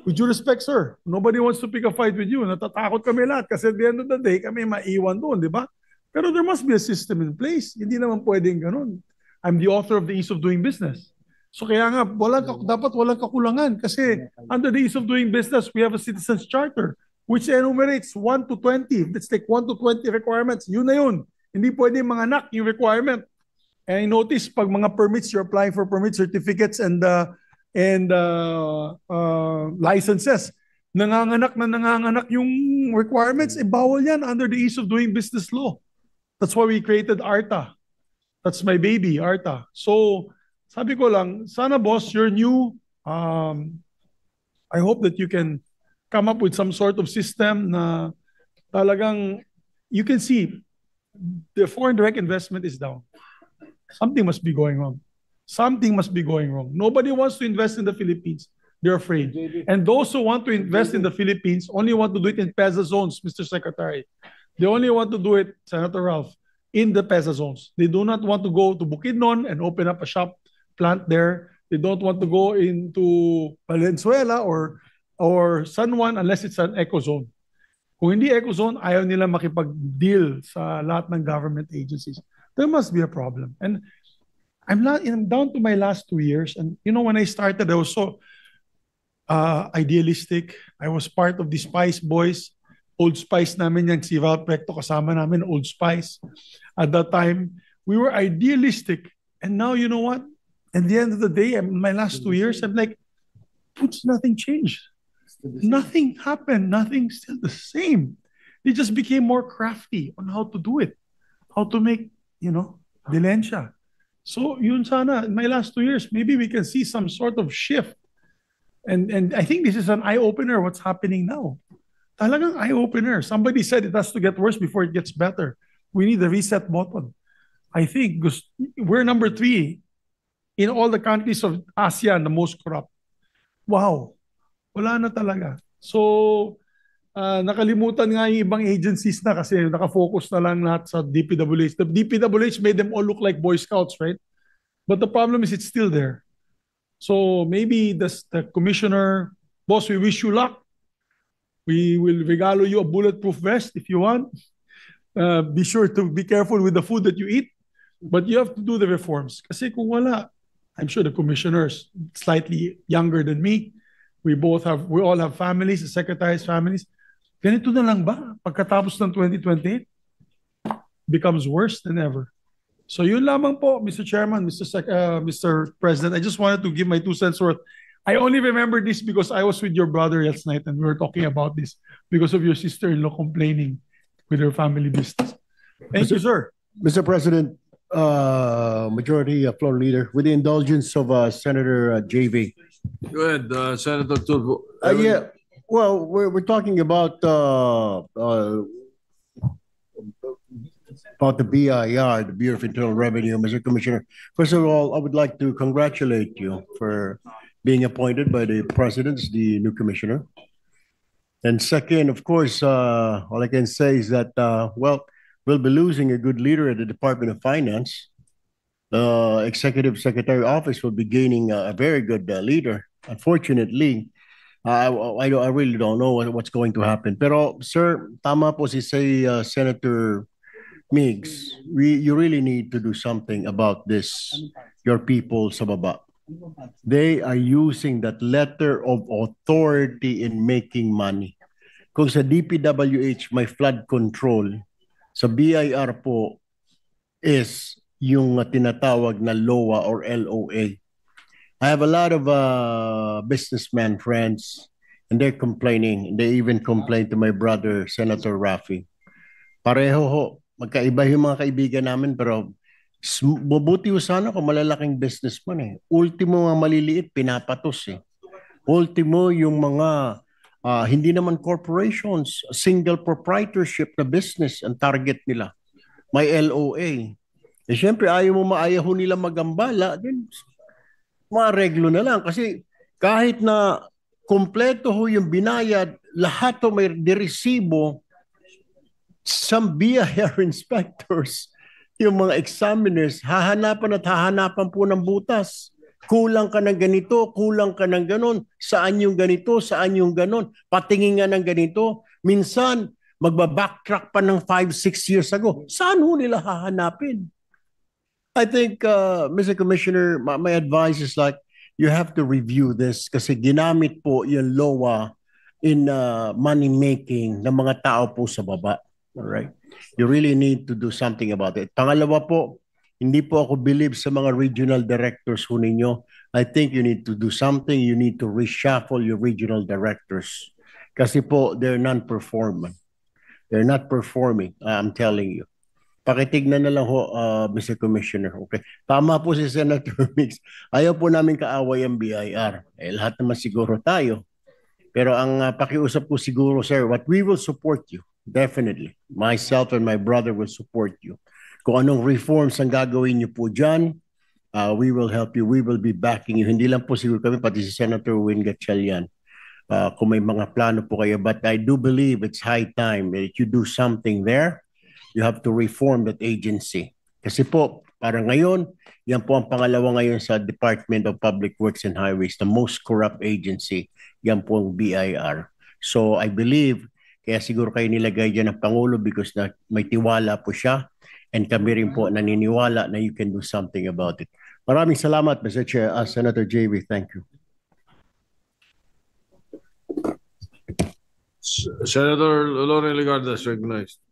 With due respect, sir, nobody wants to pick a fight with you. Natatakot kami lahat kasi at the end of the day, kami maiwan doon, di ba? Pero there must be a system in place. Hindi naman pwedeng ganun. I'm the author of the Ease of Doing Business. So kaya nga, dapat walang kakulangan kasi under the Ease of Doing Business, we have a Citizens Charter which enumerates 1 to 20. Let's take 1 to 20 requirements. Yun na yun. Hindi pwedeng manganak yung requirement. And I notice pag mga permits, you're applying for permit certificates and licenses. Nanganganak yung requirements. Bawal yan under the Ease of Doing Business law. That's why we created ARTA. That's my baby, ARTA. So, sabi ko lang, sana boss, you're new. I hope that you can come up with some sort of system na talagang you can see the foreign direct investment is down. Something must be going wrong. Something must be going wrong. Nobody wants to invest in the Philippines. They're afraid. And those who want to invest in the Philippines only want to do it in PEZA zones, Mr. Secretary. They only want to do it, Senator Ralph, in the PEZA zones. They do not want to go to Bukidnon and open up a shop plant there. They don't want to go into Valenzuela or San Juan unless it's an eco zone. Kung hindi eco zone, ayaw nila makipag-deal sa lahat ng government agencies. There must be a problem. And I'm down to my last 2 years. And you know, when I started, I was so idealistic. I was part of the Spice Boys. Old Spice namin yung si Val Pecto kasama namin, Old Spice. At that time, we were idealistic. And now, you know what? At the end of the day, in my last 2 years, I'm like, nothing changed. Nothing happened. Nothing's still the same. They just became more crafty on how to do it. How to make, Dilensya. So yun sana, in my last 2 years, maybe we can see some sort of shift. And I think this is an eye-opener what's happening now. Talagang eye-opener. Somebody said it has to get worse before it gets better. We need the reset button. I think we're number 3 in all the countries of ASEAN, the most corrupt. Wow. Wala na talaga. So, nakalimutan nga yung ibang agencies na kasi nakafocus na lang lahat sa DPWH. The DPWH made them all look like Boy Scouts, right? But the problem is it's still there. So maybe the commissioner, boss, we wish you luck. We will regalo you a bulletproof vest if you want. Be sure to be careful with the food that you eat. But you have to do the reforms. Kasi kung wala, I'm sure the commissioners, slightly younger than me, we all have families, the secretary's families. Ganito na lang ba? Pagkatapos ng 2028, becomes worse than ever. So yun lamang po, Mr. Chairman, Mr. President. I just wanted to give my 2 cents worth. I only remember this because I was with your brother last night and we were talking about this because of your sister-in-law complaining with her family business. Thank you, sir. Mr. President, Majority Floor Leader, with the indulgence of Senator JV. Go ahead, Senator Tulfo. Yeah. Well, we're talking about the BIR, the Bureau of Internal Revenue, Mr. Commissioner. First of all, I would like to congratulate you for being appointed by the President as the new commissioner. And second, of course, all I can say is that, we'll be losing a good leader at the Department of Finance. The Executive Secretary Office will be gaining a very good leader. Unfortunately, I really don't know what's going to happen. Pero, sir, tama po si Senator Migs. You really need to do something about this, your people sa baba. They are using that letter of authority in making money. Kung sa DPWH may flood control, sa BIR po is yung tinatawag na LOA or LOA. I have a lot of businessmen friends and they're complaining. They even complained to my brother, Senator Raffy. Pareho ho, magkaiba yung mga kaibigan namin pero mabuti ho sana kung malalaking businessman eh. Ultimo mga maliliit, pinapatos eh. Ultimo yung mga hindi naman corporations, single proprietorship na business ang target nila. May LOA. Eh syempre ayaw ho nila magambala, then maareglo na lang. Kasi kahit na kompleto ho yung binayad, lahat ho may diresibo, some BIR inspectors, yung mga examiners, hahanapan po ng butas. Kulang ka ng ganito, kulang ka ng ganon. Saan yung ganito, saan yung ganon. Patingin nga ng ganito. Minsan, magbabacktrack pa ng 5-6 years ago. Saan ho nila hahanapin? I think, Mr. Commissioner, my advice is like, you have to review this kasi ginamit po yung LOA in money making ng mga tao po sa baba. All right? You really need to do something about it. Pangalawa po, hindi po ako believe sa mga regional directors ho ninyo. I think you need to do something. You need to reshuffle your regional directors. Kasi po, they're non-performing. They're not performing, I'm telling you. Pakitignan na lang ho, Mr. Commissioner. Okay. Tama po si Senator Mix. Ayaw po namin kaaway ang BIR. Eh, lahat naman siguro tayo. Pero ang pakiusap ko siguro, sir, what we will support you, definitely. Myself and my brother will support you. Kung anong reforms ang gagawin niyo po dyan, we will help you. We will be backing you. Hindi lang po siguro kami, pati si Senator Win Gatchalian. Kung may mga plano po kayo. But I do believe it's high time that you do something there. You have to reform that agency. Kasi po, para ngayon, yan po ang pangalawa ngayon sa Department of Public Works and Highways, the most corrupt agency, yan po ang BIR. So I believe, kaya siguro kayo nilagay dyan ng Pangulo because na may tiwala po siya and kami rin po naniniwala na you can do something about it. Maraming salamat, Mr. Chair. Senator JV, thank you. Senator Loren Legarda is recognized.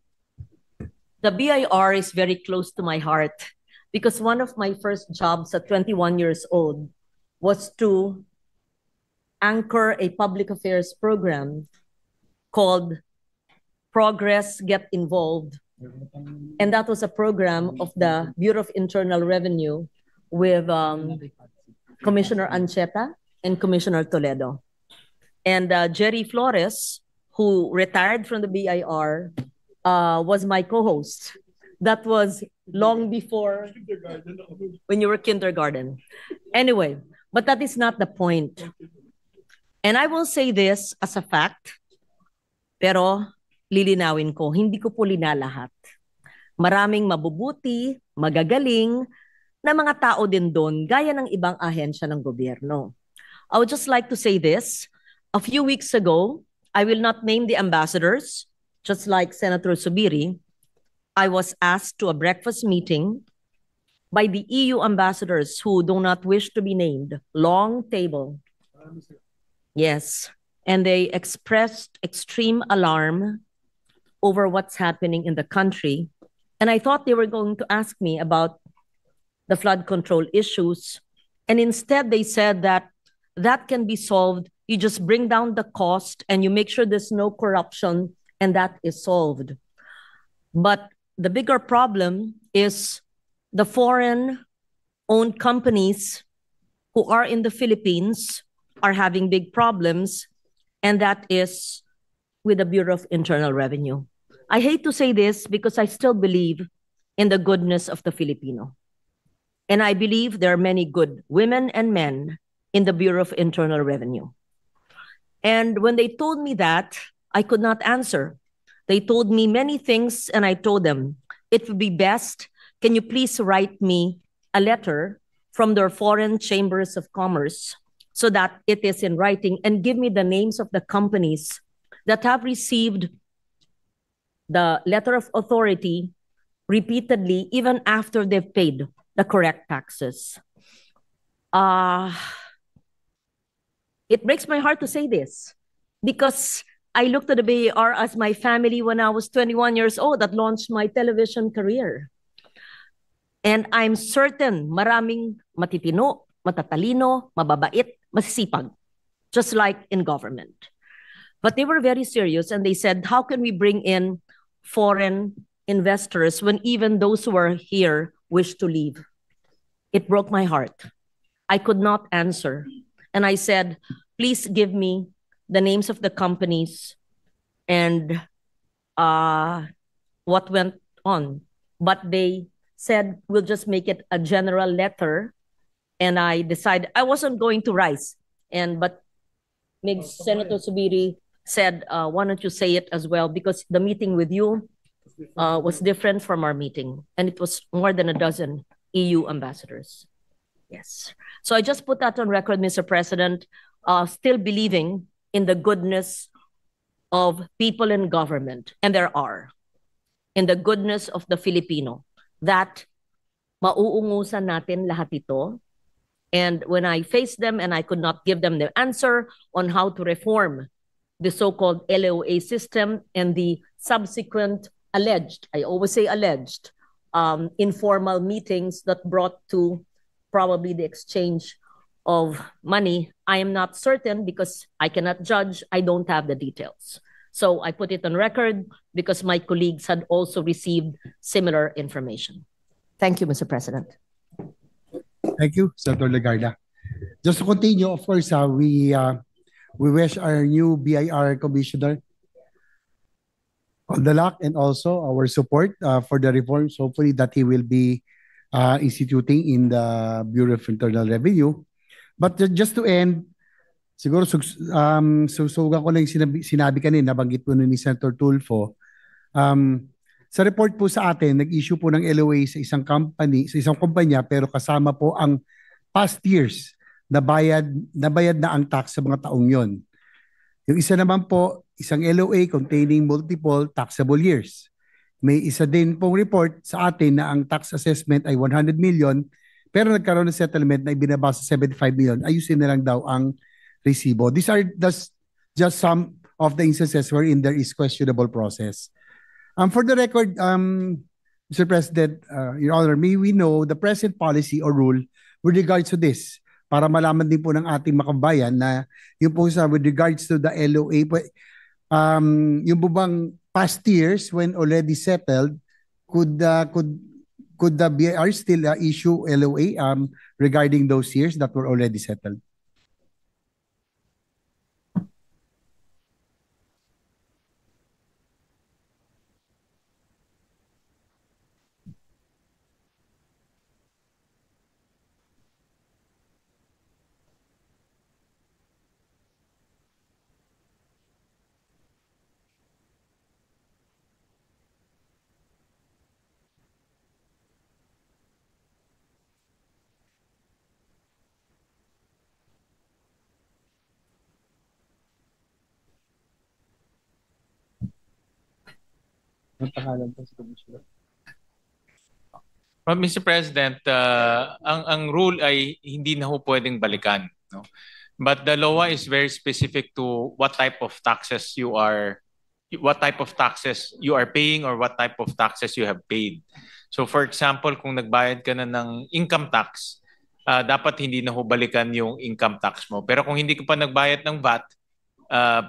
The BIR is very close to my heart because one of my first jobs at 21 years old was to anchor a public affairs program called Progress Get Involved And that was a program of the Bureau of Internal Revenue with Commissioner Ancheta and Commissioner Toledo. And Jerry Flores, who retired from the BIR, was my co-host. That was long before when you were kindergarten. Anyway, but that is not the point. And I will say this as a fact, pero lilinawin ko, hindi ko po linalahat. Maraming mabubuti, magagaling na mga tao din doon, gaya ng ibang ahensya ng gobyerno. I would just like to say this. A few weeks ago, I will not name the ambassadors, just like Senator Subiri. I was asked to a breakfast meeting by the EU ambassadors who do not wish to be named. Long table. Yes. And they expressed extreme alarm over what's happening in the country. And I thought they were going to ask me about the flood control issues. And instead, they said that that can be solved. You just bring down the cost and you make sure there's no corruption, and that is solved. But the bigger problem is the foreign-owned companies who are in the Philippines are having big problems, and that is with the Bureau of Internal Revenue. I hate to say this because I still believe in the goodness of the Filipino. And I believe there are many good women and men in the Bureau of Internal Revenue. And when they told me that, I could not answer. They told me many things, and I told them, it would be best, can you please write me a letter from their foreign chambers of commerce so that it is in writing, and give me the names of the companies that have received the letter of authority repeatedly, even after they've paid the correct taxes. It breaks my heart to say this because I looked at the BAR as my family when I was 21 years old that launched my television career. And I'm certain maraming matitino, matatalino, mababait, masisipag, just like in government. But they were very serious and they said, how can we bring in foreign investors when even those who are here wish to leave? It broke my heart. I could not answer. And I said, please give me the names of the companies and what went on. But they said, we'll just make it a general letter. And I decided I wasn't going to rise. But Senator Subiri said, why don't you say it as well? Because the meeting with you was different from our meeting. And it was more than a dozen EU ambassadors. Yes. So I just put that on record, Mr. President, still believing in the goodness of people in government. And there are. In the goodness of the Filipino. That mauungusan natin lahat ito. And when I faced them and I could not give them the answer on how to reform the so-called LOA system and the subsequent alleged, I always say alleged, informal meetings that brought to probably the exchange of money, I am not certain because I cannot judge. I don't have the details. So I put it on record because my colleagues had also received similar information. Thank you, Mr. President. Thank you, Senator Legarda. Just to continue, of course, we wish our new BIR commissioner all the luck and also our support for the reforms, hopefully that he will be instituting in the Bureau of Internal Revenue. But just to end, siguro susugan ko lang sinabi kanina, nabanggit po ni Senator Tulfo. Sa report po sa atin, nag-issue po ng LOA sa isang kumpanya pero kasama po ang past years na bayad na ang tax sa mga taong yon. Yung isa naman po, isang LOA containing multiple taxable years. May isa din pong report sa atin na ang tax assessment ay 100 million pero nagkaroon ng settlement na ibinaba sa 75 million. Ayusin na lang daw ang resibo. These are just some of the instances wherein there is questionable process. For the record, Mr. President, Your Honor, may we know the present policy or rule with regards to this para malaman din po ng ating makabayan na yung po sa with regards to the LOA, yung po bang past years when already settled, could the BIR still issue LOA regarding those years that were already settled? Well, Mr. President, ang rule ay hindi na ho pwedeng balikan, no? But the law is very specific to what type of taxes you are paying or what type of taxes you have paid. So for example, kung nagbayad ka na ng income tax, dapat hindi na ho balikan yung income tax mo. Pero kung hindi ka pa nagbayad ng VAT,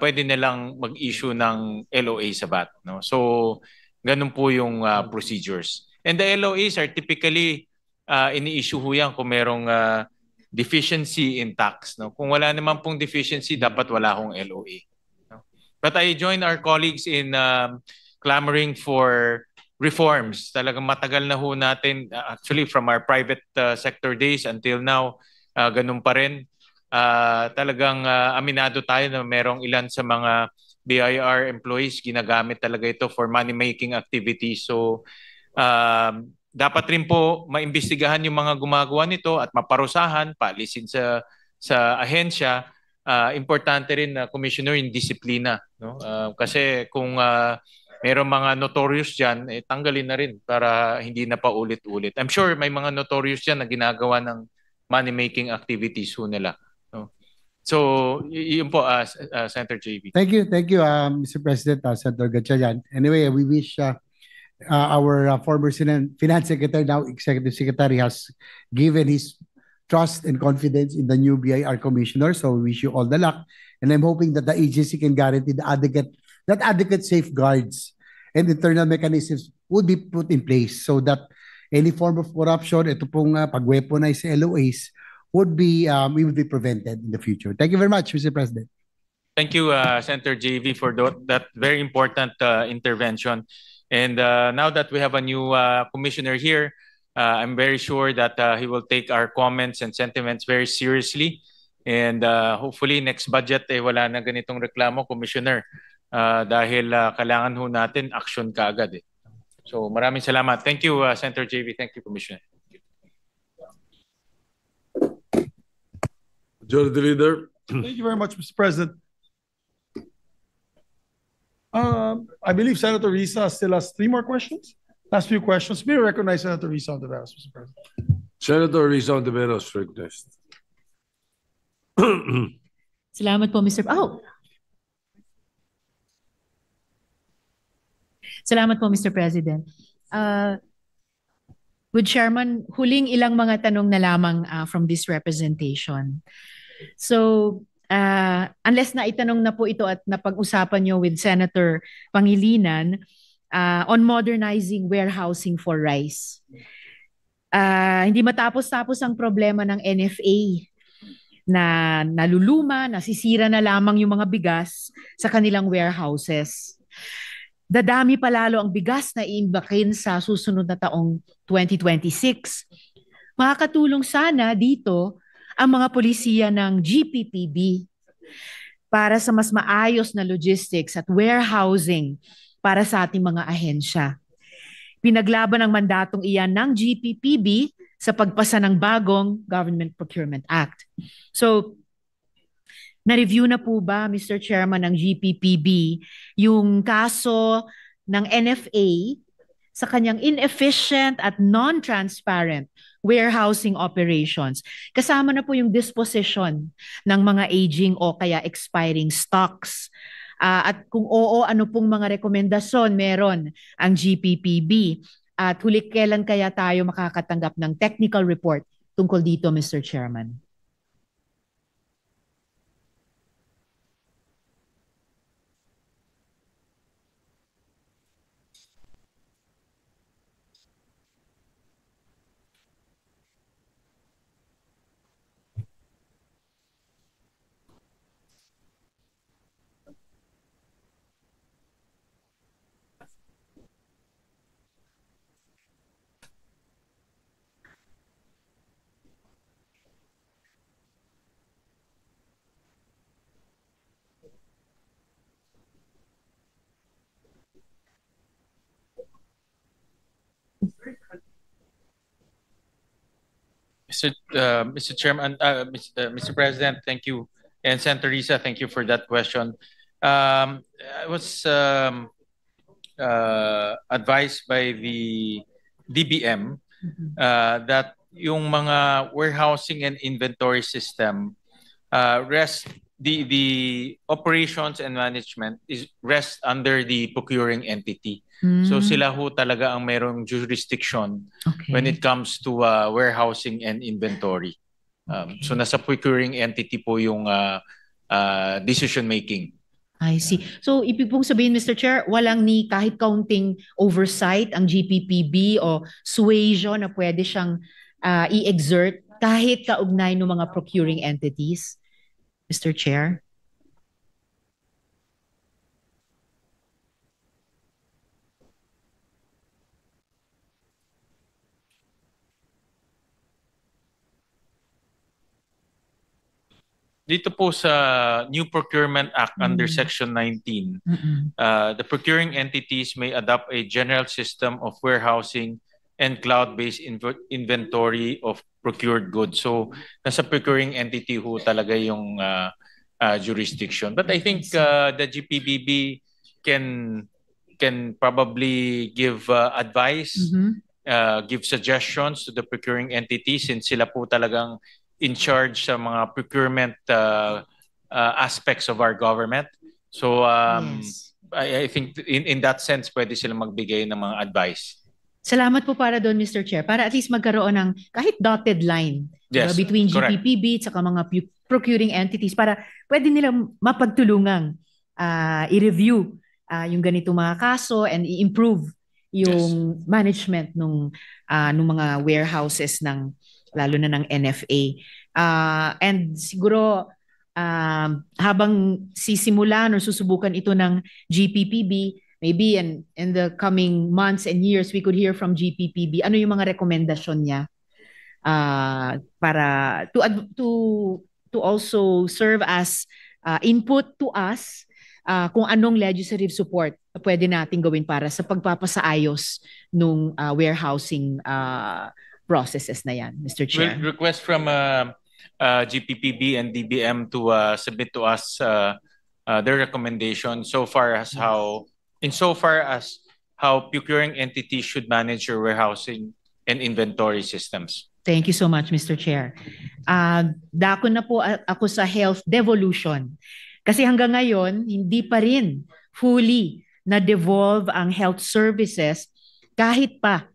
pwede nilang mag-issue ng LOA sa VAT, no? So ganun po yung procedures. And the LOAs are typically ini-issue ho yan kung merong deficiency in tax, no? Kung wala naman pong deficiency, dapat wala hong LOA, no? But I join our colleagues in clamoring for reforms. Talagang matagal na ho natin, actually from our private sector days until now, ganun pa rin. Talagang aminado tayo na merong ilan sa mga BIR employees ginagamit talaga ito for money-making activities. So dapat rin po maimbestigahan yung mga gumagawa nito at maparusahan, paalisin sa ahensya. Importante rin na Commissioner yung disiplina, no? Kasi kung merong mga notorious dyan, tanggalin na rin para hindi na paulit-ulit. I'm sure may mga notorious dyan na ginagawa ng money-making activities ho nila, no? So, yun po, Senator JB. Thank you, Mr. President, Senator Gatchalian. Anyway, we wish our former Finance Secretary, now Executive Secretary, has given his trust and confidence in the new BIR Commissioner. So we wish you all the luck. And I'm hoping that the agency can guarantee that adequate safeguards and internal mechanisms would be put in place so that any form of corruption, ito pong pag-weaponize LOAs, would be prevented in the future. Thank you very much, Mr. President. Thank you, Senator JV, for that very important intervention. And now that we have a new commissioner here, I'm very sure that he will take our comments and sentiments very seriously. And hopefully next budget wala na ganitong reklamo, Commissioner. Dahil kailangan ho natin action kaagad. So maraming salamat. Thank you, Senator JV. Thank you, Commissioner. Majority Leader. Thank you very much, Mr. President. I believe Senator Risa still has 3 more questions. Last few questions. May I recognize Senator Risa Ontiveros, Mr. President? Senator Risa Ontiveros, recognized. Salamat po, Mr. Salamat po, Mr. President. With Chairman, huling ilang mga tanong na lamang from this representation. So, unless na itanong na po ito at napag-usapan nyo with Senator Pangilinan on modernizing warehousing for rice. Hindi matapos-tapos ang problema ng NFA na naluluma, nasisira na lamang yung mga bigas sa kanilang warehouses. Dadami pa lalo ang bigas na iimbakin sa susunod na taong 2026. Makakatulong sana dito ang mga polisiya ng GPPB para sa mas maayos na logistics at warehousing para sa ating mga ahensya. Pinaglaban ang mandatong iyan ng GPPB sa pagpasa ng bagong Government Procurement Act. So, na-review na po ba, Mr. Chairman, ng GPPB yung kaso ng NFA sa kanyang inefficient at non-transparent warehousing operations? Kasama na po yung disposition ng mga aging o kaya expiring stocks. At kung oo, ano pong mga rekomendasyon meron ang GPPB? At huli kailan kaya tayo makakatanggap ng technical report tungkol dito, Mr. Chairman? Mr. Chairman, Mr. President, thank you. And Senator Risa, thank you for that question. I was advised by the DBM that yung mga warehousing and inventory system the operations and management rest under the procuring entity. So sila ho talaga ang merong jurisdiction when it comes to warehousing and inventory. So nasa procuring entity po yung decision making. I see. So ibig pong sabihin, Mr. Chair, walang ni kahit kaunting oversight ang GPPB o suasion na pwede siyang i-exert kahit kaugnay ng mga procuring entities, Mr. Chair? Dito po sa New Procurement Act under Section 19, the procuring entities may adopt a general system of warehousing and cloud-based inventory of procured goods. So, nasa procuring entity ho talaga yung jurisdiction. But I think the GPBB can probably give advice, give suggestions to the procuring entity since sila po talagang in charge sa mga procurement aspects of our government. So I think in that sense, pwede sila magbigay ng mga advice. Salamat po para doon, Mr. Chair, para at least magkaroon ng kahit dotted line between GPPB at saka mga procuring entities para pwede nilang mapagtulungang i-review yung ganito mga kaso and i-improve yung management nung mga warehouses ng lalo na ng NFA. And siguro habang sisimulan or susubukan ito ng GPPB, maybe in the coming months and years, we could hear from GPPB ano yung mga rekomendasyon niya para to also serve as input to us kung anong legislative support pwede natin gawin para sa pagpapasaayos nung warehousing processes na yan, Mr. Chair. Request from GPPB and DBM to submit to us their recommendation insofar as how procuring entities should manage your warehousing and inventory systems. Thank you so much, Mr. Chair. Dako na po ako sa health devolution. Kasi hanggang ngayon, hindi pa rin fully na-devolve ang health services kahit pa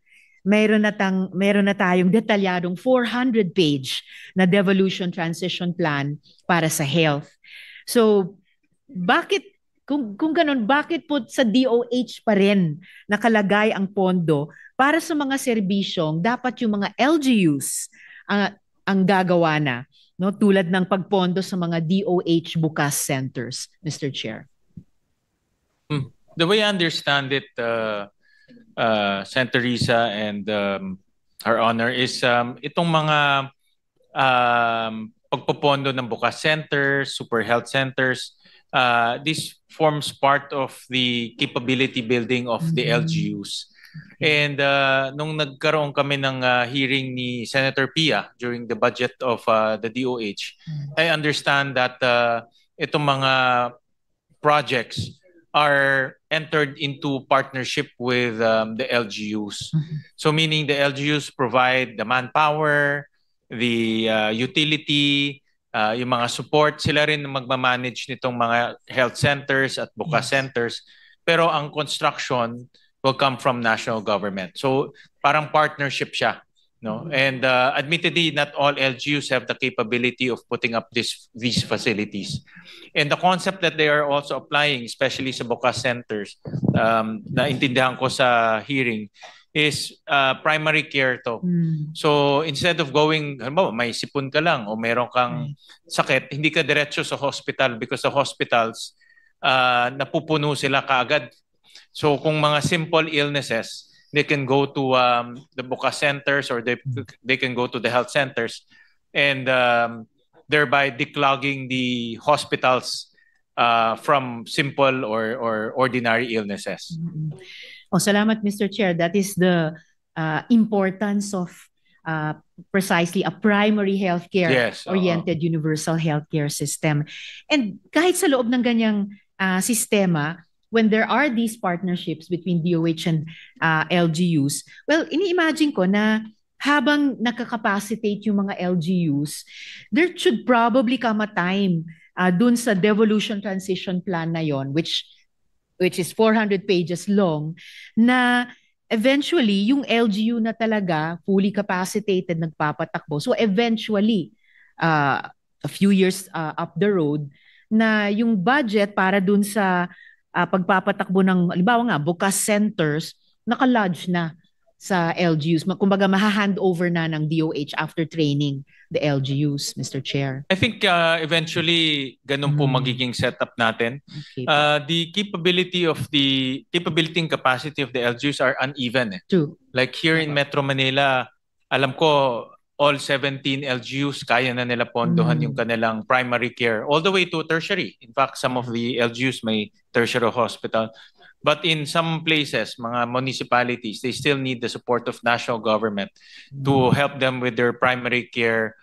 meron na tayong detalyadong 400-page na devolution transition plan para sa health. So, bakit kung ganun, bakit po sa DOH pa rin nakalagay ang pondo para sa mga serbisyong dapat yung mga LGUs ang gagawa na, no? Tulad ng pagpondo sa mga DOH bukas centers, Mr. Chair? The way I understand it, Senator Risa and Her Honor, is itong mga pagpopondo ng bukas centers, super health centers, this forms part of the capability building of the LGUs. And nung nagkaroon kami ng hearing ni Senator Pia during the budget of the DOH, I understand that itong mga projects are entered into partnership with the LGUs. So meaning the LGUs provide the manpower, the utility, yung mga support. Sila rin magmamanage nitong mga health centers at bukas centers. Pero ang construction will come from national government. So parang partnership siya. No? And admittedly, not all LGUs have the capability of putting up these facilities. And the concept that they are also applying, especially sa bukas centers, naintindihan ko sa hearing, is primary care to. So instead of going, may sipon ka lang o meron kang sakit, hindi ka diretso sa hospital because the hospitals, napupuno sila kaagad. So kung mga simple illnesses, they can go to the bukas centers or they can go to the health centers and thereby declogging the hospitals from simple or ordinary illnesses. Salamat, Mr. Chair. That is the importance of precisely a primary healthcare Yes, oriented universal healthcare system. And kahit sa loob ng ganyang sistema, when there are these partnerships between DOH and LGUs, well, ini-imagine ko na habang nakakapacitate yung mga LGUs, there should probably come a time dun sa devolution transition plan na yon, which is 400 pages long, na eventually yung LGU na talaga fully capacitated nagpapatakbo. So eventually, a few years up the road, na yung budget para dun sa pagpapatakbo ng, halimbawa nga, bukas centers, naka-lodge na sa LGUs. Kumbaga, maha-hand over na ng DOH after training the LGUs, Mr. Chair. I think eventually ganun po magiging setup natin. Okay. The capability and capacity of the LGUs are uneven. True. Like here in Metro Manila, alam ko all 17 LGUs kaya na nila pondohan yung kanilang primary care all the way to tertiary. In fact, some of the LGUs may tertiary hospital. But in some places, mga municipalities, they still need the support of national government to help them with their primary care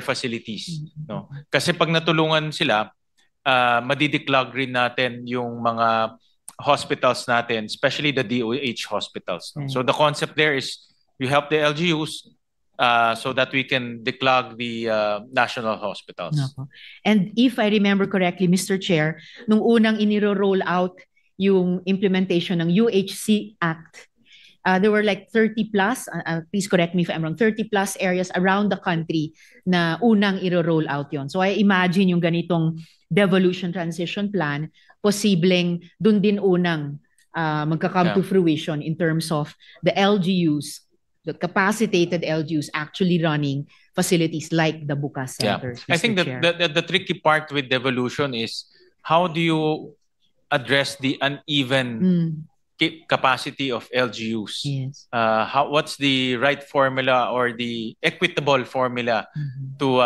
facilities. No? Kasi pag natulungan sila, madideclog rin natin yung mga hospitals natin, especially the DOH hospitals. No? So the concept there is you help the LGUs so that we can declog the national hospitals. And if I remember correctly, Mr. Chair, nung unang iniro-roll out yung implementation ng UHC Act, there were like 30 plus, please correct me if I'm wrong, 30 plus areas around the country na unang iro-roll out yon. So I imagine yung ganitong devolution transition plan, posibleng dun din unang magka-come to fruition in terms of the LGUs, the capacitated LGUs actually running facilities like the Bukas centers. I think that the tricky part with devolution is how do you address the uneven capacity of LGUs? Yes. What's the right formula or the equitable formula to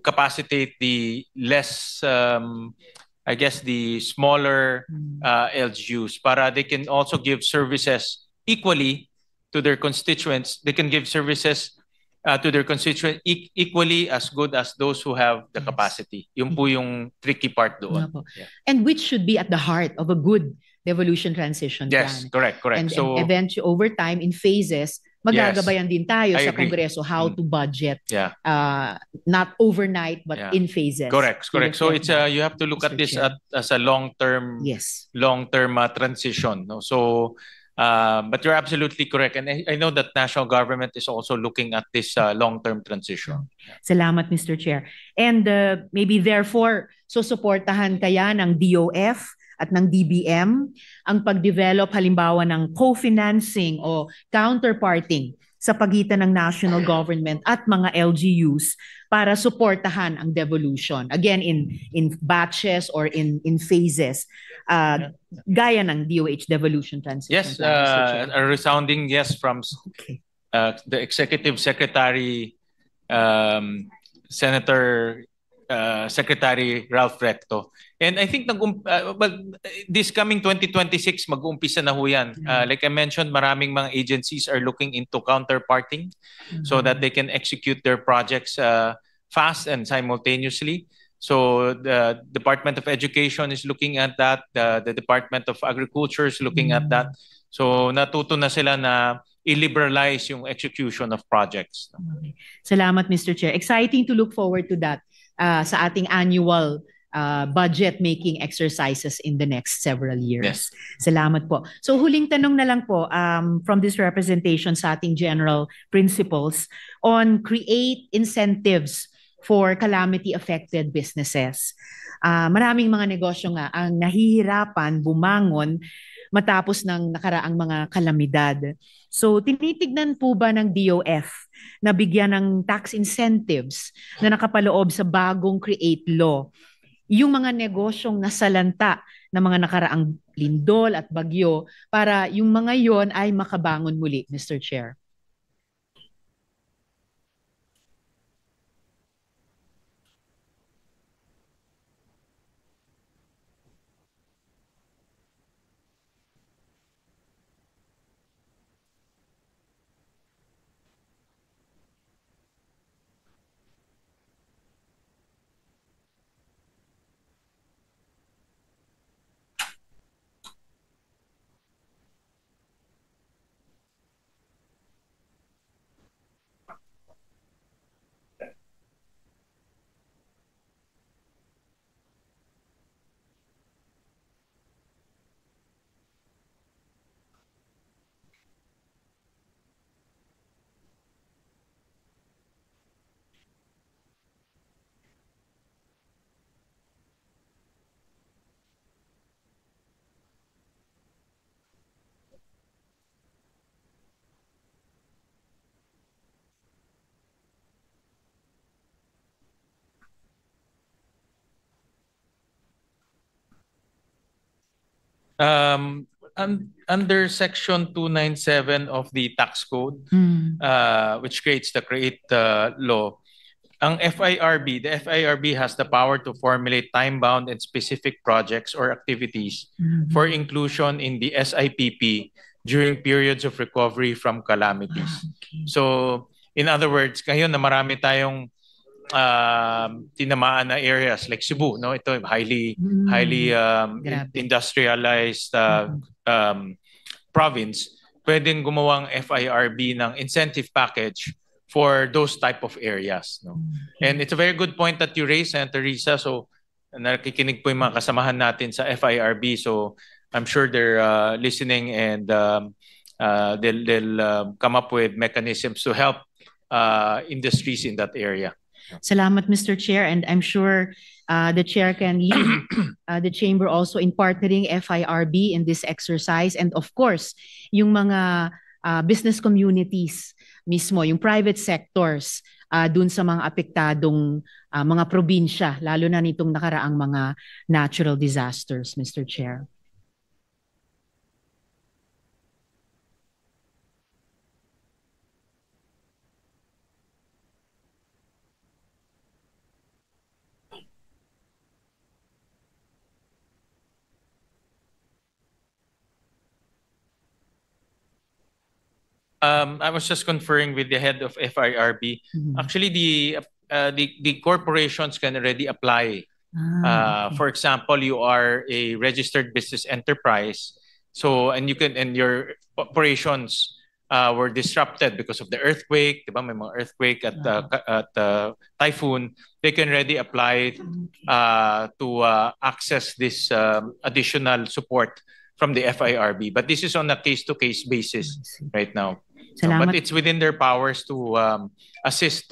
capacitate the less, I guess, the smaller LGUs para they can also give services equally to their constituents. They can give services to their constituents equally as good as those who have the capacity. Yung po yung tricky part doon. Yeah. And which should be at the heart of a good devolution transition plan. Yes, correct. And So eventually, over time, in phases, magagabayan din tayo I sa agree. Kongreso how to budget, Yeah. not overnight, but in phases. Correct. So it's you have to look Mr. at this Chair. as a long-term transition. No? So but you're absolutely correct. And I know that national government is also looking at this long-term transition. Salamat, Mr. Chair. And maybe therefore, susuportahan kaya ng DOF at ng DBM ang pag-develop halimbawa ng co-financing o counterparting sa pagitan ng national government at mga LGUs para suportahan ang devolution. Again, in batches or in phases, gaya ng DOH devolution transition. Yes, a resounding yes from the Executive Secretary, Senator Secretary Ralph Recto. And I think this coming 2026, mag-uumpisa na ho yan. Like I mentioned, maraming mga agencies are looking into counterparting so that they can execute their projects fast and simultaneously. So the Department of Education is looking at that. The Department of Agriculture is looking at that. So natuto na sila na i-liberalize yung execution of projects. Okay. Salamat, Mr. Chair. Exciting to look forward to that sa ating annual budget-making exercises in the next several years. Yes. Salamat po. So huling tanong na lang po from this representation sa ating general principles on create incentives for calamity-affected businesses. Maraming mga negosyo nga ang nahihirapan bumangon matapos ng nakaraang mga kalamidad. So tinitignan po ba ng DOF na bigyan ng tax incentives na nakapaloob sa bagong create law yung mga negosyong nasalanta ng mga nakaraang lindol at bagyo para yung mga yon ay makabangon muli, Mr. Chair? Under Section 297 of the Tax Code, which creates the CREATE law, the FIRB has the power to formulate time-bound and specific projects or activities for inclusion in the SIPP during periods of recovery from calamities. So, in other words, ngayon na marami tayong tinamaan na areas like Cebu, no? Ito highly industrialized province. Pwedeng gumawang FIRB ng incentive package for those type of areas, no? And it's a very good point that you raised, Senator Risa. So, nakikinig po yung mga kasamahan natin sa FIRB. So, I'm sure they're listening and they'll come up with mechanisms to help industries in that area. Salamat, Mr. Chair, and I'm sure the Chair can lead the Chamber also in partnering FIRB in this exercise, and of course, yung mga business communities mismo, yung private sectors dun sa mga apektadong mga probinsya, lalo na nitong nakaraang mga natural disasters, Mr. Chair. I was just conferring with the head of FIRB. Actually, the corporations can already apply. For example, you are a registered business enterprise, so and your operations were disrupted because of the earthquake. Diba? May mga earthquake at typhoon. They can already apply to access this additional support from the FIRB. But this is on a case-to-case basis right now. But it's within their powers to assist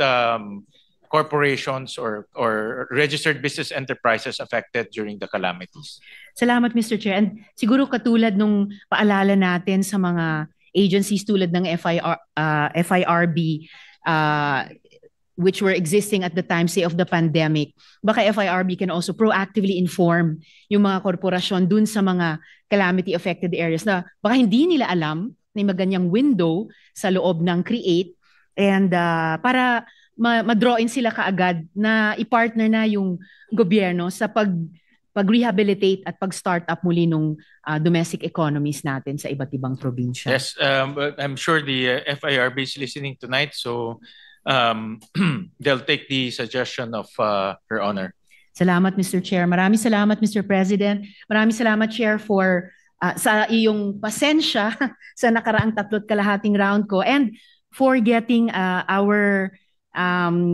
corporations or registered business enterprises affected during the calamities. Salamat, Mr. Chair. And siguro katulad nung paalala natin sa mga agencies tulad ng FIRB, which were existing at the time, say, of the pandemic, baka FIRB can also proactively inform yung mga korporasyon dun sa mga calamity-affected areas na baka hindi nila alam na may ganyang window sa loob ng CREATE, and para ma-draw in sila kaagad na i-partner na yung gobyerno sa pag-rehabilitate at pag-start up muli nung domestic economies natin sa iba't ibang probinsya. Yes, but I'm sure the FIRB is listening tonight, so they'll take the suggestion of Her Honor. Salamat, Mr. Chair. Maraming salamat, Mr. President. Maraming salamat, Chair, for sa iyong pasensya sa nakaraang 3 kalahating round ko, and for getting our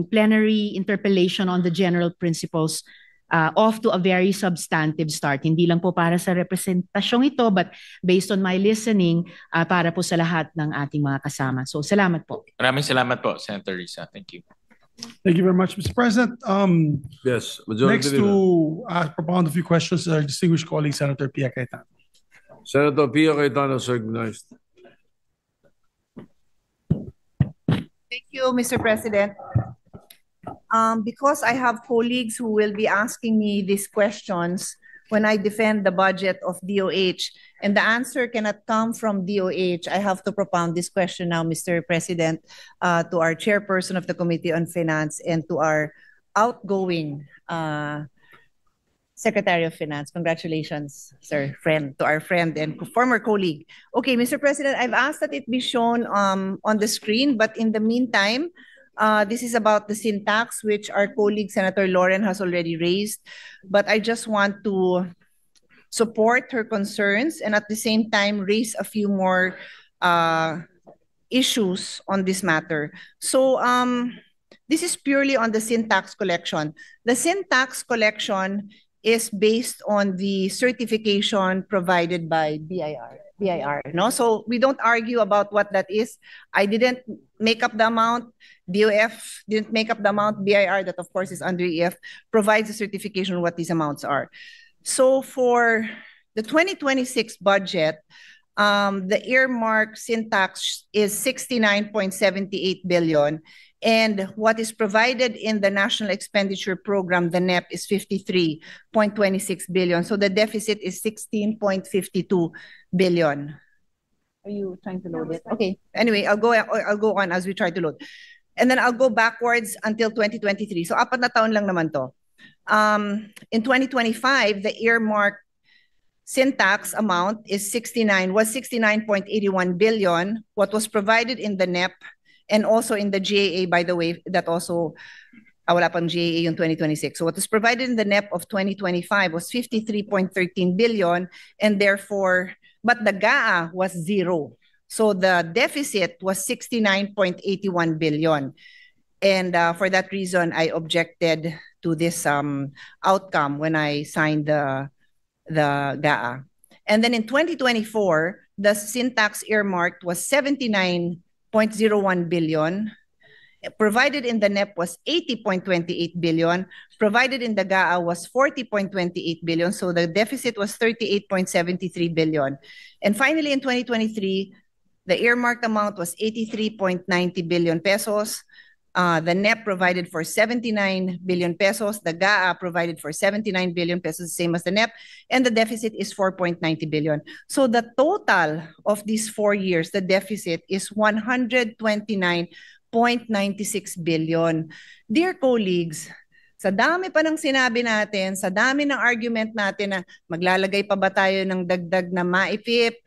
plenary interpellation on the general principles off to a very substantive start. Hindi lang po para sa representasyong ito, but based on my listening, para po sa lahat ng ating mga kasama. So, salamat po. Maraming salamat po, Senator Risa. Thank you. Thank you very much, Mr. President. Yes, next to propound a few questions, our distinguished colleague, Senator Pia Cayetano. Senator Pia Cayetano is recognized. Thank you, Mr. President. Because I have colleagues who will be asking me these questions when I defend the budget of DOH, and the answer cannot come from DOH, I have to propound this question now, Mr. President, to our chairperson of the Committee on Finance and to our outgoing Secretary of Finance. Congratulations, sir, to our friend and former colleague. Okay, Mr. President, I've asked that it be shown on the screen, but in the meantime, this is about the sin tax, which our colleague Senator Lauren has already raised. But I just want to support her concerns and at the same time raise a few more issues on this matter. So this is purely on the sin tax collection. The sin tax collection is based on the certification provided by BIR. No? So we don't argue about what that is. I didn't make up the amount. DOF didn't make up the amount. BIR, that of course is under EF, provides a certification on what these amounts are. So for the 2026 budget, the earmark sin tax is 69.78 billion. And what is provided in the National Expenditure Program, the NEP, is 53.26 billion. So the deficit is 16.52 billion. Are you trying to load it? Okay. Anyway, I'll go on as we try to load. And then I'll go backwards until 2023. So 4 na taon lang naman to. In 2025, the earmark syntax amount was 69.81 billion. What was provided in the NEP and also in the GAA, by the way, that also wala pang GAA yung 2026. So what was provided in the NEP of 2025 was 53.13 billion, and therefore, but the GAA was 0. So the deficit was 69.81 billion. And for that reason, I objected to this outcome when I signed the GAA. And then in 2024, the syntax earmarked was 79.01 billion. Provided in the NEP was 80.28 billion. Provided in the GAA was 40.28 billion. So the deficit was 38.73 billion. And finally, in 2023, the earmarked amount was 83.90 billion pesos. The NEP provided for 79 billion pesos. The GAA provided for 79 billion pesos, same as the NEP. And the deficit is 4.90 billion. So the total of these 4 years, the deficit is 129.96 billion. Dear colleagues, sa dami pa ng sinabi natin, sa dami ng argument natin na maglalagay pa ba tayo ng dagdag na maipip,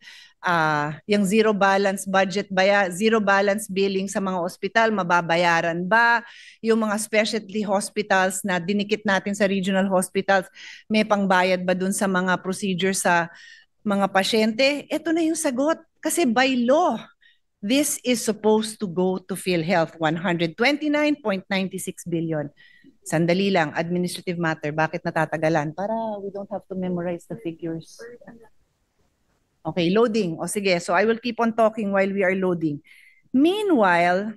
yung zero balance budget ba, zero balance billing sa mga ospital, mababayaran ba? Yung mga specialty hospitals na dinikit natin sa regional hospitals, may pangbayad ba dun sa mga procedures sa mga pasyente? Ito na yung sagot. Kasi by law, this is supposed to go to PhilHealth, 129.96 billion. Sandali lang, administrative matter, bakit natatagalan? Para we don't have to memorize the figures. Okay, loading. O sige, so I will keep on talking while we are loading. Meanwhile,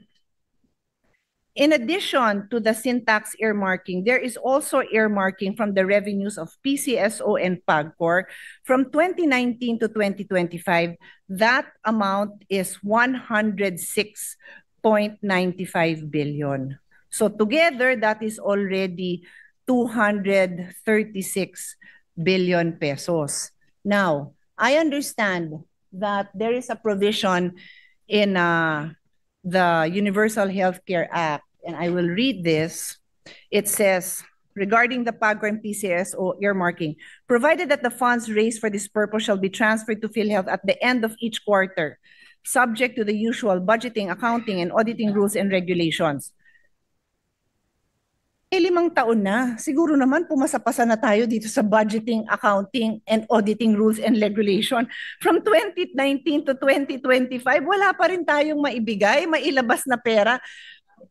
in addition to the syntax earmarking, there is also earmarking from the revenues of PCSO and PAGCOR from 2019 to 2025. That amount is 106.95 billion. So together, that is already 236 billion pesos. Now, I understand that there is a provision in the Universal Healthcare Act, and I will read this. It says, regarding the PAGCOR and PCSO earmarking, provided that the funds raised for this purpose shall be transferred to PhilHealth at the end of each quarter, subject to the usual budgeting, accounting, and auditing rules and regulations. 5 taon na. Siguro naman pumasa-pasa na tayo dito sa budgeting, accounting, and auditing rules and regulation. From 2019 to 2025, wala pa rin tayong maibigay, mailabas na pera.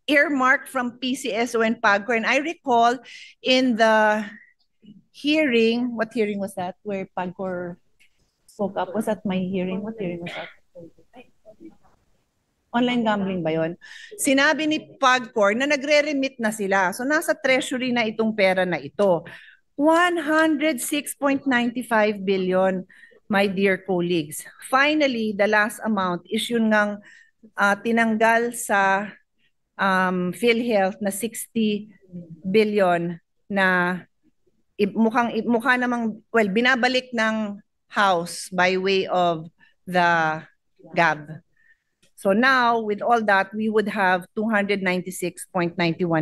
Earmark from PCSO and PAGCOR. And I recall in the hearing, what hearing was that? Where PAGCOR spoke up? Was that my hearing? What hearing was that? Online gambling ba yun? Sinabi ni PAGCOR na nagre-remit na sila. So nasa treasury na itong pera na ito. 106.95 billion, my dear colleagues. Finally, the last amount is yun ngang tinanggal sa PhilHealth na 60 billion na mukha namang, well, binabalik ng House by way of the GAB. So now, with all that, we would have 296.91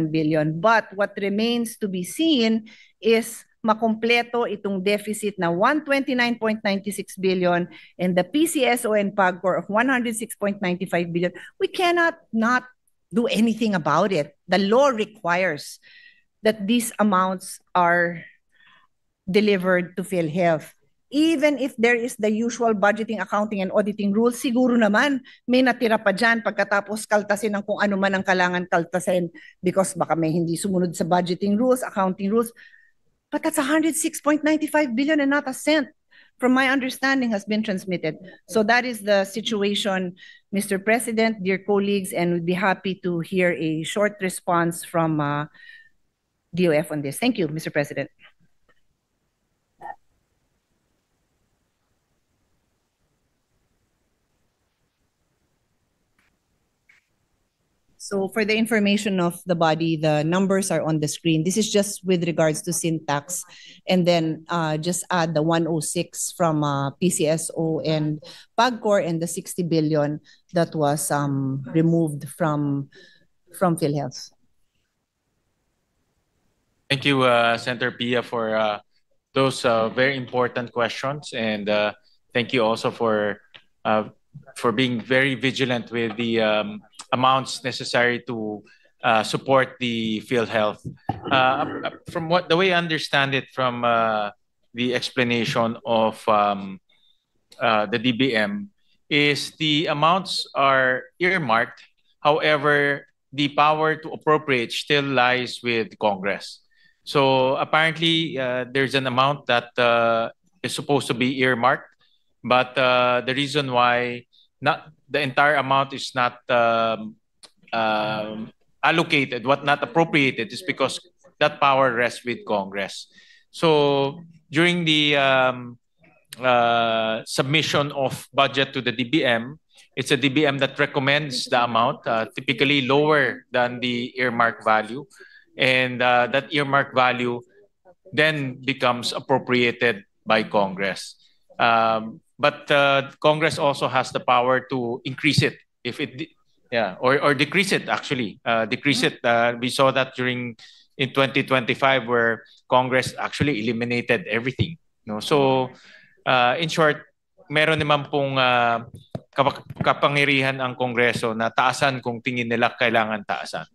billion. But what remains to be seen is makumpleto itong deficit na 129.96 billion and the PCSO and PAGCOR of 106.95 billion. We cannot not do anything about it. The law requires that these amounts are delivered to PhilHealth. Even if there is the usual budgeting, accounting, and auditing rules, siguro naman may natira pa dyan pagkatapos kaltasin ng kung ano man ang kailangan kaltasin because baka may hindi sumunod sa budgeting rules, accounting rules. But that's 106.95 billion and not a cent, from my understanding, has been transmitted. So that is the situation, Mr. President, dear colleagues, and we'd be happy to hear a short response from DOF on this. Thank you, Mr. President. So for the information of the body, the numbers are on the screen. This is just with regards to syntax. And then just add the 106 from PCSO and PAGCOR and the 60 billion that was removed from PhilHealth. Thank you, Senator Pia, for those very important questions. And thank you also for being very vigilant with the amounts necessary to support the PhilHealth. From the way I understand it from the explanation of the DBM, is the amounts are earmarked. However, the power to appropriate still lies with Congress. So apparently, there's an amount that is supposed to be earmarked, but the reason why not the entire amount is not allocated, not appropriated, is because that power rests with Congress. So during the submission of budget to the DBM, it's a DBM that recommends the amount, typically lower than the earmark value. And that earmark value then becomes appropriated by Congress. But Congress also has the power to increase it if it, or decrease it actually. Decrease it. We saw that in 2025 where Congress actually eliminated everything. So in short, meron naman pong kapangyarihan ang Kongreso na taasan kung tingin nila kailangan taasan.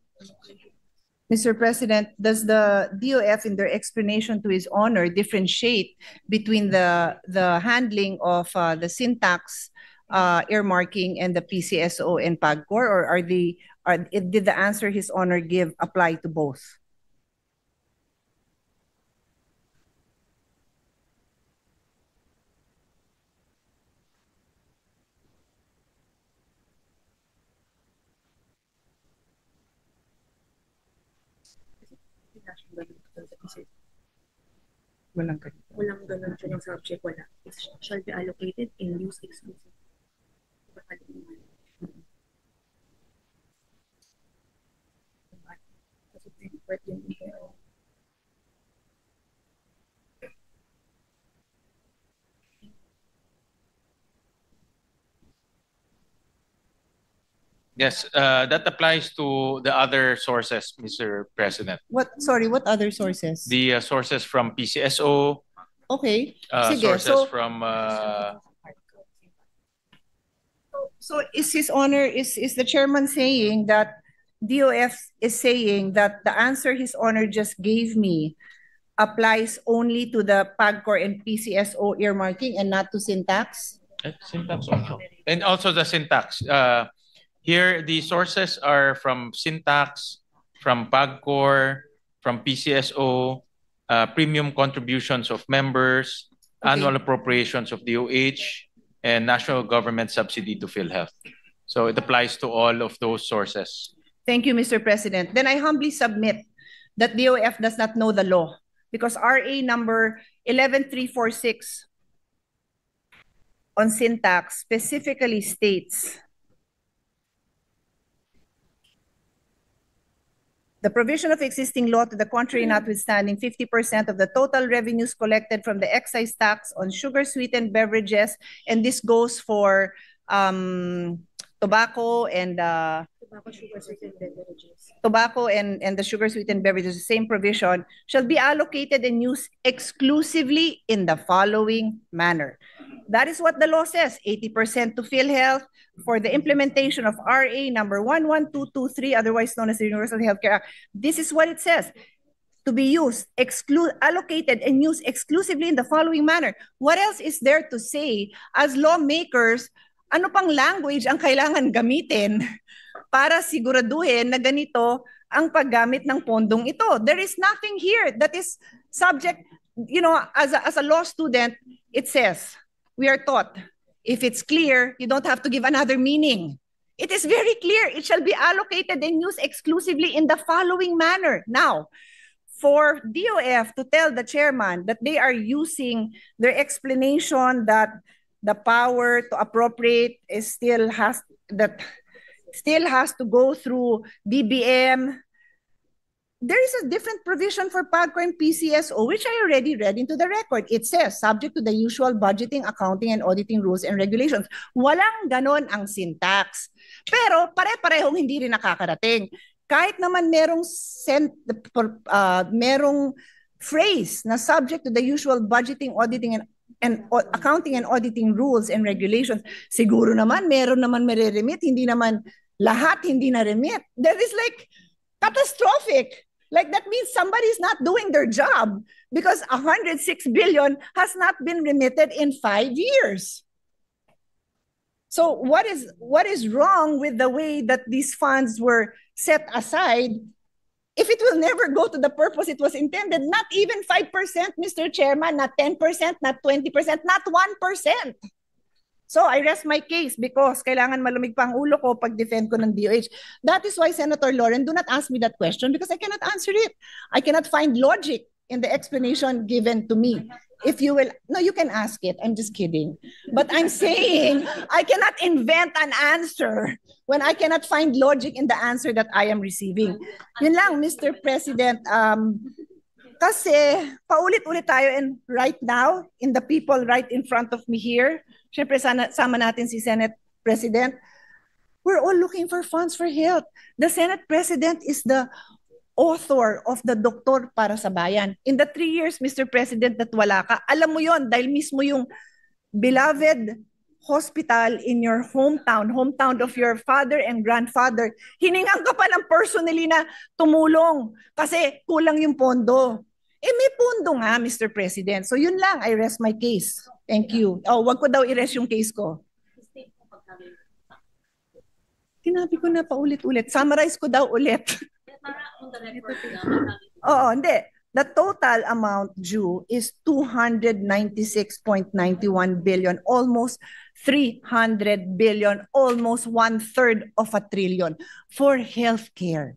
Mr. President, does the DOF in their explanation to His Honor differentiate between the handling of the syntax earmarking and the PCSO and PAGCOR, or did the answer His Honor give apply to both? Walang ganun siya ng subject, wala. It shall be allocated in use exclusive. Yes, that applies to the other sources, Mr. President. What other sources? The sources from PCSO. Okay. Sige. Sources from. So is His Honor, is the chairman saying that DOF is saying that the answer His Honor just gave me applies only to the PAGCOR and PCSO earmarking and not to syntax? Syntax also. And also the syntax. Here, the sources are from syntax, from PAGCOR, from PCSO, premium contributions of members, annual appropriations of DOH, and national government subsidy to PhilHealth. So it applies to all of those sources. Thank you, Mr. President. Then I humbly submit that DOF does not know the law because RA number 11346 on syntax specifically states the provision of existing law to the contrary notwithstanding, 50% of the total revenues collected from the excise tax on sugar-sweetened beverages, and this goes for tobacco and the sugar-sweetened beverages, the same provision, shall be allocated and used exclusively in the following manner. That is what the law says, 80% to PhilHealth for the implementation of RA number 11223, otherwise known as the Universal Healthcare Act. This is what it says, to be used, allocated and used exclusively in the following manner. What else is there to say as lawmakers? Ano pang language ang kailangan gamitin para siguraduhin na ganito ang paggamit ng pondong ito? There is nothing here that is subject, as a law student, it says, we are taught, if it's clear, you don't have to give another meaning. It is very clear. It shall be allocated and used exclusively in the following manner. Now, for DOF to tell the chairman that they are using their explanation that the power to appropriate is still still has to go through DBM. There is a different provision for PAGCOR and PCSO, which I already read into the record. It says, subject to the usual budgeting, accounting, and auditing rules and regulations. Walang ganon ang syntax. Pero pare-parehong hindi rin nakakarating. Kahit naman merong phrase na subject to the usual budgeting, auditing, and accounting and auditing rules and regulations, siguro naman meron naman mere-remit, hindi naman lahat hindi na remit. That is like catastrophic. Like that means somebody is not doing their job because 106 billion has not been remitted in 5 years. So what is wrong with the way that these funds were set aside if it will never go to the purpose it was intended? Not even 5%, Mr. Chairman, not 10%, not 20%, not 1%. So I rest my case because kailangan malumig pa ang ulo ko pag defend ko ng DOH. That is why, Senator Lauren, do not ask me that question because I cannot answer it. I cannot find logic in the explanation given to me. If you will, no, you can ask it. I'm just kidding. But I'm saying I cannot invent an answer when I cannot find logic in the answer that I am receiving. Yun lang, Mr. President. Kasi paulit-ulit tayo, and right now, in the people right in front of me here, syempre sama natin si Senate President, we're all looking for funds for health. The Senate President is the author of the Doktor para sa Bayan. In the 3 years, Mr. President, that wala ka, alam mo yon dahil mismo yung beloved hospital in your hometown of your father and grandfather, hiningan ka pa ng personally na tumulong kasi kulang yung pondo. Eh may pondo nga, Mr. President. So yun lang, I rest my case. Thank you. Oh, wag ko daw i-rest yung case ko. Tinabi ko na paulit-ulit. Summarize ko daw ulit. Oo, hindi. The total amount due is 296.91 billion, almost 300 billion, almost 1/3 of a trillion for healthcare.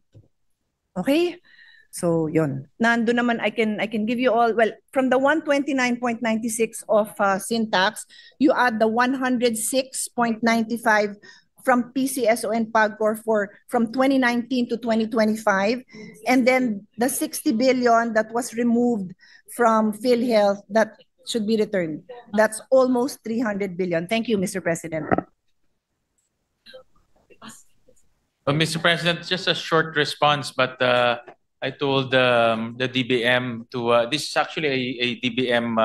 Okay? So, yun. Nando naman, I can give you all, well, from the 129.96 of syntax, you add the 106.95 from PCSO and PAGCOR from 2019 to 2025, and then the 60 billion that was removed from PhilHealth that should be returned. That's almost 300 billion. Thank you, Mr. President. Well, Mr. President, just a short response, but I told the DBM to, this is actually a DBM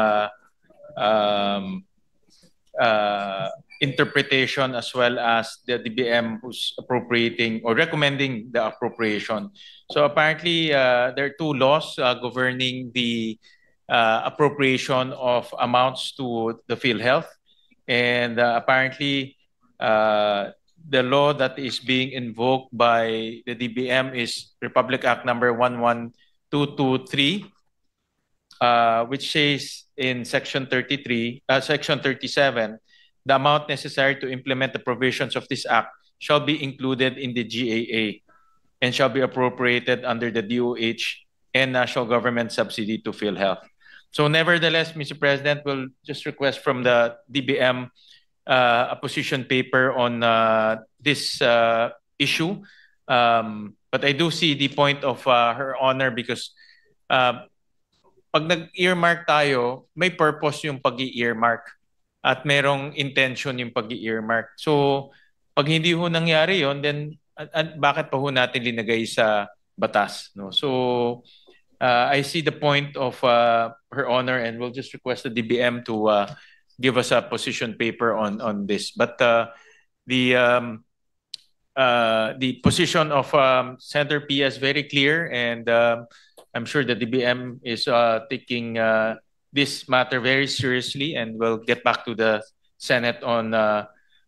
interpretation as well as the DBM who's appropriating or recommending the appropriation. So apparently there are two laws governing the appropriation of amounts to the PhilHealth, and apparently the law that is being invoked by the DBM is Republic Act number 11223, which says in section 37, the amount necessary to implement the provisions of this act shall be included in the GAA and shall be appropriated under the DOH and national government subsidy to PhilHealth. So nevertheless, Mr. President, we'll just request from the DBM a position paper on this issue. But I do see the point of Her Honor because pag nag-earmark tayo, may purpose yung pag-i-earmark at merong intention yung pag-i-earmark. So pag hindi ho nangyari yon, then bakit pa ho natin linagay sa batas? No? So I see the point of Her Honor, and we'll just request the DBM to give us a position paper on this. But the position of Senator Pia is very clear, and I'm sure the DBM is taking this matter very seriously, and we'll get back to the Senate on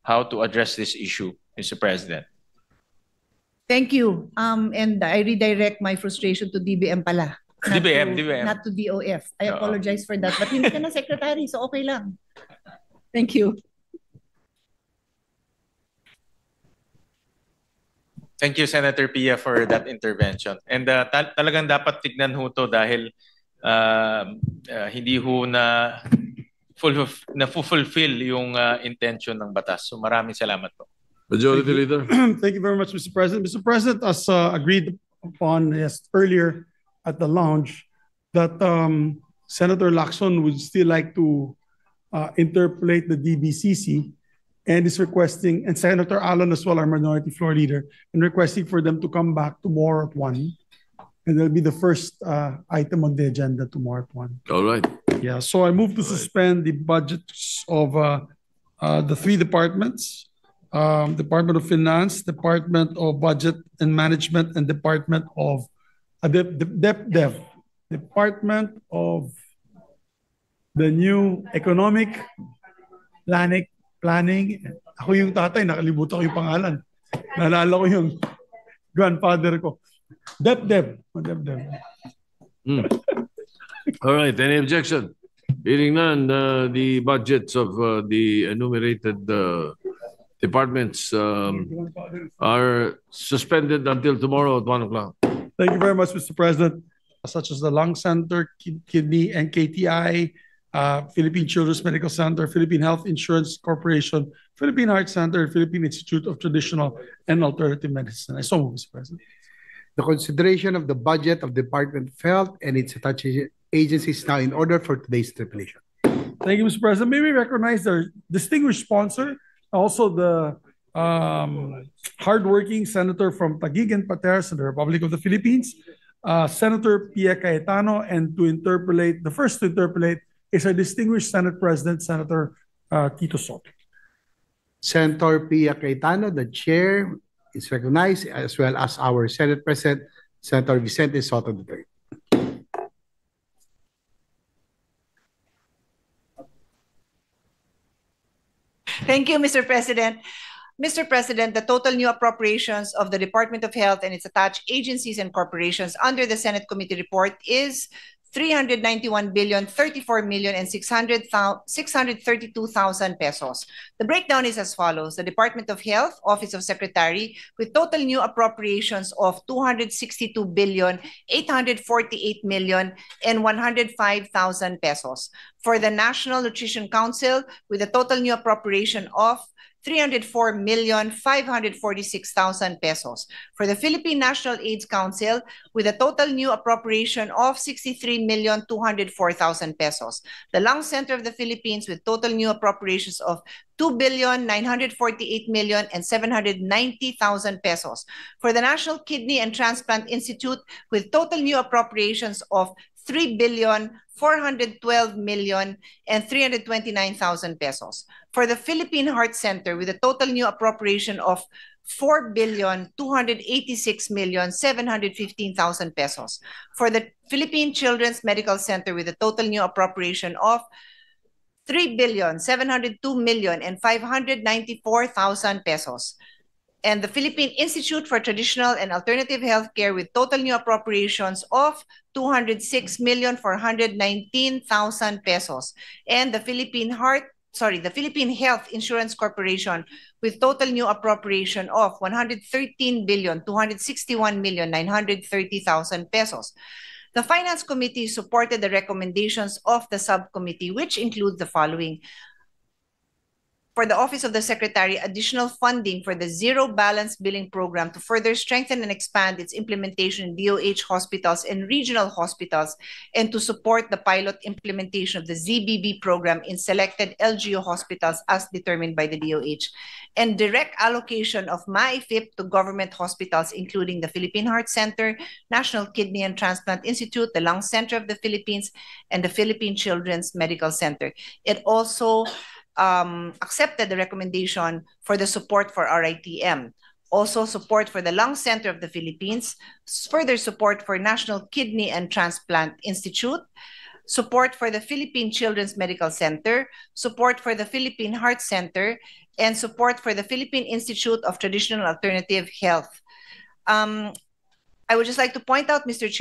how to address this issue, Mr. President. Thank you. And I redirect my frustration to DBM pala. DBM. Not to DOF. I apologize for that. But hindi ka na secretary, so okay lang. Thank you. Thank you, Senator Pia, for that intervention. And talagang dapat tignan ho to dahil hindi ho na fulfill yung intention ng batas. So maraming salamat po. Majority Leader. Thank you very much, Mr. President. Mr. President, as agreed upon earlier at the lounge, that Senator Lacson would still like to interpolate the DBCC and is requesting, and Senator Allen as well, our Minority Floor Leader, and requesting for them to come back tomorrow at 1. And that'll be the first item on the agenda tomorrow at 1. All right. Yeah, so I move to suspend the budgets of the 3 departments, Department of Finance, Department of Budget and Management, and Department of Department of the New Economic Planning. Ako yung tatay, nakalimutan ko yung pangalan. Naalala ko yung grandfather ko. DepDev. All right. Any objection? Hearing none, the budgets of the enumerated departments are suspended until tomorrow at 1 o'clock. Thank you very much, Mr. President. Such as the Lung Center, Kidney and KTI, Philippine Children's Medical Center, Philippine Health Insurance Corporation, Philippine Heart Center, Philippine Institute of Traditional and Alternative Medicine. I so move, Mr. President. The consideration of the budget of Department of Health and its attached agencies now in order for today's interpellation. Thank you, Mr. President. May we recognize our distinguished sponsor, also the hardworking senator from Taguig and Pateras in the Republic of the Philippines, Senator Pia Cayetano, and the first to interpolate is our distinguished Senate President, Senator Tito Soto. Senator Pia Cayetano, the chair, is recognized, as well as our Senate President, Senator Vicente Soto III. Thank you, Mr. President. Mr. President, the total new appropriations of the Department of Health and its attached agencies and corporations under the Senate Committee report is 391,034,632,000 pesos. The breakdown is as follows. The Department of Health, Office of Secretary, with total new appropriations of 262,848,105,000 pesos. For the National Nutrition Council, with a total new appropriation of 304,546,000 pesos. For the Philippine National AIDS Council, with a total new appropriation of 63,204,000 pesos. The Lung Center of the Philippines, with total new appropriations of 2,948,790,000 pesos. For the National Kidney and Transplant Institute, with total new appropriations of 3,412,329,000 pesos. For the Philippine Heart Center, with a total new appropriation of 4,286,715,000 pesos. For the Philippine Children's Medical Center, with a total new appropriation of 3,702,594,000 pesos. And the Philippine Institute for Traditional and Alternative Healthcare, with total new appropriations of 206,419,000 pesos. And the Philippine Health Insurance Corporation, with total new appropriation of 113,261,930,000 pesos. The Finance Committee supported the recommendations of the subcommittee, which include the following. For the Office of the Secretary, additional funding for the Zero Balance Billing Program to further strengthen and expand its implementation in DOH hospitals and regional hospitals, and to support the pilot implementation of the ZBB program in selected LGU hospitals as determined by the DOH. And direct allocation of MAIFIP to government hospitals, including the Philippine Heart Center, National Kidney and Transplant Institute, the Lung Center of the Philippines, and the Philippine Children's Medical Center. It also accepted the recommendation for the support for RITM. Also support for the Lung Center of the Philippines, further support for National Kidney and Transplant Institute, support for the Philippine Children's Medical Center, support for the Philippine Heart Center, and support for the Philippine Institute of Traditional Alternative Health. I would just like to point out, Mr.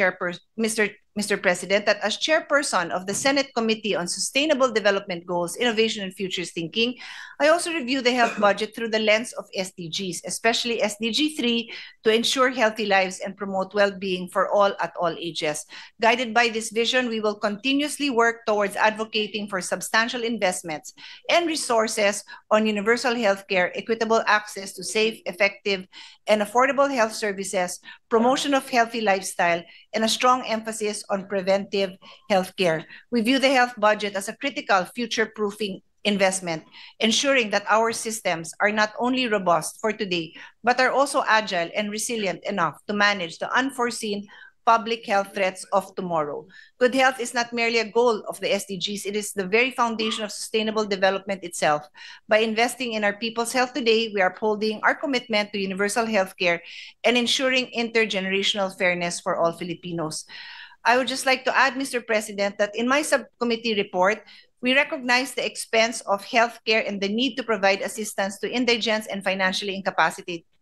Mr. President, that as chairperson of the Senate Committee on Sustainable Development Goals, Innovation and Futures Thinking, I also review the health budget through the lens of SDGs, especially SDG 3, to ensure healthy lives and promote well-being for all at all ages. Guided by this vision, we will continuously work towards advocating for substantial investments and resources on universal healthcare, equitable access to safe, effective, and affordable health services, promotion of healthy lifestyle, and a strong emphasis on preventive healthcare. We view the health budget as a critical future-proofing investment, ensuring that our systems are not only robust for today, but are also agile and resilient enough to manage the unforeseen public health threats of tomorrow. Good health is not merely a goal of the SDGs, it is the very foundation of sustainable development itself. By investing in our people's health today, we are upholding our commitment to universal healthcare and ensuring intergenerational fairness for all Filipinos. I would just like to add, Mr. President, that in my subcommittee report, we recognize the expense of healthcare and the need to provide assistance to indigents and financially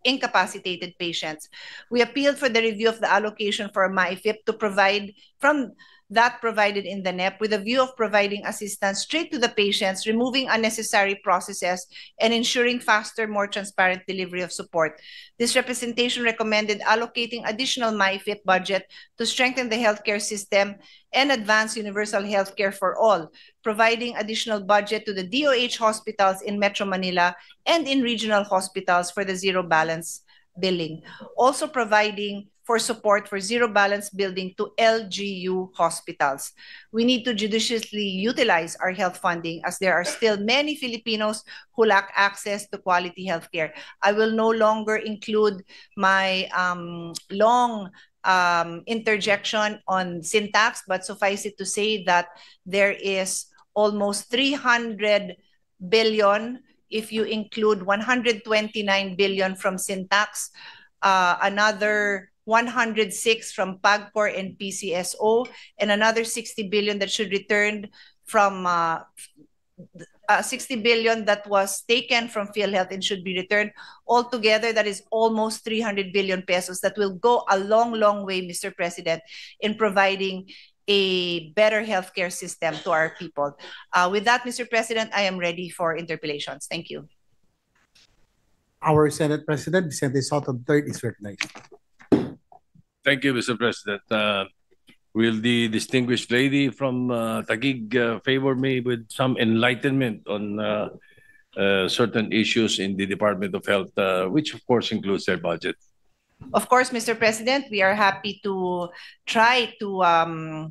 incapacitated patients. We appealed for the review of the allocation for MyFIP to provide from that provided in the NEP with a view of providing assistance straight to the patients, removing unnecessary processes, and ensuring faster, more transparent delivery of support. This representation recommended allocating additional MyFIP budget to strengthen the healthcare system and advance universal healthcare for all, providing additional budget to the DOH hospitals in Metro Manila and in regional hospitals for the zero balance billing. Also providing for support for zero balance billing to LGU hospitals. We need to judiciously utilize our health funding as there are still many Filipinos who lack access to quality healthcare. I will no longer include my long interjection on syntax, but suffice it to say that there is almost 300 billion if you include 129 billion from syntax, another 106 from PAGCOR and PCSO, and another 60 billion that should return from 60 billion that was taken from PhilHealth and should be returned. Altogether, that is almost 300 billion pesos that will go a long, long way, Mr. President, in providing a better healthcare system to our people. With that, Mr. President, I am ready for interpellations. Thank you. Our Senate President, Vicente Soto III, is recognized. Thank you, Mr. President. Will the distinguished lady from Taguig favor me with some enlightenment on certain issues in the Department of Health, which of course includes their budget? Of course, Mr. President, we are happy to try to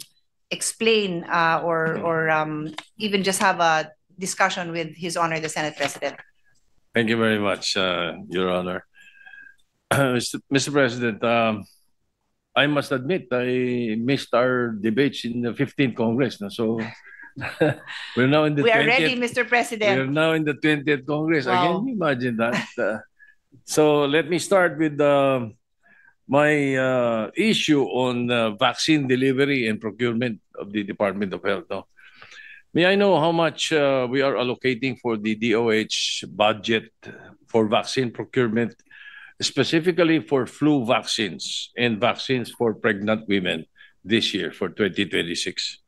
explain or even just have a discussion with His Honor, the Senate President. Thank you very much, Your Honor. Mr. President, I must admit I missed our debates in the 15th Congress. So we're now in the 20th. We are ready, Mr. President. We're now in the 20th Congress. Wow. Can you imagine that? So let me start with my issue on vaccine delivery and procurement of the Department of Health. No? May I know how much we are allocating for the DOH budget for vaccine procurement, specifically for flu vaccines and vaccines for pregnant women this year for 2026?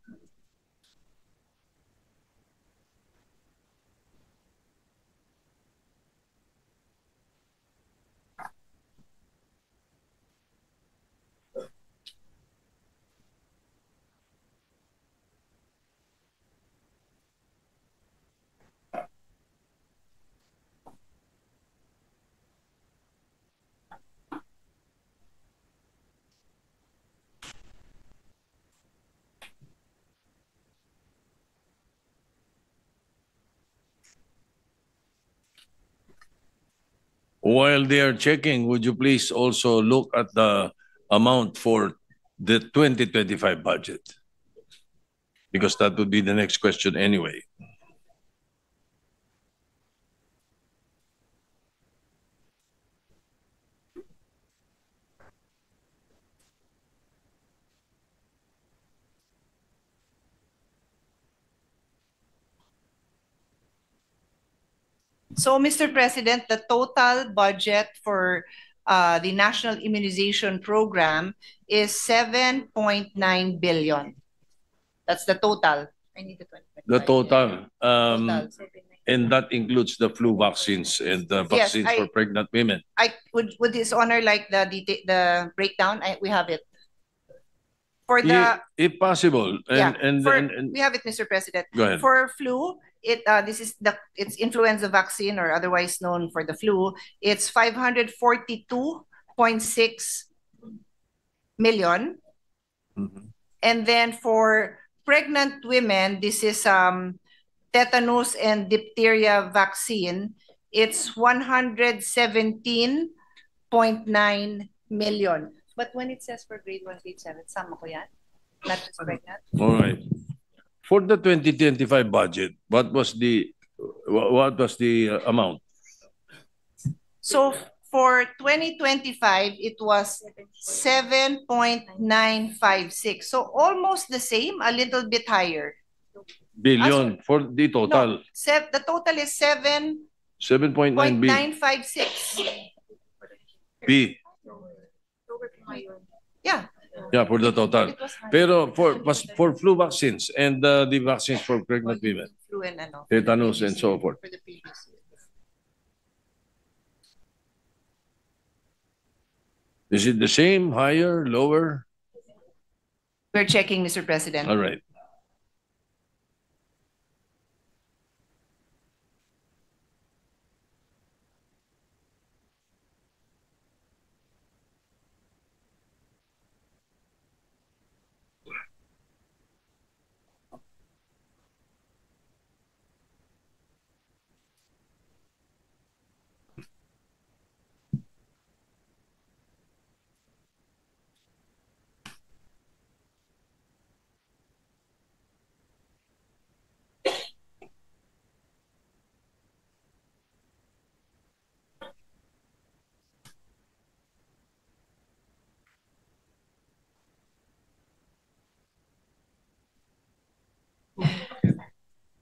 While they are checking, would you please also look at the amount for the 2025 budget? Because that would be the next question anyway. So, Mr. President, the total budget for the National Immunization Program is 7.9 billion. That's the total. I need the 2025. The total. Total. And that includes the flu vaccines and the Yes, vaccines for pregnant women. I would His Honor like the breakdown? We have it. For the If possible. And we have it, Mr. President. Go ahead. For flu, this is it's influenza vaccine, or otherwise known for the flu. It's 542.6 million. Mhm. And then for pregnant women, this is tetanus and diphtheria vaccine. It's 117.9 million. But when it says for grade 1, grade 7, sama ko yan? Not just pregnant? All right. For the 2025 budget, what was the amount? So for 2025, it was 7.956. So almost the same, a little bit higher. Billion for the total. No, the total is 7.9 B. 7.956. B. Yeah. Yeah, for the total. Pero for flu vaccines and the vaccines for pregnant women, Flu and ano. tetanus and so forth. For the previous year. Is it the same, higher, lower? We're checking, Mr. President. All right.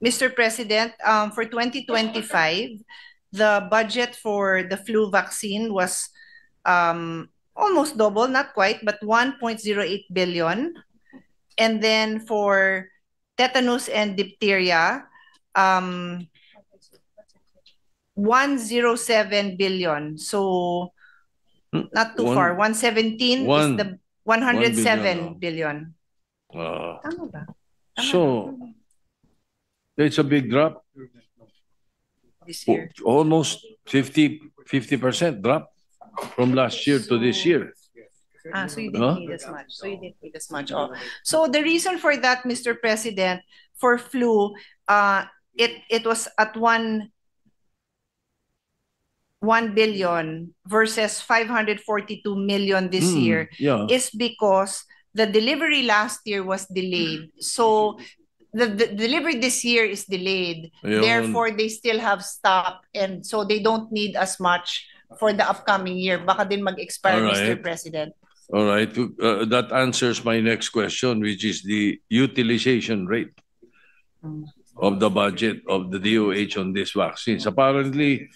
Mr. President, for 2025, the budget for the flu vaccine was almost double, not quite, but 1.08 billion. And then for tetanus and diphtheria, 107 billion. So not too far. 117 is the 107 billion. Tama ba? So it's a big drop. This year. Almost 50% drop from last year to this year. So you didn't need as much. Oh. So the reason for that, Mr. President, for flu, it was at 1 billion versus 542 million this year, is because the delivery last year was delayed. So the delivery this year is delayed. Therefore, they still have stock, and so they don't need as much for the upcoming year. Baka din mag-expire, Mr. President. All right. That answers my next question, which is the utilization rate of the budget of the DOH on these vaccines. Apparently,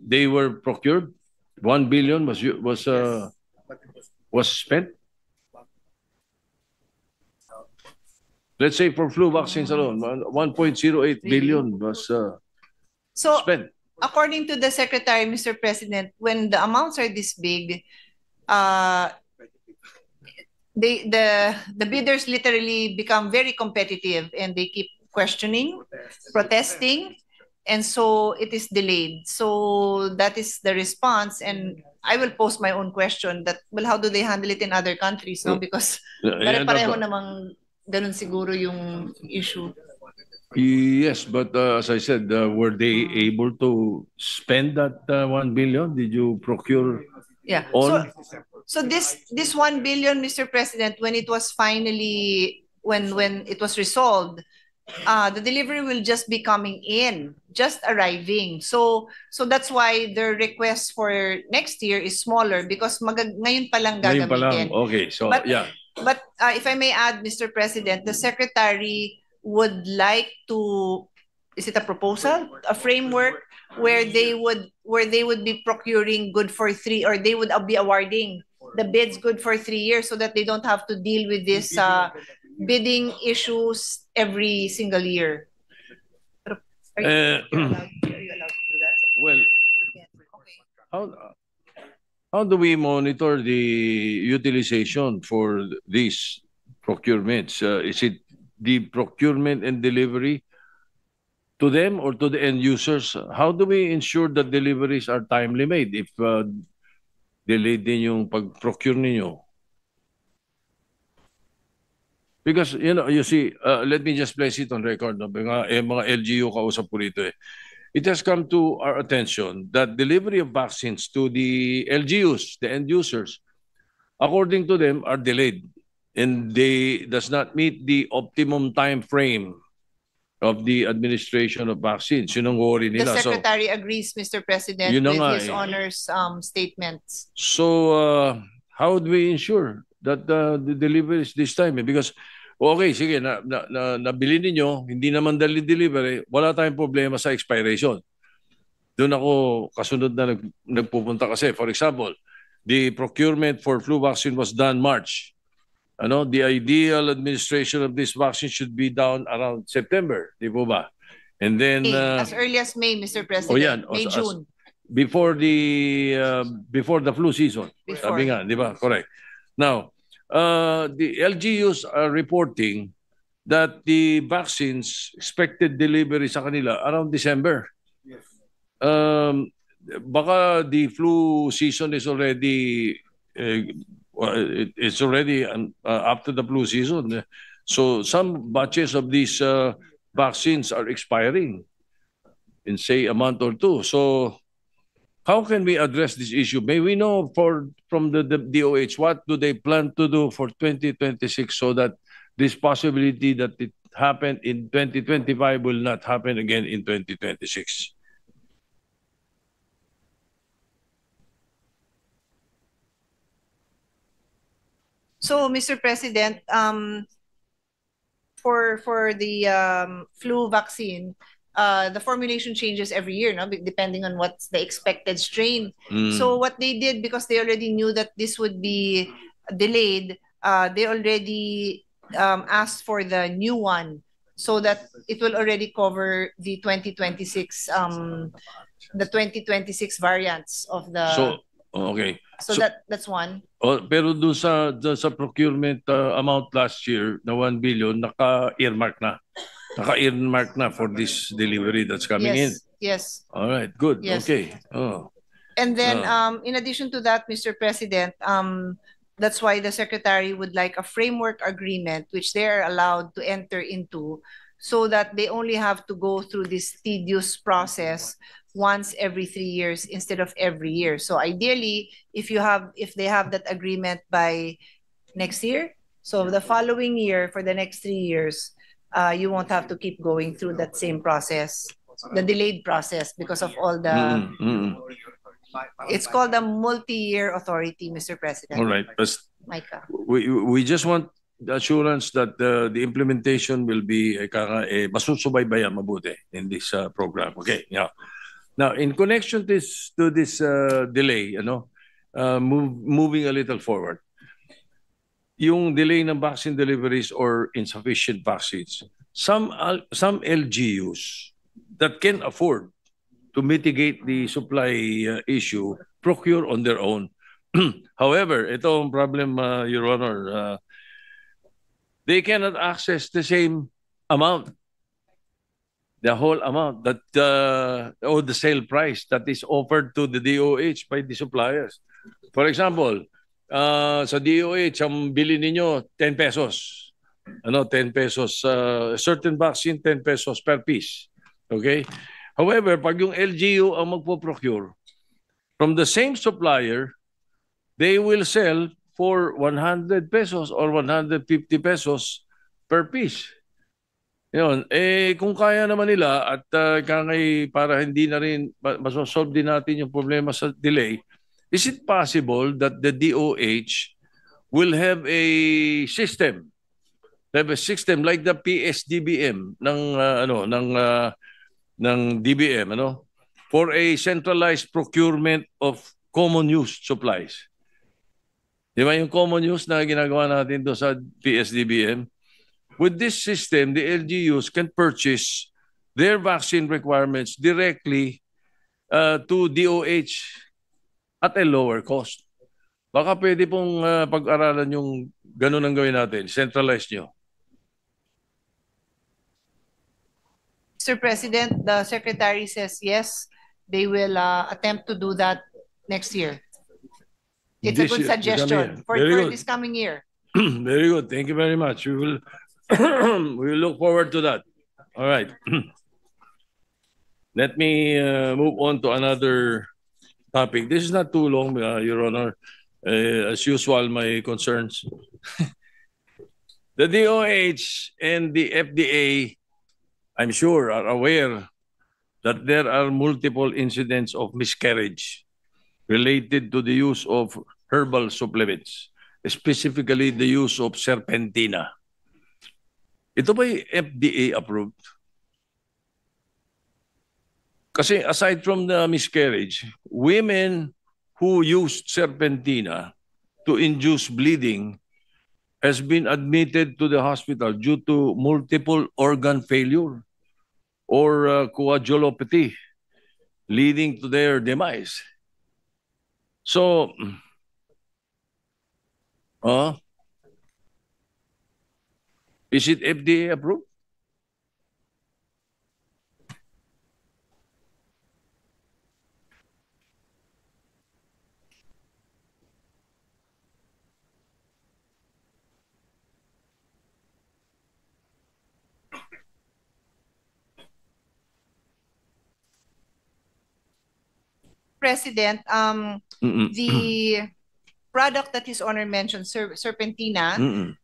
they were procured. 1 billion was spent. Let's say for flu vaccines alone, 1.08 billion was spent. According to the Secretary, Mr. President, when the amounts are this big, the bidders literally become very competitive, and they keep questioning, protesting, and so it is delayed. So that is the response, and I will pose my own question that, well, how do they handle it in other countries? No, because pare-pareho namang ganun siguro yung issue. Yes, but as I said, were they able to spend that 1 billion? Did you procure all? So this 1 billion, Mr. President, when it was finally, when it was resolved, the delivery will just be coming in, just arriving. So that's why the request for next year is smaller, because ngayon pa lang gagamitin. Ngayon pa lang. Okay, so But if I may add, Mr. President, the Secretary would like to is it a proposal, a framework where they would be procuring good for 3, or they would be awarding the bids good for 3 years, so that they don't have to deal with this bidding issues every single year. Are you allowed to do that? Well, how do we monitor the utilization for these procurements? Is it the procurement and delivery to them or to the end users? How do we ensure that deliveries are timely made if delayed din yung pag-procure ninyo? Because, you see, let me just place it on record. No? Mga LGU kausap ko rito eh. It has come to our attention that delivery of vaccines to the LGUs, the end users, according to them, are delayed. And they does not meet the optimum time frame of the administration of vaccines. Yun ang worry nila. The Secretary agrees, Mr. President, with his Honor's statements. So, how do we ensure that the delivery is this time? Because, okay, sige, nabili ninyo, hindi naman delivery, wala tayong problema sa expiration. Doon ako kasunod na nagpupunta kasi. For example, the procurement for flu vaccine was done March. The ideal administration of this vaccine should be done around September, di po ba? And then as early as May, Mr. President, May, June. Before the flu season. Sabi nga, di ba? Correct. Now, the LGUs are reporting that the vaccines expected delivery sa kanila around December. Yes. Baka the flu season is already it's already after the flu season. So some batches of these vaccines are expiring in, say, a month or two. So how can we address this issue? May we know from the DOH what do they plan to do for 2026 so that this possibility that it happened in 2025 will not happen again in 2026? So, Mr. President, for the flu vaccine, the formulation changes every year, no? Depending on what's the expected strain. So what they did, because they already knew that this would be delayed, they already asked for the new one so that it will already cover the 2026 variants of the. So okay. So that's one. Pero doon sa procurement amount last year na 1 billion, naka-earmark na. Naka-earmark na for this delivery that's coming in. Yes. All right, good. Yes. Okay. And then in addition to that, Mr. President, that's why the Secretary would like a framework agreement which they are allowed to enter into, so that they only have to go through this tedious process once every 3 years instead of every year. So ideally, if they have that agreement by next year, so the following year for the next 3 years, you won't have to keep going through that same process, the delayed process, because of all the. It's called a multi-year authority, Mr. President. All right, Micah. We just want the assurance that the implementation will be masusubaybayan mabuti in this program. Okay, yeah. Now, in connection to this delay, moving a little forward, yung delay ng vaccine deliveries or insufficient vaccines, some LGUs that can afford to mitigate the supply issue procure on their own. However, ito ang problem, Your Honor. They cannot access the same amount, the whole amount that or the sale price that is offered to the DOH by the suppliers. For example, sa DOH, ang bili ninyo 10 pesos. 10 pesos, certain vaccine, 10 pesos per piece. Okay? However, pag yung LGU ang magpo-procure, from the same supplier, they will sell for 100 pesos or 150 pesos per piece. Yun. Kung kaya naman nila at para hindi na rin masosolve din natin yung problema sa delay, is it possible that the DOH will have a system like the PSDBM ng ng DBM, ano? For a centralized procurement of common use supplies. Di ba yung common use na ginagawa natin doon sa PSDBM? With this system, the LGUs can purchase their vaccine requirements directly to DOH at a lower cost. Baka pwede pong pag-aralan yung ganun ang gawin natin, centralize nyo. Mr. President, the Secretary says yes, they will attempt to do that next year. It's a good suggestion for this coming year. Very good. Thank you very much. We will we will look forward to that. All right. Let me move on to another topic. This is not too long, Your Honor. As usual, my concerns. The DOH and the FDA, I'm sure, are aware that there are multiple incidents of miscarriage related to the use of herbal supplements, specifically the use of serpentina. Ito ba'y FDA approved? Kasi aside from the miscarriage, women who used serpentina to induce bleeding has been admitted to the hospital due to multiple organ failure or coagulopathy, leading to their demise. So, is it FDA approved? President, the product that His Honor mentioned, serpentina,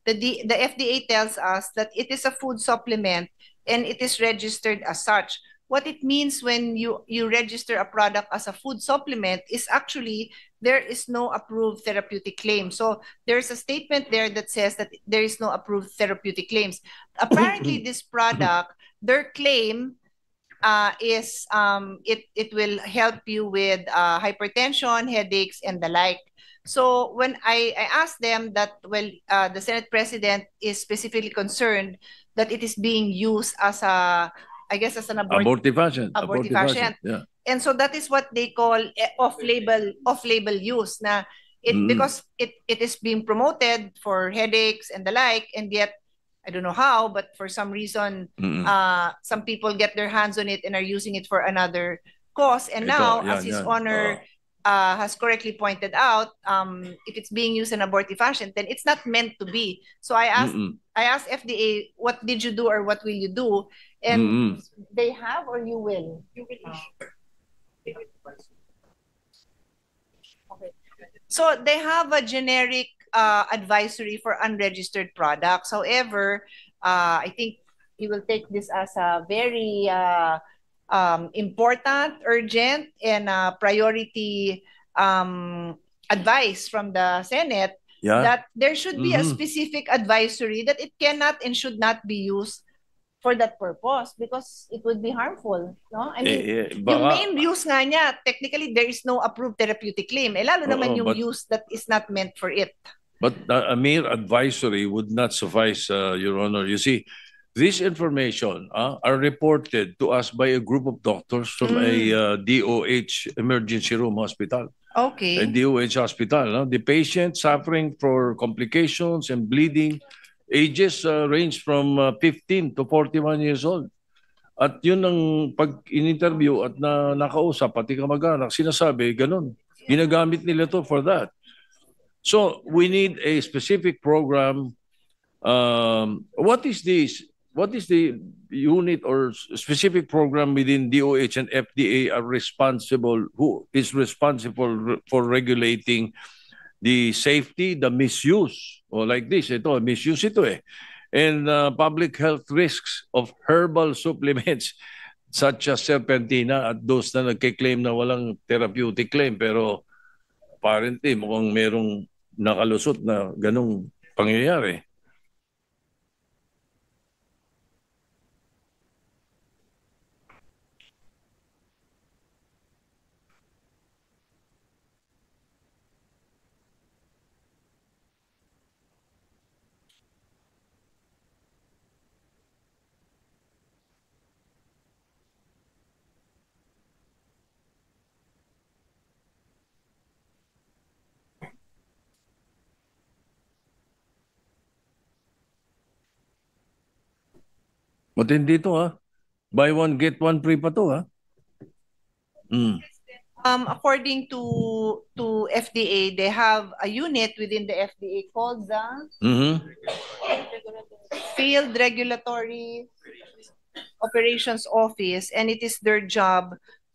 the FDA tells us that it is a food supplement and it is registered as such. What it means when you register a product as a food supplement is actually there is no approved therapeutic claim. So there's a statement there that says that there is no approved therapeutic claims. Apparently, this product, their claim is it will help you with hypertension, headaches, and the like. So when I asked them that, well, the Senate President is specifically concerned that it is being used as a, I guess, as an abortifacient. Yeah. And so that is what they call off-label use. Na because it is being promoted for headaches and the like, and yet I don't know how, but for some reason, some people get their hands on it and are using it for another cause. And now, as His Honor has correctly pointed out, if it's being used in abortifacient, then it's not meant to be. So I asked FDA, what did you do or what will you do? And they have or you will? You will issue. Okay. So they have a generic advisory for unregistered products. However, I think he will take this as a very important, urgent, and priority advice from the Senate that there should be a specific advisory that it cannot and should not be used for that purpose because it would be harmful. No? I mean, yung main use nga niya, technically there is no approved therapeutic claim. Lalo naman yung use that is not meant for it. But a mere advisory would not suffice, Your Honor. You see, this information are reported to us by a group of doctors from a DOH emergency room hospital. Okay. A DOH hospital. The patient suffering for complications and bleeding, ages range from 15 to 41 years old. At yun ang pag in-interview at nakausap, pati kamag-anak, sinasabi, ganun. Ginagamit nila to for that. So we need a specific program. What is this? What is the unit or specific program within DOH and FDA are responsible? Who is responsible for regulating the safety, the misuse, or like this? Ito misuse ito eh, and public health risks of herbal supplements such as serpentina at those na nagke-claim na walang therapeutic claim pero apparently mukhang merong nakalusot na ganong pangyayari. Matindi to, ha? Buy one, get one free pa to, ha? According to FDA, they have a unit within the FDA called the Field Regulatory Operations Office, and it is their job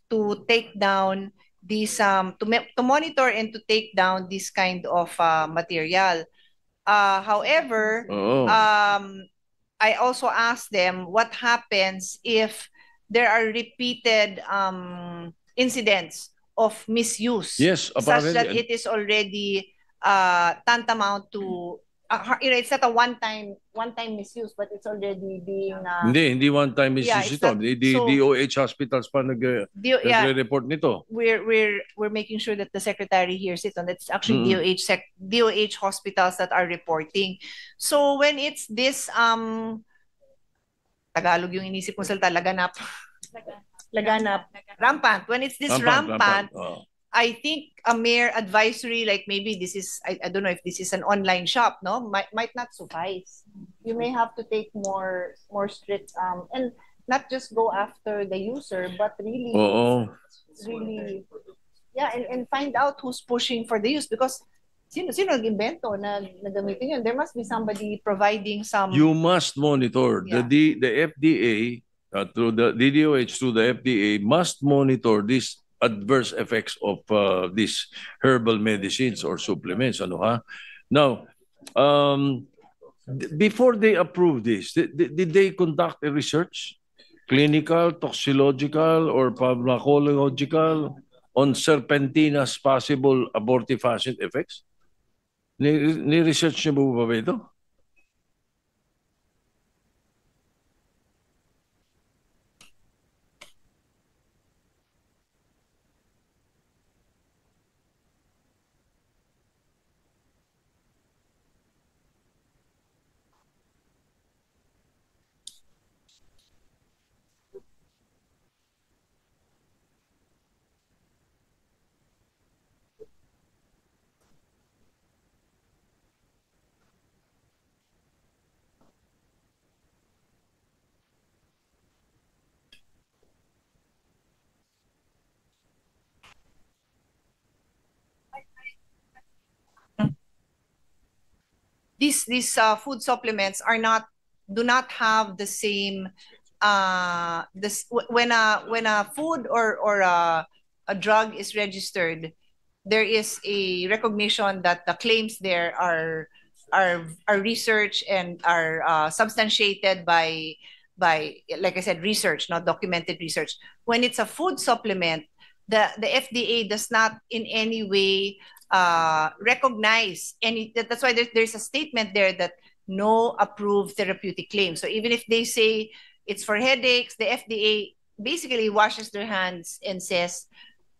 to take down these to monitor and to take down this kind of material. However, I also asked them what happens if there are repeated incidents of misuse, Yes, such apparently. that it is already tantamount to it's not a one-time misuse, but it's already being Hindi one-time yeah, misuse it's ito. not- The so- DOH hospitals pa nagre-report nito. we're making sure that the secretary hears it, and it's actually DOH hospitals that are reporting. So when it's this Tagalog yung inisip ko salita, laganap. Rampant. When it's this rampant, I think a mere advisory, like maybe this is, I don't know if this is an online shop, no, might not suffice. You may have to take more strict and not just go after the user, but really, really, yeah, and find out who's pushing for the use, because sino nag-invento na gamitin yun? There must be somebody providing some. You must monitor. The FDA through the DOH through the FDA must monitor these adverse effects of these herbal medicines or supplements. Ano ha? Now, before they approve this, did they conduct a research, clinical, toxicological, or pharmacological on serpentina's possible abortive acid effects? Ni-research niyo ba ito? These food supplements do not have the same when a food or a drug is registered, there is a recognition that the claims there are research and are substantiated by like I said, research, not documented research. When it's a food supplement, the FDA does not in any way recognize any. That's why there's a statement there that no approved therapeutic claim. So even if they say it's for headaches, the FDA basically washes their hands and says,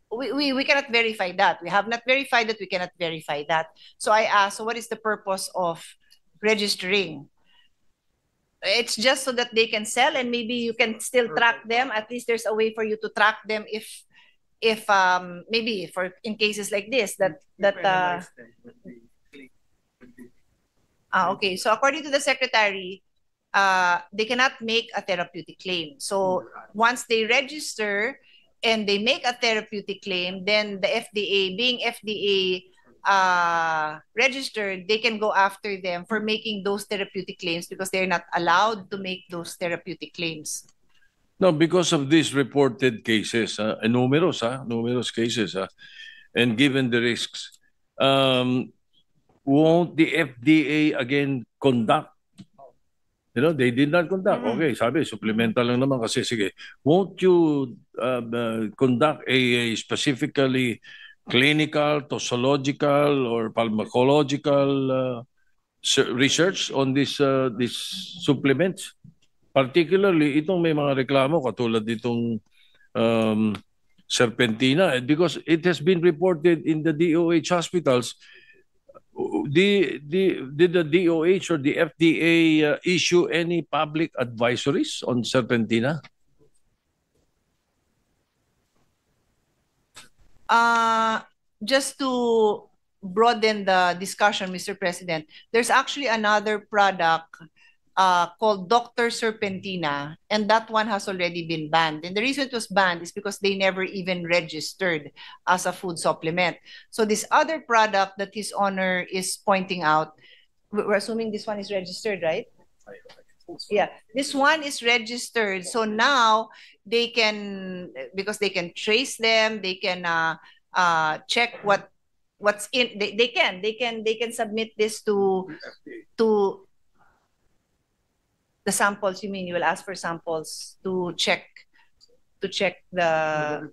we cannot verify that. We have not verified that. We cannot verify that. So I asked, so what is the purpose of registering? It's just so that they can sell, and maybe you can still track them. At least there's a way for you to track them if maybe for in cases like this okay. So according to the secretary, they cannot make a therapeutic claim. So once they register and they make a therapeutic claim, then the FDA, being FDA registered, they can go after them for making those therapeutic claims because they're not allowed to make those therapeutic claims. No, because of these reported cases, numerous cases, and given the risks, won't the FDA again conduct? You know, they did not conduct. Okay, sabi, supplemental lang naman kasi, sige. Won't you conduct a specifically clinical, toxicological, or pharmacological research on these supplements? Particularly, itong may mga reklamo katulad ditong serpentina, because it has been reported in the DOH hospitals. Did the DOH or the FDA issue any public advisories on serpentina? Just to broaden the discussion, Mr. President, there's actually another product called Dr. Serpentina, and that one has already been banned. And the reason it was banned is because they never even registered as a food supplement. So this other product that His Honor is pointing out, we're assuming this one is registered, right? Yeah, this one is registered. So now they can, because they can trace them, they can check what's in. They can submit this to the samples. You mean you will ask for samples to check the.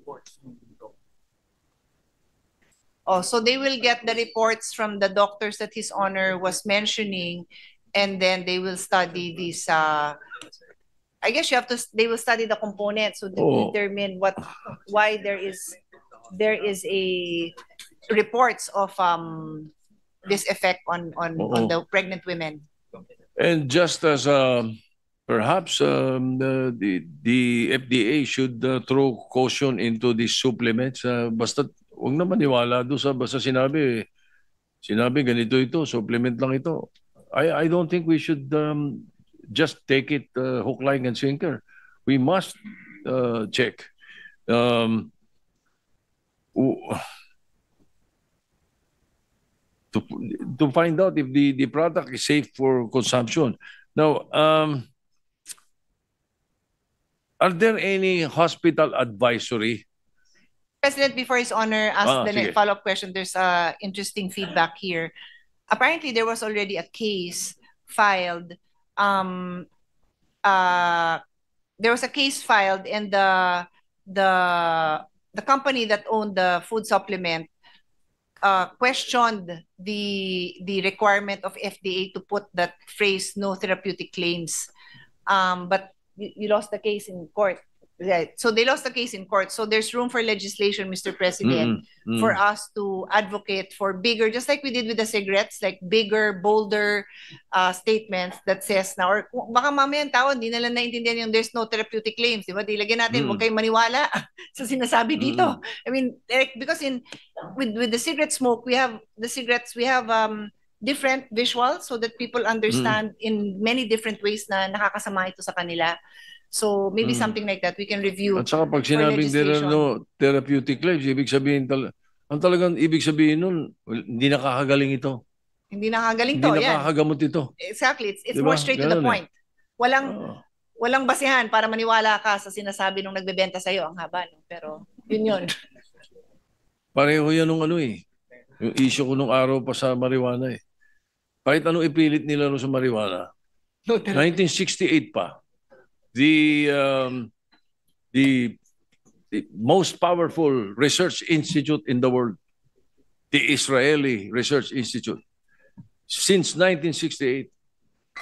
Oh, so they will get the reports from the doctors that His Honor was mentioning, and then they will study these. I guess they will study the components to determine why there is a reports of this effect on the pregnant women. And just as perhaps the FDA should throw caution into these supplements, basta huwag na maniwala doon sa basta sinabi ganito ito, supplement lang ito. I don't think we should just take it hook, line, and sinker. We must check. To find out if the product is safe for consumption. Now, are there any hospital advisory? President, before His Honor asked the follow-up question, there's interesting feedback here. Apparently, there was already a case filed. There was a case filed, and the company that owned the food supplement questioned the requirement of FDA to put that phrase "no therapeutic claims," but you lost the case in court. Right. So they lost the case in court. So there's room for legislation, Mr. President, for us to advocate for bigger, just like we did with the cigarettes, like bigger, bolder statements that says na, or baka mamaya ang tao, hindi nila naintindihan yung there's no therapeutic claims. Diba? Dilagyan natin, huwag kayong maniwala sa sinasabi dito. I mean, because with the cigarette smoke, we have different visuals so that people understand in many different ways na nakakasama ito sa kanila. So maybe something like that we can review. At saka pag sinabing no therapeutic claims, ibig sabihin ang talagang ibig sabihin nun, hindi nakakagaling ito. Hindi nakakagaling to, hindi nakakagamot ito. Exactly, it's diba? More straight to the point. Walang basihan para maniwala ka sa sinasabi nung nagbebenta sa iyo, ang haba, no? Pero yun. Pareho yan nung yung issue ko nung araw pa sa marijuana . Kahit anong ipilit nila sa marijuana. 1968 pa. The most powerful research institute in the world, the Israeli Research Institute, since 1968,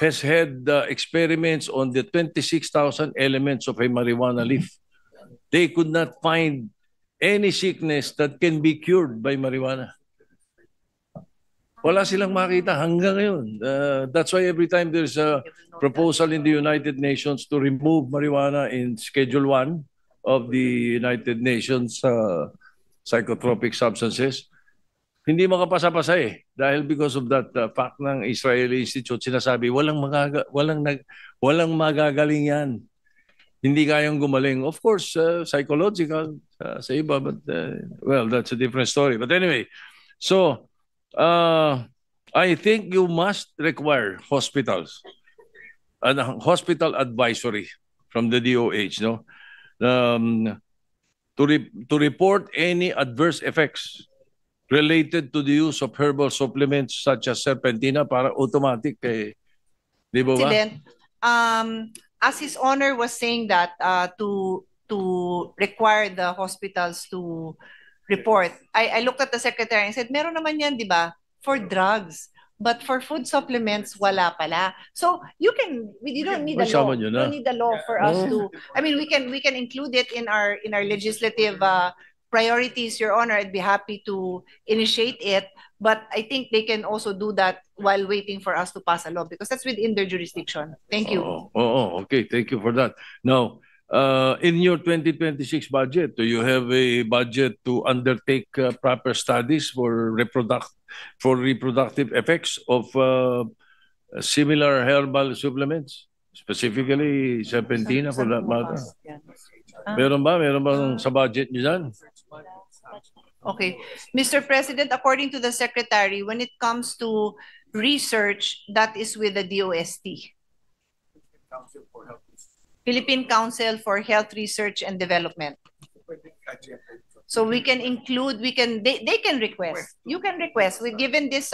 has had experiments on the 26,000 elements of a marijuana leaf. They could not find any sickness that can be cured by marijuana. Wala silang makita hanggang ngayon. That's why every time there's a proposal in the United Nations to remove marijuana in Schedule 1 of the United Nations psychotropic substances, hindi makapasa-pasa dahil because of that fact ng Israeli Institute, sinasabi walang magagaling yan. Hindi kayang gumaling. Of course, psychological sa iba, but well, that's a different story. But anyway, so I think you must require hospitals and hospital advisory from the DOH, no, to report any adverse effects related to the use of herbal supplements such as serpentina para automatic di ba? President, as His Honor was saying that to require the hospitals to report. I looked at the secretary and said, meron naman yan, di ba, for drugs. But for food supplements, wala pala. So you don't need a law. You don't need a law for us to. I mean, we can include it in our legislative priorities, Your Honor. I'd be happy to initiate it. But I think they can also do that while waiting for us to pass a law because that's within their jurisdiction. Thank you. Okay. Thank you for that. Now, in your 2026 budget, do you have a budget to undertake proper studies for reproductive effects of similar herbal supplements, specifically serpentina for that matter? Meron ba? Meron bang sa budget niyo dyan? Okay. Mr. President, according to the Secretary, when it comes to research, that is with the DOST. Philippine Council for Health Research and Development. So we can include, they can request. You can request. Given this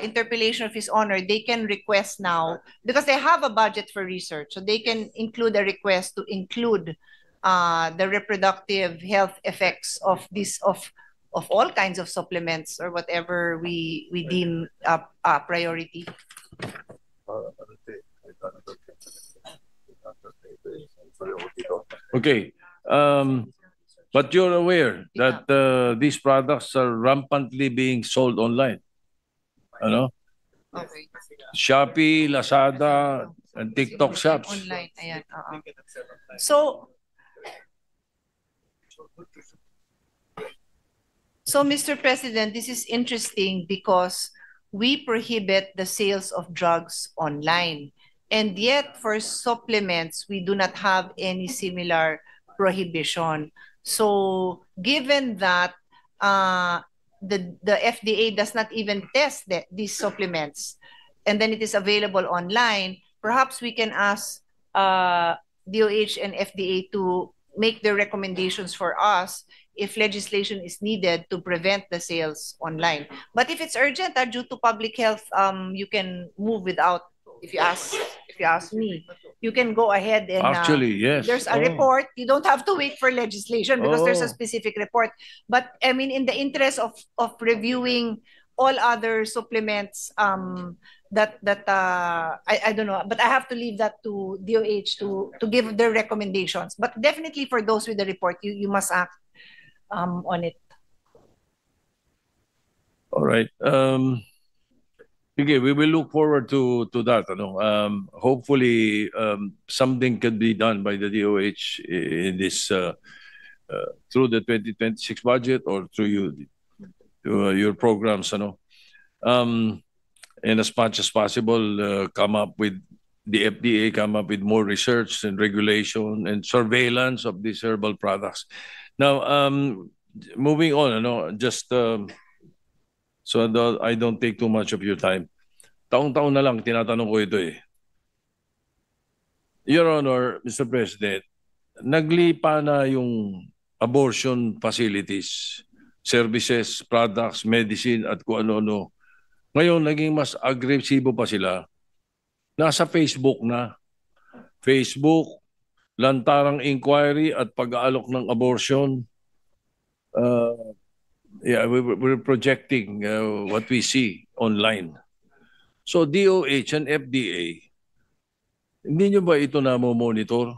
interpellation of His Honor, they can request now, because they have a budget for research, so they can include a request to include the reproductive health effects of all kinds of supplements or whatever we deem a priority. Okay. But you're aware that these products are rampantly being sold online. Ano? Okay. Shopee, Lazada, and TikTok shops. Online, ayan. So, Mr. President, this is interesting because we prohibit the sales of drugs online. And yet, for supplements, we do not have any similar prohibition. So, given that the FDA does not even test these supplements, and then it is available online, perhaps we can ask DOH and FDA to make their recommendations for us if legislation is needed to prevent the sales online. But if it's urgent, due to public health, you can move without. If you ask me, you can go ahead and actually, yes. There's a report. You don't have to wait for legislation because there's a specific report. But I mean, in the interest of reviewing all other supplements, I don't know, but I have to leave that to DOH to give their recommendations. But definitely for those with the report, you must act on it. All right. Okay, we will look forward to that. Hopefully, something can be done by the DOH in this through the 2026 budget or through your programs. And as much as possible, come up with the FDA, come up with more research and regulation and surveillance of these herbal products. Now, moving on, just so I don't take too much of your time. Taong-taon na lang tinatanong ko ito eh. Your Honor, Mr. President, naglipa na yung abortion facilities, services, products, medicine at kung ano-ano. Ngayon, naging mas agresibo pa sila. Nasa Facebook na. Facebook, lantarang inquiry at pag-aalok ng abortion. Yeah, we're projecting what we see online. So DOH and FDA, hindi nyo ba ito monitor?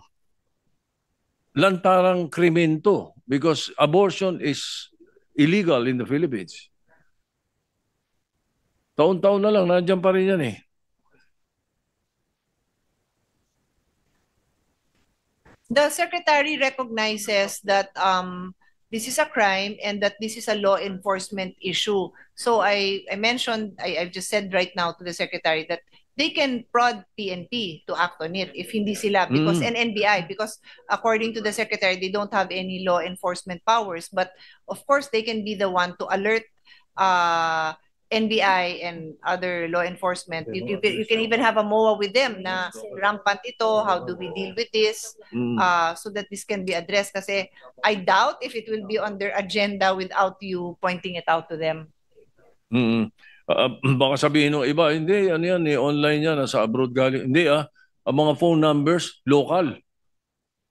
Lantarang krimen to because abortion is illegal in the Philippines. Taon-taon na lang, nandiyan pa rin yan eh. The Secretary recognizes that this is a crime and that this is a law enforcement issue. So I mentioned, I've just said right now to the Secretary that they can prod PNP to act on it if hindi sila, because and NBI, because according to the Secretary, they don't have any law enforcement powers. But of course, they can be the one to alert NBI and other law enforcement. You can even have a MOA with them na rampant ito, how do we deal with this, so that this can be addressed. Kasi I doubt if it will be on their agenda without you pointing it out to them. Baka sabihin ng iba, hindi, ano yan, online yan, nasa abroad galing. Hindi ang mga phone numbers, local.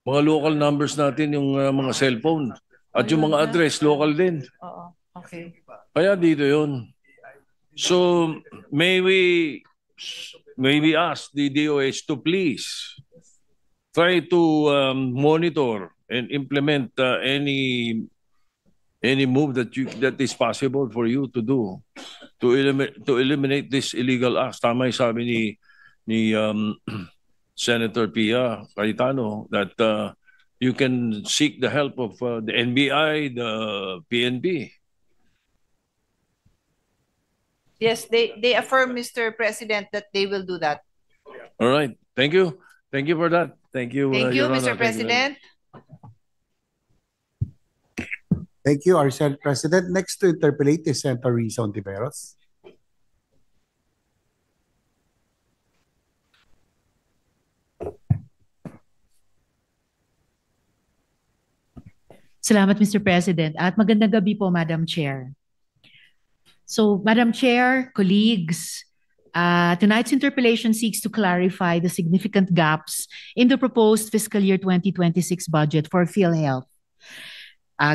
Mga local numbers natin, yung mga cellphone. At yung mga address, local din. Okay. Kaya dito yun. So, may we ask the DOH to please try to monitor and implement any move that is possible for you to do to eliminate this illegal acts. Tama yung sabi ni Senator Pia Cayetano that you can seek the help of the NBI, the PNP. Yes, they affirm, Mr. President, that they will do that. All right. Thank you. Thank you for that. Thank you, Thank you, Your Honor. Mr. Thank you very much. President. Thank you, our Senate President. Next to interpellate is Senator Risa Ontiveros. Salamat, Mr. President. At magandang gabi po, Madam Chair. So, Madam Chair, colleagues, tonight's interpellation seeks to clarify the significant gaps in the proposed fiscal year 2026 budget for PhilHealth.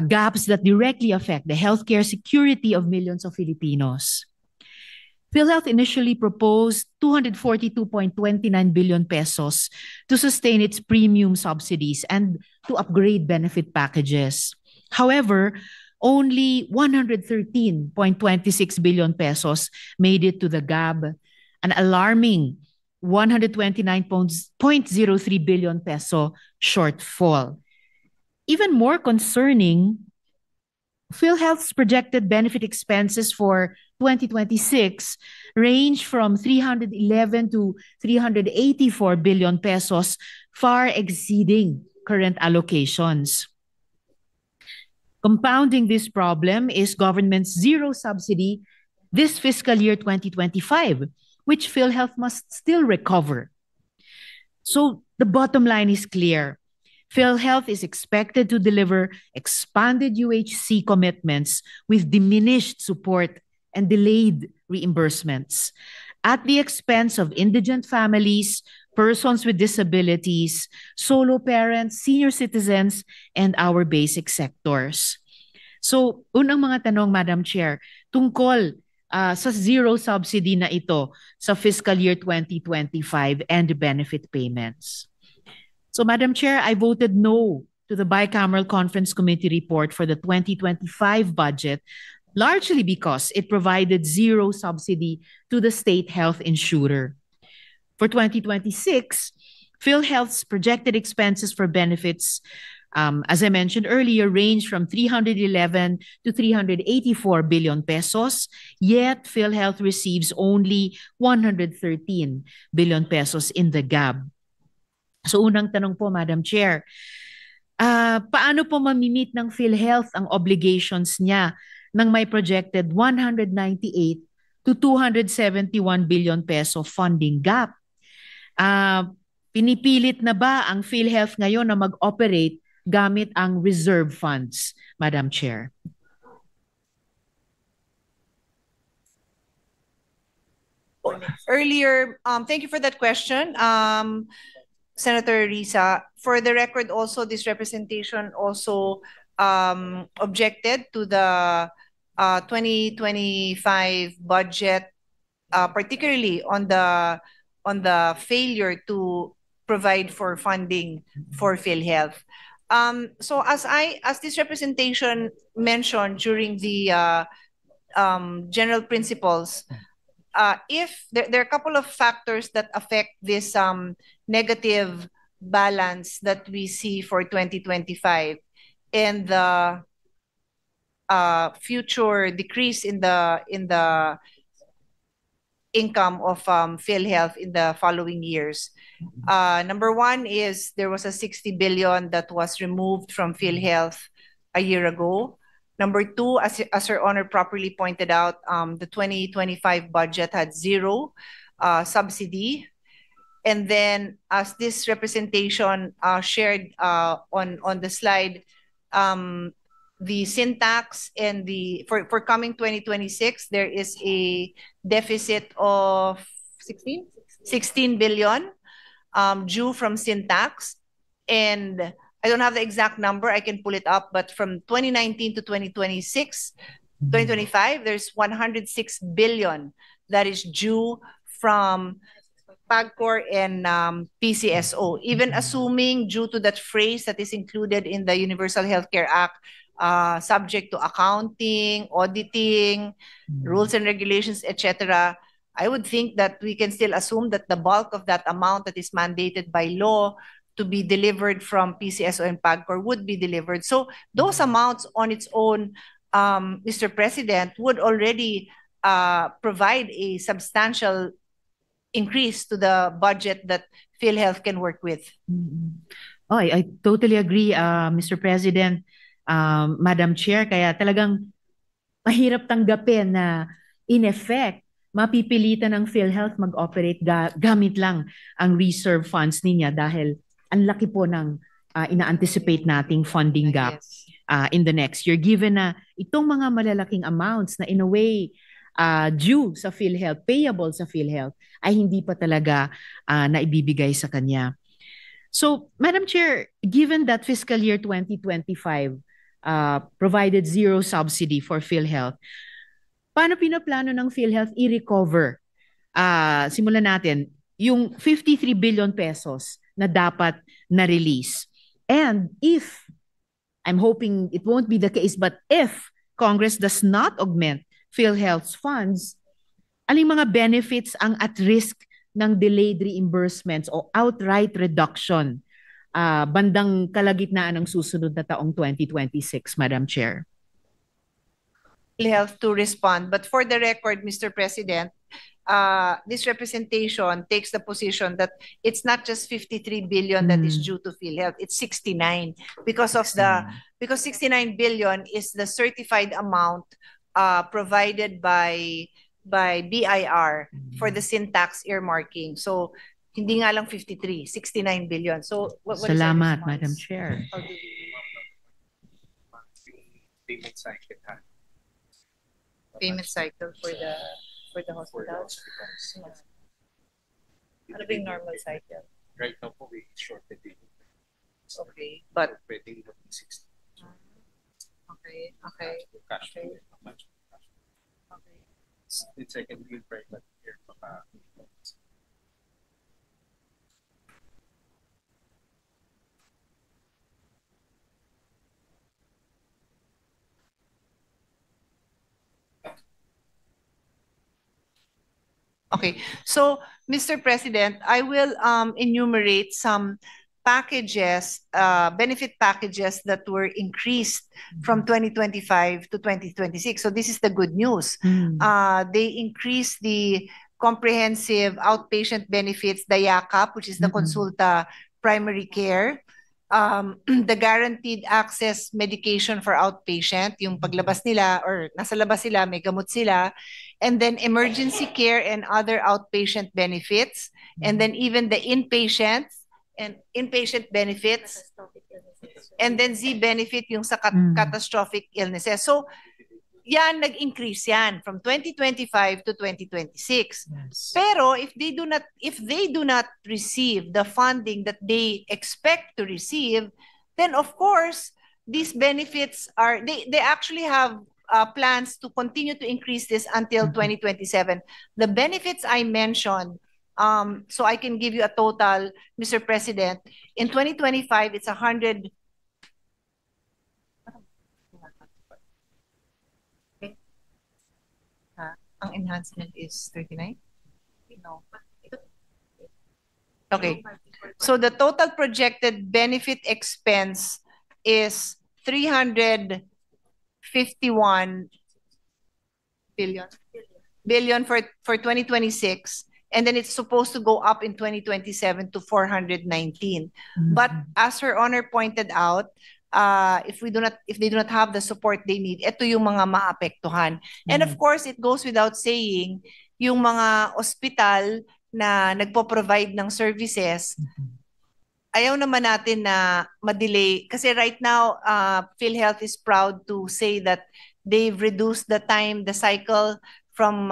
Gaps that directly affect the healthcare security of millions of Filipinos. PhilHealth initially proposed 242.29 billion pesos to sustain its premium subsidies and to upgrade benefit packages. However, only 113.26 billion pesos made it to the GAB, an alarming 129.03 billion peso shortfall. Even more concerning, PhilHealth's projected benefit expenses for 2026 range from 311 to 384 billion pesos, far exceeding current allocations. Compounding this problem is government's zero subsidy this fiscal year 2025, which PhilHealth must still recover. So the bottom line is clear. PhilHealth is expected to deliver expanded UHC commitments with diminished support and delayed reimbursements at the expense of indigent families, persons with disabilities, solo parents, senior citizens, and our basic sectors. So, unang mga tanong, Madam Chair, tungkol sa zero subsidy na ito sa fiscal year 2025 and benefit payments. So, Madam Chair, I voted no to the Bicameral Conference Committee report for the 2025 budget, largely because it provided zero subsidy to the state health insurer. For 2026, PhilHealth's projected expenses for benefits, as I mentioned earlier, range from 311 to 384 billion pesos, yet PhilHealth receives only 113 billion pesos in the GAB. So unang tanong po, Madam Chair, paano po mamimit ng PhilHealth ang obligations niya ng may projected 198 to 271 billion peso funding gap? Pinipilit na ba ang PhilHealth ngayon na mag-operate gamit ang reserve funds, Madam Chair? Earlier, thank you for that question, Senator Risa. For the record, also this representation also objected to the 2025 budget, particularly on the failure to provide for funding for PhilHealth. So as this representation mentioned during the general principles, if there are a couple of factors that affect this negative balance that we see for 2025 and the future decrease in the income of PhilHealth in the following years. Number one is there was a 60 billion that was removed from PhilHealth a year ago. Number two, as Her Honor properly pointed out, the 2025 budget had zero subsidy. And then as this representation shared on the slide, the syntax and for coming 2026, there is a deficit of 16 billion due from syntax. And I don't have the exact number, I can pull it up, but from 2019 to 2025, there's 106 billion that is due from PAGCOR and PCSO. Even assuming due to that phrase that is included in the Universal Healthcare Act, subject to accounting, auditing, rules and regulations, etc., I would think that we can still assume that the bulk of that amount that is mandated by law to be delivered from PCSO and PAGCOR would be delivered. So those amounts on its own, Mr. President, would already provide a substantial increase to the budget that PhilHealth can work with. Oh, I totally agree, Mr. President, Madam Chair. Kaya talagang mahirap tanggapin na in effect, mapipilitan ng PhilHealth mag-operate gamit lang ang reserve funds niya dahil ang laki po ng ina-anticipate nating funding gap in the next year. Given na itong mga malalaking amounts na in a way due sa PhilHealth, payable sa PhilHealth, ay hindi pa talaga naibibigay sa kanya. So, Madam Chair, given that fiscal year 2025 provided zero subsidy for PhilHealth, paano pinaplano ng PhilHealth i-recover? Simulan natin, yung 53 billion pesos na dapat na-release. And if, I'm hoping it won't be the case, but if Congress does not augment PhilHealth's funds, aling mga benefits ang at risk ng delayed reimbursements o outright reduction bandang kalagitnaan ng susunod na taong 2026, Madam Chair? PhilHealth to respond. But for the record, Mr. President, this representation takes the position that it's not just 53 billion that is due to PhilHealth, it's 69 because 69 billion is the certified amount provided by BIR for the syntax earmarking. So hindi nga lang 53, 69 billion. So what Salamat, Madam Chair. Payment cycle for the hospitals. Ano ba yung normal cycle? Right now po we shorted it. Okay, but pwedeng 60. Okay. Cash Okay. flow, much cash flow. Okay. It's like a real private here. Okay, so Mr. President, I will enumerate some packages, benefit packages that were increased from 2025 to 2026. So this is the good news. They increased the comprehensive outpatient benefits, the YACAP, which is the Consulta Primary Care, the guaranteed access medication for outpatient, yung paglabas nila or nasa labas sila, may gamot sila, and then emergency care and other outpatient benefits, and then even the inpatient benefits, and then Z benefit yung sa catastrophic illnesses. So yan, nag-increase yan from 2025 to 2026. Yes. Pero if they do not receive the funding that they expect to receive, then of course these benefits are they actually have plans to continue to increase this until 2027. The benefits I mentioned, so I can give you a total, Mr. President. In 2025, it's 100. Ang enhancement is 39? No. Okay. So the total projected benefit expense is 351 billion for 2026, and then it's supposed to go up in 2027 to 419. But as Her Honor pointed out, if they do not have the support they need, ito yung mga maapektuhan. And of course, it goes without saying, yung mga ospital na nagpo-provide ng services, ayaw naman natin na ma-delay. Kasi right now, PhilHealth is proud to say that they've reduced the time, the cycle from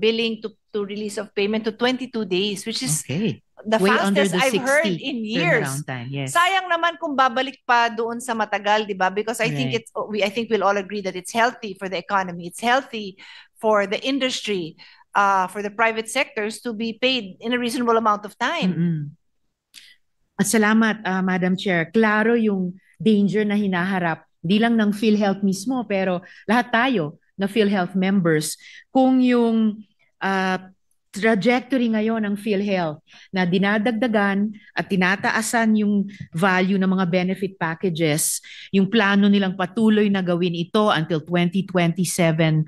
billing to release of payment to 22 days, which is the Way under fastest the I've 60 heard in years. turnaround time, yes. Sayang naman kung babalik pa doon sa matagal, di ba? Because I think Right. I think we'll all agree that it's healthy for the economy. It's healthy for the industry, for the private sectors to be paid in a reasonable amount of time. At salamat, Madam Chair. Klaro yung danger na hinaharap, di lang ng PhilHealth mismo, pero lahat tayo na PhilHealth members, kung yung trajectory ngayon ng PhilHealth na dinadagdagan at tinataasan yung value ng mga benefit packages, yung plano nilang patuloy na gawin ito until 2027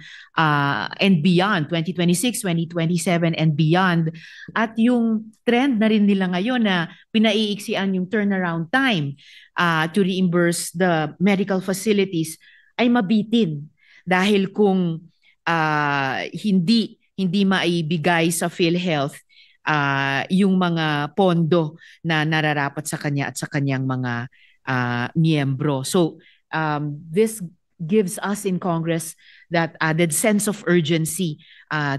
and beyond, 2026, 2027 and beyond. At yung trend na rin nila ngayon na pinaiiksian yung turnaround time to reimburse the medical facilities ay mabitin dahil kung hindi maibigay sa PhilHealth yung mga pondo na nararapat sa kanya at sa kanyang mga miyembro. So this gives us in Congress that added sense of urgency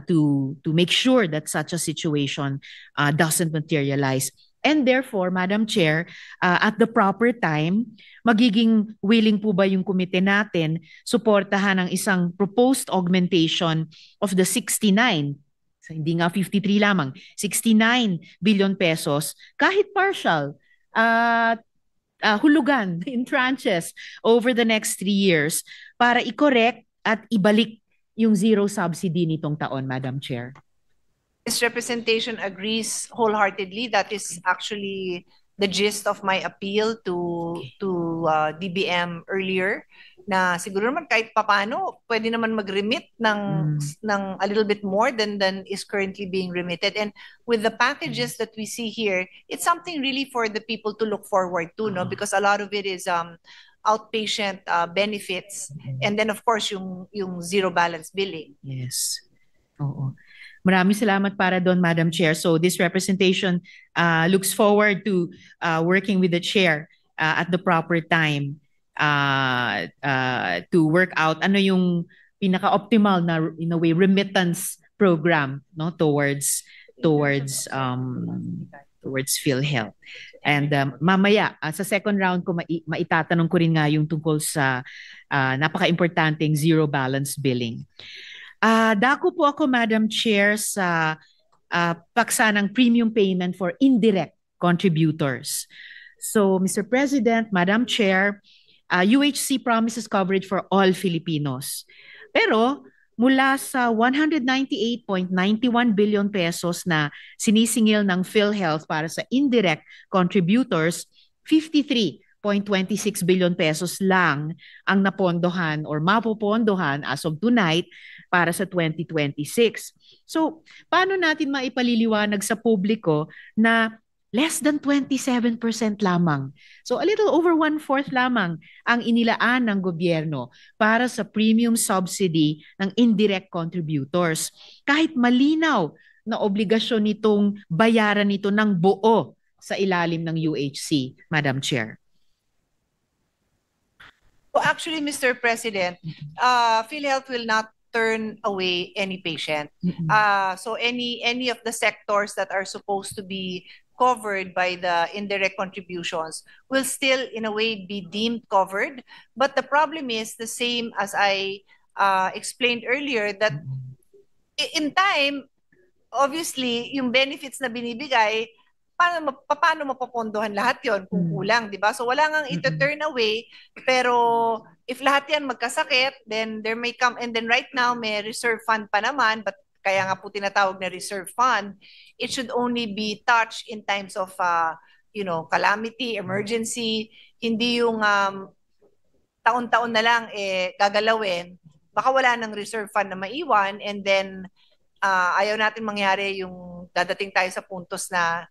to make sure that such a situation doesn't materialize. And therefore, Madam Chair, at the proper time, magiging willing po ba yung komite natin suportahan ang isang proposed augmentation of the 69, so hindi nga 53 lamang, 69 billion pesos, kahit partial, hulugan in tranches over the next 3 years para i-correct at ibalik yung zero subsidy nitong taon, Madam Chair. This representation agrees wholeheartedly. That is actually the gist of my appeal to DBM earlier, na siguro naman kahit papano pwede naman mag-remit ng a little bit more than is currently being remitted. And with the packages that we see here, it's something really for the people to look forward to, no? Because a lot of it is outpatient benefits, and then of course yung zero balance billing. Yes. Oo. Maraming salamat para doon, Madam Chair. So this representation looks forward to working with the Chair at the proper time to work out ano yung pinaka-optimal na, in a way, remittance program, no, towards PhilHealth. And mamaya, sa second round ko, maitatanong ko rin nga yung tungkol sa napaka-importanteng zero balance billing. Dako po ako, Madam Chair, sa paksa ng premium payment for indirect contributors. So, Mr. President, Madam Chair, UHC promises coverage for all Filipinos. Pero mula sa 198.91 billion pesos na sinisingil ng PhilHealth para sa indirect contributors, 53.26 billion pesos lang ang napondohan or mapopondohan as of tonight para sa 2026. So, paano natin maipaliliwanag sa publiko na less than 27% lamang? So, a little over 1/4 lamang ang inilaan ng gobyerno para sa premium subsidy ng indirect contributors. Kahit malinaw na obligasyon nitong bayaran ito ng buo sa ilalim ng UHC, Madam Chair. Well, actually, Mr. President, PhilHealth will not turn away any patient. So any of the sectors that are supposed to be covered by the indirect contributions will still in a way be deemed covered. But the problem is the same as I explained earlier, that in time, obviously, yung benefits na binibigay, paano mapapondohan lahat yon kung kulang, di ba? So wala ngang ito-turn away, pero if lahat yan magkasakit, then there may come, and then right now may reserve fund pa naman, but kaya nga po tinatawag na reserve fund, it should only be touched in times of calamity, emergency, hindi yung taon-taon na lang gagalawin, baka wala ng reserve fund na maiwan, and then ayaw natin mangyari yung dadating tayo sa puntos na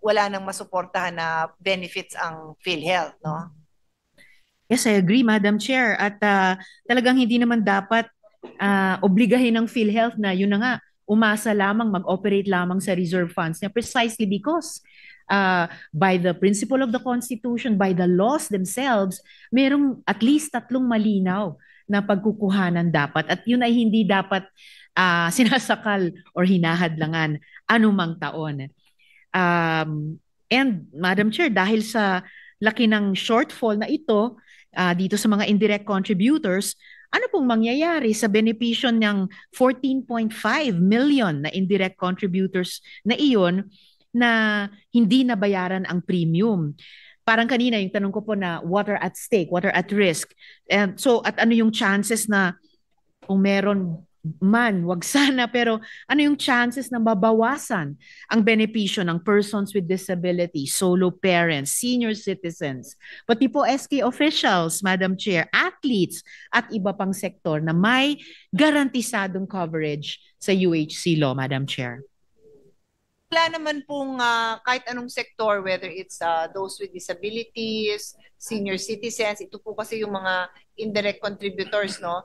wala nang masuportahan na benefits ang PhilHealth, no? Yes, I agree, Madam Chair. At talagang hindi naman dapat obligahin ng PhilHealth na yun na nga, umasa lamang, mag-operate lamang sa reserve funds niya precisely because by the principle of the Constitution, by the laws themselves, merong at least 3 malinaw na pagkukuhanan dapat. At yun ay hindi dapat sinasakal or hinahadlangan anumang taon. And Madam Chair, dahil sa laki ng shortfall na ito dito sa mga indirect contributors, ano pong mangyayari sa benepisyo ng 14.5 million na indirect contributors na iyon na hindi nabayaran ang premium? Parang kanina yung tanong ko po na what are at stake, what are at risk. And so at ano yung chances na kung meron man, wag sana, pero ano yung chances na mabawasan ang benepisyo ng persons with disability, solo parents, senior citizens, pati po SK officials, Madam Chair, athletes, at iba pang sektor na may garantisadong coverage sa UHC law, Madam Chair? Wala naman pong kahit anong sektor, whether it's those with disabilities, senior citizens, ito po kasi yung mga indirect contributors, no?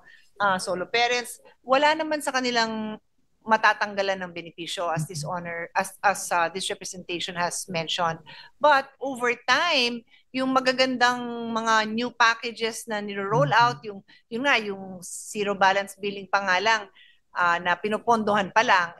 Solo parents, wala naman sa kanilang matatanggalan ng benepisyo as this this representation has mentioned. But over time, yung magagandang mga new packages na niro-roll out, yung zero balance billing pa nga lang, na pinopondohan pa lang,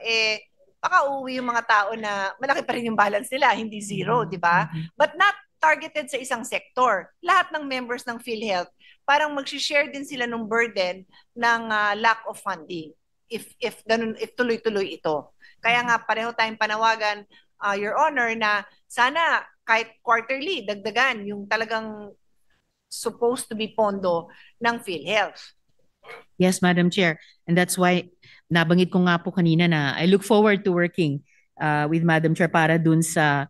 baka uuwi yung mga tao na malaki pa rin yung balance nila, hindi zero, di ba? But not targeted sa isang sektor. Lahat ng members ng PhilHealth, parang mag-share din sila ng burden ng lack of funding if tuloy-tuloy ito. Kaya nga pareho tayong panawagan, Your Honor, na sana kahit quarterly, dagdagan yung talagang supposed to be pondo ng PhilHealth. Yes, Madam Chair. And that's why nabanggit ko nga po kanina na I look forward to working with Madam Chair para dun sa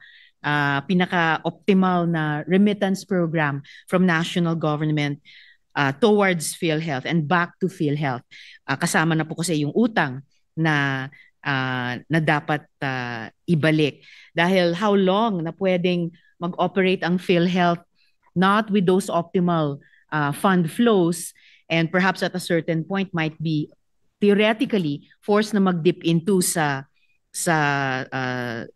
pinaka-optimal na remittance program from national government towards PhilHealth and back to PhilHealth. Kasama na po kasi yung utang na dapat ibalik. Dahil how long na pwedeng mag-operate ang PhilHealth not with those optimal fund flows, and perhaps at a certain point might be theoretically forced na mag-dip into sa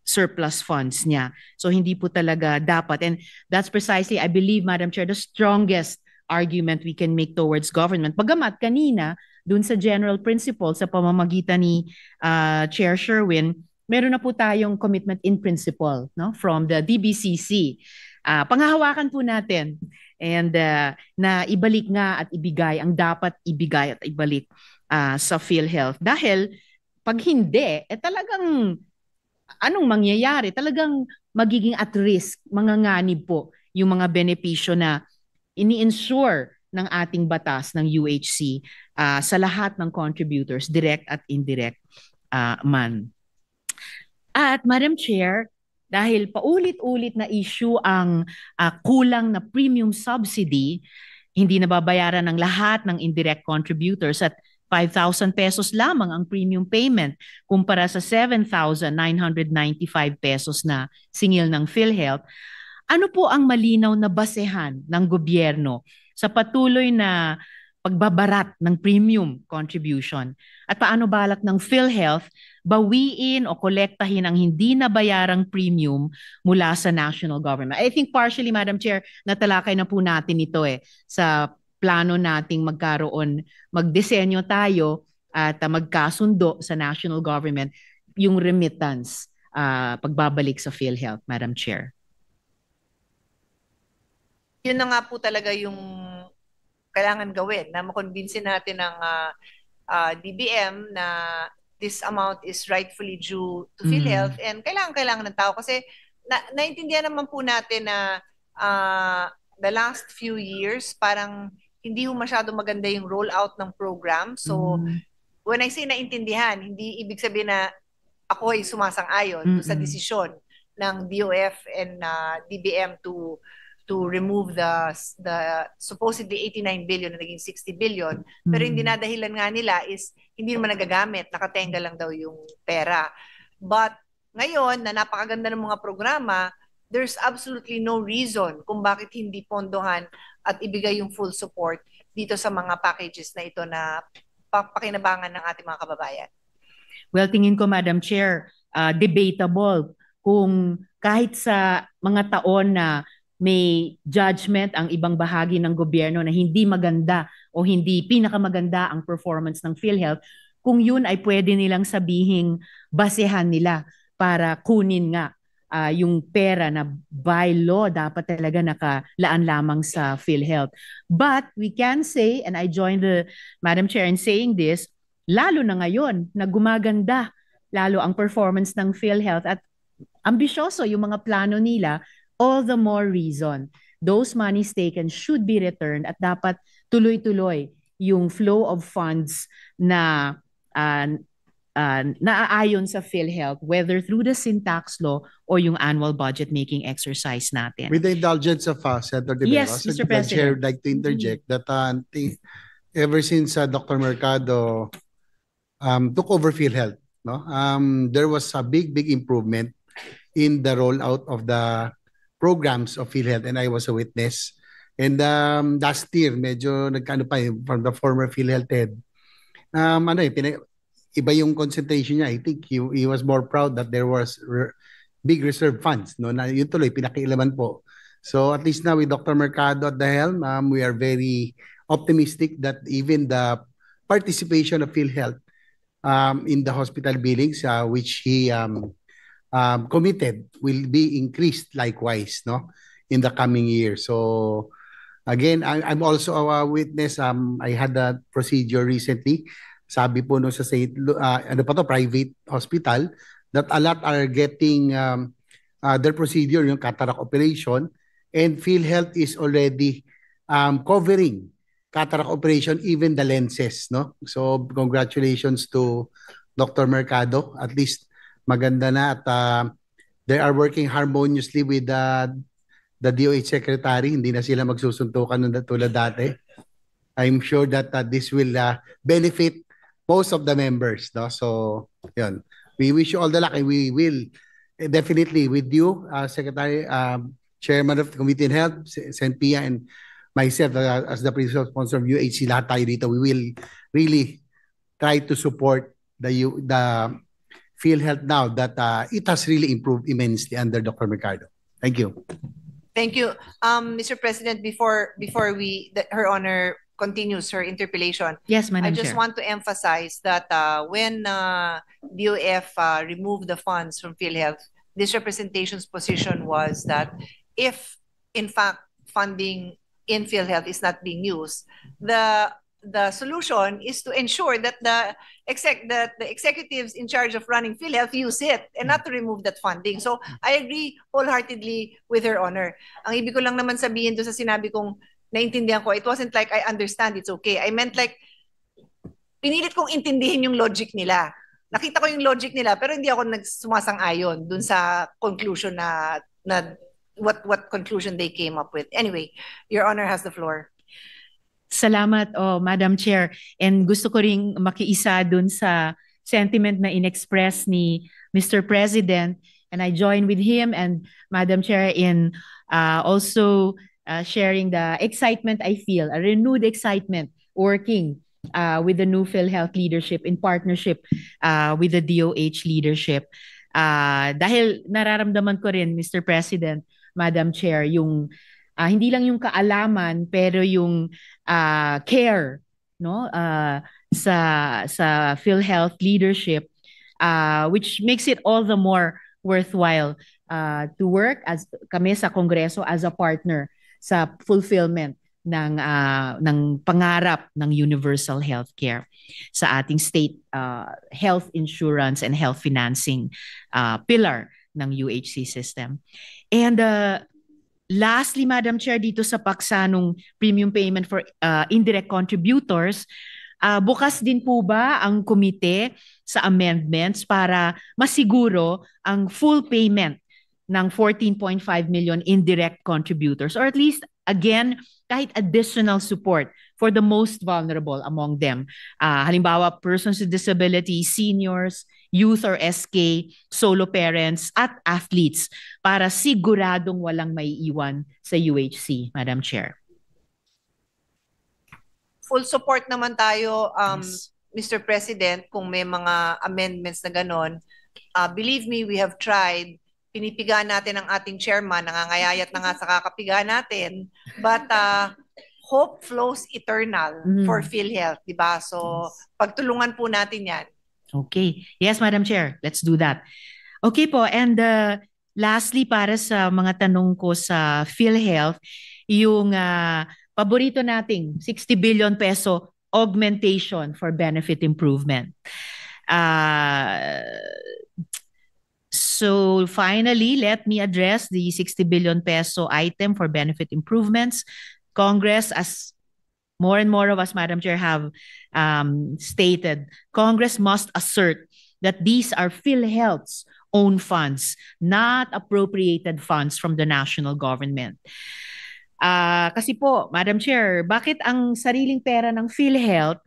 surplus funds niya. So hindi po talaga dapat. And that's precisely, I believe, Madam Chair, the strongest argument we can make towards government. Bagamat kanina, dun sa general principle, sa pamamagitan ni Chair Sherwin, meron na po tayong commitment in principle, no, from the DBCC. Panghahawakan po natin and na ibalik nga at ibigay ang dapat ibigay at ibalik sa PhilHealth. Dahil pag hindi, talagang anong mangyayari? Talagang magiging at risk, manganganib po yung mga benepisyo na ini-ensure ng ating batas ng UHC sa lahat ng contributors, direct at indirect man. At Madam Chair, dahil paulit-ulit na issue ang kulang na premium subsidy, hindi nababayaran ng lahat ng indirect contributors at 5,000 pesos lamang ang premium payment kumpara sa 7,995 pesos na singil ng PhilHealth. Ano po ang malinaw na basehan ng gobyerno sa patuloy na pagbabarat ng premium contribution? At paano balak ng PhilHealth bawiin o kolektahin ang hindi nabayarang premium mula sa national government? I think partially, Madam Chair, natalakay na po natin ito sa plano nating magdisenyo tayo at magkasundo sa national government yung remittance pagbabalik sa PhilHealth, Madam Chair. Yun na nga po talaga yung kailangan gawin, na makonbinsin natin ng DBM na this amount is rightfully due to PhilHealth and kailangan ng tao kasi naintindihan naman po natin na the last few years parang hindi ho masyado maganda yung rollout ng program. So when I say naintindihan, hindi ibig sabihin na ako ay sumasang-ayon sa desisyon ng DOF and DBM to remove the supposedly 89 billion na naging 60 billion. Pero yung dinadahilan nga nila is hindi naman nagagamit, nakatenga lang daw yung pera. But ngayon na napakaganda ng mga programa, there's absolutely no reason kung bakit hindi pondohan at ibigay yung full support dito sa mga packages na ito na pakinabangan ng ating mga kababayan. Well, tingin ko, Madam Chair, debatable kung kahit sa mga taon na may judgment ang ibang bahagi ng gobyerno na hindi maganda o hindi pinakamaganda ang performance ng PhilHealth, kung yun ay pwede nilang sabihing basehan nila para kunin nga yung pera na by law dapat talaga nakalaan lamang sa PhilHealth. But we can say, and I join the Madam Chair in saying this, lalo na ngayon na gumaganda lalo ang performance ng PhilHealth at ambisyoso yung mga plano nila, all the more reason those monies taken should be returned at dapat tuloy-tuloy yung flow of funds na naaayon sa PhilHealth, whether through the syntax law or yung annual budget making exercise natin. With the indulgence of Senator De Yes, Veros, Mr. the Chair President. would like to interject that ever since Dr. Mercado took over PhilHealth, no, there was a big improvement in the rollout of the programs of PhilHealth, and I was a witness. And last year, medyo nagkano pa from the former PhilHealth head. Iba yung concentration niya. I think he was more proud that there was big reserve funds, no, na yun tuloy pinakialaman po. So at least now with Dr. Mercado at the helm, we are very optimistic that even the participation of PhilHealth in the hospital billings, which he committed, will be increased likewise, no, in the coming year. So again, I'm also a witness. I had a procedure recently. Sabi po no sa private hospital, that a lot are getting their procedure, yung cataract operation, and PhilHealth is already covering cataract operation, even the lenses, no? So congratulations to Dr. Mercado. At least maganda na at they are working harmoniously with the DOH secretary. Hindi na sila magsusuntukan ng tulad dati. I'm sure that this will benefit most of the members, no? So yun, we wish you all the luck, and we will definitely with you, Secretary, Chairman of the Committee on Health, Sen. Pia, and myself as the principal sponsor of UHC, lahat tayo dito, we will really try to support the PhilHealth now that it has really improved immensely under Dr. Mercado. Thank you. Thank you. Mr. President, before Her Honor continues her interpellation, yes, Madam I just Chair. want to emphasize that when DOF removed the funds from PhilHealth, this representation's position was that if, in fact, funding in PhilHealth is not being used, the solution is to ensure that the executives in charge of running PhilHealth use it and not to remove that funding. So I agree wholeheartedly with Her Honor. Ang ibig ko lang naman sabihin doon sa sinabi kong naintindihan ko, it wasn't like I understand, it's okay. I meant like, pinilit kong intindihin yung logic nila. Nakita ko yung logic nila, pero hindi ako nagsumasang-ayon dun sa conclusion na what conclusion they came up with. Anyway, Your Honor has the floor. Salamat, Madam Chair. And gusto ko ring makiisa dun sa sentiment na inexpress ni Mr. President. And I join with him and Madam Chair in also sharing the excitement I feel, a renewed excitement working with the new PhilHealth leadership in partnership with the DOH leadership. Dahil nararamdaman ko rin, Mr. President, Madam Chair, yung hindi lang yung kaalaman pero yung care, no, sa PhilHealth leadership, which makes it all the more worthwhile to work as kami sa Kongreso as a partner sa fulfillment ng pangarap ng universal healthcare sa ating state health insurance and health financing pillar ng UHC system. And lastly, Madam Chair, dito sa paksa nung premium payment for indirect contributors, bukas din po ba ang komite sa amendments para masiguro ang full payment ng 14.5 million indirect contributors, or at least, again, kahit additional support for the most vulnerable among them. Halimbawa, persons with disabilities, seniors, youth or SK, solo parents, at athletes para siguradong walang maiiwan sa UHC, Madam Chair. Full support naman tayo, Mr. President, kung may mga amendments na ganon. Believe me, we have tried. Pinipiga natin ang ating chairman, nangangayayat na nga sa kakapiga natin, but hope flows eternal for PhilHealth, di ba? So, pagtulungan po natin yan. Okay. Yes, Madam Chair, let's do that. Okay po, and lastly, para sa mga tanong ko sa PhilHealth, yung paborito nating 60 billion peso augmentation for benefit improvement. So finally, let me address the 60 billion peso item for benefit improvements. Congress, as more and more of us, Madam Chair, have stated Congress must assert that these are PhilHealth's own funds, not appropriated funds from the national government. Kasi po, Madam Chair, bakit ang sariling pera ng PhilHealth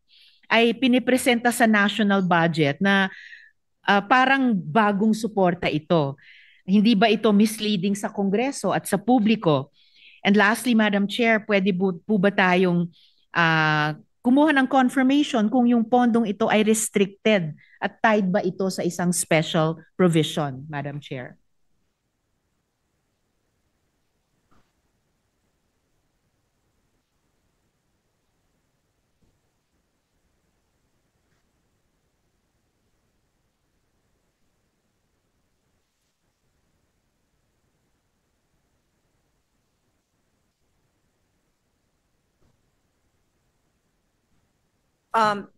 ay pinipresenta sa national budget na parang bagong suporta ito? Hindi ba ito misleading sa Kongreso at sa publiko? And lastly, Madam Chair, pwede po ba tayong kumuha ng confirmation kung yung pondong ito ay restricted at tied ba ito sa isang special provision, Madam Chair?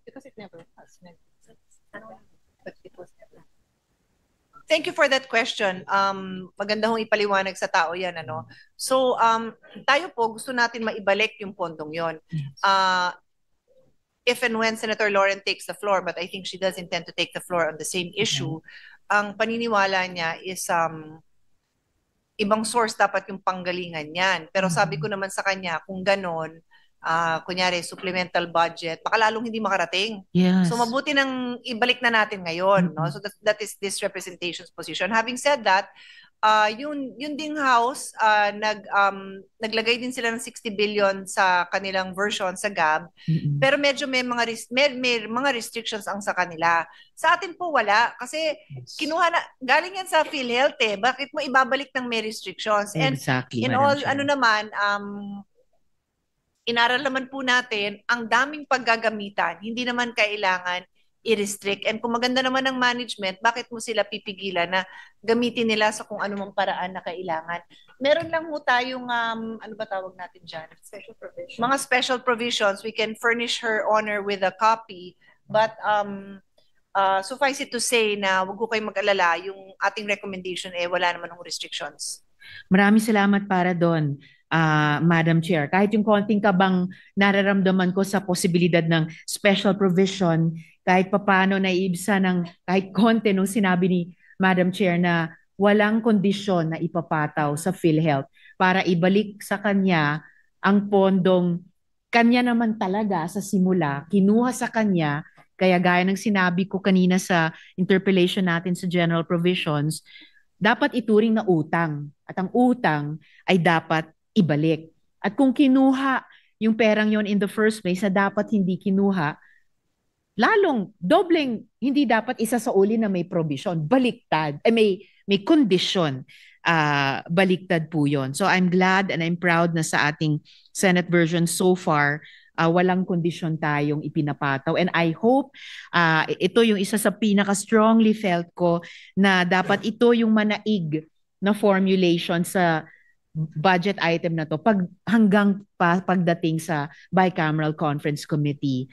Because it never was. But it was never. Thank you for that question. Maganda hong ipaliwanag sa tao yan, ano. So, tayo po gusto natin maibalik yung pondong yon. If and when Senator Lauren takes the floor, but I think she does intend to take the floor on the same issue, ang paniniwala niya is ibang source dapat yung panggalingan niyan. Pero sabi ko naman sa kanya, kung ganon, kunyari supplemental budget, baka lalong hindi makarating. Yes. So mabuti nang ibalik na natin ngayon, no? So that is this representation's position. Having said that, yun ding house naglagay din sila ng 60 billion sa kanilang version sa GAB, pero medyo may mga restrictions ang sa kanila. Sa atin po wala kasi kinuha na galing yan sa PhilHealth eh. Bakit mo ibabalik ng may restrictions? And exactly, in all ano naman inaral naman po natin, ang daming paggagamitan, hindi naman kailangan i-restrict. And kung maganda naman ang management, bakit mo sila pipigilan na gamitin nila sa kung anumang paraan na kailangan? Meron lang mo tayong, ano ba tawag natin dyan? Special provisions. Mga special provisions. We can furnish Her Honor with a copy. But suffice it to say na wag ko kayong mag-alala, yung ating recommendation wala naman ng restrictions. Maraming salamat para doon. Madam Chair, kahit yung konting kabang nararamdaman ko sa posibilidad ng special provision, kahit papano naiibsa ng kahit konti nung sinabi ni Madam Chair na walang kondisyon na ipapataw sa PhilHealth para ibalik sa kanya ang pondong kanya naman talaga sa simula, kinuha sa kanya, kaya gaya ng sinabi ko kanina sa interpellation natin sa general provisions, dapat ituring na utang. At ang utang ay dapat ibalik. At kung kinuha yung perang yon in the first place na dapat hindi kinuha, lalong dobleng hindi dapat isa sa uli na may provision, baliktad, may condition, baliktad po yon. So I'm glad and I'm proud na sa ating Senate version so far, walang kondisyon tayong ipinapataw. And I hope ito yung isa sa pinaka-strongly felt ko na dapat ito yung manaig na formulation sa budget item na to hanggang pagdating sa bicameral conference committee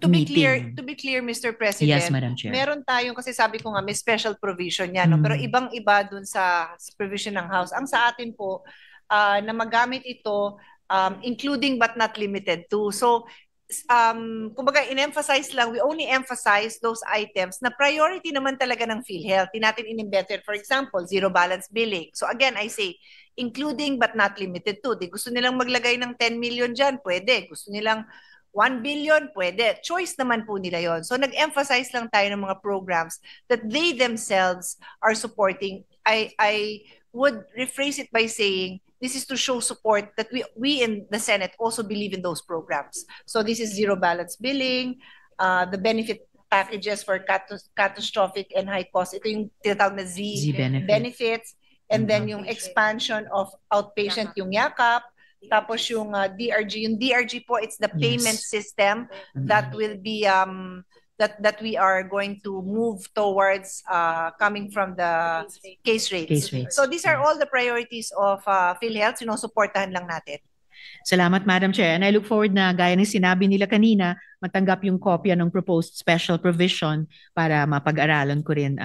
meeting. To be clear, Mr. President, yes, Madam Chair. Meron tayong, kasi sabi ko nga, may special provision yan, no? Pero ibang-iba dun sa provision ng House. Ang sa atin po, na magamit ito, including but not limited to. So, kumbaga, in-emphasize lang, we only emphasize those items na priority naman talaga ng PhilHealth. Di natin in-embedded, for example, zero balance billing. So again, I say, including but not limited to. Di gusto nilang maglagay ng 10 million dyan, pwede. Gusto nilang 1 billion, pwede. Choice naman po nila yon. So nag-emphasize lang tayo ng mga programs that they themselves are supporting. I would rephrase it by saying, this is to show support that we in the Senate also believe in those programs. So this is zero balance billing, the benefit packages for catastrophic and high cost. Ito yung tinatawag na Z benefits. And then yung expansion of outpatient, yung yakap. Tapos yung DRG. Yung DRG po, it's the payment system that will be that we are going to move towards coming from the case rates. So these are all the priorities of PhilHealth. Sinusuportahan lang natin. Salamat, Madam Chair. And I look forward na, gaya ng sinabi nila kanina, matanggap yung kopya ng proposed special provision para mapag-aralan ko rin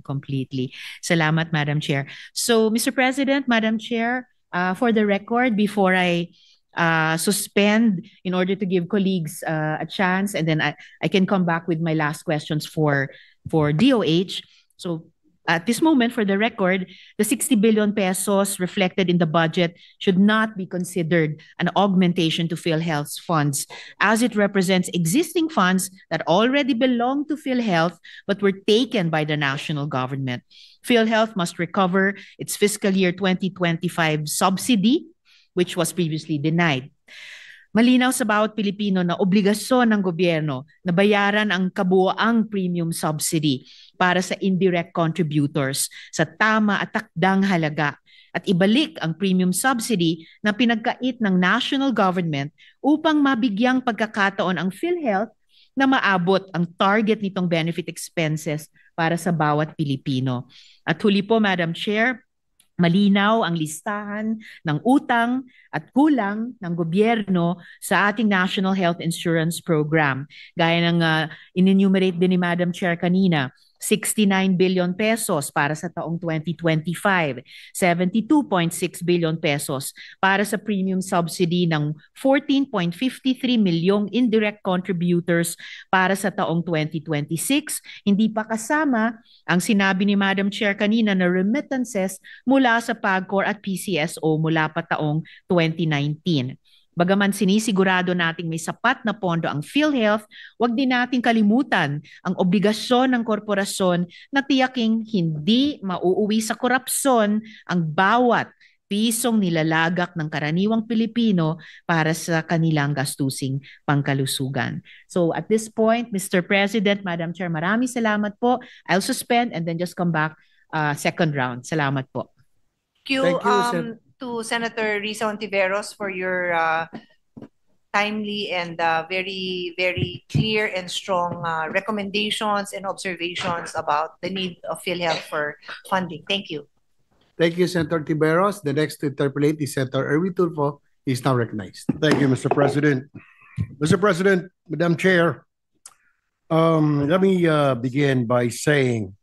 completely. Salamat, Madam Chair. So, Mr. President, Madam Chair, for the record, before I suspend in order to give colleagues a chance, and then I can come back with my last questions for DOH. So at this moment, for the record, the 60 billion pesos reflected in the budget should not be considered an augmentation to PhilHealth's funds, as it represents existing funds that already belong to PhilHealth but were taken by the national government. PhilHealth must recover its fiscal year 2025 subsidy, which was previously denied. Malinaw sa bawat Pilipino na obligasyon ng gobyerno na bayaran ang kabuoang premium subsidy para sa indirect contributors sa tama at takdang halaga at ibalik ang premium subsidy na pinagkait ng national government upang mabigyang pagkakataon ang PhilHealth na maabot ang target nitong benefit expenses para sa bawat Pilipino. At huli po, Madam Chair, malinaw ang listahan ng utang at kulang ng gobyerno sa ating National Health Insurance Program. Gaya ng in-enumerate din ni Madam Chair kanina, 69 billion pesos para sa taong 2025, 72.6 billion pesos para sa premium subsidy ng 14.53 milyong indirect contributors para sa taong 2026. Hindi pa kasama ang sinabi ni Madam Chair kanina na remittances mula sa PAGCOR at PCSO mula pa taong 2019. Bagaman sinisigurado nating may sapat na pondo ang PhilHealth, wag din nating kalimutan ang obligasyon ng korporasyon na tiyaking hindi mauuwi sa korupsyon ang bawat pisong nilalagak ng karaniwang Pilipino para sa kanilang gastusing pangkalusugan. So at this point, Mr. President, Madam Chair, maraming salamat po. I'll suspend and then just come back second round. Salamat po. Thank you, to Senator Risa Ontiveros for your timely and very, very clear and strong recommendations and observations about the need of PhilHealth for funding. Thank you. Thank you, Senator Tiberos. The next to interpolate is Senator Erwin Tulfo. He is now recognized. Thank you, Mr. President. Mr. President, Madam Chair, let me begin by saying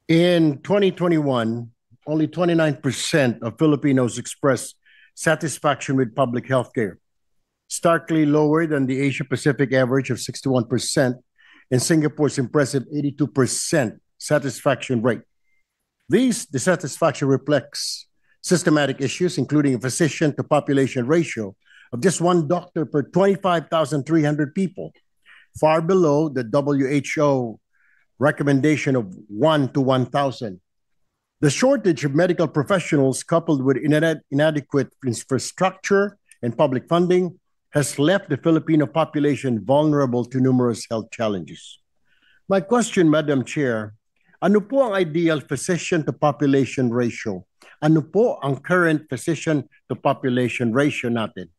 in 2021, only 29% of Filipinos expressed satisfaction with public health care, starkly lower than the Asia-Pacific average of 61% and Singapore's impressive 82% satisfaction rate. This dissatisfaction reflects systematic issues, including a physician-to-population ratio of just one doctor per 25,300 people, far below the WHO recommendation of 1 to 1,000. The shortage of medical professionals, coupled with inadequate infrastructure and public funding, has left the Filipino population vulnerable to numerous health challenges. My question, Madam Chair, ano po ang ideal physician-to-population ratio? Ano po ang current physician-to-population ratio natin?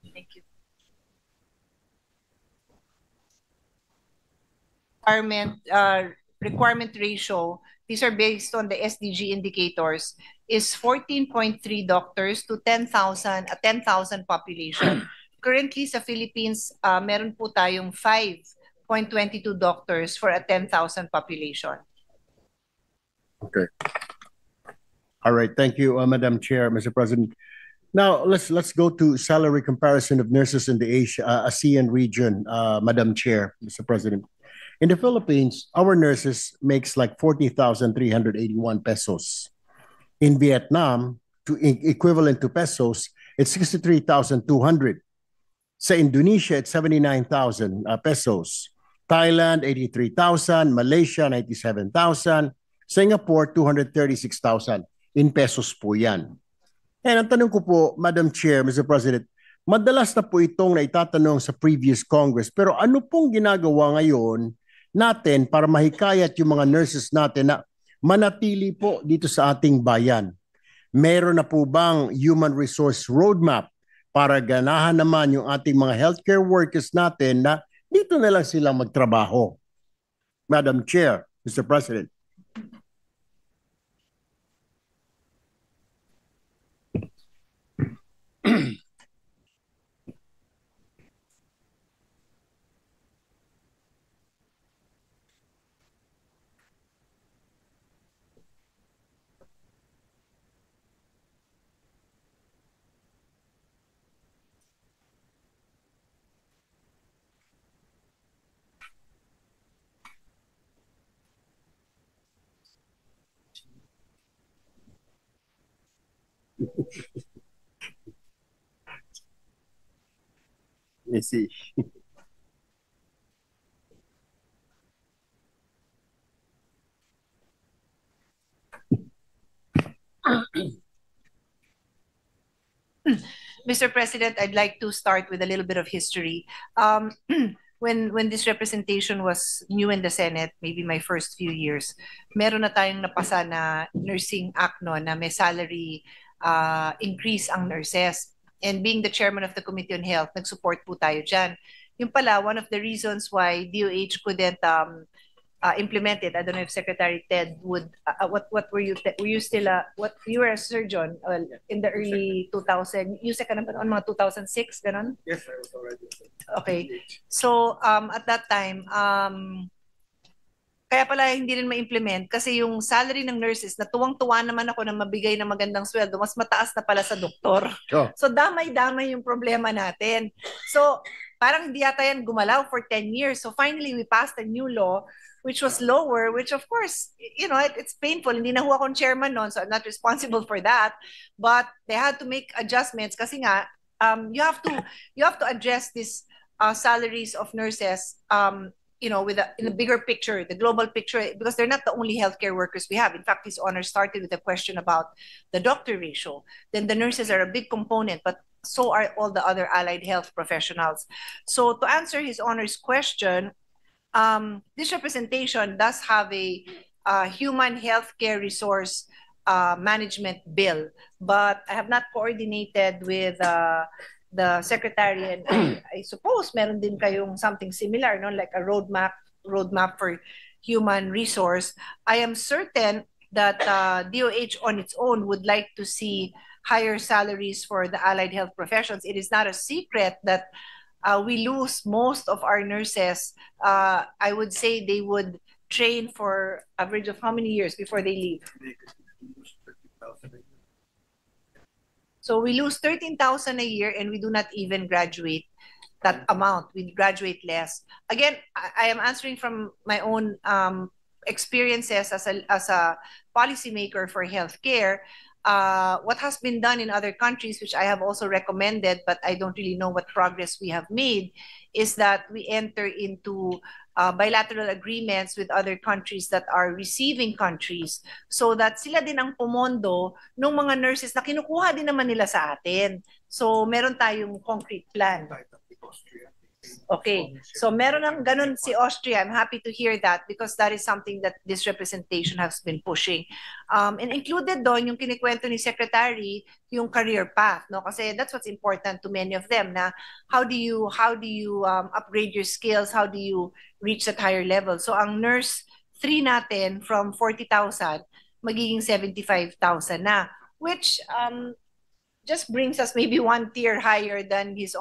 Thank you. Requirement ratio, these are based on the SDG indicators, is 14.3 doctors to 10,000 population. Currently sa Philippines, meron po tayong 5.22 doctors for a 10,000 population. Okay. All right. Thank you, Madam Chair, Mr. President. Now let's go to salary comparison of nurses in the ASEAN region, Madam Chair, Mr. President. In the Philippines, our nurses makes like 40,381 pesos. In Vietnam, equivalent to pesos, it's 63,200. Sa Indonesia, it's 79,000 pesos. Thailand, 83,000. Malaysia, 97,000. Singapore, 236,000. In pesos po yan. And ang tanong ko po, Madam Chair, Mr. President, madalas na po itong naitatanong sa previous Congress, pero ano pong ginagawa ngayon natin para mahikayat yung mga nurses natin na manatili po dito sa ating bayan? Meron na po bang human resource roadmap para ganahan naman yung ating mga healthcare workers natin na dito na lang sila magtrabaho? Madam Chair, Mr. President. Let's see. Mr. President, I'd like to start with a little bit of history. When this representation was new in the Senate, maybe my first few years, meron na tayong napasa na nursing act no, na may salary increase ang nurses. And being the chairman of the Committee on Health, nag-support po tayo dyan. Yung pala, one of the reasons why DOH couldn't implement it. I don't know if Secretary Ted would. What were you? Were you still you were a surgeon in the early 2000? You ka naman on mga 2006, ganon? Yes, I was already. Okay. So at that time, kaya pala hindi rin ma-implement kasi yung salary ng nurses, natuwang-tuwa naman ako na mabigay ng magandang sweldo, mas mataas na pala sa doktor. Sure. So damay-damay yung problema natin. So parang hindi yata yan gumalaw for 10 years. So finally, we passed a new law which was lower, which of course, you know, it's painful. Hindi na ho akong chairman noon, so I'm not responsible for that. But they had to make adjustments kasi nga, you have to address these salaries of nurses, you know, in the bigger picture, the global picture, because they're not the only healthcare workers we have. In fact, His Honor started with a question about the doctor ratio. Then the nurses are a big component, but so are all the other allied health professionals. So to answer His Honor's question, this representation does have a human healthcare resource management bill, but I have not coordinated with the secretary, and I suppose meron din kayong something similar, no? Like a roadmap for human resource. I am certain that DOH on its own would like to see higher salaries for the allied health professions. It is not a secret that we lose most of our nurses. I would say they would train for average of how many years before they leave? So we lose 13,000 a year, and we do not even graduate that amount. We graduate less. Again, I am answering from my own experiences as a policymaker for healthcare. What has been done in other countries, which I have also recommended, but I don't really know what progress we have made, is that we enter into bilateral agreements with other countries that are receiving countries so that sila din ang pumondo ng mga nurses na kinukuha din naman nila sa atin. So meron tayong concrete plan. Okay, so meron ng ganun si Austria. I'm happy to hear that because that is something that this representation has been pushing. And included doon yung kinikwento ni Secretary, yung career path, no? Kasi that's what's important to many of them. Na how do you upgrade your skills? How do you reach that higher level? So ang nurse 3 natin from 40,000 magiging 75,000 na, which just brings us maybe one tier higher than His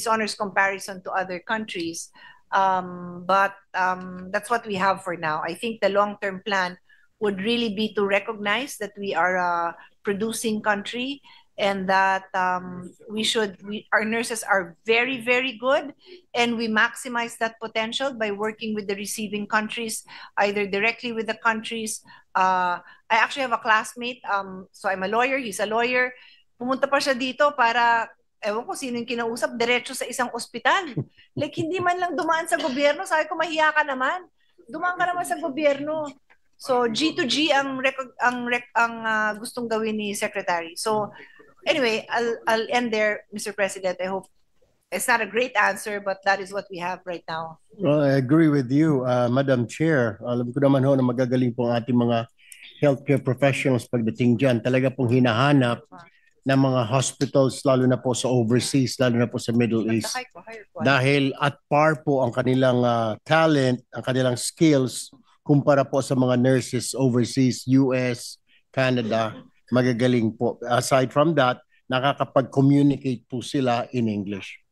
Honor's comparison to other countries. But that's what we have for now. I think the long-term plan would really be to recognize that we are a producing country and that our nurses are very, very good, and we maximize that potential by working with the receiving countries, either directly with the countries. I actually have a classmate, so I'm a lawyer, he's a lawyer. Pumunta pa siya dito para ewan ko sino yung kinausap, diretso sa isang ospital. Like, hindi man lang dumaan sa gobyerno. Sabi ko, mahiya ka naman. Dumaan ka naman sa gobyerno. So, G2G ang gustong gawin ni Secretary. So, anyway, I'll end there, Mr. President. I hope it's not a great answer, but that is what we have right now. Well, I agree with you, Madam Chair. Alam ko naman ho na magagaling pong ating mga healthcare professionals pagdating dyan. Talaga pong hinahanap ng mga hospitals, lalo na po sa overseas, lalo na po sa Middle East. Dahil at par po ang kanilang talent, ang kanilang skills, kumpara po sa mga nurses overseas, US, Canada, magagaling po. Aside from that, nakakapag-communicate po sila in English.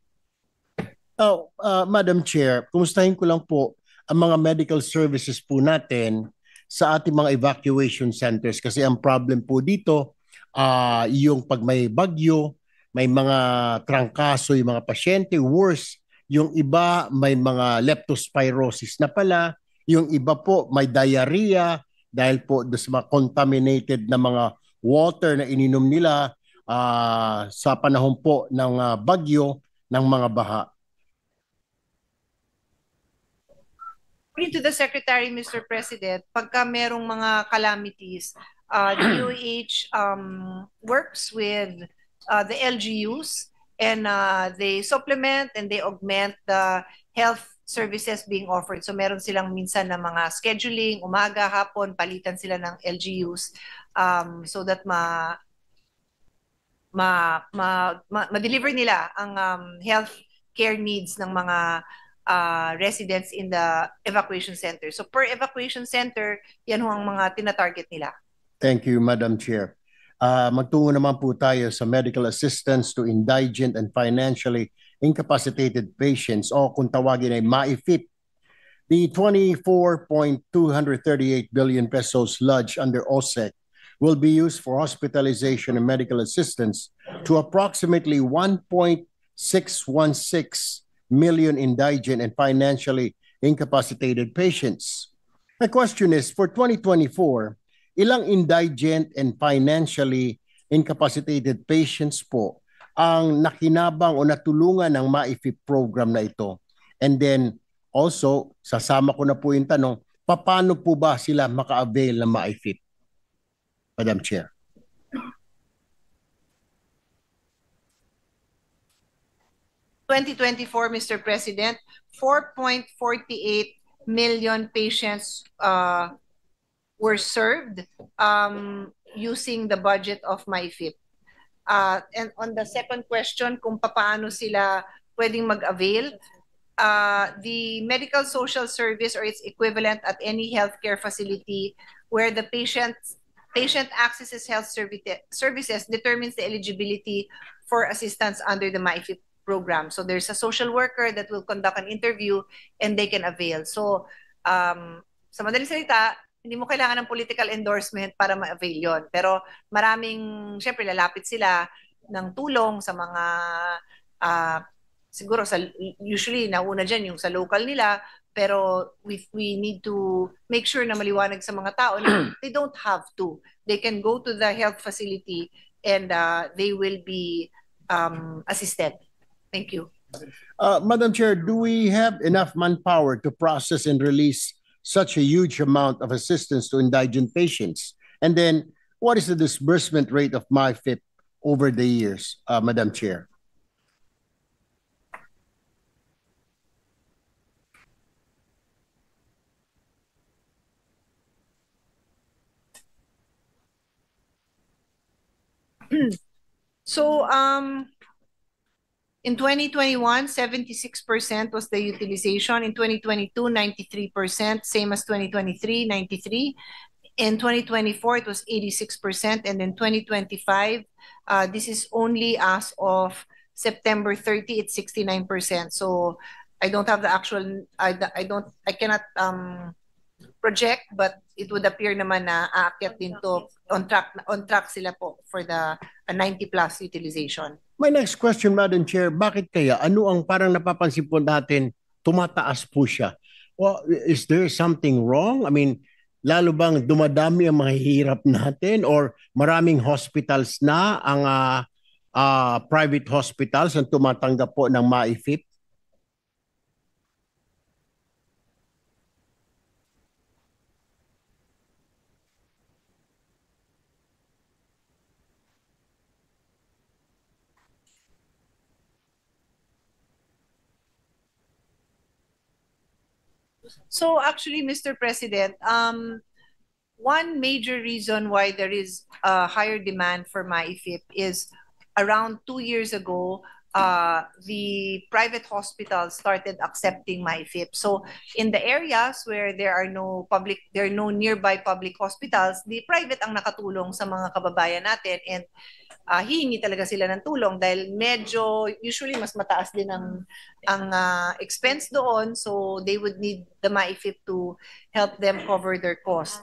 Oh, Madam Chair, kumustahin ko lang po ang mga medical services po natin sa ating mga evacuation centers kasi ang problem po dito, yung pag may bagyo, may mga trangkaso yung mga pasyente, worse, yung iba may mga leptospirosis na pala, yung iba po may diarrhea dahil po sa mga contaminated na mga water na ininom nila sa panahon po ng bagyo ng mga baha? According to the Secretary, Mr. President, pagka merong mga calamities, DOH works with the LGUs and they supplement and they augment the health services being offered. So meron silang minsan na mga scheduling, umaga, hapon, palitan sila ng LGUs so that ma-deliver nila ang health care needs ng mga residents in the evacuation center. So per evacuation center, yan ho ang mga tina-target nila. Thank you, Madam Chair. Magtungo naman po tayo sa medical assistance to indigent and financially incapacitated patients o kung tawagin ay MAIFIP. The 24.238 billion pesos lodged under OSEC will be used for hospitalization and medical assistance to approximately 1.616 million indigent and financially incapacitated patients. My question is, for 2024, ilang indigent and financially incapacitated patients po ang nakinabang o natulungan ng MAIFIP program na ito? And then also, sasama ko na po yung tanong, paano po ba sila maka-avail ng MAIFIP? Madam Chair. In 2024, Mr. President, 4.48 million patients were served using the budget of MAIFIP. And on the second question, kung paano sila pwedeng mag-avail, the medical social service or its equivalent at any healthcare facility where the patient accesses health services determines the eligibility for assistance under the MAIFIP program. So there's a social worker that will conduct an interview and they can avail. So sa madaling salita, hindi mo kailangan ng political endorsement para ma-avail yon. Pero maraming, syempre, lalapit sila ng tulong sa mga, siguro, usually, nauna dyan yung sa local nila, pero we need to make sure na maliwanag sa mga tao na they don't have to. They can go to the health facility and they will be assisted. Thank you. Madam Chair, do we have enough manpower to process and release such a huge amount of assistance to indigent patients? And then, what is the disbursement rate of MAIFIP over the years, Madam Chair? So, in 2021, 76% was the utilization. In 2022, 93%, same as 2023, 93%. In 2024, it was 86%. And in 2025, this is only as of September 30, it's 69%. So I don't have the actual, I cannot project, but it would appear naman na aakyat din to, on track sila po for the 90 plus utilization. My next question, Madam Chair, bakit kaya? Ano ang parang napapansin po natin, tumataas po siya? Well, is there something wrong? I mean, lalo bang dumadami ang mga hirap natin or maraming hospitals na ang private hospitals ang tumatanggap po ng MAIFIP? So actually, Mr. President, one major reason why there is a higher demand for MAIFIP is around 2 years ago, the private hospitals started accepting MAIFIP. So in the areas where there are no nearby public hospitals, the private ang nakatulong sa mga kababayan natin and hihingi talaga sila ng tulong dahil medyo usually mas mataas din ang expense doon, so they would need the MAIFIP to help them cover their cost.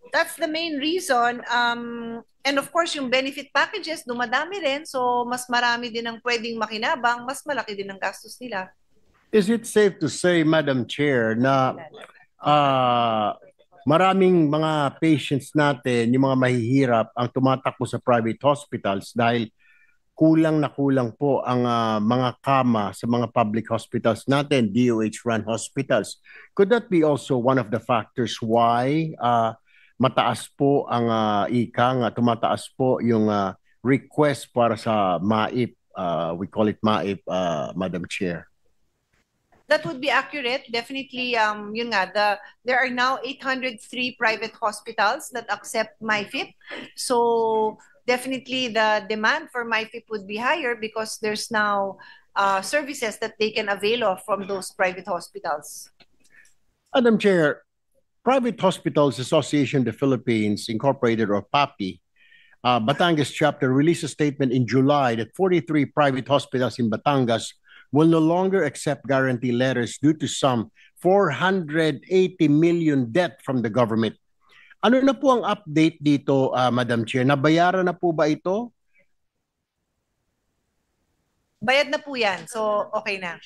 That's the main reason. And of course, yung benefit packages, dumadami rin. So, mas marami din ang pwedeng makinabang, mas malaki din ang gastos nila. Is it safe to say, Madam Chair, na maraming mga patients natin, yung mga mahihirap, ang tumatakbo sa private hospitals dahil kulang na kulang po ang mga kama sa mga public hospitals natin, DOH-run hospitals. Could that be also one of the factors why mataas po ang tumataas po yung request para sa MAIP? We call it MAIP, Madam Chair. That would be accurate. Definitely, yun nga, there are now 803 private hospitals that accept MyFIP. So definitely the demand for MyFIP would be higher because there's now services that they can avail of from those private hospitals. Madam Chair, Private Hospitals Association of the Philippines, Incorporated, or PAPI, Batangas chapter released a statement in July that 43 private hospitals in Batangas will no longer accept guarantee letters due to some 480 million debt from the government. Ano na po ang update dito, Madam Chair? Nabayaran na po ba ito? Bayad na po yan. So, okay na.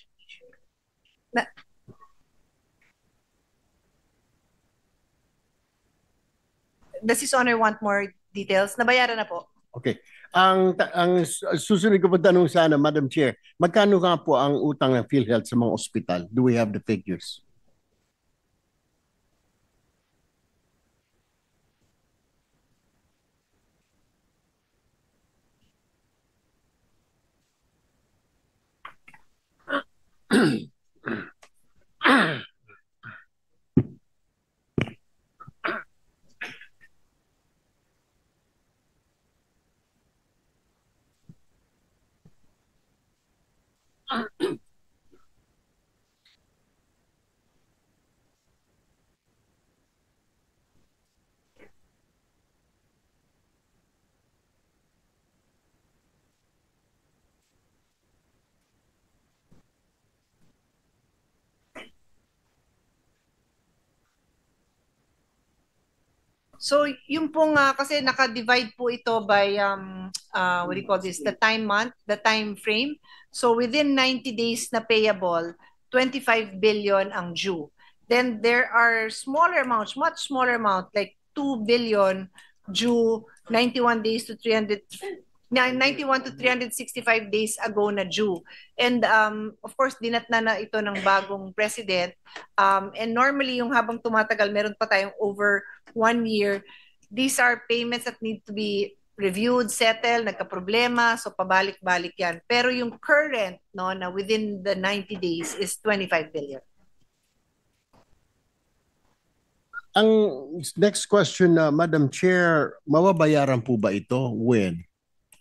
Does His Honor want more details? Nabayaran na po. Okay. Ang susunod ko po tanong sana, Madam Chair, magkano nga po ang utang ng PhilHealth sa mga ospital? Do we have the figures? So, yung pong, kasi naka-divide po ito by, what do you call this, the time frame. So, within 90 days na payable, 25 billion ang due. Then, there are smaller amounts, much smaller amount, like 2 billion due 91 to 365 days ago na due. And of course, dinatna na ito ng bagong president. And normally, yung habang tumatagal, meron pa tayong over 1 year. These are payments that need to be reviewed, settled, nagka-problema, so pabalik-balik yan. Pero yung current, no, na within the 90 days is 25 billion. Ang next question, Madam Chair, mababayaran po ba ito? When?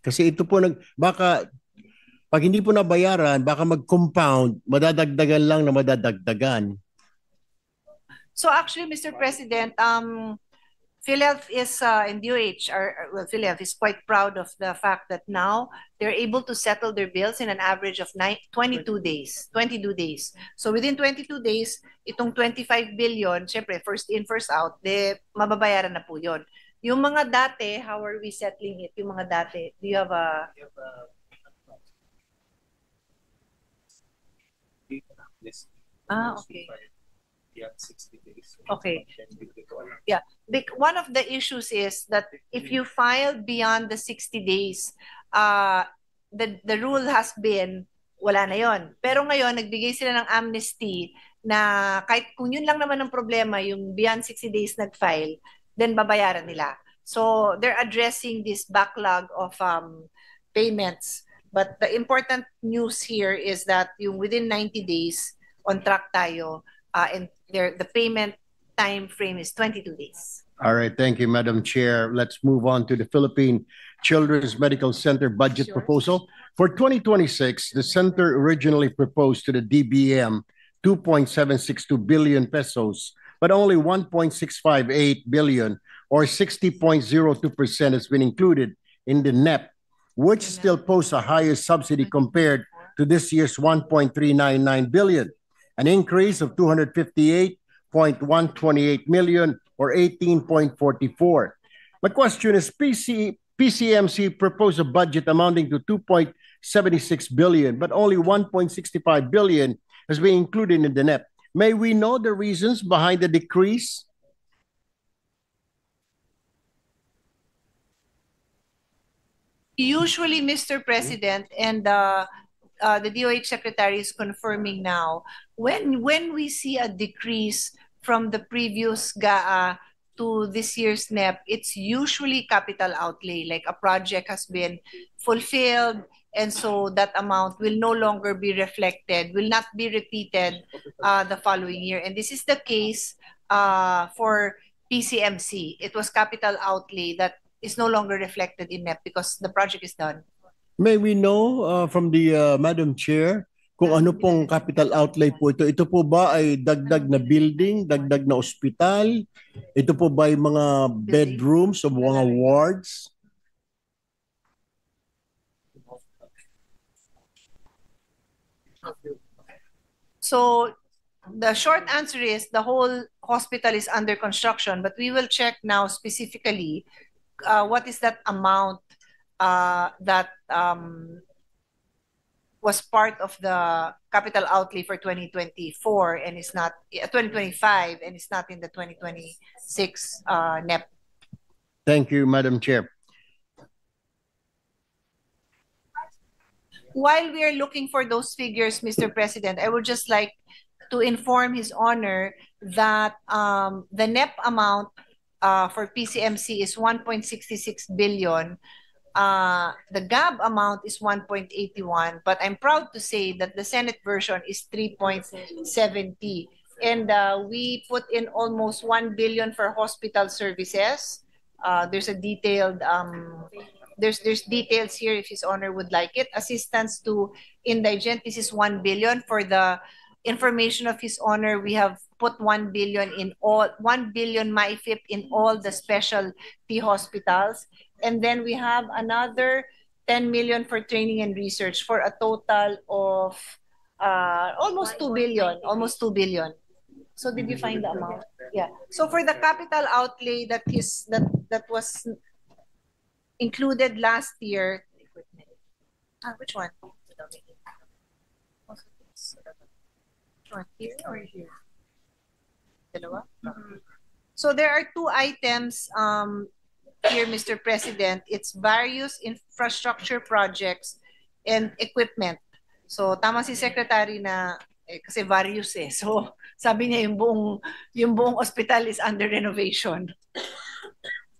Kasi ito po, baka pag hindi po nabayaran, baka mag-compound, madadagdagan lang na madadagdagan. So actually, Mr. President, PhilHealth is, and DOH, PhilHealth is quite proud of the fact that now they're able to settle their bills in an average of 22 days. So within 22 days, itong 25 billion, syempre, first in, first out, mababayaran na po yun. Yung mga dati, how are we settling it? Yung mga dati, do you have a... Okay. 60 days. Okay. Yeah. One of the issues is that if you file beyond the 60 days, the rule has been, wala na yon. Pero ngayon, nagbigay sila ng amnesty na kahit kung yun lang naman ang problema, yung beyond 60 days nag-file, then babayaran nila. So they're addressing this backlog of payments. But the important news here is that yung within 90 days, on track tayo, and the payment time frame is 22 days. All right, thank you, Madam Chair. Let's move on to the Philippine Children's Medical Center budget proposal. For 2026, the center originally proposed to the DBM 2.762 billion pesos, but only 1.658 billion or 60.02% has been included in the NEP, which still poses a higher subsidy compared to this year's 1.399 billion, an increase of 258.128 million or 18.44. My question is, PCMC proposed a budget amounting to 2.76 billion, but only 1.65 billion has been included in the NEP. May we know the reasons behind the decrease? Usually, Mr. President, and the DOH Secretary is confirming now, when we see a decrease from the previous GAA to this year's NEP, it's usually capital outlay, like a project has been fulfilled, and so that amount will no longer be reflected, will not be repeated the following year. And this is the case for PCMC. It was capital outlay that is no longer reflected in NEP because the project is done. May we know from the Madam Chair kung ano pong capital outlay po ito? Ito po ba ay dagdag na building, dagdag na ospital? Ito po ba ay mga bedrooms o mga wards? So the short answer is the whole hospital is under construction, but we will check now specifically what is that amount that was part of the capital outlay for 2024 and is not 2025 and is not in the 2026 NEP. Thank you, Madam Chair. While we are looking for those figures, Mr. President, I would just like to inform His Honor that the NEP amount for PCMC is 1.66 billion. The GAB amount is 1.81, but I'm proud to say that the Senate version is 3.70. And we put in almost 1 billion for hospital services. There's a detailed there's details here if His Honor would like it. Assistance to indigent, this is 1 billion. For the information of His Honor, we have put 1 billion in all, 1 billion MyFIP in all the specialty hospitals. And then we have another 10 million for training and research for a total of almost 2 billion, almost 2 billion. So did you find the amount? Yeah. So for the capital outlay that was included last year, which one? Here or here? So there are two items here, Mr. President. It's various infrastructure projects and equipment. So tama si Secretary na kasi various eh. So sabi niya yung buong hospital is under renovation.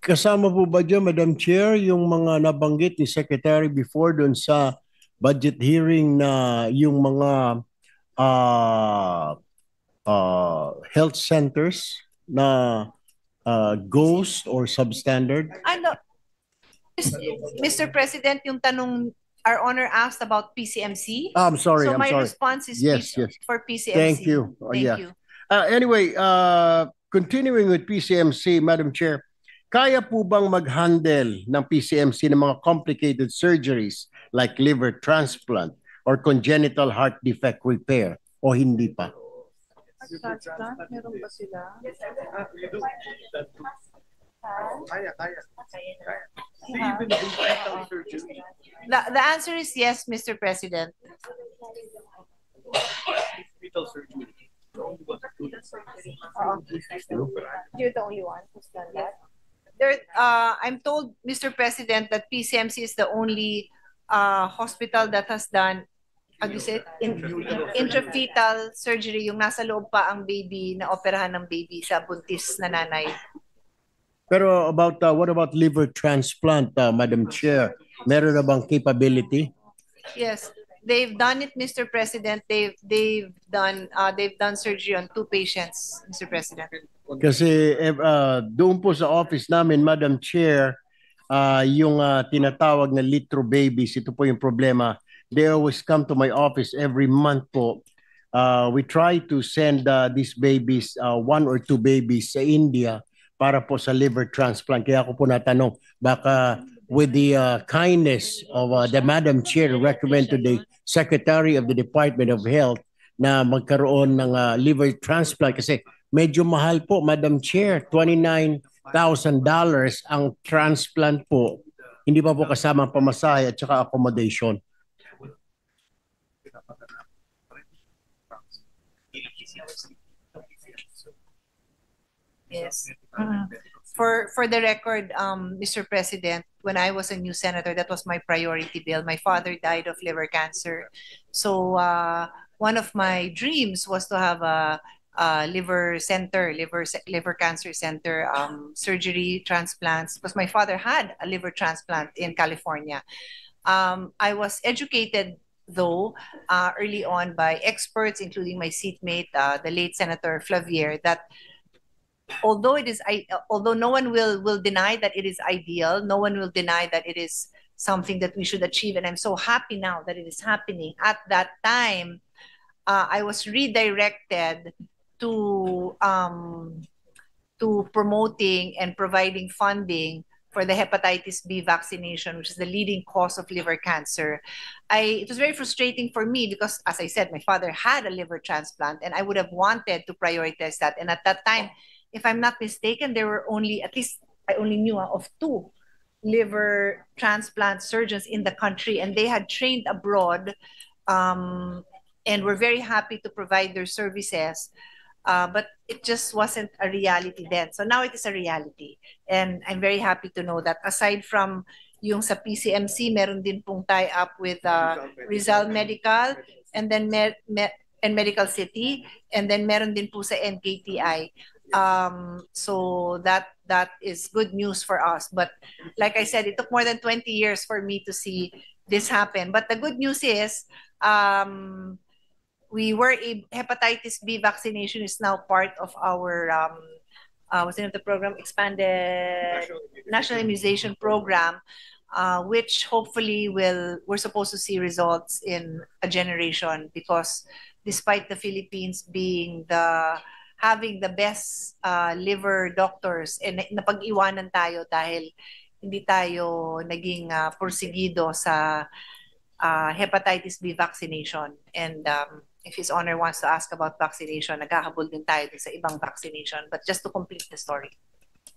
Kasama po ba dyan, Madam Chair, yung mga nabanggit ni Secretary before doon sa budget hearing na yung mga health centers na ghost or substandard? Ano, Mr. President, yung tanong our honor asked about PCMC. I'm sorry. So I'm my sorry. response is yes. for PCMC. Thank you. Thank you. Anyway, continuing with PCMC, Madam Chair, kaya po bang mag-handle ng PCMC ng mga complicated surgeries like liver transplant or congenital heart defect repair o hindi pa? Transplant? Meron ba sila? The answer is yes, Mr. President. You're the only one who's done that. I'm told, Mr. President, that PCMC is the only hospital that has done, how do you say it? Intrafetal surgery, yung nasa loob pa ang baby, na operahan ng baby sa buntis na nanay. Pero what about liver transplant, Madam Chair? Meron na bang capability? Yes, they've done it, Mr. President. They've done surgery on 2 patients, Mr. President. Kasi doon po sa office namin, Madam Chair, yung tinatawag na litro babies, ito po yung problema. They always come to my office every month po. We try to send these babies, 1 or 2 babies sa India para po sa liver transplant. Kaya ako po natanong, baka with the kindness of the Madam Chair, recommend to the Secretary of the Department of Health na magkaroon ng liver transplant kasi medyo mahal po, Madam Chair, $29,000 ang transplant po. Hindi pa po kasama ang pamasahe at saka accommodation. Yes. For the record, Mr. President, when I was a new senator, that was my priority bill. My father died of liver cancer. So one of my dreams was to have a liver center, liver cancer center, surgery, transplants, because my father had a liver transplant in California. I was educated, though, early on by experts, including my seatmate, the late Senator Flavier, that although no one will deny that it is ideal, no one will deny that it is something that we should achieve, and I'm so happy now that it is happening. At that time, I was redirected to promoting and providing funding for the hepatitis B vaccination, which is the leading cause of liver cancer. It was very frustrating for me because, as I said, my father had a liver transplant, and I would have wanted to prioritize that. And at that time, if I'm not mistaken, there were only, at least I only knew of 2 liver transplant surgeons in the country, and they had trained abroad and were very happy to provide their services. But it just wasn't a reality then. So now it is a reality. And I'm very happy to know that aside from yung sa PCMC, meron din pong tie-up with Rizal Medical and then and Medical City, and then meron din po sa NKTI. So that is good news for us. But like I said, it took more than 20 years for me to see this happen. But the good news is, hepatitis B vaccination is now part of our what's the name of the program? Expanded National Immunization Program, which hopefully we're supposed to see results in a generation, because despite the Philippines having the best liver doctors, and napag-iwanan tayo dahil hindi tayo naging porsigido sa hepatitis B vaccination. And if His Honor wants to ask about vaccination, naghahabol din tayo sa ibang vaccination. But just to complete the story.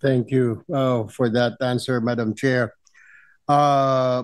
Thank you for that answer, Madam Chair.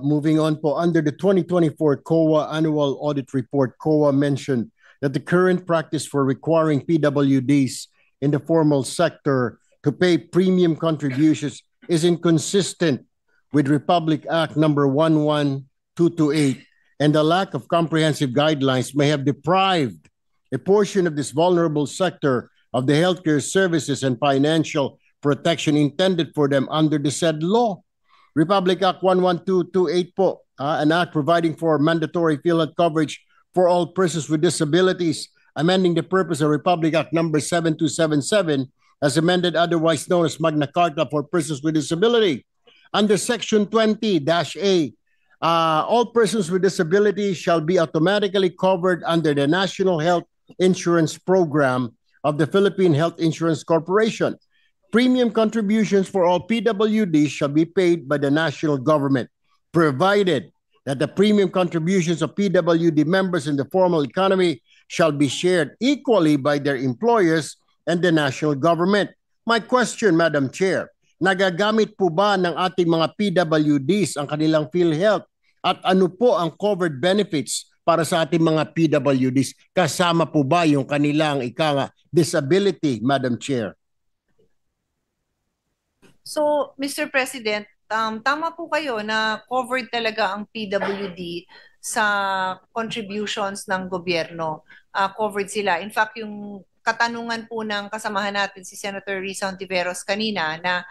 Moving on po, under the 2024 COA Annual Audit Report, COA mentioned that the current practice for requiring PWDs in the formal sector to pay premium contributions is inconsistent with Republic Act number 11228, and the lack of comprehensive guidelines may have deprived a portion of this vulnerable sector of the healthcare services and financial protection intended for them under the said law. Republic Act 11228 po, an act providing for mandatory PhilHealth coverage for all persons with disabilities, amending the purpose of Republic Act number 7277, as amended, otherwise known as Magna Carta for persons with disability. Under Section 20-A, all persons with disabilities shall be automatically covered under the National Health Insurance Program of the Philippine Health Insurance Corporation. Premium contributions for all PWDs shall be paid by the national government, provided that the premium contributions of PWD members in the formal economy shall be shared equally by their employers and the national government. My question, Madam Chair, nagagamit po ba ng ating mga PWDs ang kanilang PhilHealth? At ano po ang covered benefits para sa ating mga PWDs? Kasama po ba yung kanilang disability, Madam Chair? So, Mr. President, tama po kayo na covered talaga ang PWD sa contributions ng gobyerno. Covered sila. In fact, yung katanungan po ng kasamahan natin si Senator Risa Hontiveros kanina na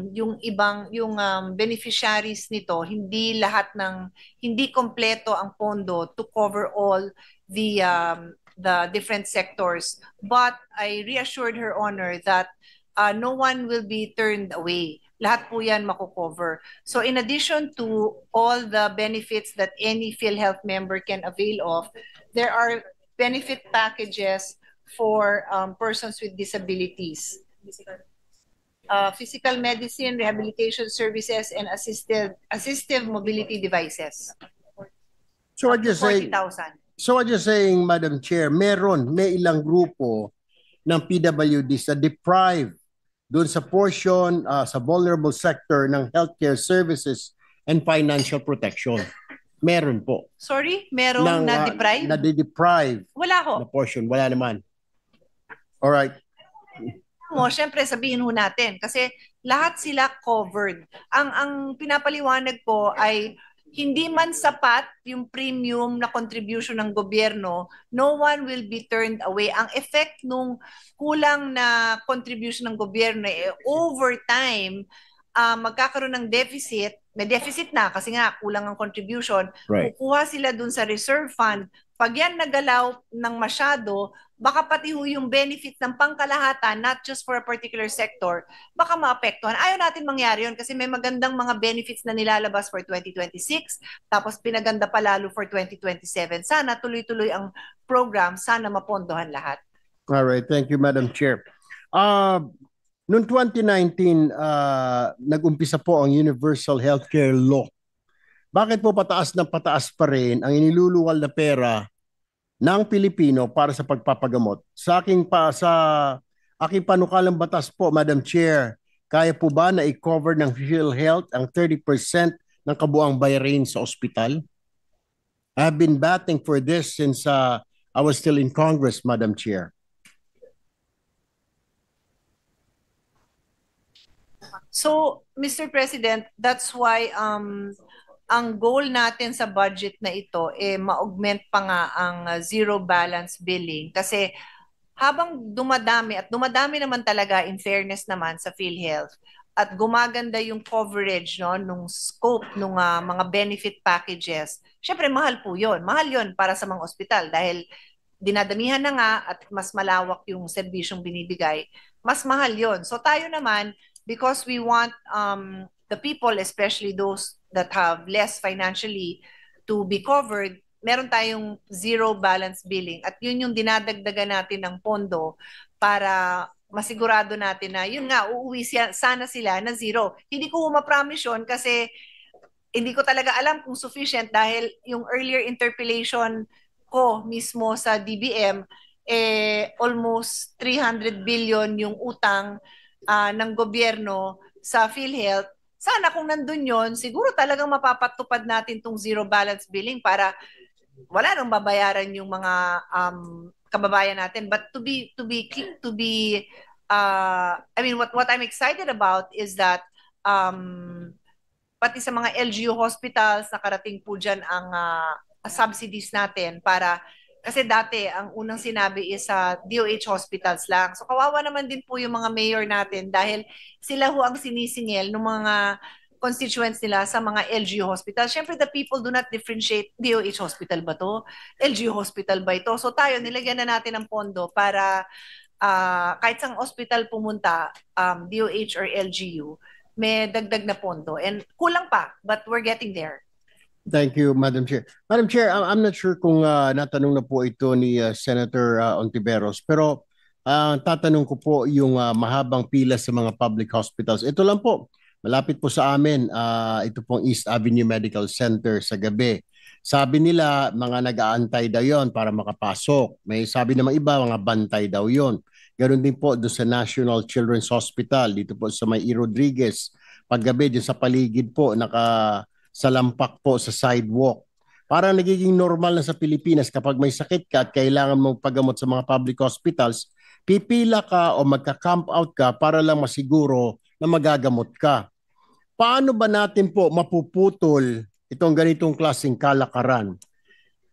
yung beneficiaries nito, hindi kompleto ang pondo to cover all the different sectors. But I reassured Her Honor that no one will be turned away. Lahat po yan mako-cover. So in addition to all the benefits that any PhilHealth member can avail of, there are benefit packages for persons with disabilities. Physical medicine, rehabilitation services, and assistive mobility devices. So what you're saying, 40,000. So what you're saying, Madam Chair, may ilang grupo ng PWDs na deprived doon sa portion sa vulnerable sector ng healthcare services and financial protection. Meron po. Sorry? Meron na deprive? Na-deprive. Wala ho. Na portion. Wala naman. All right. mo, syempre sabihin ho natin kasi lahat sila covered. Ang pinapaliwanag ko ay hindi man sapat yung premium na contribution ng gobyerno, no one will be turned away. Ang effect nung kulang na contribution ng gobyerno over time, magkakaroon ng deficit, may deficit na kasi nga kulang ang contribution, Right. kukuha sila dun sa reserve fund. Pag yan nagalaw ng masyado, baka pati ho yung benefit ng pangkalahatan, not just for a particular sector, baka maapektuhan. Ayaw natin mangyari yun kasi may magandang mga benefits na nilalabas for 2026, tapos pinaganda pa lalo for 2027. Sana tuloy-tuloy ang program, sana mapondohan lahat. All right, thank you, Madam Chair. Noong 2019, nag-umpisa po ang Universal Healthcare Law. Bakit po pataas ng pataas pa rin ang iniluluwal na pera ng Pilipino para sa pagpapagamot? Sa aking panukalang batas po, Madam Chair, kaya po ba na i-cover ng PhilHealth ang 30% ng kabuang bayarin sa ospital? I have been batting for this since I was still in Congress, Madam Chair. So, Mr. President, that's why ang goal natin sa budget na ito ma-augment pa nga ang zero balance billing kasi habang dumadami at dumadami naman talaga in fairness naman sa PhilHealth at gumaganda yung coverage nung scope nung mga benefit packages. Syempre mahal po 'yon. Mahal 'yon para sa mga ospital dahil dinadamihan na nga at mas malawak yung serbisyong binibigay. Mas mahal 'yon. So tayo naman, because we want the people, especially those that have less financially, to be covered, meron tayong zero balance billing. At yun yung dinadagdagan natin ng pondo para masigurado natin na yun nga, uuwi sana sila na zero. Hindi ko ma-promise yun kasi hindi ko talaga alam kung sufficient dahil yung earlier interpellation ko mismo sa DBM, almost 300 billion yung utang ng gobyerno sa PhilHealth. Sana kung nandun yon, siguro talagang mapapatupad natin tong zero balance billing para wala nang babayaran yung mga kababayan natin. But I mean, what I'm excited about is that pati sa mga LGU hospitals, nakarating po dyan ang subsidies natin para kasi dati, ang unang sinabi is sa DOH hospitals lang. So kawawa naman din po yung mga mayor natin dahil sila ho ang sinisingil ng mga constituents nila sa mga LGU hospitals. Siyempre, the people do not differentiate, DOH hospital ba to? LGU hospital ba ito? So tayo, nilagyan na natin ng pondo para kahit sang hospital pumunta, DOH or LGU, may dagdag na pondo. And kulang pa, but we're getting there. Thank you, Madam Chair. Madam Chair, I'm not sure kung natanong na po ito ni Senator Ontiveros, pero tatanong ko po yung mahabang pila sa mga public hospitals. Ito lang po, malapit po sa amin, ito pong East Avenue Medical Center sa gabi. Sabi nila, mga nag-aantay daw yon para makapasok. May sabi naman iba, mga bantay daw yon. Ganon din po doon sa National Children's Hospital, dito po sa May Rodriguez. Paggabi, dyan sa paligid po, sa lampak po sa sidewalk. Parang nagiging normal na sa Pilipinas kapag may sakit ka at kailangan mong paggamot sa mga public hospitals, pipila ka o magka-camp out ka para lang masiguro na magagamot ka. Paano ba natin po mapuputol itong ganitong klaseng kalakaran?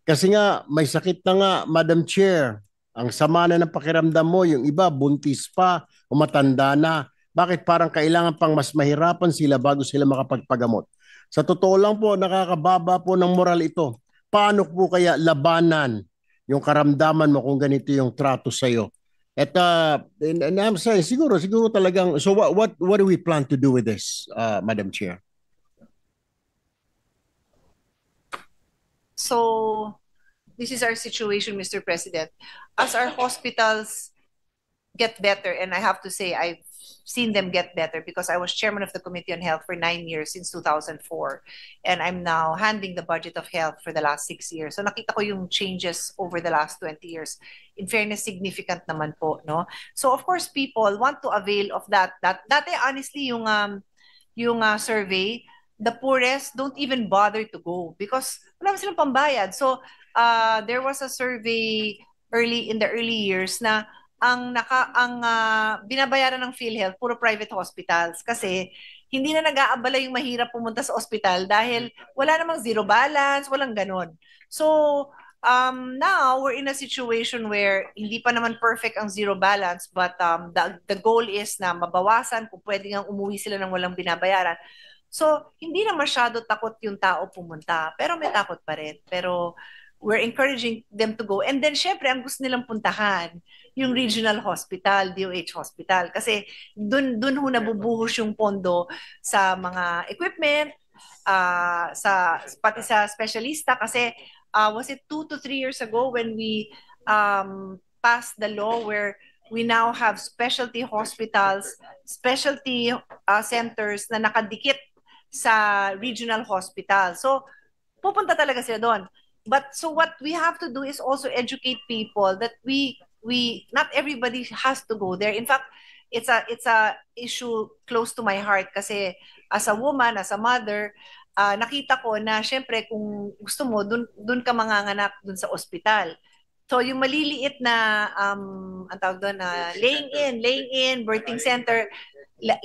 Kasi nga may sakit na nga, Madam Chair, ang sama na ng pakiramdam mo, yung iba buntis pa o matanda na. Bakit parang kailangan pang mas mahirapan sila bago sila makapagpagamot? Sa totoo lang po, nakakababa po ng moral ito. Paano po kaya labanan yung karamdaman mo kung ganito yung trato sa'yo? At and I'm saying, siguro talagang, so what do we plan to do with this, Madam Chair? So, this is our situation, Mr. President. As our hospitals get better, and I have to say, I've seen them get better because I was chairman of the Committee on Health for 9 years since 2004. And I'm now handling the budget of health for the last 6 years. So nakita ko yung changes over the last 20 years. In fairness, significant naman po, no? So of course, people want to avail of that. Dati, honestly, yung survey, the poorest don't even bother to go because wala naman silang pambayad. So there was a survey in the early years na binabayaran ng PhilHealth puro private hospitals kasi hindi na nag-aabala yung mahirap pumunta sa ospital dahil wala namang zero balance, walang ganon. So, now we're in a situation where hindi pa naman perfect ang zero balance, but the goal is na mabawasan kung pwede nga umuwi sila ng walang binabayaran. So, hindi na masyado takot yung tao pumunta, pero may takot pa rin. Pero we're encouraging them to go. And then, syempre, ang gusto nilang puntahan, yung regional hospital, DOH hospital. Kasi dun ho nabubuhos yung pondo sa mga equipment, pati sa specialista. Kasi was it 2 to 3 years ago when we passed the law where we now have specialty hospitals, specialty centers na nakadikit sa regional hospital. So, pupunta talaga sila doon. But so what we have to do is also educate people that we not everybody has to go there. In fact, it's a issue close to my heart kasi as a woman, as a mother, nakita ko na syempre kung gusto mo dun ka manganganak dun sa ospital. So yung maliliit na ang tawag doon na laying in, birthing center,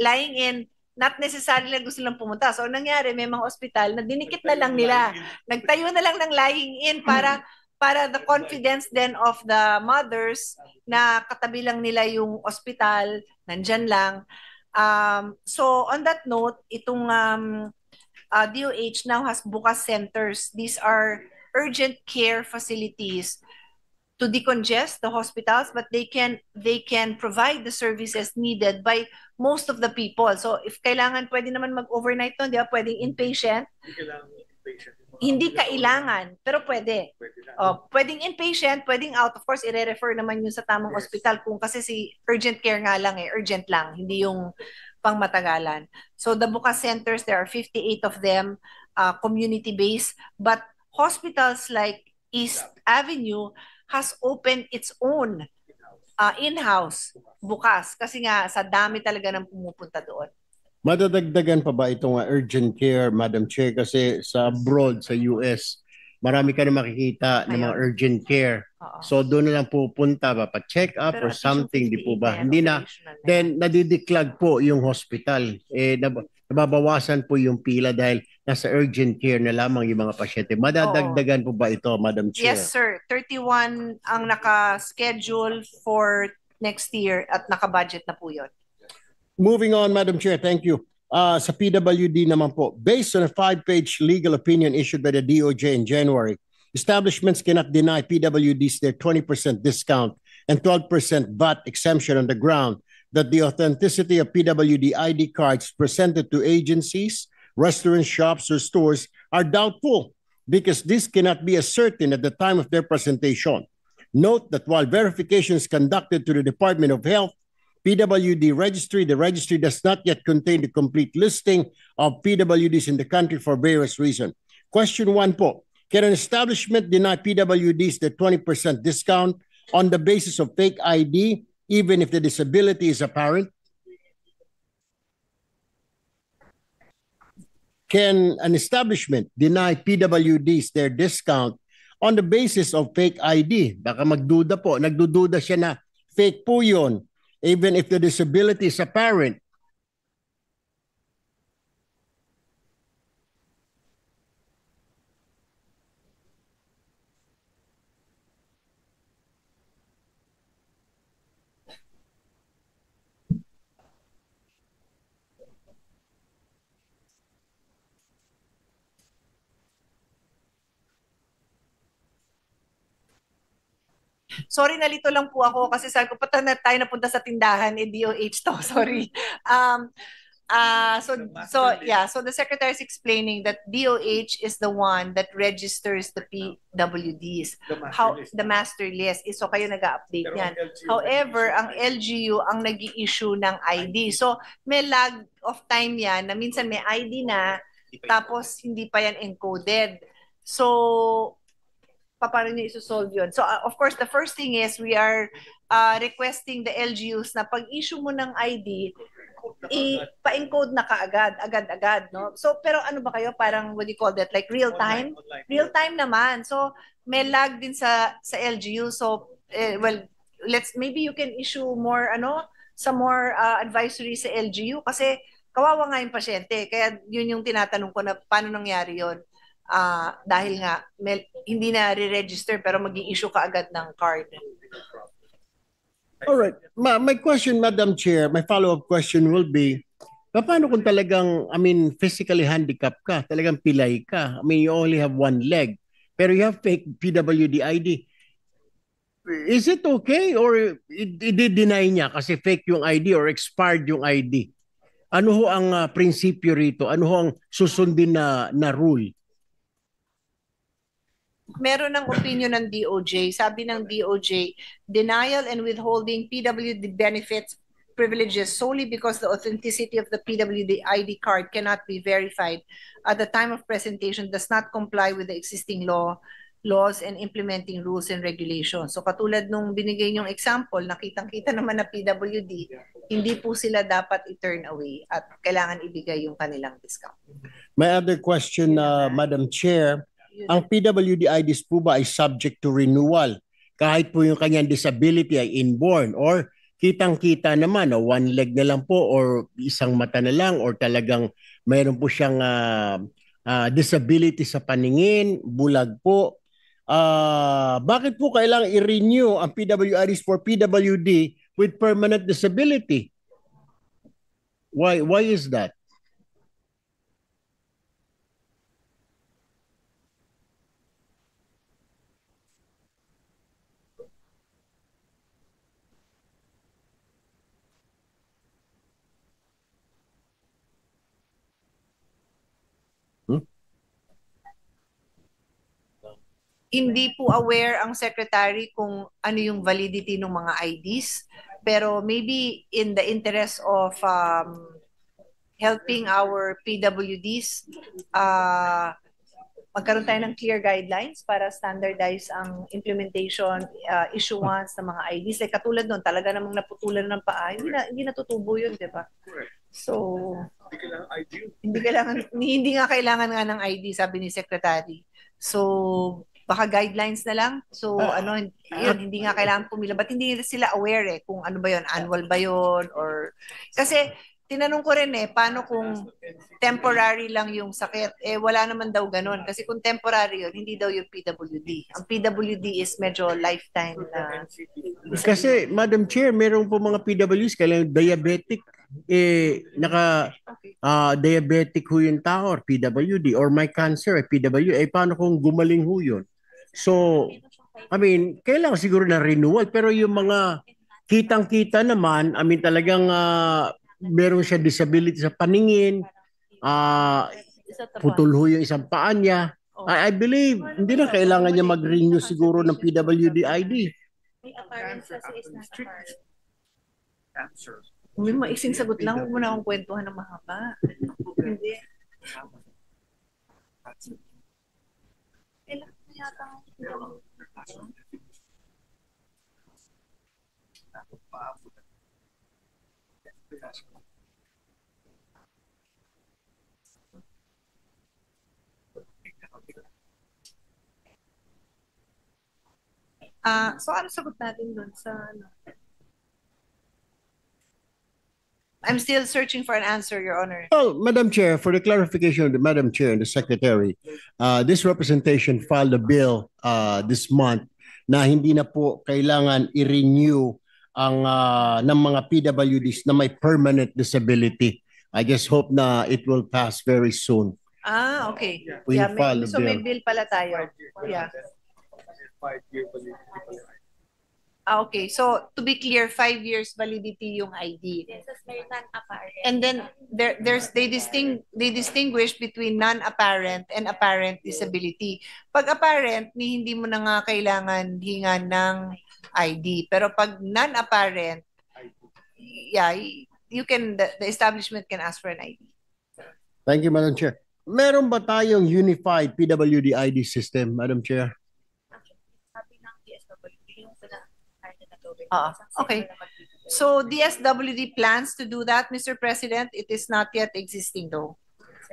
lying in, not necessarily gusto lang pumunta. So nangyari, may mga ospital na dinikit na lang nila. Nagtayo na lang ng lying in para the confidence then of the mothers na katabi lang nila yung ospital, nandyan lang. So on that note, itong DOH now has bukas centers. These are urgent care facilities to decongest the hospitals, but they can provide the services needed by most of the people. So if kailangan, pwede naman mag-overnight to, di ba? Pwedeng inpatient. Hindi kailangan, pero pwede. Pwedeng inpatient, pwedeng out. Of course, i-refer naman yun sa tamang ospital kung kasi si urgent care nga lang urgent lang, hindi yung pangmatagalan. So the bukas centers, there are 58 of them, community-based, but hospitals like East Avenue has opened its own in-house bukas kasi nga sa dami talaga ng pumupunta doon. Madadagdagan pa ba itong urgent care, Madam Chair? Kasi sa abroad, sa US, marami ka na makikita ng mga urgent care. So doon na lang pupunta ba, pa-check up or something, di po ba? Hindi na, then nadidiklag po yung hospital. Nababawasan po yung pila dahil nasa urgent care na lamang yung mga pasyente. Madadagdagan po ba ito, Madam Chair? Yes, sir. 31 ang naka-schedule for next year at naka-budget na po yun. Moving on, Madam Chair, thank you. Sa PWD naman po, based on a 5-page legal opinion issued by the DOJ in January, establishments cannot deny PWDs their 20% discount and 12% VAT exemption on the ground that the authenticity of PWD ID cards presented to agencies, restaurants, shops, or stores are doubtful because this cannot be ascertained at the time of their presentation. Note that while verification is conducted to the Department of Health, PWD registry, the registry does not yet contain the complete listing of PWDs in the country for various reasons. Question 1 po, can an establishment deny PWDs the 20% discount on the basis of fake ID, even if the disability is apparent? Can an establishment deny PWDs their discount on the basis of fake ID? Baka magduda po, nagdududa siya na fake po yun, even if the disability is apparent. Sorry, nalito lang po ako kasi sabi ko pa tayo napunta sa tindahan DOH to. Sorry. So the secretary is explaining that DOH is the one that registers the PWDs. The master list is so kayo nag-update yan. However, ang LGU ang nag-i-issue ng ID. So may lag of time yan na minsan may ID na tapos hindi pa yan encoded. So paano niyo isosolve yun? So of course, the first thing is we are requesting the LGUs na pag-issue mo ng ID, pa-encode na kaagad, agad-agad, no? So, pero ano ba kayo, parang, what do you call that, like real time? Real time naman. So, may lag din sa LGU. So, well, maybe you can issue more some more advisory sa LGU kasi kawawa nga yung pasyente. Kaya yun yung tinatanong ko na paano nangyari yun. Dahil nga hindi na re-register pero mag-i-issue ka agad ng card. All right. My question, Madam Chair, my follow-up question will be, paano kung talagang, physically handicapped ka, talagang pilay ka? You only have one leg, pero you have fake PWD ID. Is it okay or i-deny niya kasi fake yung ID or expired yung ID? Ano ho ang prinsipyo rito? Ano ho ang susundin na rule? Meron ng opinion ng DOJ. Sabi ng DOJ, denial and withholding PWD benefits privileges solely because the authenticity of the PWD ID card cannot be verified at the time of presentation does not comply with the existing laws and implementing rules and regulations. So katulad nung binigay niyong example, nakitang-kita naman na PWD, hindi po sila dapat i-turn away at kailangan ibigay yung kanilang discount. My other question, Madam Chair, ang PWD IDs po ba ay subject to renewal? Kahit po yung kanyang disability ay inborn or kitang-kita naman, one leg na lang po or isang mata na lang or talagang mayroon po siyang disability sa paningin, bulag po. Bakit po kailangang i-renew ang PWIDs for PWD with permanent disability? Why is that? Hindi po aware ang secretary kung ano yung validity ng mga IDs, pero maybe in the interest of helping our PWDs, magkaroon tayo ng clear guidelines para standardize ang implementation, issuance ng mga IDs. Like katulad nun, talaga namang naputulan ng paa, hindi natutubo yun, di ba? So, hindi nga kailangan nga ng ID, sabi ni secretary. So, baka guidelines na lang. So, yun, hindi nga kailangan pumila. Ba't hindi sila aware kung ano ba yun? Annual ba yun? Or, kasi, tinanong ko rin paano kung temporary lang yung sakit? Wala naman daw ganun. Kasi kung temporary yun, hindi daw yung PWD. Ang PWD is medyo lifetime na. Kasi, Madam Chair, meron po mga PWDs, kailangan diabetic, diabetic ho yung tao or PWD or may cancer, PWD. Paano kung gumaling ho yun? So, kailangan siguro na renewal. Pero yung mga kitang-kita naman, talagang meron siya disability sa paningin, putol ho yung isang paa niya. I believe, hindi na kailangan niya mag-renew siguro ng PWD ID. May maising sagot lang, huwag mo na akong kwentuhan ng mahaba. Hindi. Kailangan na yata so ano sagot natin doon sa I'm still searching for an answer, Your Honor. Well, Madam Chair, for the clarification of the Madam Chair and the Secretary, this representation filed a bill this month na hindi na po kailangan i-renew ang ng mga PWDs na may permanent disability. I just hope na it will pass very soon. Okay. We filed a so may bill. bill pala tayo. Yeah. Okay, so to be clear, 5 years validity yung ID. And then they distinguish between non-apparent and apparent disability. Pag apparent, hindi mo na nga kailangan hingan ng ID. Pero pag non-apparent, yeah, the establishment can ask for an ID. Thank you, Madam Chair. Meron ba tayong unified PWD ID system, Madam Chair? Okay. So DSWD plans to do that, Mr. President. It is not yet existing though.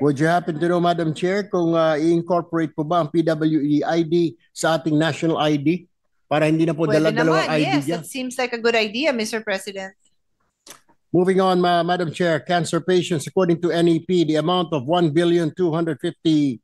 Would you happen to know, Madam Chair, kung i-incorporate po ba ang PWD ID sa ating national ID? para hindi na po Pwede dala-dalawang naman, yes, idea. that seems like a good idea, Mr. President. Moving on, Madam Chair, cancer patients, according to NEP, the amount of 1,250,000,000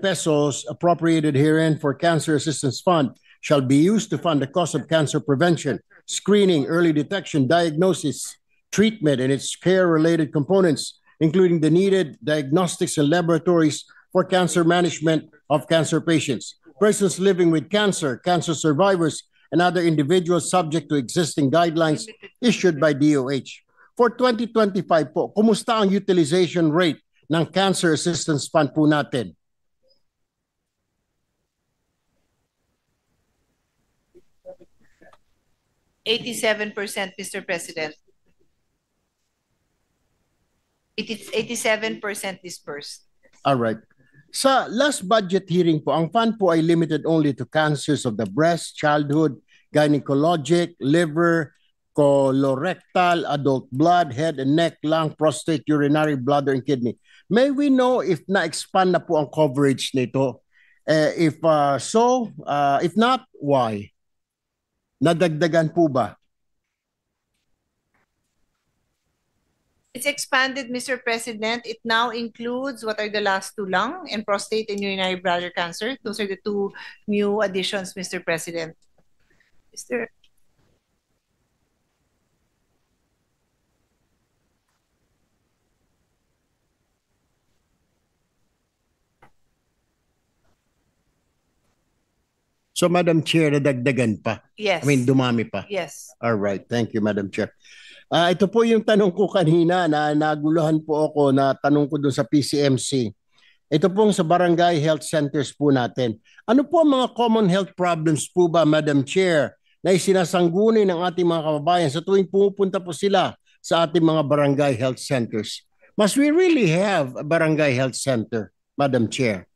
pesos appropriated herein for Cancer Assistance Fund shall be used to fund the cost of cancer prevention, screening, early detection, diagnosis, treatment, and its care-related components, including the needed diagnostics and laboratories for cancer management of cancer patients, persons living with cancer, cancer survivors, and other individuals subject to existing guidelines issued by DOH. For 2025 po, kumusta ang utilization rate ng Cancer Assistance Fund po natin? %87%, Mr. President. 87% dispersed. All right. Sa last budget hearing po, ang fund po ay limited only to cancers of the breast, childhood, gynecologic, liver, colorectal, adult blood, head and neck, lung, prostate, urinary, bladder, and kidney. May we know if na-expand na po ang coverage nito? If not, why? Nadagdagan po ba? It's expanded, Mr. President. It now includes what are the last two: lung and prostate and urinary bladder cancer. Those are the two new additions, Mr. President. Mr. So, Madam Chair, nadagdagan pa? Yes. I mean, dumami pa? Yes. All right. Thank you, Madam Chair. Ito po yung tanong ko kanina na naguluhan po ako na tanong ko dun sa PCMC. Ito pong sa barangay health centers po natin. Ano po ang mga common health problems po ba, Madam Chair, na isinasangguni ng ating mga kababayan sa tuwing pumupunta po sila sa ating mga barangay health centers? Must we really have a barangay health center, Madam Chair?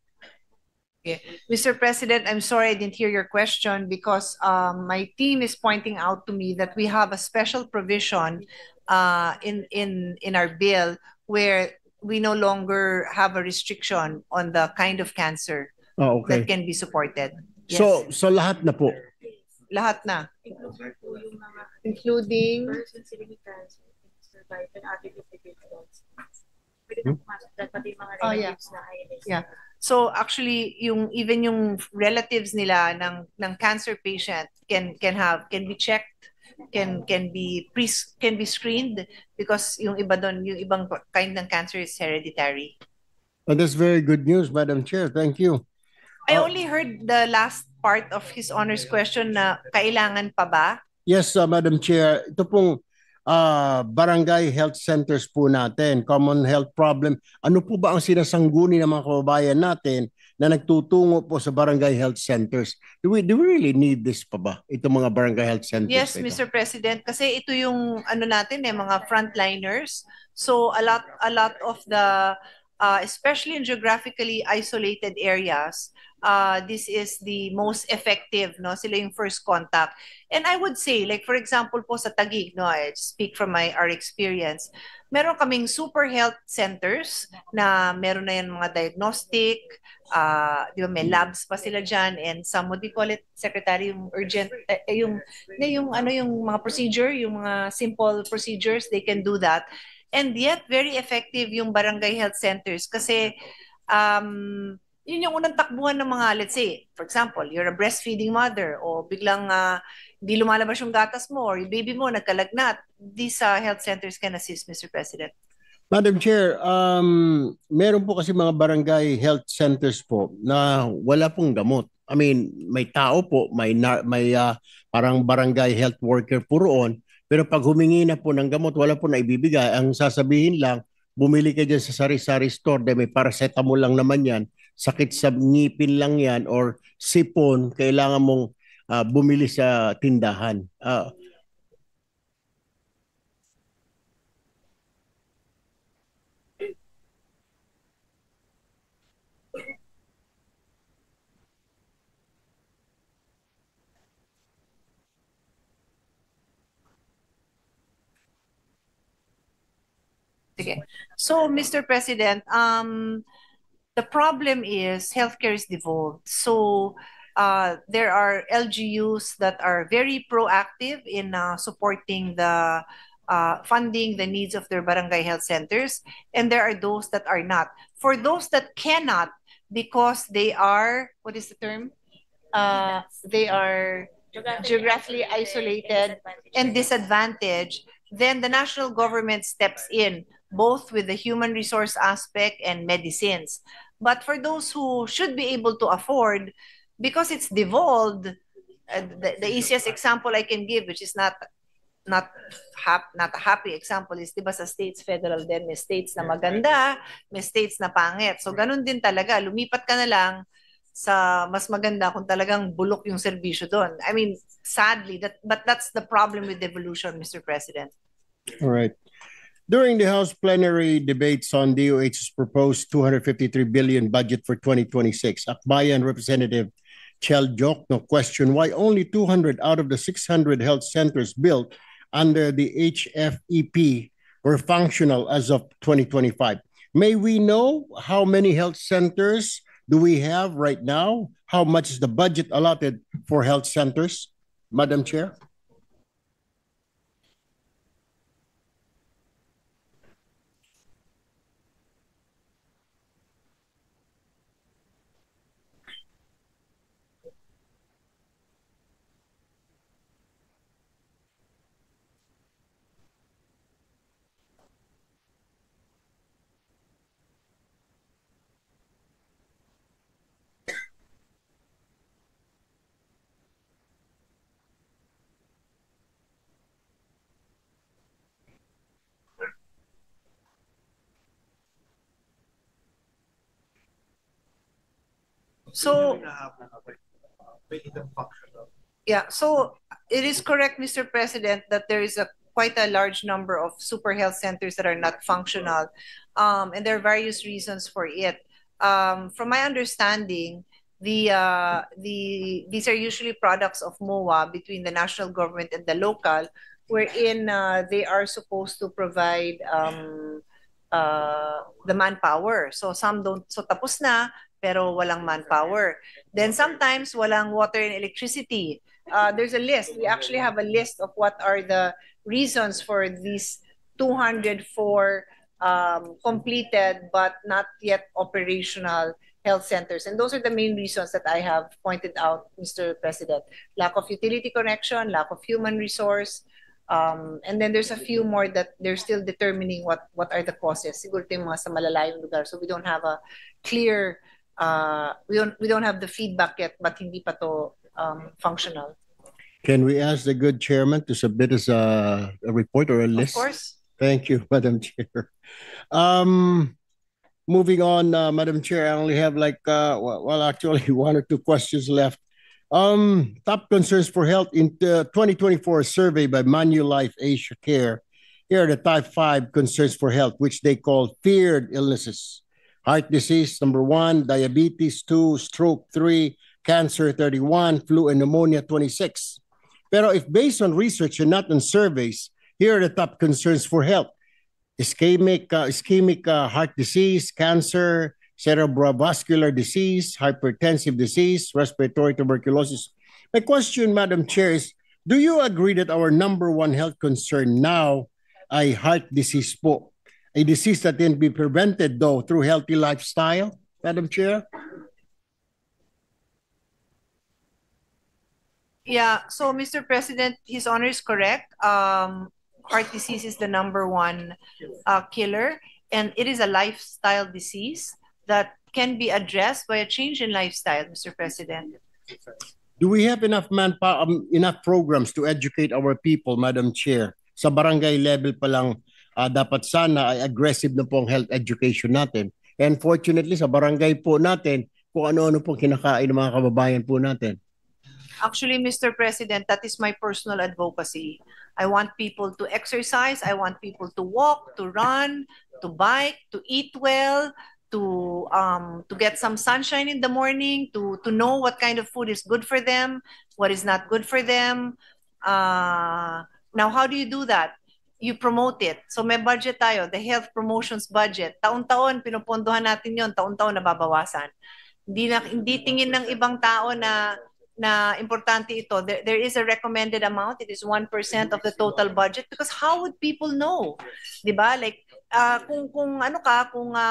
Okay. Mr. President, I'm sorry I didn't hear your question because my team is pointing out to me that we have a special provision in our bill where we no longer have a restriction on the kind of cancer that can be supported. Yes. So lahat na po? Lahat na. Including persons living with cancer, survive and other individuals. Pwede na pumasok dahil pati yung mga relatives na INS. Yeah. So actually, even yung relatives nila ng cancer patient can be checked, can be screened because yung iba doon, yung ibang kind ng cancer is hereditary. Well, that's very good news, Madam Chair. Thank you. I only heard the last part of His Honor's question na kailangan pa ba? Yes, Madam Chair. Ito pong barangay health centers po natin, common health problem. Ano po ba ang sinasangguni ng mga kababayan natin na nagtutungo po sa barangay health centers? Do we really need this pa ba? Itong mga barangay health centers? Yes, Mr. President, kasi ito yung natin mga frontliners. So a lot of the especially in geographically isolated areas, this is the most effective, no? Sila yung first contact. And I would say, like for example po sa Taguig, no, I speak from our experience, meron kaming super health centers na meron na yan mga diagnostic, di ba, may labs pa sila dyan, and some, what do you call it, Secretary, yung urgent, yung mga procedure, yung mga simple procedures, they can do that. And yet, very effective yung barangay health centers kasi yun yung unang takbuhan ng mga, let's say, for example, you're a breastfeeding mother o biglang di lumalabas yung gatas mo or yung baby mo nagkalagnat. These health centers can assist, Mr. President. Madam Chair, meron po kasi mga barangay health centers po na wala pong gamot. I mean, may tao po, may parang barangay health worker po roon, pero pag humingi na po ng gamot, wala po na ibibigay. Ang sasabihin lang, bumili ka dyan sa sari-sari store, dahil may paracetamol lang naman yan, sakit sa ngipin lang yan, or sipon, kailangan mong bumili sa tindahan. Okay. So, Mr. President, the problem is healthcare is devolved. So, There are LGUs that are very proactive in supporting the funding the needs of their barangay health centers, and there are those that are not. For those that cannot, because they are, what is the term? They are geographically isolated and disadvantaged, then the national government steps in, both with the human resource aspect and medicines. But for those who should be able to afford, because it's devolved, the easiest example I can give, which is not a happy example, is diba sa states federal din, may states na maganda, may states na pangit. So ganun din talaga, lumipat ka na lang sa mas maganda kung talagang bulok yung serbisyo doon. I mean, sadly, but that's the problem with devolution, Mr. President. All right. During the House plenary debates on DOH's proposed 253 billion budget for 2026, Akbayan Representative Chel Jokno questioned why only 200 out of the 600 health centers built under the HFEP were functional as of 2025. May we know how many health centers do we have right now? How much is the budget allotted for health centers, Madam Chair? So, yeah, so it is correct, Mr. President, that there is quite a large number of super health centers that are not functional, and there are various reasons for it. From my understanding, these are usually products of MOA between the national government and the local, wherein they are supposed to provide the manpower. So some don't, so tapos na, pero walang manpower. Then sometimes walang water and electricity. There's a list. We actually have a list of what are the reasons for these 204 completed but not yet operational health centers. And those are the main reasons that I have pointed out, Mr. President. Lack of utility connection, lack of human resource, and then there's a few more that they're still determining what are the causes. Siguro yung mga sa malalayong lugar. So we don't have a clear, we don't have the feedback yet, but hindi pa to functional. Can we ask the good chairman to submit us a report or a list? Of course. Thank you, Madam Chair. Moving on, Madam Chair, I only have actually one or two questions left. Top concerns for health in the 2024 survey by Manulife Asia Care. Here are the top 5 concerns for health, which they call feared illnesses. Heart disease, number 1, diabetes, 2, stroke, 3, cancer, 31, flu and pneumonia, 26. Pero if based on research and not on surveys, here are the top concerns for health. Ischemic heart disease, cancer, cerebrovascular disease, hypertensive disease, respiratory tuberculosis. My question, Madam Chair, is do you agree that our number 1 health concern now ay heart disease po? A disease that can be prevented though through healthy lifestyle, Madam Chair? Yeah, so Mr. President, His Honor is correct. Heart disease is the number 1 killer, and it is a lifestyle disease that can be addressed by a change in lifestyle, Mr. President. Do we have enough manpower, enough programs to educate our people, Madam Chair? Sa barangay level pa lang, dapat sana ay aggressive na po ang health education natin. And fortunately, sa barangay po natin, kung ano-ano pong kinakain ng mga kababayan po natin. Actually, Mr. President, that is my personal advocacy. I want people to exercise. I want people to walk, to run, to bike, to eat well, to get some sunshine in the morning, to know what kind of food is good for them, what is not good for them. Now, how do you do that? You promote it. So may budget tayo, the health promotions budget. Taon-taon, pinupondohan natin yon, taon-taon nababawasan. Hindi tingin ng ibang tao na importante ito. There is a recommended amount. It is 1% of the total budget because how would people know? 'Di ba? Like kung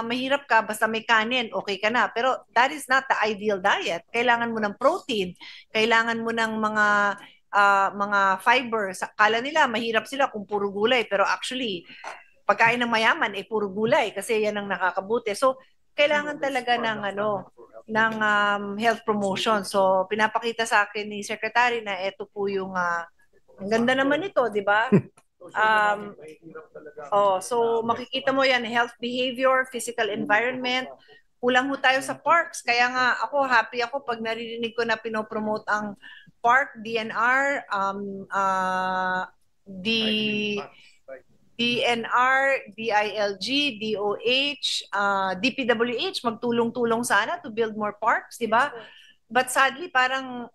mahirap ka basta may kanin, okay ka na. Pero that is not the ideal diet. Kailangan mo ng protein, kailangan mo ng mga fiber. Kala nila mahirap sila kung puro gulay, pero actually pagkain ng mayaman puro gulay kasi yan ang nakakabuti. So kailangan talaga ng health promotion. So pinapakita sa akin ni Secretary na ito po yung ang ganda naman ito, 'di ba? So makikita mo yan, health behavior, physical environment. Kulang ho tayo sa parks. Kaya nga ako happy ako pag naririnig ko na pinopromote ang park, DNR, DILG, DOH, DPWH, magtulong-tulong sana to build more parks, di ba? But sadly, parang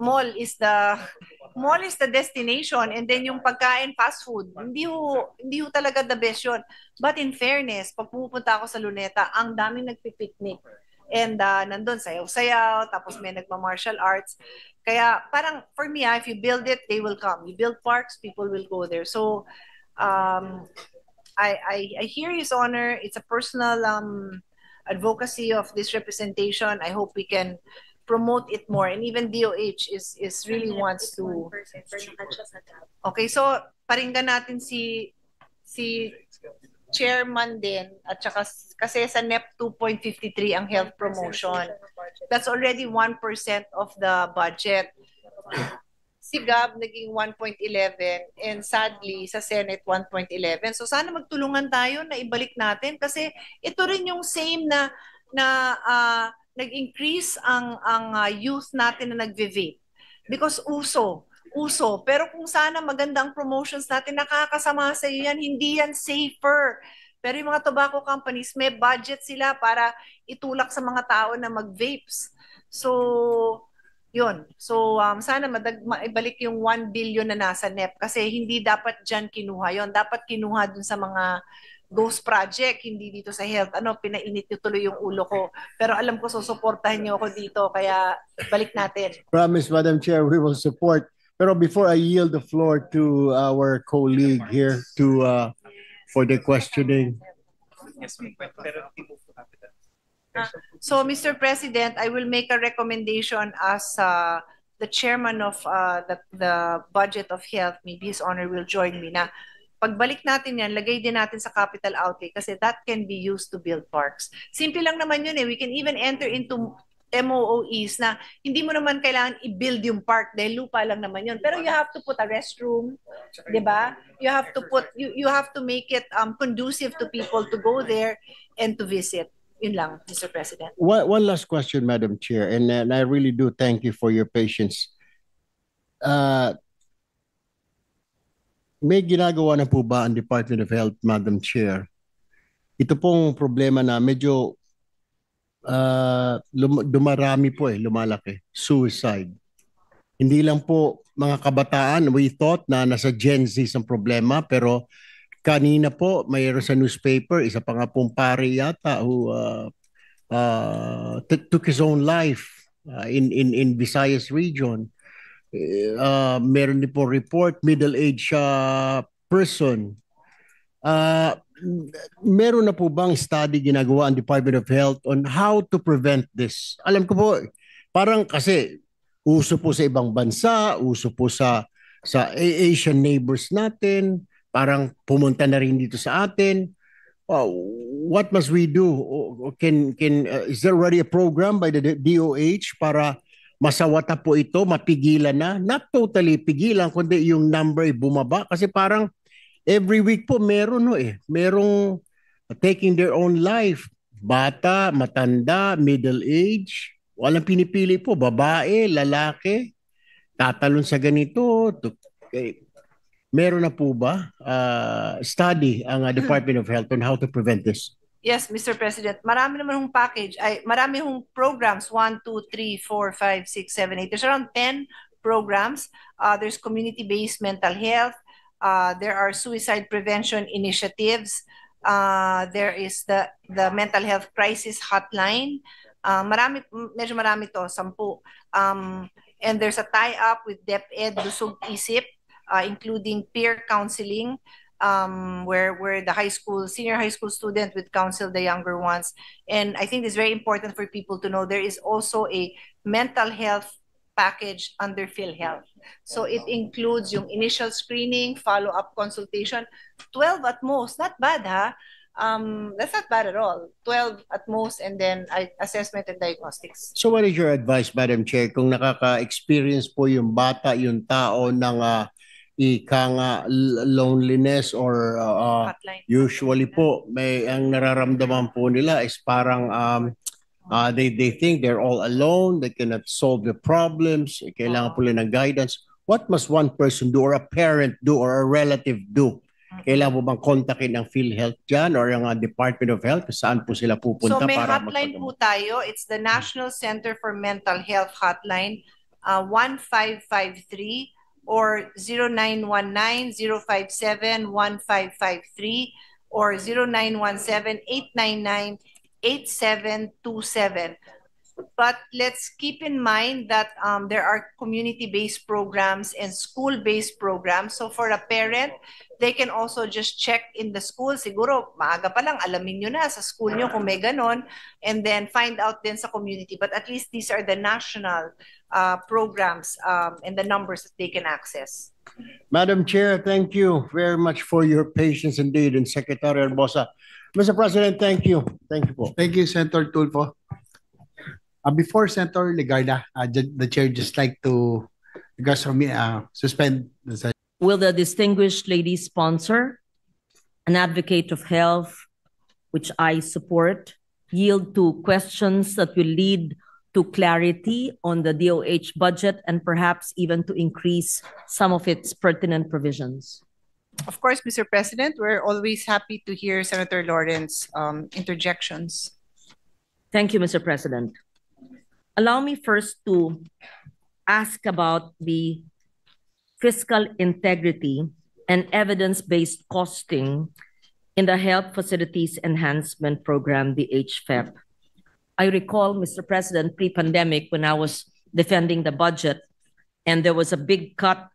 mall is the destination, and then yung pagkain, fast food, hindi ho talaga the best yun. But in fairness, pag pupunta ako sa Luneta, ang daming nagpipiknik. And nandun sayaw-sayaw, tapos may nagma-martial arts. Kaya parang for me, if you build it, they will come. You build parks, people will go there. So I hear His Honor. It's a personal advocacy of this representation. I hope we can promote it more, and even DOH is really wants to. Okay, so paringgan natin si chairman din, at saka kasi sa NEP 2.53 ang health promotion. That's already 1% of the budget. Si Gab naging 1.11 and sadly sa Senate 1.11. So sana magtulungan tayo na ibalik natin kasi ito rin yung same na nag-increase ang youth natin na nagve-vape. Because uso. Pero kung sana maganda ang promotions natin, nakakasama sa iyo yan, hindi yan safer. Pero yung mga tobacco companies, may budget sila para itulak sa mga tao na mag-vapes. So, yun. So, sana maibalik yung 1 billion na nasa NEP kasi hindi dapat dyan kinuha yon. Dapat kinuha dun sa mga ghost project, hindi dito sa health. Pinainit niyo tuloy yung ulo ko. Pero alam ko, susuportahan niyo ako dito. Kaya, balik natin. Promise, Madam Chair, we will support. Pero before I yield the floor to our colleague here for the questioning. So, Mr. President, I will make a recommendation as the chairman of the budget of health. Maybe His Honor will join me na pagbalik natin yan, lagay din natin sa capital outlay kasi that can be used to build parks. Simple lang naman yun. We can even enter into MOOEs na hindi mo naman kailangan i-build yung park dahil lupa lang naman yun. Pero you have to put a restroom, di ba? You have to make it conducive to people to go there and to visit. Yun lang, Mr. President. One last question, Madam Chair, and I really do thank you for your patience. May ginagawa na po ba ang Department of Health, Madam Chair? Ito pong problema na medyo dumarami po lumalaki. Suicide. Hindi lang po mga kabataan, we thought na nasa Gen Z ang problema, pero kanina po mayroon sa newspaper, isa pa nga pong pare yata who took his own life in Visayas region. Meron din po report, middle-aged person. Meron na po bang study ginagawa ang Department of Health on how to prevent this? Alam ko po, parang kasi uso po sa ibang bansa, uso po sa Asian neighbors natin, parang pumunta na rin dito sa atin. What must we do? Is there already a program by the DOH para masawata po ito, mapigilan na? Not totally pigilan, kundi yung number ay bumaba. Kasi parang every week po merong taking their own life. Bata, matanda, middle age. Walang pinipili po, babae, lalaki, tatalon sa ganito. Meron na po ba study ang Department of Health on how to prevent this? Yes, Mr. President. Marami naman hong package. Marami hong programs. 1, 2, 3, 4, 5, 6, 7, 8. There's around 10 programs. There's community-based mental health. There are suicide prevention initiatives. There is the mental health crisis hotline. Medyo marami to, 10. And there's a tie-up with DepEd Lusog Isip, including peer counseling, where the senior high school student would counsel the younger ones. And I think it's very important for people to know there is also a mental health package under PhilHealth. So it includes yung initial screening, follow-up consultation, 12 at most, not bad ha? That's not bad at all. 12 at most, and then assessment and diagnostics. So what is your advice, Madam Chair, kung nakaka-experience po yung bata, yung tao ng loneliness or usually po may ang nararamdaman po nila is parang they think they're all alone, they cannot solve the problems, kailangan po nila ng guidance. What must one person do, or a parent do, or a relative do? Kailangan po bang kontakin ng PhilHealth dyan or yung Department of Health? Saan po sila pupunta? So may hotline po tayo. It's the National Center for Mental Health hotline, 1553 or 0919-057-1553 or 0917-899-8727. But let's keep in mind that there are community-based programs and school-based programs. So for a parent, they can also just check in the school. Siguro, maaga pa lang, alamin nyo na sa school nyo kung may ganon, and then find out din sa community. But at least these are the national programs and the numbers that they can access. Madam Chair, thank you very much for your patience indeed, and Secretary Herbosa. Mr. President, thank you. Thank you po. Thank you, Senator Tulfo. Before Senator Legarda, the chair just like to, because for me, suspend the session. Will the distinguished lady sponsor, an advocate of health, which I support, yield to questions that will lead to clarity on the DOH budget and perhaps even to increase some of its pertinent provisions? Of course, Mr. President, we're always happy to hear Senator Lawrence interjections. Thank you, Mr. President. Allow me first to ask about the fiscal integrity and evidence-based costing in the Health Facilities Enhancement Program, the HFEP. I recall, Mr. President, pre-pandemic when I was defending the budget, and there was a big cut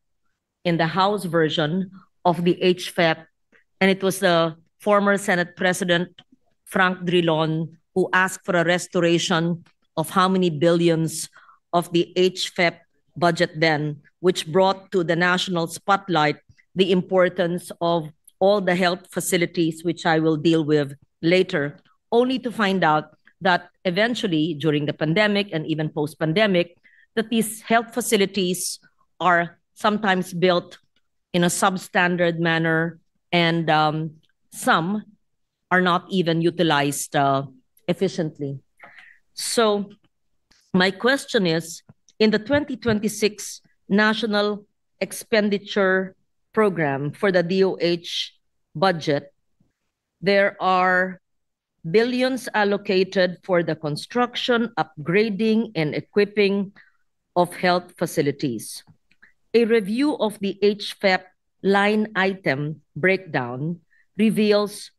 in the House version of the HFEP, and it was the former Senate President, Frank Drilon, who asked for a restoration of how many billions of the HFEP budget then, which brought to the national spotlight the importance of all the health facilities, which I will deal with later, only to find out that eventually, during the pandemic and even post-pandemic, that these health facilities are sometimes built in a substandard manner, and some are not even utilized efficiently. So my question is, in the 2026 National Expenditure Program for the DOH budget, there are billions allocated for the construction, upgrading, and equipping of health facilities. A review of the HFEP line item breakdown reveals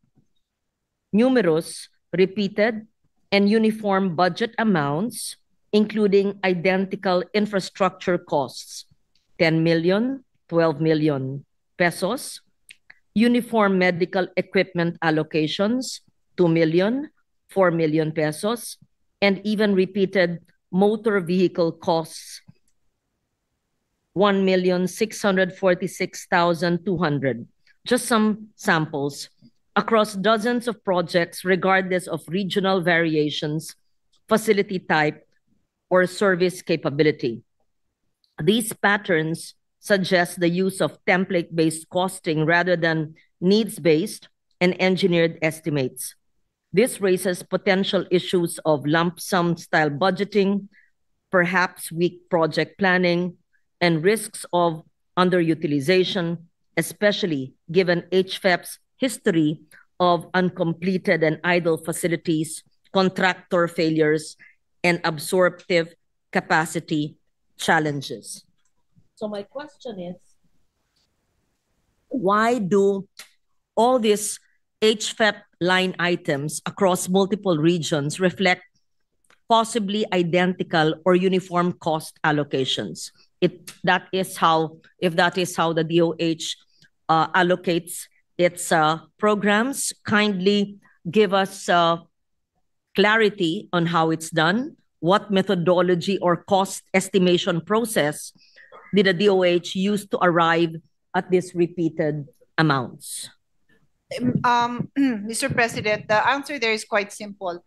numerous repeated and uniform budget amounts, including identical infrastructure costs, 10 million, 12 million pesos, uniform medical equipment allocations, 2 million, 4 million pesos, and even repeated motor vehicle costs, 1,646,200. Just some samples across dozens of projects, regardless of regional variations, facility type, or service capability. These patterns suggest the use of template-based costing rather than needs-based and engineered estimates. This raises potential issues of lump sum style budgeting, perhaps weak project planning, and risks of underutilization, especially given HFEP's history of uncompleted and idle facilities, contractor failures, and absorptive capacity challenges. So my question is, why do all these HFEP line items across multiple regions reflect possibly identical or uniform cost allocations. If that is how the DOH allocates its programs, kindly give us clarity on how it's done, what methodology or cost estimation process did the DOH use to arrive at these repeated amounts? Mr. President, the answer there is quite simple.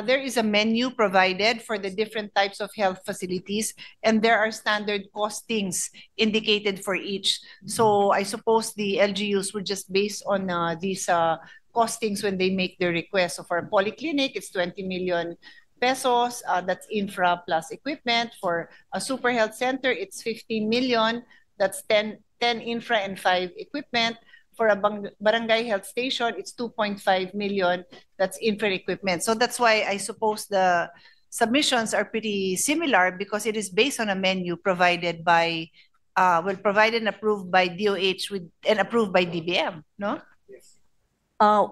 There is a menu provided for the different types of health facilities, and there are standard costings indicated for each. So I suppose the LGUs would just base on these costings when they make their request. So for a polyclinic, it's 20 million pesos. That's infra plus equipment. For a super health center, it's 15 million. That's 10 infra and 5 equipment. For a barangay health station, it's 2.5 million. That's infra equipment. So that's why I suppose the submissions are pretty similar, because it is based on a menu provided by, provided and approved by DOH and approved by DBM, no?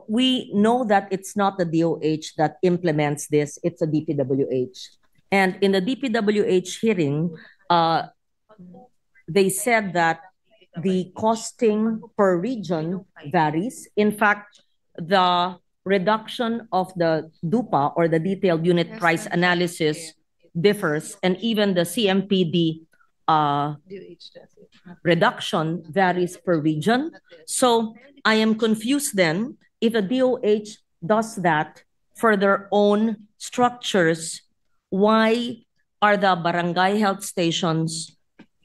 We know that it's not the DOH that implements this, it's a DPWH. And in the DPWH hearing, they said that the costing per region varies. In fact, the reduction of the DUPA, or the detailed unit price analysis, differs, and even the CMPD reduction varies per region. So I am confused then, if the DOH does that for their own structures, why are the barangay health stations,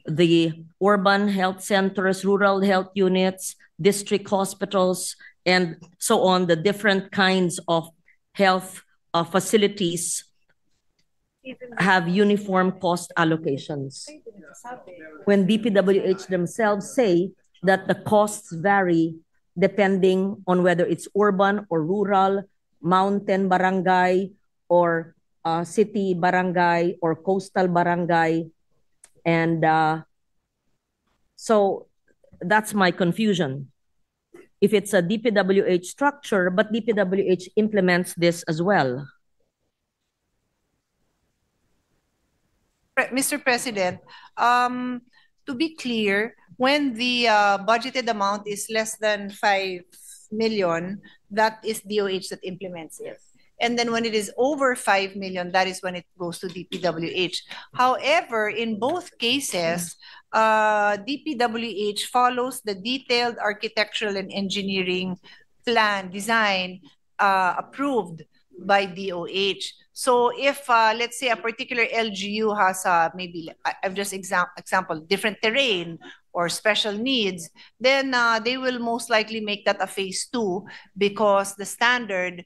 the urban health centers, rural health units, district hospitals, and so on, the different kinds of health facilities have uniform cost allocations, when DPWH themselves say that the costs vary depending on whether it's urban or rural, mountain barangay, or city barangay, or coastal barangay. And so that's my confusion. If it's a DPWH structure, but DPWH implements this as well. Mr. President, to be clear, when the budgeted amount is less than 5 million, that is DOH that implements it. And then when it is over 5 million, that is when it goes to DPWH. However, in both cases, DPWH follows the detailed architectural and engineering plan design approved by DOH. So if, let's say, a particular LGU has maybe, I've just example, different terrain or special needs, then they will most likely make that a phase 2, because the standard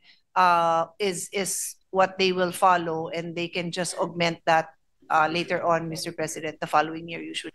is what they will follow, and they can just augment that later on, Mr. President, the following year usually.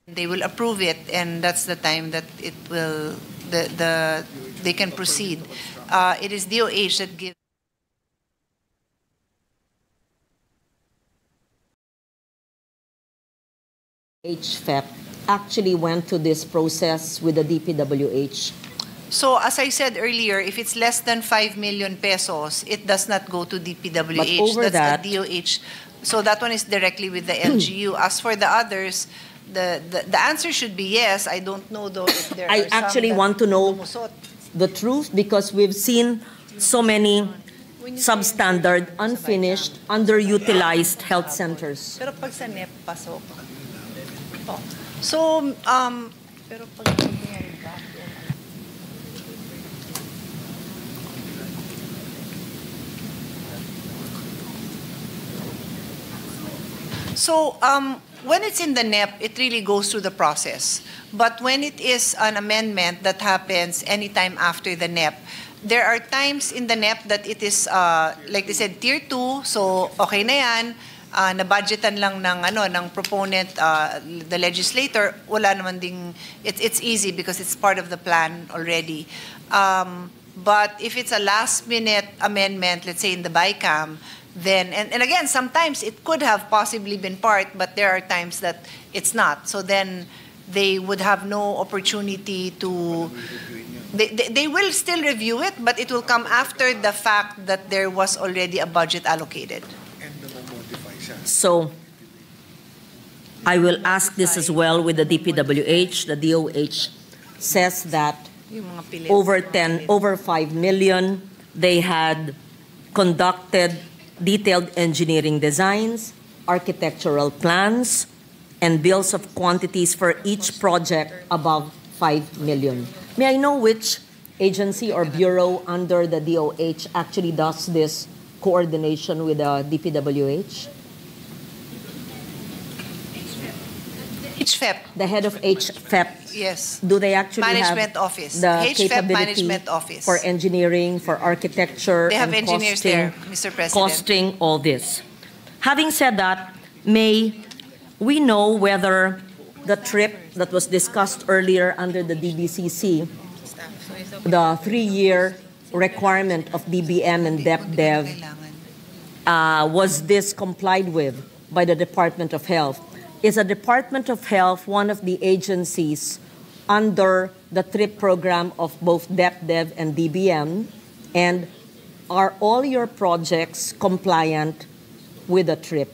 They will approve it, and that's the time that it will they can proceed. It is DOH that gives. HFEP actually went to this process with the DPWH. So as I said earlier, if it's less than 5 million pesos, it does not go to DPWH. But over that's the DOH. So that one is directly with the LGU. As for the others, the answer should be yes. I don't know though if there I are some actually want to know the truth, because we've seen so many substandard, unfinished, underutilized health centers. Pero pag sa NEP pasok. So, pero pag nangyari ba? So, when it's in the NEP, it really goes through the process. But when it is an amendment that happens anytime after the NEP, there are times in the NEP that it is, like they said, tier 2, so okay na yan, na-budgetan lang ng proponent, the legislator, wala naman ding, it's easy because it's part of the plan already. But if it's a last-minute amendment, let's say in the BICAM, then, and again, sometimes it could have possibly been part, but there are times that it's not. So then they would have no opportunity to, they will still review it, but it will come after the fact that there was already a budget allocated. So I will ask this as well with the DPWH. The DOH says that over 5 million, they had conducted detailed engineering designs, architectural plans, and bills of quantities for each project above 5 million. May I know which agency or bureau under the DOH actually does this coordination with the DPWH? HFEP. The head of HFEP. Yes. Do they actually Management have Office. the HFEP capability Management Office. for engineering, for architecture, They have and engineers costing, there, Mr. President. costing all this? Having said that, may we know whether the trip that was discussed earlier under the DBCC, the 3-year requirement of DBM and DepDev, was this complied with by the Department of Health? Is the Department of Health one of the agencies under the TRIP program of both DepDev and DBM? And are all your projects compliant with the TRIP?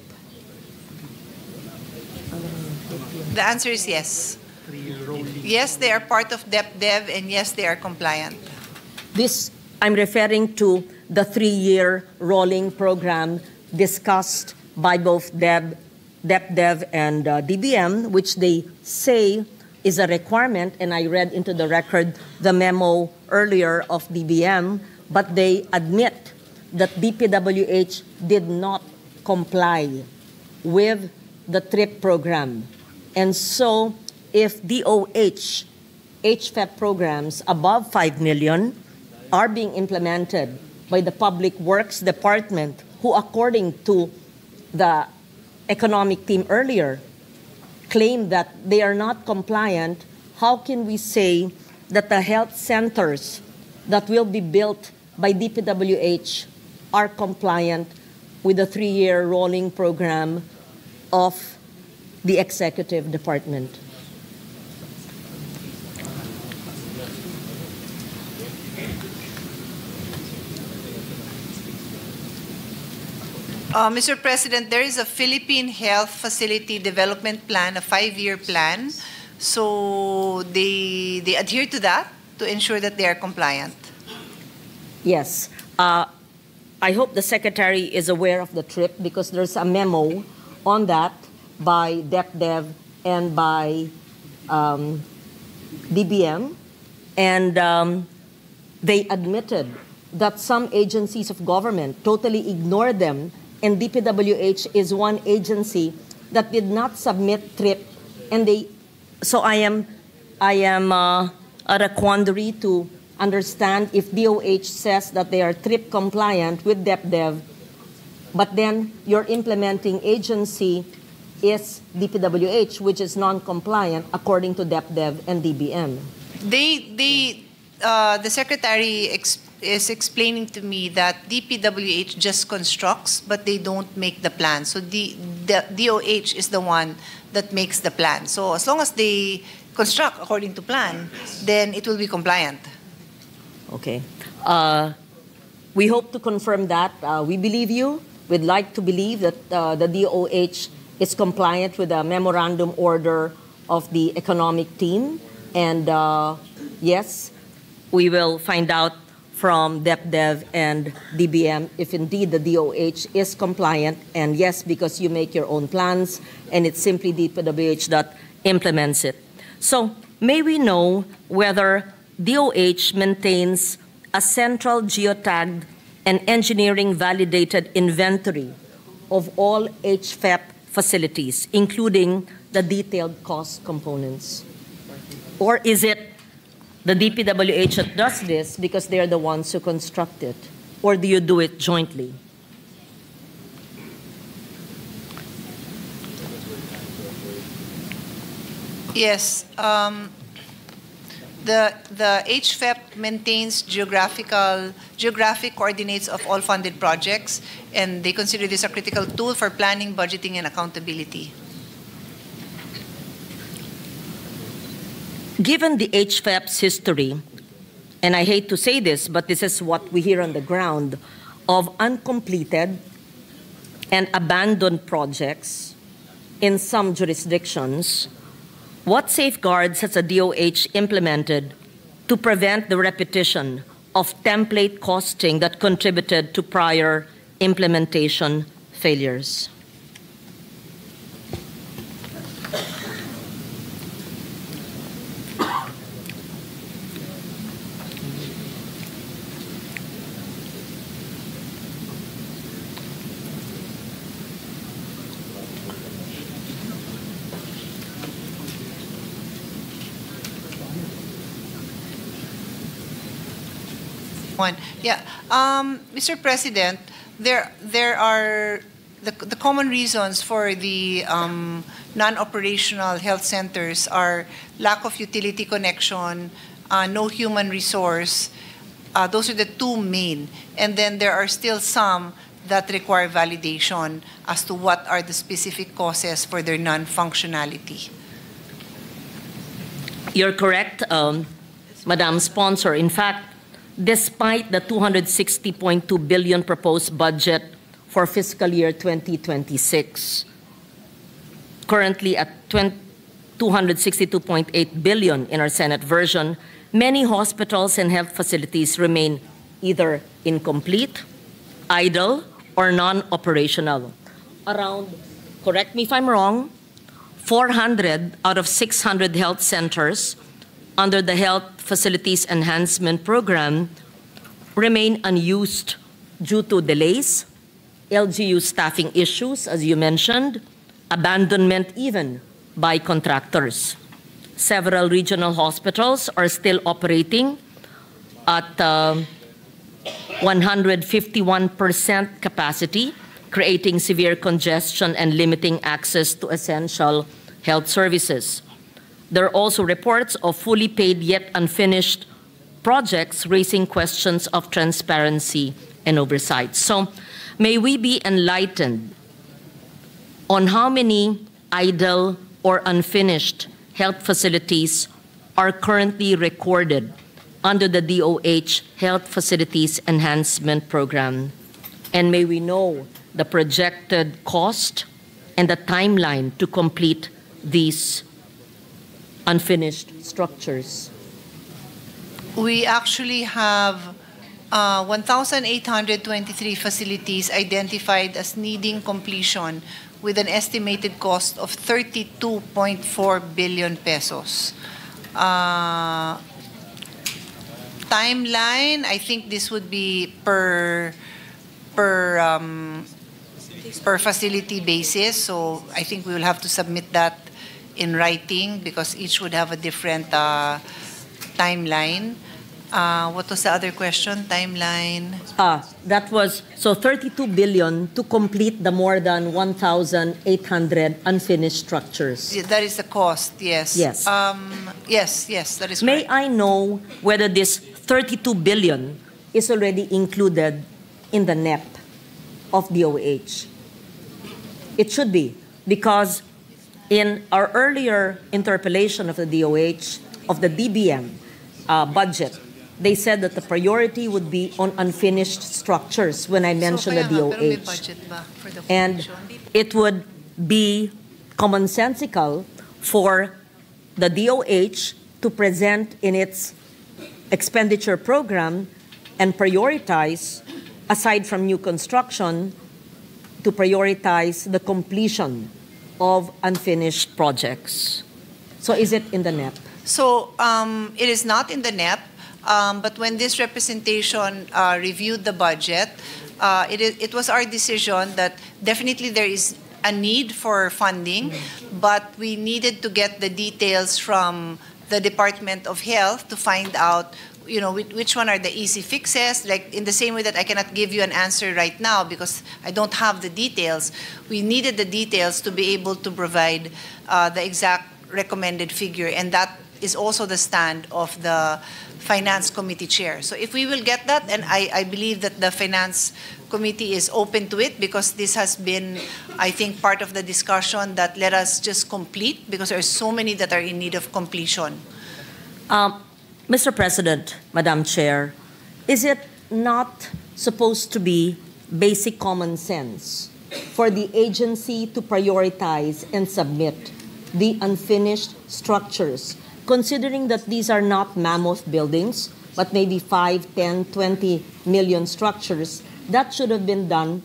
The answer is yes. Yes, they are part of DepDev, and yes, they are compliant. This, I'm referring to the 3-year rolling program discussed by both DepDev and DBM, which they say is a requirement, and I read into the record the memo earlier of DBM, but they admit that DPWH did not comply with the TRIP program. And so if DOH, HFEP programs above 5 million are being implemented by the Public Works Department, who according to the economic team earlier claimed that they are not compliant, how can we say that the health centers that will be built by DPWH are compliant with the 3-year rolling program of the executive department? Mr. President, there is a Philippine Health Facility Development Plan, a 5-year plan. So they adhere to that to ensure that they are compliant. Yes. I hope the Secretary is aware of the TRIP because there's a memo on that by DepDev and by DBM. And they admitted that some agencies of government totally ignored them, and DPWH is one agency that did not submit TRIP. And so I am at a quandary to understand if DOH says that they are TRIP compliant with DepDev, but then your implementing agency is DPWH, which is non-compliant according to DepDev and DBM. The Secretary is explaining to me that DPWH just constructs, but they don't make the plan. So the DOH is the one that makes the plan. So as long as they construct according to plan, then it will be compliant. Okay. We hope to confirm that. We believe you. We'd like to believe that the DOH is compliant with the memorandum order of the economic team. And yes, we will find out from DepDev and DBM if indeed the DOH is compliant. And yes, because you make your own plans, and it's simply DPWH that implements it. So may we know whether DOH maintains a central geotagged and engineering validated inventory of all HFEP facilities, including the detailed cost components? Or is it the DPWH that does this because they're the ones who construct it? Or do you do it jointly? Yes. The HFEP maintains geographic coordinates of all funded projects, and they consider this a critical tool for planning, budgeting, and accountability. Given the HFEP's history, and I hate to say this, but this is what we hear on the ground, of uncompleted and abandoned projects in some jurisdictions, what safeguards has the DOH implemented to prevent the repetition of template costing that contributed to prior implementation failures? Yeah, Mr. President, there are the common reasons for the non-operational health centers are lack of utility connection, no human resource. Those are the two main, and then there are still some that require validation as to what are the specific causes for their non-functionality. You're correct, Madam Sponsor. In fact, despite the 260.2 billion proposed budget for fiscal year 2026, currently at 262.8 billion in our Senate version, many hospitals and health facilities remain either incomplete, idle, or non-operational. Around, correct me if I'm wrong, 400 out of 600 health centers under the Health Facilities Enhancement Program remain unused due to delays, LGU staffing issues, as you mentioned, abandonment even by contractors. Several regional hospitals are still operating at 151% capacity, creating severe congestion and limiting access to essential health services. There are also reports of fully paid yet unfinished projects raising questions of transparency and oversight. So may we be enlightened on how many idle or unfinished health facilities are currently recorded under the DOH Health Facilities Enhancement Program? And may we know the projected cost and the timeline to complete these unfinished structures? We actually have 1,823 facilities identified as needing completion with an estimated cost of 32.4 billion pesos. Timeline, I think this would be per facility basis, so I think we will have to submit that in writing because each would have a different timeline. What was the other question? Timeline? That was, so 32 billion to complete the more than 1,800 unfinished structures. Yeah, that is the cost, yes. Yes. Yes, that is May correct. I know whether this 32 billion is already included in the NEP of DOH? It should be, because in our earlier interpellation of the DOH, of the DBM budget, they said that the priority would be on unfinished structures when I mentioned the DOH. And it would be commonsensical for the DOH to present in its expenditure program and prioritize, aside from new construction, to prioritize the completion of unfinished projects. So is it in the NEP? So it is not in the NEP, but when this representation reviewed the budget, it was our decision that definitely there is a need for funding, but we needed to get the details from the Department of Health to find out, which one are the easy fixes. Like in the same way that I cannot give you an answer right now because I don't have the details. We needed the details to be able to provide the exact recommended figure, and that is also the stand of the Finance Committee Chair. So if we will get that, and I believe that the Finance Committee is open to it because this has been, I think, part of the discussion that let us just complete because there are so many that are in need of completion. Mr. President, Madam Chair, is it not supposed to be basic common sense for the agency to prioritize and submit the unfinished structures, considering that these are not mammoth buildings, but maybe 5, 10, 20 million structures? That should have been done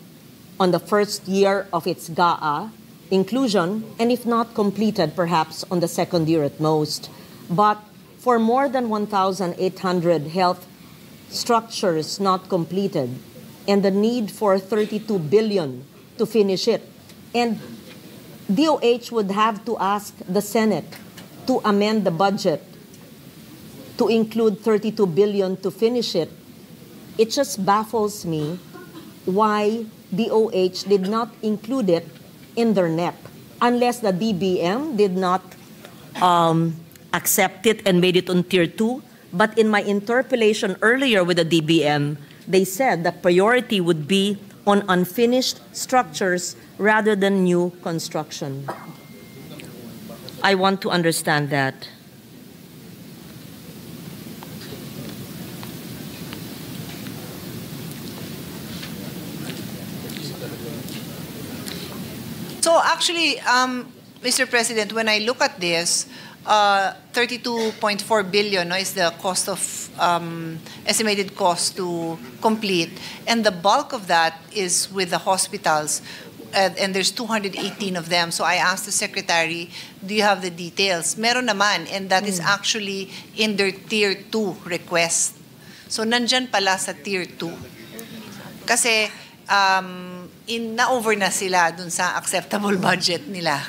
on the first year of its GAA inclusion, and if not completed, perhaps on the second year at most. But for more than 1,800 health structures not completed, and the need for 32 billion to finish it, and DOH would have to ask the Senate to amend the budget to include 32 billion to finish it, it just baffles me why DOH did not include it in their NEP, unless the DBM did not accept it and made it on Tier 2. But in my interpellation earlier with the DBM, they said the priority would be on unfinished structures rather than new construction. I want to understand that. So actually, Mr. President, when I look at this, 32.4 billion is the cost of estimated cost to complete, and the bulk of that is with the hospitals, and there's 218 of them. So I asked the Secretary, do you have the details? Meron naman, and that is actually in their Tier 2 request. So nandyan pala sa Tier 2. Kasi na-over na sila dun sa acceptable budget nila.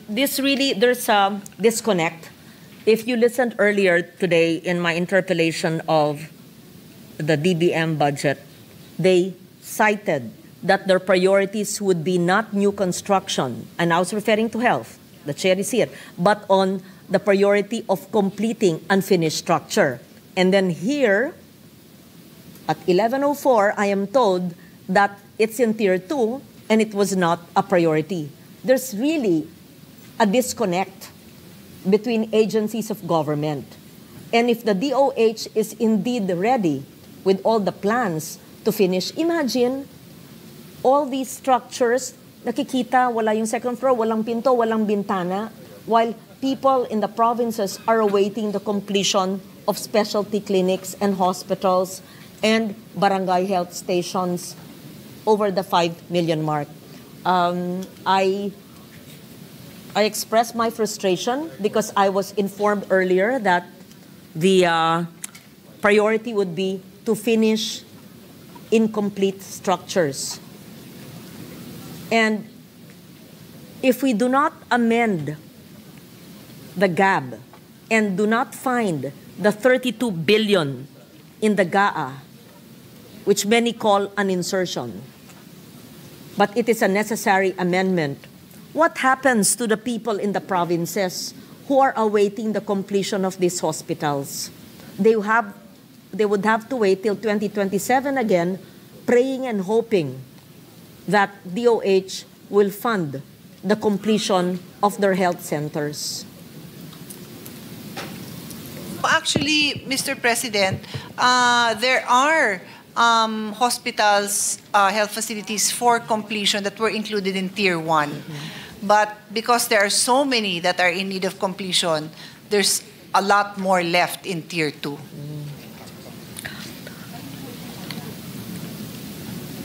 There's a disconnect. If you listened earlier today in my interpellation of the DBM budget, they cited that their priorities would be not new construction, and I was referring to health, the chair is here, but on the priority of completing unfinished structure. And then here, at 11:04, I am told that it's in Tier 2 and it was not a priority. There's really a disconnect between agencies of government. And if the DOH is indeed ready with all the plans to finish, imagine all these structures, nakikita, wala yung second floor, walang pinto, walang bintana, while people in the provinces are awaiting the completion of specialty clinics and hospitals and barangay health stations over the 5 million mark. I expressed my frustration because I was informed earlier that the priority would be to finish incomplete structures. And if we do not amend the GAB and do not find the 32 billion in the GAA, which many call an insertion, but it is a necessary amendment, what happens to the people in the provinces who are awaiting the completion of these hospitals? They would have to wait till 2027 again, praying and hoping that DOH will fund the completion of their health centers. Actually, Mr. President, there are hospitals, health facilities for completion that were included in Tier 1. But because there are so many that are in need of completion, there's a lot more left in Tier 2.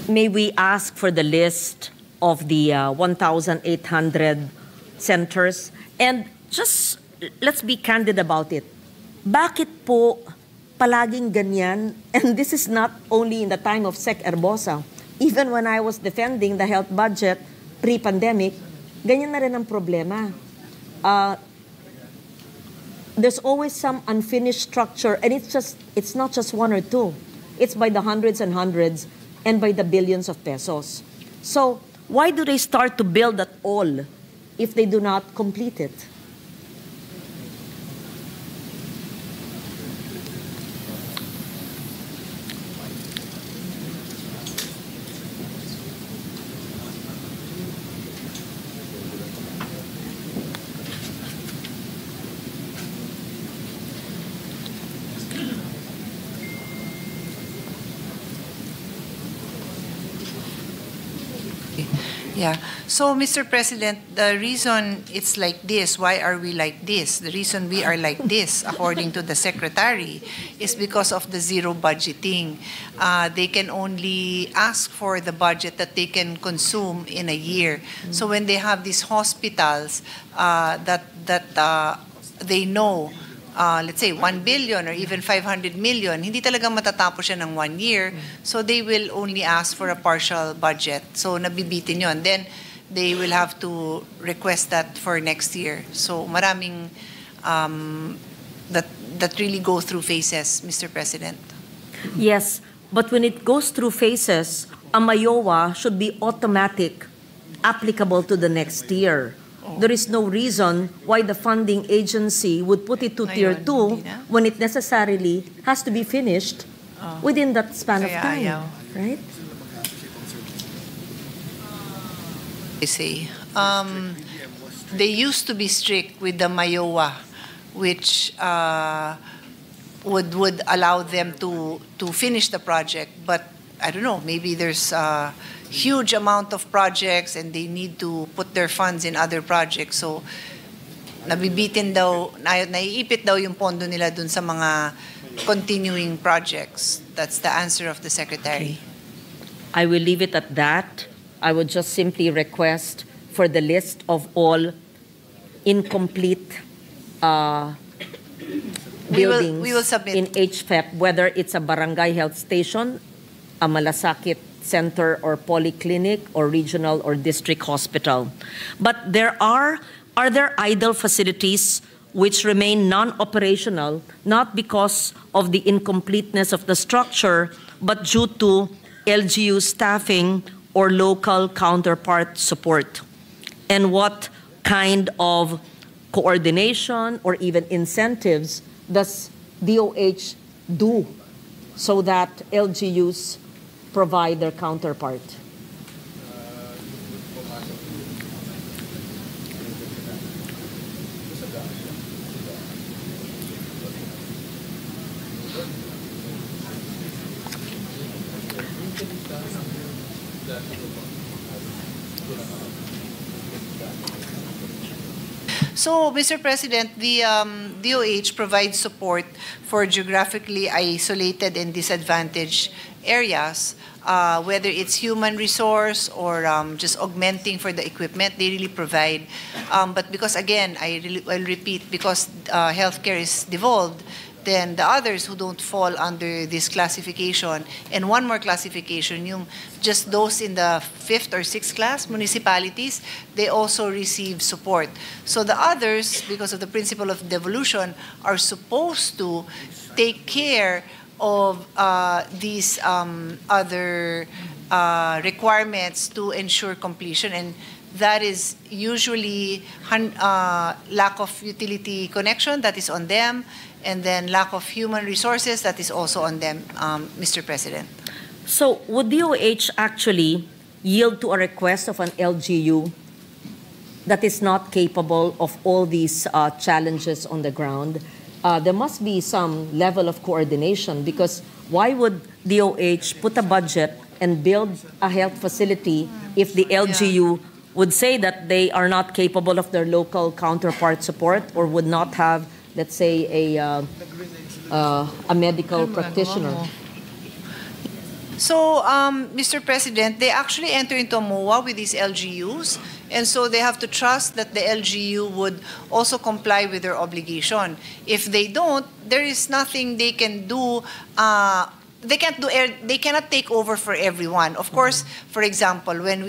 May we ask for the list of the 1,800 centers And just, let's be candid about it. Bakit po palaging ganyan? And this is not only in the time of Sec. Herbosa. Even when I was defending the health budget pre-pandemic, ganyan na rin ang problema. There's always some unfinished structure, and it's not just one or two. It's by the hundreds and hundreds and by the billions of pesos. So why do they start to build at all if they do not complete it? Yeah. So, Mr. President, the reason it's like this, why are we like this? The reason we are like this, according to the Secretary, is because of the zero budgeting. They can only ask for the budget that they can consume in a year. So when they have these hospitals that they know, let's say 1 billion or even 500 million, hindi talaga matatapos siya ng 1 year. So they will only ask for a partial budget. So nabibitin yon. Then they will have to request that for next year. So maraming that really go through phases, Mr. President. Yes, but when it goes through phases, a MAYOA should be automatic, applicable to the next year. There is no reason why the funding agency would put it to tier 2 when it necessarily has to be finished within that span of time, right? I say, they used to be strict with the MAYOA, which would allow them to finish the project. But I don't know, maybe there's a huge amount of projects and they need to put their funds in other projects. So nabibitin daw, naiipit daw yung pondo nila dun sa mga continuing projects. That's the answer of the Secretary. I will leave it at that. I would just simply request for the list of all incomplete buildings we will submit in HFEP, whether it's a barangay health station, a malasakit center or polyclinic or regional or district hospital. But are there idle facilities which remain non-operational, not because of the incompleteness of the structure, but due to LGU staffing or local counterpart support? And what kind of coordination or even incentives does DOH do so that LGUs provide their counterpart? So, Mr. President, the DOH provides support for geographically isolated and disadvantaged areas, whether it's human resource or just augmenting for the equipment, they really provide. But because, again, I'll repeat, because healthcare is devolved, then the others who don't fall under this classification, and one more classification, yung just those in the 5th or 6th class municipalities, they also receive support. So the others, because of the principle of devolution, are supposed to take care of these other requirements to ensure completion, and that is usually lack of utility connection, that is on them, and then lack of human resources, that is also on them, Mr. President. So would DOH actually yield to a request of an LGU that is not capable of all these challenges on the ground? There must be some level of coordination, because why would DOH put a budget and build a health facility if the LGU would say that they are not capable of their local counterpart support or would not have, let's say, a medical practitioner? So, Mr. President, they actually enter into a MOA with these LGUs, And so they have to trust that the LGU would also comply with their obligation. If they don't, there is nothing they can do. They cannot take over for everyone. Of course, for example, when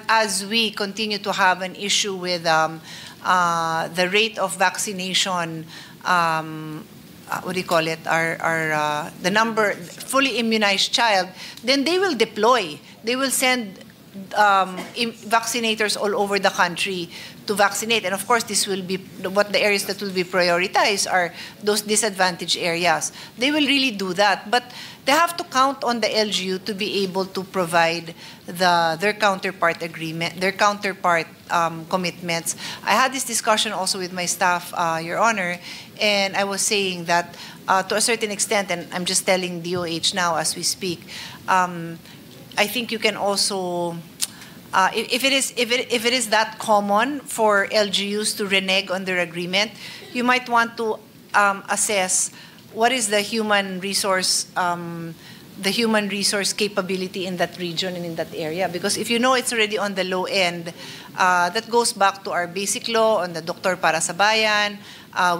as we continue to have an issue with the rate of vaccination, what do you call it? The number fully immunized child, then they will deploy. They will send vaccinators all over the country to vaccinate. And of course, this will be what the areas that will be prioritized are those disadvantaged areas. They will really do that, but they have to count on the LGU to be able to provide their counterpart agreement, their counterpart commitments. I had this discussion also with my staff, Your Honor, and I was saying that to a certain extent, and I'm just telling DOH now as we speak, I think you can also, if it is that common for LGUs to renege on their agreement, you might want to assess what is the human resource capability in that region and in that area. Because if you know it's already on the low end, that goes back to our basic law on the Doktor Para sa Bayan.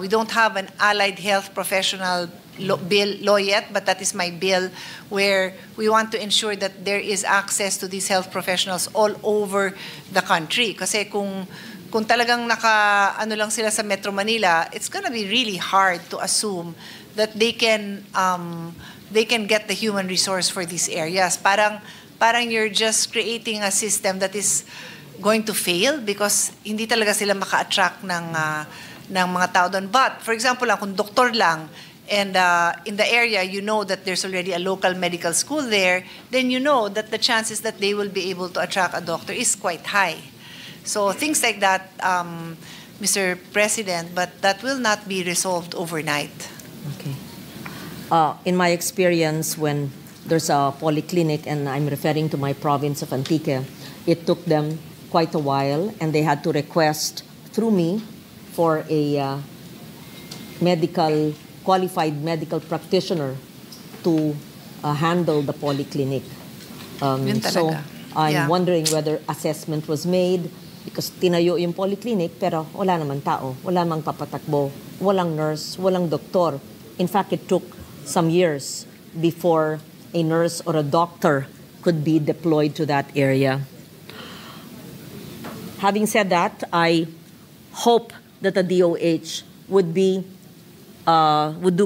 We don't have an allied health professional law yet, but that is my bill, where we want to ensure that there is access to these health professionals all over the country. Kasi kung talagang ano lang sila sa Metro Manila, it's gonna be really hard to assume that they can get the human resource for these areas. Parang you're just creating a system that is going to fail because hindi talaga sila maka-attract ng mga tao doon. But for example, kung doktor lang, and in the area you know that there's already a local medical school there, then you know that the chances that they will be able to attract a doctor is quite high. So things like that, Mr. President, but that will not be resolved overnight. Okay. In my experience, when there's a polyclinic, and I'm referring to my province of Antique, it took them quite a while, and they had to request through me for a qualified medical practitioner to handle the polyclinic. So I'm wondering whether assessment was made, because tinayo yung polyclinic, pero wala naman tao, wala mang papatakbo, walang nurse, walang doktor. In fact, it took some years before a nurse or a doctor could be deployed to that area. Having said that, I hope that the DOH would do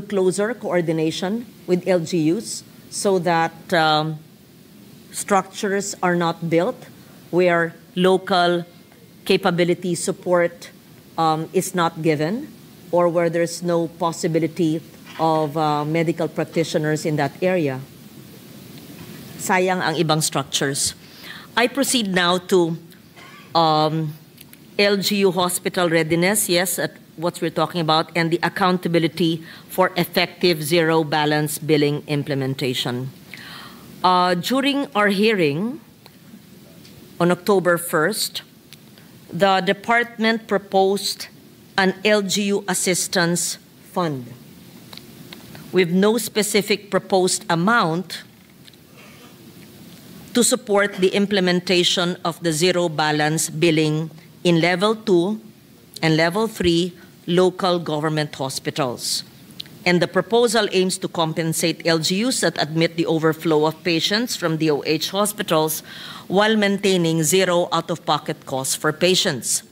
closer coordination with LGUs so that structures are not built where local capability support is not given, or where there's no possibility of medical practitioners in that area. Sayang ang ibang structures. I proceed now to LGU hospital readiness, yes, what we're talking about, and the accountability for effective zero balance billing implementation. During our hearing on October 1st, the department proposed an LGU assistance fund with no specific proposed amount to support the implementation of the zero balance billing in Level 2 and Level 3 local government hospitals. And the proposal aims to compensate LGUs that admit the overflow of patients from DOH hospitals while maintaining zero out-of-pocket costs for patients.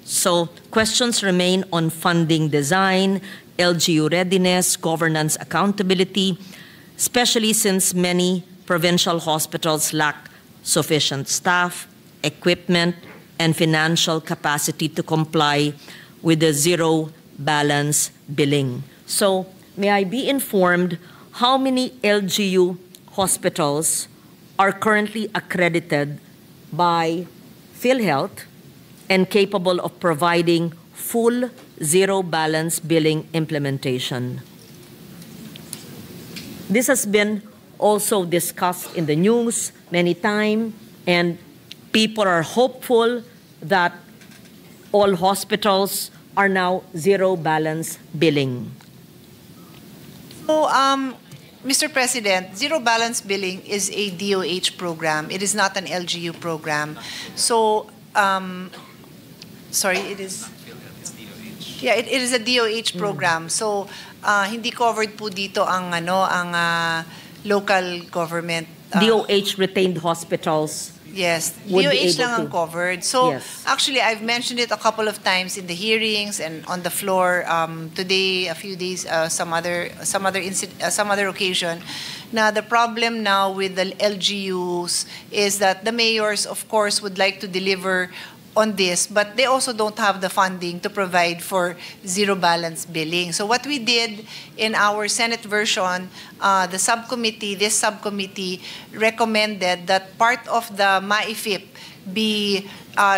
So questions remain on funding design, LGU readiness, governance accountability, especially since many provincial hospitals lack sufficient staff, equipment, and financial capacity to comply with the zero balance billing. So may I be informed how many LGU hospitals are currently accredited by PhilHealth and capable of providing full zero balance billing implementation? This has been also discussed in the news many times, and people are hopeful that all hospitals are now zero balance billing. So, Mr. President, zero balance billing is a DOH program. It is not an LGU program. So sorry, it is. Yeah, it is a DOH program. So hindi covered po dito ang local government. DOH retained hospitals. Yes, would be DOH able lang ang to. covered. So Yes. actually, I've mentioned it a couple of times in the hearings and on the floor today, a few days, some other occasion. Now the problem now with the LGUs is that the mayors, of course, would like to deliver on this, but they also don't have the funding to provide for zero balance billing. So what we did in our Senate version, this subcommittee recommended that part of the MAIFIP be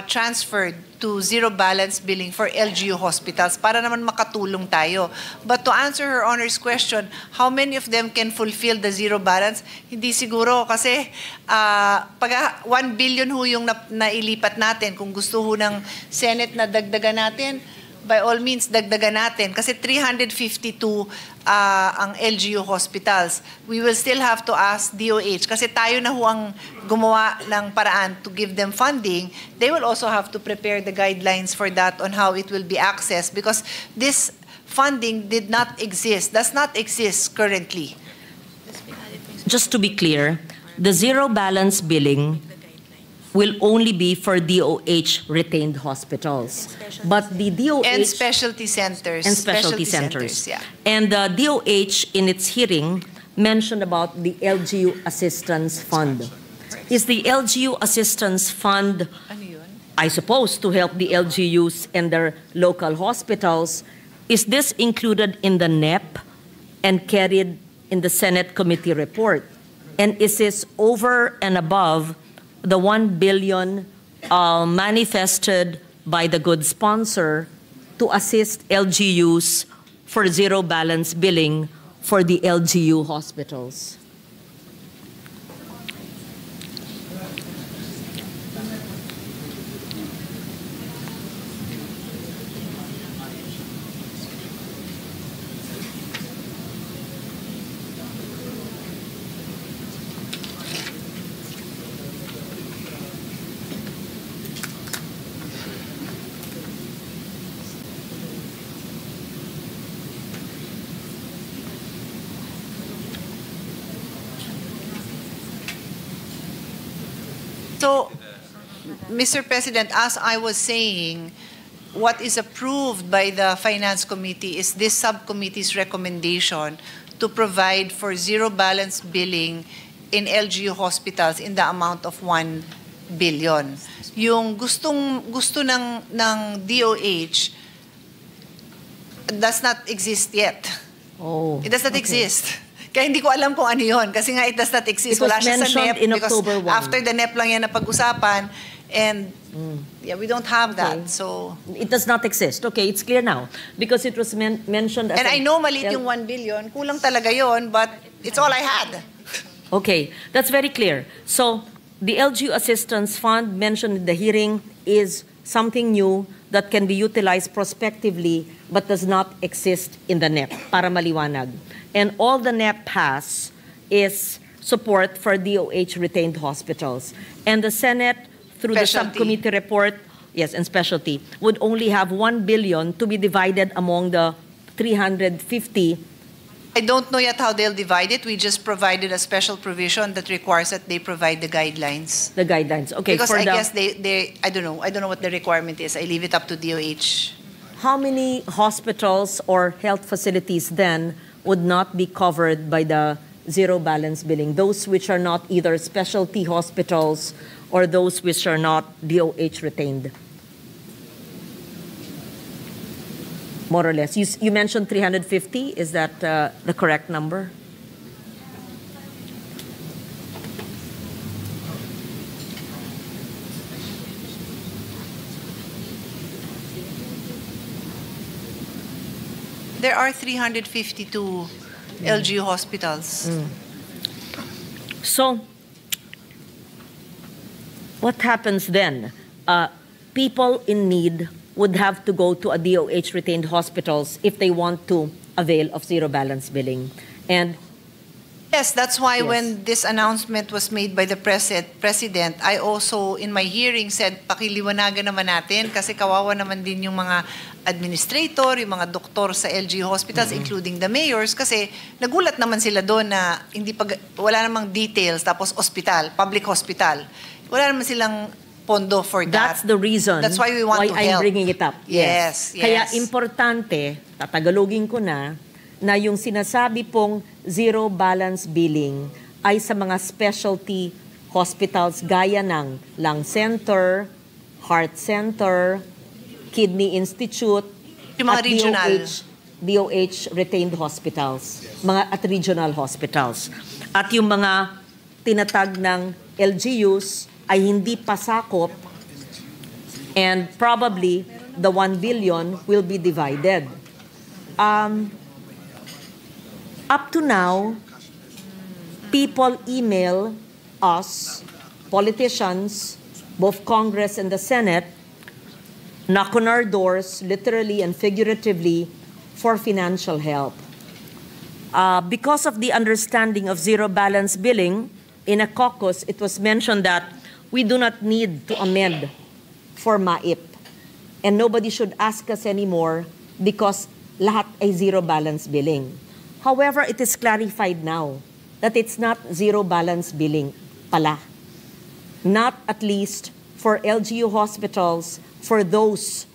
transferred to zero balance billing for LGU hospitals para naman makatulong tayo. But to answer Her Honor's question, how many of them can fulfill the zero balance? Hindi siguro kasi pag 1 billion ho yung nailipat natin. Kung gusto ho ng Senate na dagdagan natin, by all means, dagdagan natin. Kasi 352 ang LGU hospitals. We will still have to ask DOH. Kasi tayo na ho ang gumawa ng paraan to give them funding. They will also have to prepare the guidelines for that on how it will be accessed. Because this funding does not exist currently. Just to be clear, the zero balance billing will only be for DOH retained hospitals. But the DOH And specialty centers. and specialty centers. Yeah. And the DOH in its hearing mentioned about the LGU Assistance Fund. Is the LGU Assistance Fund, I suppose, to help the LGUs and their local hospitals? Is this included in the NEP and carried in the Senate committee report? And is this over and above the 1 billion manifested by the good sponsor to assist LGUs for zero balance billing for the LGU hospitals? So, Mr. President, as I was saying, what is approved by the Finance Committee is this subcommittee's recommendation to provide for zero balance billing in LGU hospitals in the amount of 1 billion. Yung gusto ng DOH does not exist yet. Oh, It does not exist. Kaya hindi ko alam kung ano yun. Kasi nga it does not exist. It was Wala siya sa mentioned NEP in because October 1. after the NEP lang yan na pag-usapan and yeah, we don't have that. So it does not exist. Okay, it's clear now because it was mentioned as and I know maliit yung 1 billion. Kulang talaga yun, but it's all I had. Okay, that's very clear. So the LGU Assistance Fund mentioned in the hearing is something new that can be utilized prospectively but does not exist in the NEP, para maliwanag. And all the NEP has is support for DOH retained hospitals. And the Senate, through the Specialty. subcommittee report, yes, and specialty, would only have 1 billion to be divided among the 350. I don't know yet how they'll divide it. We just provided a special provision that requires that they provide the guidelines. The guidelines, okay. Because for I the, guess they I don't know what the requirement is. I leave it up to DOH. How many hospitals or health facilities then would not be covered by the zero balance billing? Those which are not either specialty hospitals or those which are not DOH retained? More or less. You mentioned 350. Is that the correct number? There are 352 LGU hospitals. So, what happens then? People in need would have to go to a DOH retained hospitals if they want to avail of zero balance billing. And Yes, that's why Yes. when this announcement was made by the president, I also in my hearing said pakiliwanagan naman natin kasi kawawa naman din yung mga administrator, yung mga doktor sa LGU hospitals, including the mayors, kasi nagulat naman sila doon na wala namang details, tapos public hospital. Wala naman silang pondo for that. That's the reason That's why we want to I'm help. bringing it up. Yes, Kaya yes. importante, tatagalogin ko na yung sinasabi pong zero balance billing ay sa mga specialty hospitals gaya ng Lung Center, Heart Center, Kidney Institute, Yung mga at regional. DOH retained hospitals, at regional hospitals. At yung mga tinatag ng LGUs ay hindi pasakop, and probably the 1 billion will be divided. Up to now, people email us, politicians, both Congress and the Senate, knock on our doors, literally and figuratively, for financial help. Because of the understanding of zero balance billing, in a caucus, it was mentioned that we do not need to amend for MAIP. And nobody should ask us anymore because lahat ay zero balance billing. However, it is clarified now that it's not zero balance billing pala. Not at least for LGU hospitals, for those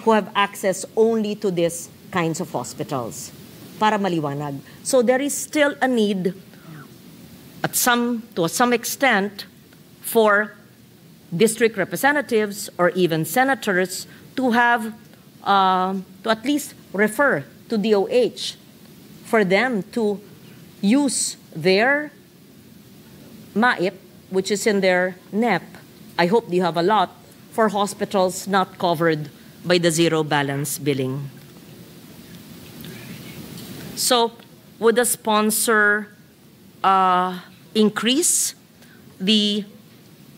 who have access only to these kinds of hospitals. Para maliwanag. So there is still a need to some extent for district representatives or even senators to have to at least refer to DOH for them to use their MAIP, which is in their NEP. I hope you have a lot for hospitals not covered by the zero balance billing. So would the sponsor increase the,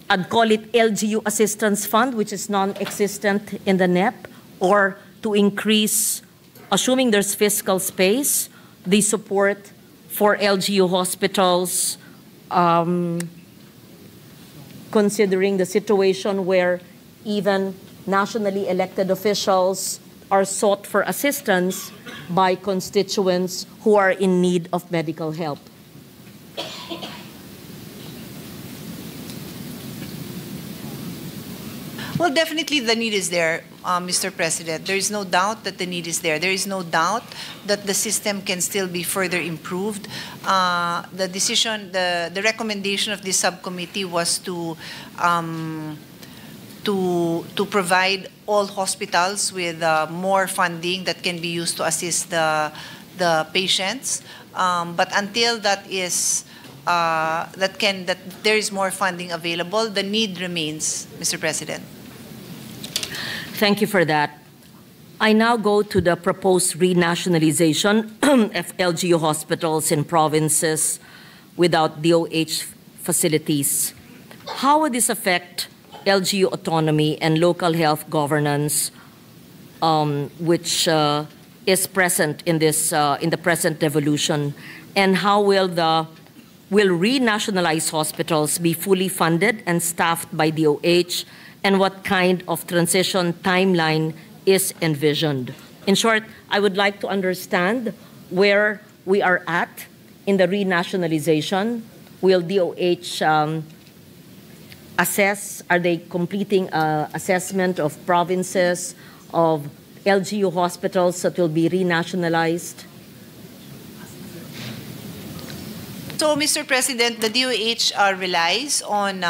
I'd call it LGU Assistance Fund, which is non-existent in the NEP, or to increase, assuming there's fiscal space, the support for LGU hospitals, considering the situation where even nationally elected officials are sought for assistance by constituents who are in need of medical help? Well, definitely the need is there, Mr. President. There is no doubt that the need is there. There is no doubt that the system can still be further improved. The recommendation of this subcommittee was to provide all hospitals with more funding that can be used to assist the patients. But until that is that there is more funding available, the need remains, Mr. President. Thank you for that. I now go to the proposed renationalization of LGU hospitals in provinces without DOH facilities. How would this affect LGU autonomy and local health governance, which is present in the present devolution? And how will renationalized hospitals be fully funded and staffed by DOH? And what kind of transition timeline is envisioned? In short, I would like to understand where we are at in the renationalization. Will DOH assess? Are they completing assessment of provinces, of LGU hospitals that will be renationalized? So, Mr. President, the DOH relies on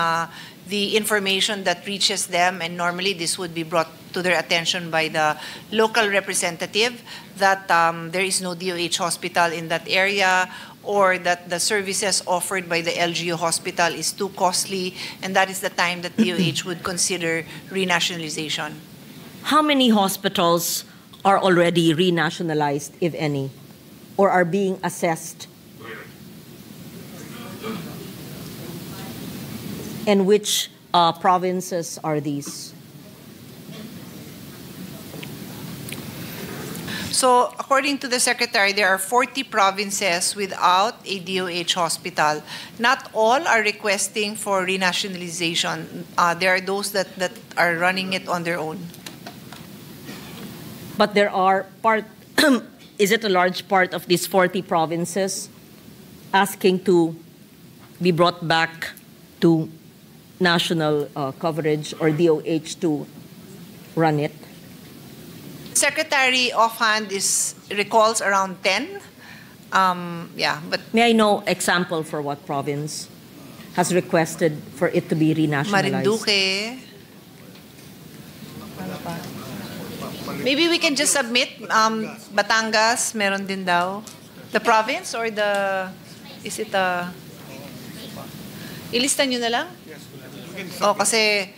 the information that reaches them, and normally this would be brought to their attention by the local representative that there is no DOH hospital in that area, or that the services offered by the LGU hospital is too costly, and that is the time that DOH would consider renationalization. How many hospitals are already renationalized, if any, or are being assessed? And which provinces are these? So according to the Secretary, there are 40 provinces without a DOH hospital. Not all are requesting for renationalization. There are those that are running it on their own. But there are is it a large part of these 40 provinces asking to be brought back to national coverage or DOH to run it? Secretary offhand recalls around 10. Yeah, but may I know example for what province has requested for it to be renationalized? Marinduque. Maybe we can just submit Batangas, meron din daw. The province or is it ilista nyo na lang? Oh, kasi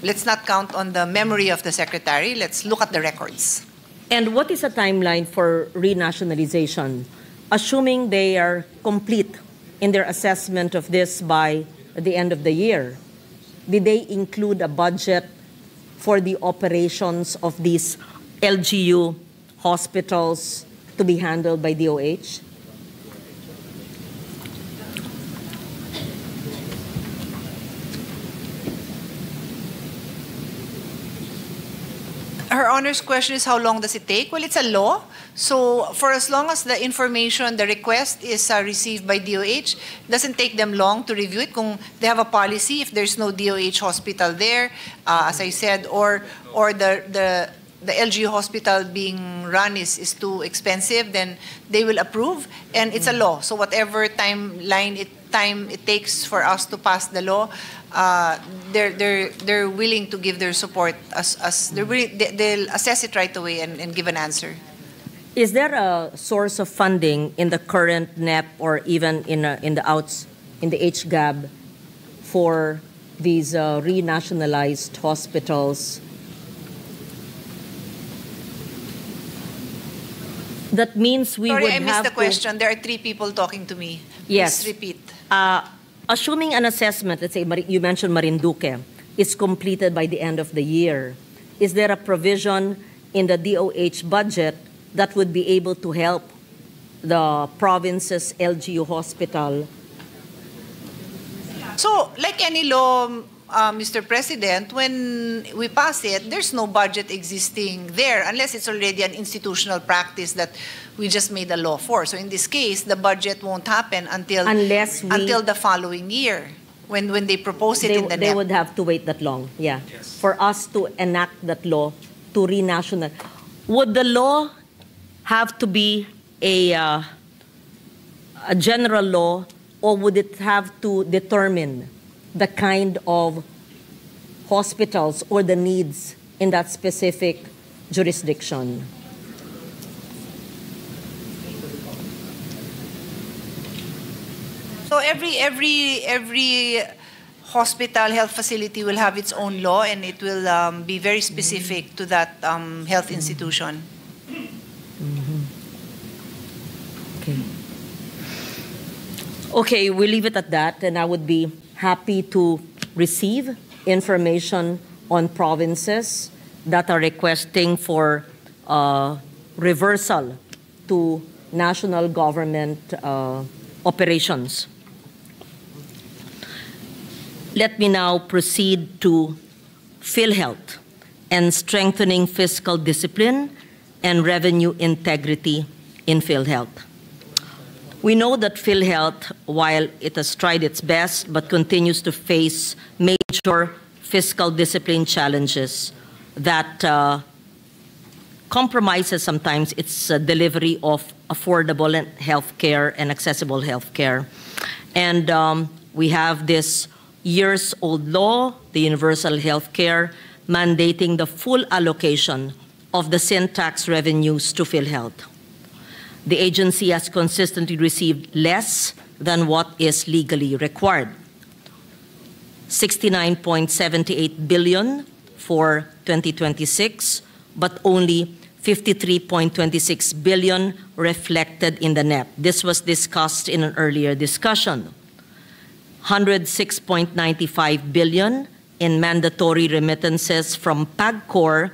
let's not count on the memory of the Secretary. Let's look at the records. And what is a timeline for renationalization? Assuming they are complete in their assessment of this by the end of the year, did they include a budget for the operations of these LGU hospitals to be handled by DOH? Her Honor's question is how long does it take? Well, it's a law. So for as long as the information, the request is received by DOH, it doesn't take them long to review it. Kung they have a policy, if there's no DOH hospital there, as I said, or the LGU hospital being run is too expensive, then they will approve, and it's a law. So whatever time it takes for us to pass the law, they're willing to give their support. They'll assess it right away and give an answer. Is there a source of funding in the current NEP or even in the HGAB for these renationalized hospitals? That means we would have to... Sorry, I missed the question. There are 3 people talking to me. Yes. Please repeat. Assuming an assessment, let's say you mentioned Marinduque, is completed by the end of the year, is there a provision in the DOH budget that would be able to help the province's LGU hospital? So, like any law, Mr. President, when we pass it, there's no budget existing there unless it's already an institutional practice that we just made a law for. So in this case, the budget won't happen until the following year when they propose it in the NEP. They would have to wait that long, yeah, yes, for us to enact that law to renational. Would the law have to be a general law, or would it have to determine the kind of hospitals or the needs in that specific jurisdiction? So every hospital, health facility will have its own law, and it will be very specific to that health institution. Okay. Okay, we'll leave it at that, and I would be happy to receive information on provinces that are requesting for reversal to national government operations. Let me now proceed to PhilHealth and strengthening fiscal discipline and revenue integrity in PhilHealth. We know that PhilHealth, while it has tried its best, but continues to face major fiscal discipline challenges that compromises sometimes its delivery of affordable health care and accessible health care. And we have this years-old law, the Universal Health Care, mandating the full allocation of the sin tax revenues to PhilHealth. The agency has consistently received less than what is legally required. 69.78 billion for 2026, but only 53.26 billion reflected in the NEP. This was discussed in an earlier discussion. 106.95 billion in mandatory remittances from PAGCOR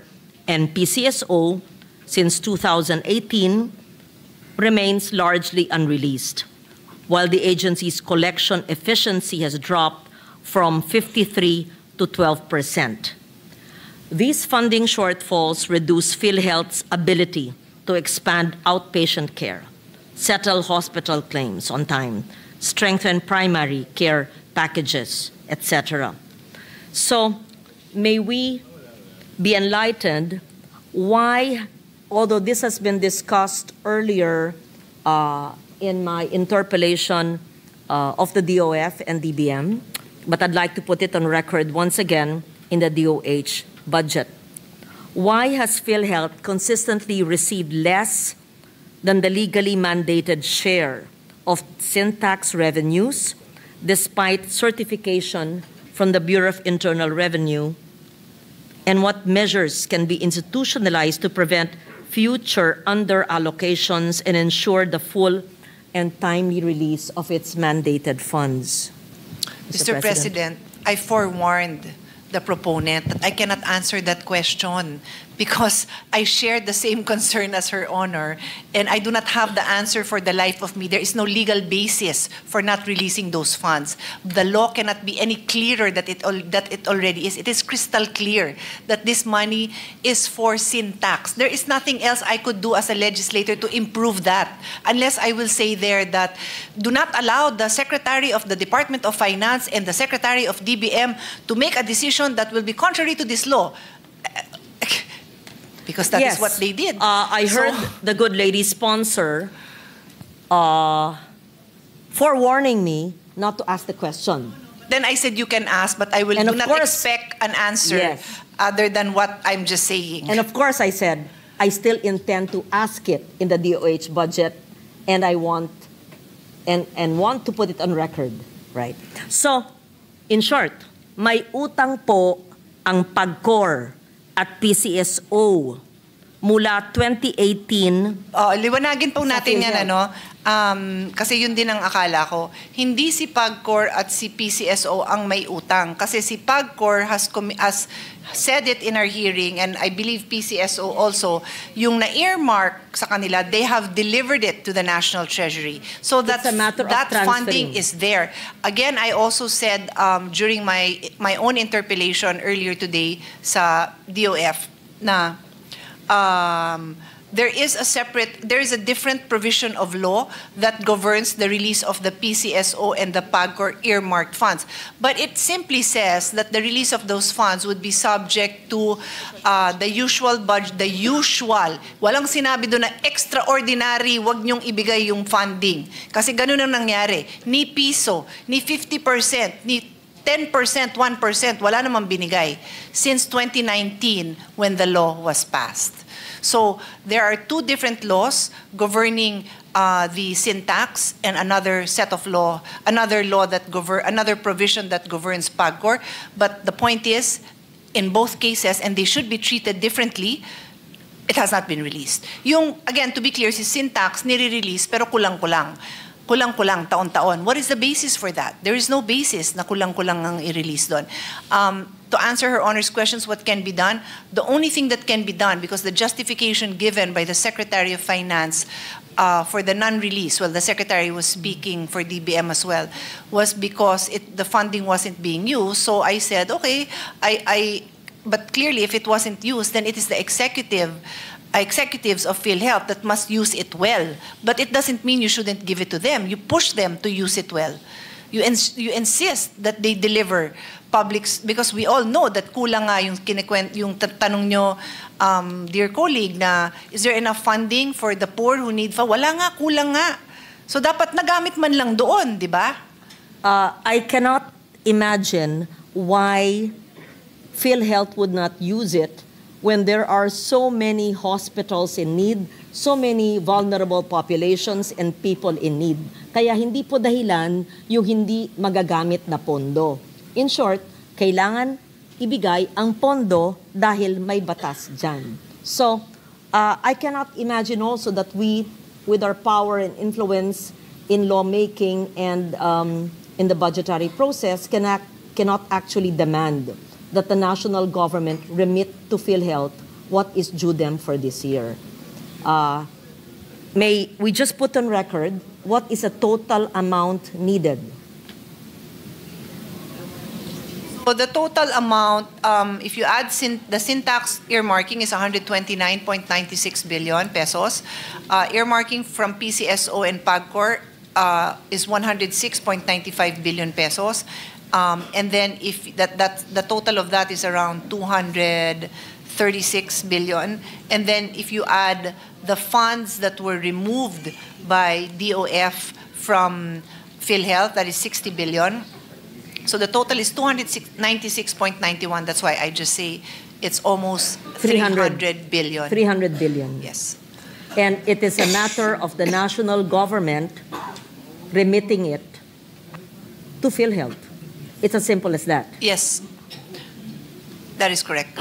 and PCSO, since 2018 remains largely unreleased, while the agency's collection efficiency has dropped from 53 to 12%. These funding shortfalls reduce PhilHealth's ability to expand outpatient care, settle hospital claims on time, strengthen primary care packages, etc. So may we be enlightened why, although this has been discussed earlier in my interpellation of the DOF and DBM, but I'd like to put it on record once again in the DOH budget. Why has PhilHealth consistently received less than the legally mandated share of Syntax revenues, despite certification from the Bureau of Internal Revenue? And what measures can be institutionalized to prevent future under-allocations and ensure the full and timely release of its mandated funds? Mr. President, I forewarned the proponent that I cannot answer that question because I share the same concern as Her Honor, and I do not have the answer for the life of me. There is no legal basis for not releasing those funds. The law cannot be any clearer that it already is. It is crystal clear that this money is for Syntax. There is nothing else I could do as a legislator to improve that, unless I will say there that do not allow the Secretary of the Department of Finance and the Secretary of DBM to make a decision that will be contrary to this law. Because that is what they did. I heard the good lady sponsor forewarning me not to ask the question. Then I said you can ask, but I will do not expect an answer other than what I'm just saying. And of course I said, I still intend to ask it in the DOH budget, and I want want to put it on record, right? So, in short, may utang po ang PAGCOR at PCSO mula 2018. Liwanagin po natin yan, ano? Kasi yun din ang akala ko. Hindi si PAGCOR at si PCSO ang may utang. Kasi si PAGCOR has said it in our hearing, and I believe PCSO also, yung na-earmark sa kanila, they have delivered it to the National Treasury. So that funding is there. Again, I also said during my own interpellation earlier today sa DOF na there is a different provision of law that governs the release of the PCSO and the PAGCOR earmarked funds. But it simply says that the release of those funds would be subject to the usual budget, walang sinabi doon na extraordinary, wag niyong ibigay yung funding. Kasi ganun ang nangyari. Ni piso, ni 50%, ni 10%, 1%, wala namang binigay since 2019 when the law was passed. So there are two different laws governing the Syntax and another set of law, another provision that governs PAGCOR. But the point is, in both cases, and they should be treated differently, it has not been released. Yung, again, to be clear, si Syntax nire-release pero kulang-kulang. Kulang-kulang, taon-taon. What is the basis for that? There is no basis na kulang-kulang ang i-release doon. To answer Her Honor's questions, what can be done? The only thing that can be done, because the justification given by the Secretary of Finance for the non-release, well, the Secretary was speaking for DBM as well, was because the funding wasn't being used. So I said, okay, but clearly if it wasn't used, then it is the executives of PhilHealth that must use it well. But it doesn't mean you shouldn't give it to them. You push them to use it well. You insist that they deliver publics, because we all know that kulang nga yung tanong nyo, dear colleague, na is there enough funding for the poor who need Wala nga, kulang nga. So dapat nagamit man lang doon, di ba? I cannot imagine why PhilHealth would not use it when there are so many hospitals in need, so many vulnerable populations and people in need. Kaya hindi po dahilan yung hindi magagamit na pondo. In short, kailangan ibigay ang pondo dahil may batas dyan. So, I cannot imagine also that we, with our power and influence in lawmaking and in the budgetary process, cannot actually demand that the national government remit to PhilHealth what is due them for this year. May we just put on record what is the total amount needed? So the total amount, if you add the syntax earmarking, is 129.96 billion pesos. Earmarking from PCSO and PAGCOR is 106.95 billion pesos. And then if the total of that is around 236 billion. And then if you add the funds that were removed by DOF from PhilHealth, that is 60 billion. So the total is 296.91. That's why I just say it's almost 300 billion. 300 billion. Yes. And it is a matter of the national government remitting it to PhilHealth. It's as simple as that. Yes. That is correct.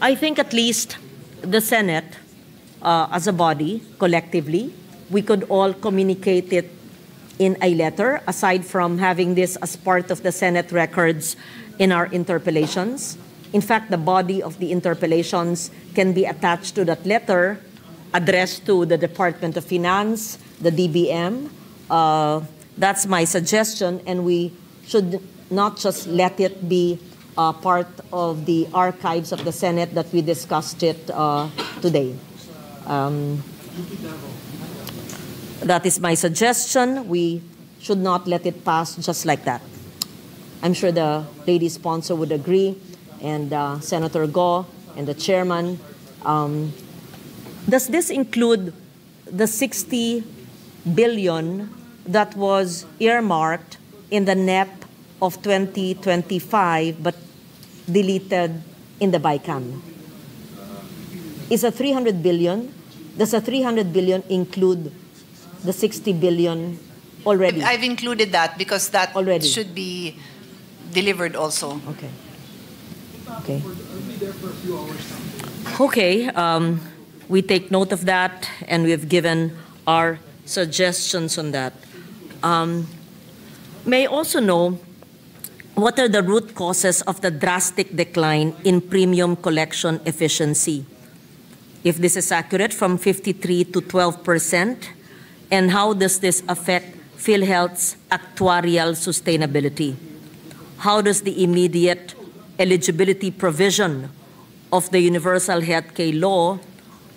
I think at least the Senate, as a body, collectively, we could all communicate it in a letter, aside from having this as part of the Senate records in our interpellations. In fact, the body of the interpellations can be attached to that letter addressed to the Department of Finance, the DBM. That's my suggestion, and we should not just let it be part of the archives of the Senate that we discussed it today. That is my suggestion. We should not let it pass just like that. I'm sure the lady sponsor would agree, and Senator Go and the chairman. Does this include the 60 billion that was earmarked in the NEP of 2025 but deleted in the BICAM? Is a 300 billion? Does a 300 billion include the 60 billion already? I've included that because that already should be delivered also. Okay. Okay. Okay. We take note of that, and we've given our suggestions on that. May I also know what are the root causes of the drastic decline in premium collection efficiency? If this is accurate, from 53 to 12%, and how does this affect PhilHealth's actuarial sustainability? How does the immediate eligibility provision of the Universal Healthcare Law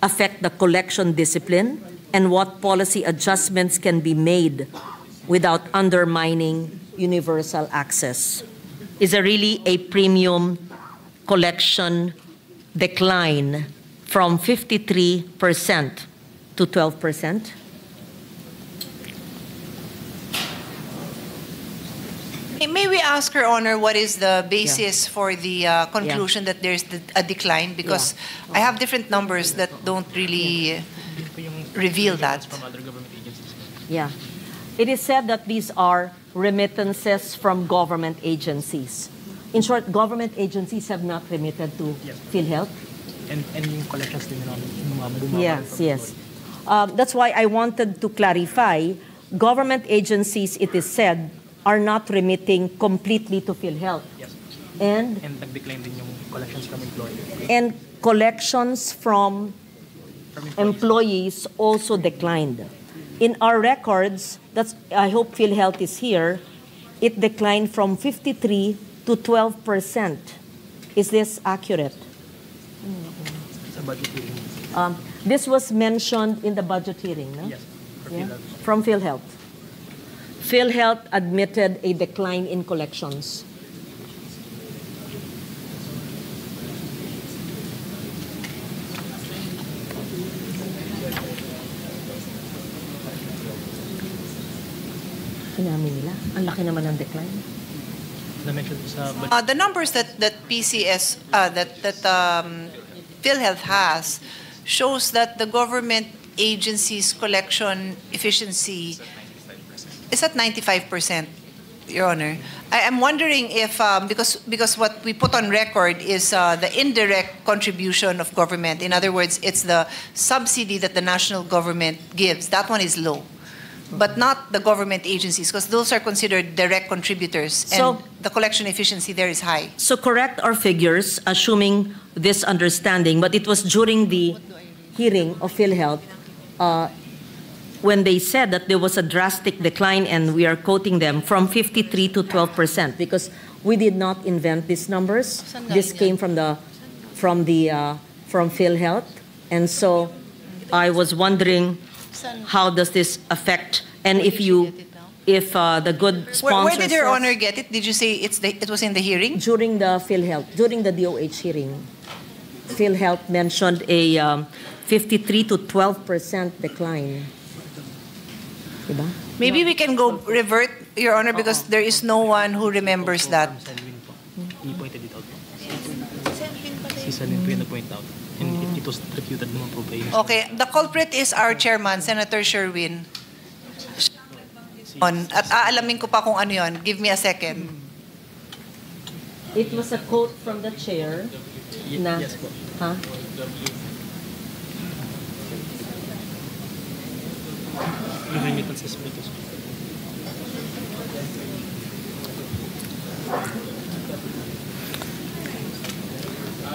affect the collection discipline, and what policy adjustments can be made without undermining universal access? Is there really a premium collection decline from 53% to 12%? May we ask Her Honor what is the basis for the conclusion that there's a decline? Because I have different numbers that don't really reveal that. Yeah. It is said that these are remittances from government agencies. In short, government agencies have not remitted to PhilHealth. And yung collections din Yes, yes. That's why I wanted to clarify, government agencies, it is said, are not remitting completely to PhilHealth. Yes. And nag-decline din yung collections from employees. And collections from employees also declined. In our records, that's, I hope PhilHealth is here, it declined from 53 to 12%. Is this accurate? It's a budget hearing. This was mentioned in the budget hearing, no? Yes. From PhilHealth. PhilHealth admitted a decline in collections. Inamin nila. Ang laki naman ng decline. The numbers that PhilHealth has shows that the government agency's collection efficiency is at 95%, Your Honor. I am wondering if, because what we put on record is the indirect contribution of government. In other words, it's the subsidy that the national government gives. That one is low. But not the government agencies, because those are considered direct contributors, and the collection efficiency there is high. So correct our figures, assuming this understanding, but it was during the hearing of PhilHealth, when they said that there was a drastic decline, and we are quoting them, from 53 to 12%, because we did not invent these numbers. This came from PhilHealth, and so I was wondering, how does this affect? And if the good sponsors. Where did Your Honor get it? Did you say it was in the hearing? During the PhilHealth, during the DOH hearing, PhilHealth mentioned a 53 to 12% decline. Diba? Maybe we can go revert, Your Honor, because there is no one who remembers that. I-pointed it out. Si Salin po yung na-point out. And it was refuted naman po by Okay, the culprit is our chairman, Senator Sherwin. At aalamin ko pa kung ano yun. Give me a second. It was a quote from the chair. Yes po. Huh? Yung remittances po ito.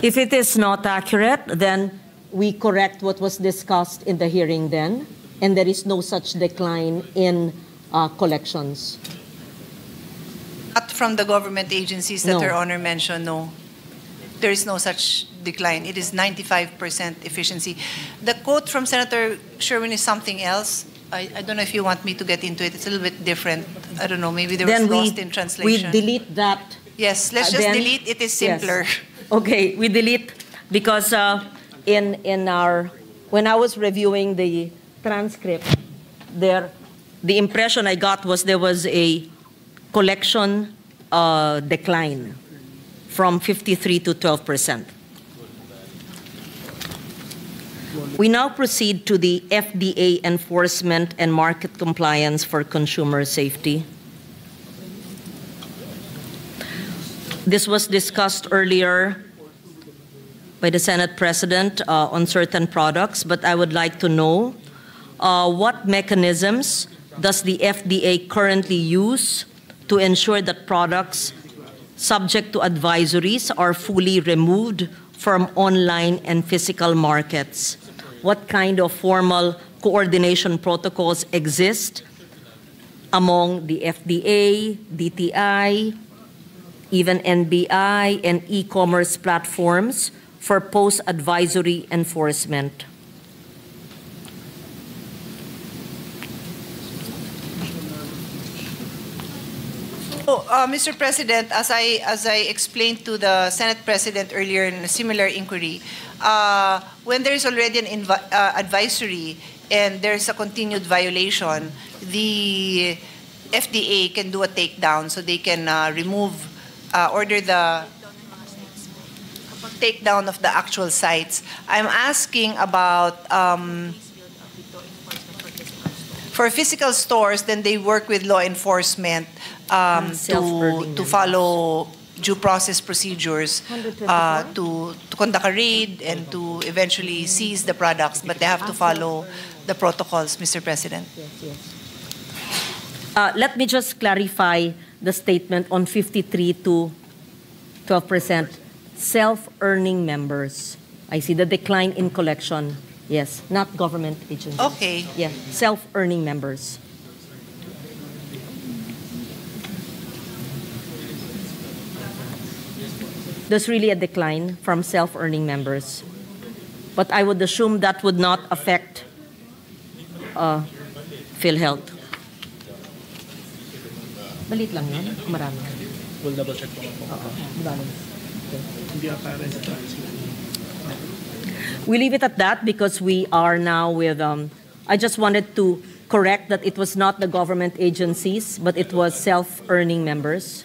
If it is not accurate, then we correct what was discussed in the hearing then, and there is no such decline in collections. Not from the government agencies that No. Your Honor mentioned, no. There is no such decline. It is 95% efficiency. The quote from Senator Sherwin is something else. I don't know if you want me to get into it. It's a little bit different. I don't know. Maybe there was Then lost in translation. we delete that. Yes, let's just Then- delete. It is simpler. Yes. Okay, we delete because when I was reviewing the transcript, the impression I got was there was a collection decline from 53 to 12%. We now proceed to the FDA enforcement and market compliance for consumer safety. This was discussed earlier by the Senate President on certain products, but I would like to know what mechanisms does the FDA currently use to ensure that products subject to advisories are fully removed from online and physical markets? What kind of formal coordination protocols exist among the FDA, DTI, even NBI, and e-commerce platforms for post-advisory enforcement? Mr. President, as I explained to the Senate President earlier in a similar inquiry, when there is already an advisory and there's a continued violation, the FDA can do a takedown, so they can order the takedown of the actual sites. I'm asking about for physical stores, then they work with law enforcement to follow due process procedures to conduct a raid and to eventually seize the products, but they have to follow the protocols, Mr. President. Let me just clarify the statement on 53 to 12% self-earning members. I see the decline in collection. Yes, not government agencies. Okay. Yeah, self-earning members. There's really a decline from self-earning members. But I would assume that would not affect PhilHealth. Balit lang yun? Marami. We'll double check po. Hindi apparent. We leave it at that because we are now with, I just wanted to correct that it was not the government agencies, but it was self-earning members.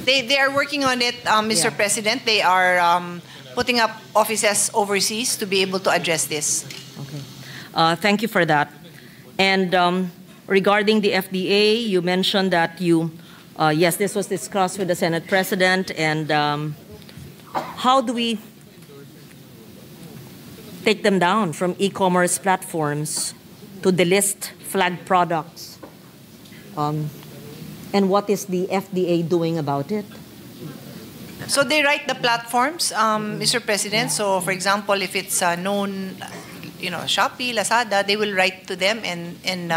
They are working on it, Mr. President. They are putting up offices overseas to be able to address this. Okay. Thank you for that. And regarding the FDA, you mentioned that yes, this was discussed with the Senate President. And how do we take them down from e-commerce platforms to delist flagged products? And what is the FDA doing about it? So they write the platforms, Mr. President. So for example, if it's known, Shopee, Lazada, they will write to them and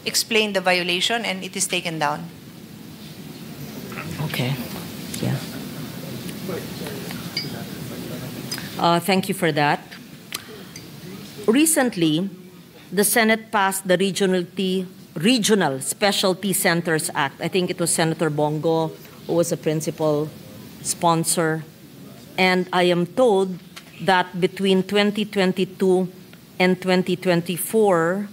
explain the violation, and it is taken down. Okay. Yeah. Thank you for that. Recently, the Senate passed the Regional Specialty Centers Act. I think it was Senator Bongo who was a principal sponsor. And I am told that between 2022 and 2024,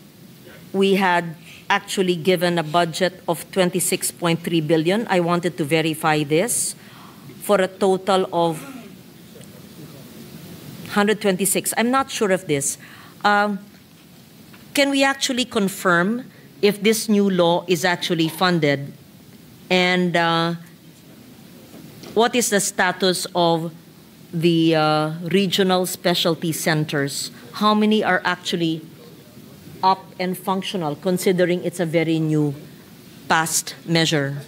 we had actually given a budget of 26.3 billion. I wanted to verify this for a total of 126. I'm not sure of this. Can we actually confirm if this new law is actually funded? And what is the status of the regional specialty centers? How many are actually up and functional, considering it's a very new past measure?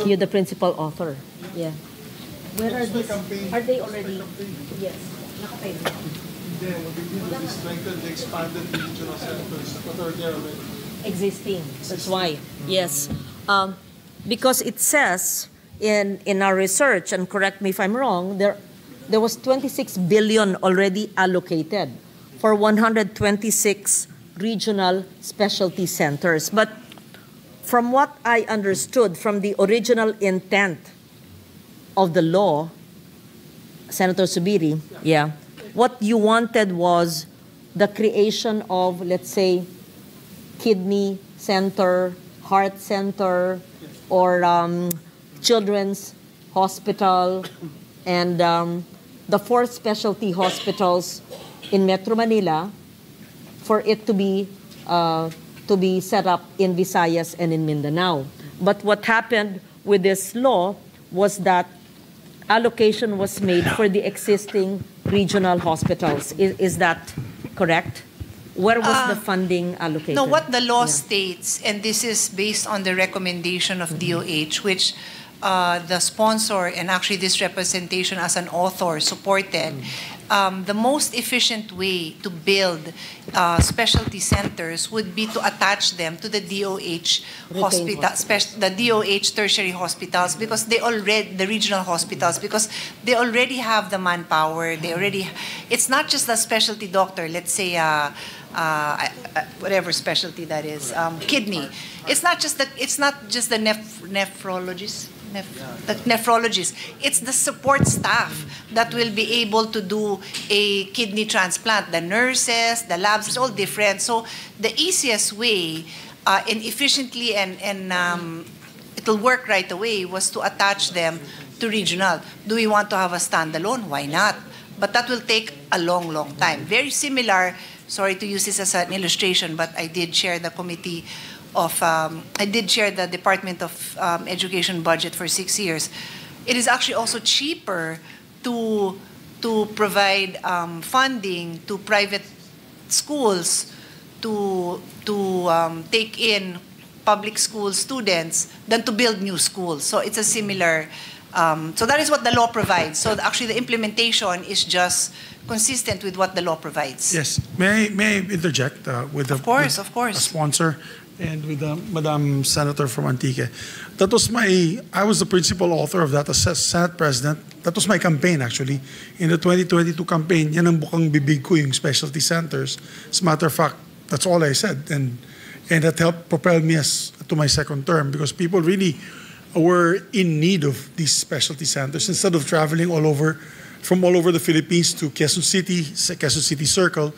You're the principal author. Yeah. Where are these? Are they already? Yes. The expanded regional centers that are there already. Existing. That's why. Yes. Because it says in our research, and correct me if I'm wrong, there was 26 billion already allocated for 126 regional specialty centers. But from what I understood from the original intent of the law, Senator Subiri, yeah, what you wanted was the creation of, let's say, kidney center, heart center, or children's hospital, and the 4 specialty hospitals in Metro Manila for it to be set up in Visayas and in Mindanao. But what happened with this law was that allocation was made for the existing regional hospitals. Is that correct? Where was the funding allocated? No, what the law states, and this is based on the recommendation of DOH, which the sponsor and actually this representation as an author supported, the most efficient way to build specialty centers would be to attach them to the DOH hospital, the DOH tertiary hospitals, because they already, the regional hospitals, because they already have the manpower. They already, it's not just the specialty doctor. Let's say whatever specialty that is, kidney. It's not just the nephrologist. The nephrologist. It's the support staff that will be able to do a kidney transplant. The nurses, the labs, it's all different. So the easiest way and efficiently and it'll work right away was to attach them to regional. Do we want to have a standalone? Why not? But that will take a long, long time. Very similar, sorry to use this as an illustration, but I did share the committee of, I did share the Department of Education budget for 6 years. It is actually also cheaper to provide funding to private schools to take in public school students than to build new schools. So it's a similar, so that is what the law provides. So actually the implementation is just consistent with what the law provides. Yes, may I interject with the a sponsor and with Madam Senator from Antique. That was I was the principal author of that as Senate President. That was my campaign actually. In the 2022 campaign, yan ang bukang bibig ko yung specialty centers. As a matter of fact, that's all I said. And that helped propel me to my second term because people really were in need of these specialty centers instead of traveling from all over the Philippines to Quezon City Circle.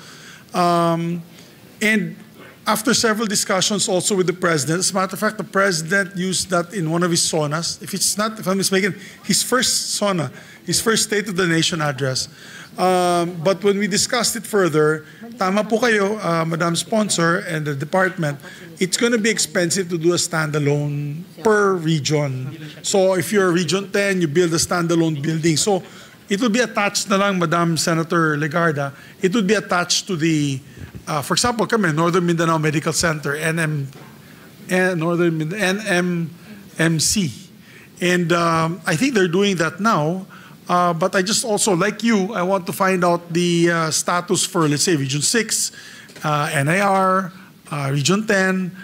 And after several discussions also with the President, as a matter of fact, the President used that in one of his sonas. If I'm mistaken, his first sona, his first State of the Nation address. But when we discussed it further, tama po kayo, Madam Sponsor and the department, it's going to be expensive to do a standalone per region. So if you're Region 10, you build a standalone building. So it would be attached na lang, Madam Senator Legarda, it would be attached to the, for example, kami, Northern Mindanao Medical Center, NMMC. And I think they're doing that now. But I just also, like you, I want to find out the status for, let's say, Region 6, NIR, Region 10.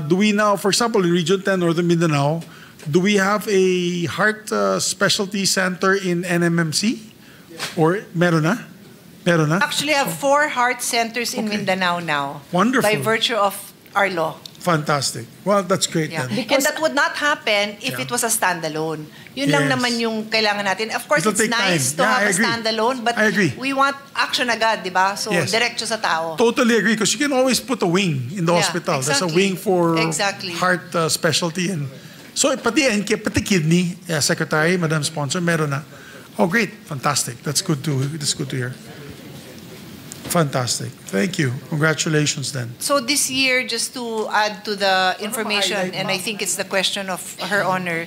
Do we now, for example, in Region 10, Northern Mindanao, do we have a heart specialty center in NMMC? Or meron na? Meron na? Actually, I have 4 heart centers in Mindanao now. Wonderful. By virtue of our law. Fantastic. Well, that's great Yeah. then. And that would not happen if it was a standalone. Yun lang Yes. naman yung kailangan natin. Of course, It'll it's take nice time. to Yeah, have I a agree. standalone, but I agree. we want action agad, di ba? So, Yes. diretso sa tao. Totally agree, because you can always put a wing in the Yeah, hospital. There's a exactly. wing for Exactly. heart specialty. And so, pati kidney, Secretary, Madam Sponsor, meron na. Oh, great. Fantastic. That's good to hear. Fantastic. Thank you. Congratulations then. So this year, just to add to the information, and I think it's the question of Her Honor,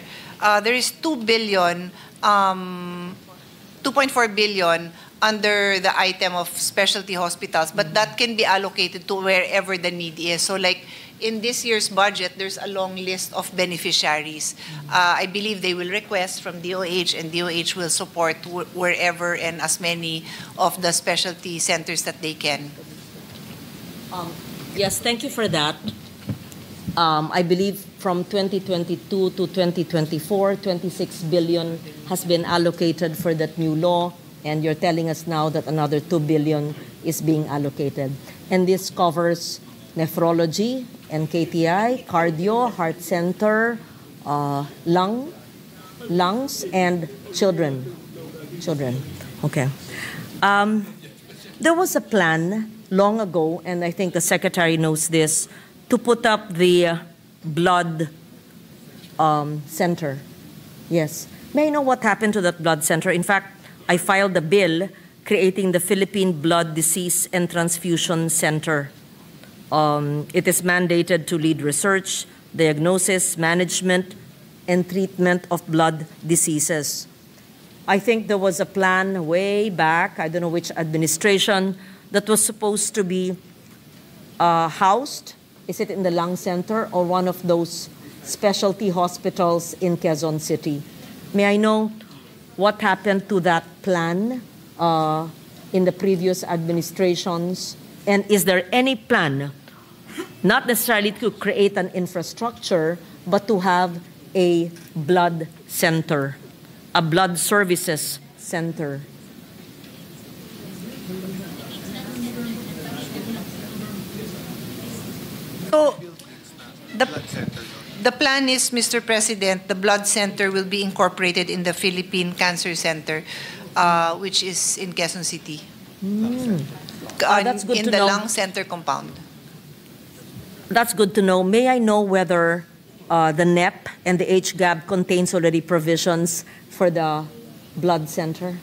there is 2 billion, 2.4 billion under the item of specialty hospitals, but that can be allocated to wherever the need is. So like in this year's budget, there's a long list of beneficiaries. I believe they will request from DOH, and DOH will support wherever and as many of the specialty centers that they can. Yes, thank you for that. I believe from 2022 to 2024, 26 billion has been allocated for that new law, and you're telling us now that another 2 billion is being allocated. And this covers nephrology, NKTI, cardio, heart center, lungs, and children. Okay. There was a plan long ago, and I think the Secretary knows this, to put up the blood center. Yes. May I know what happened to that blood center? In fact, I filed a bill creating the Philippine Blood Disease and Transfusion Center. It is mandated to lead research, diagnosis, management, and treatment of blood diseases. I think there was a plan way back, I don't know which administration, that was supposed to be housed. Is it in the lung center or one of those specialty hospitals in Quezon City? May I know what happened to that plan in the previous administrations? And is there any plan, not necessarily to create an infrastructure, but to have a blood center, a blood services center? So, the plan is, Mr. President, the blood center will be incorporated in the Philippine Cancer Center, which is in Quezon City. That's good in to the know. lung center compound. That's good to know. May I know whether the NEP and the HGAB contains already provisions for the blood center?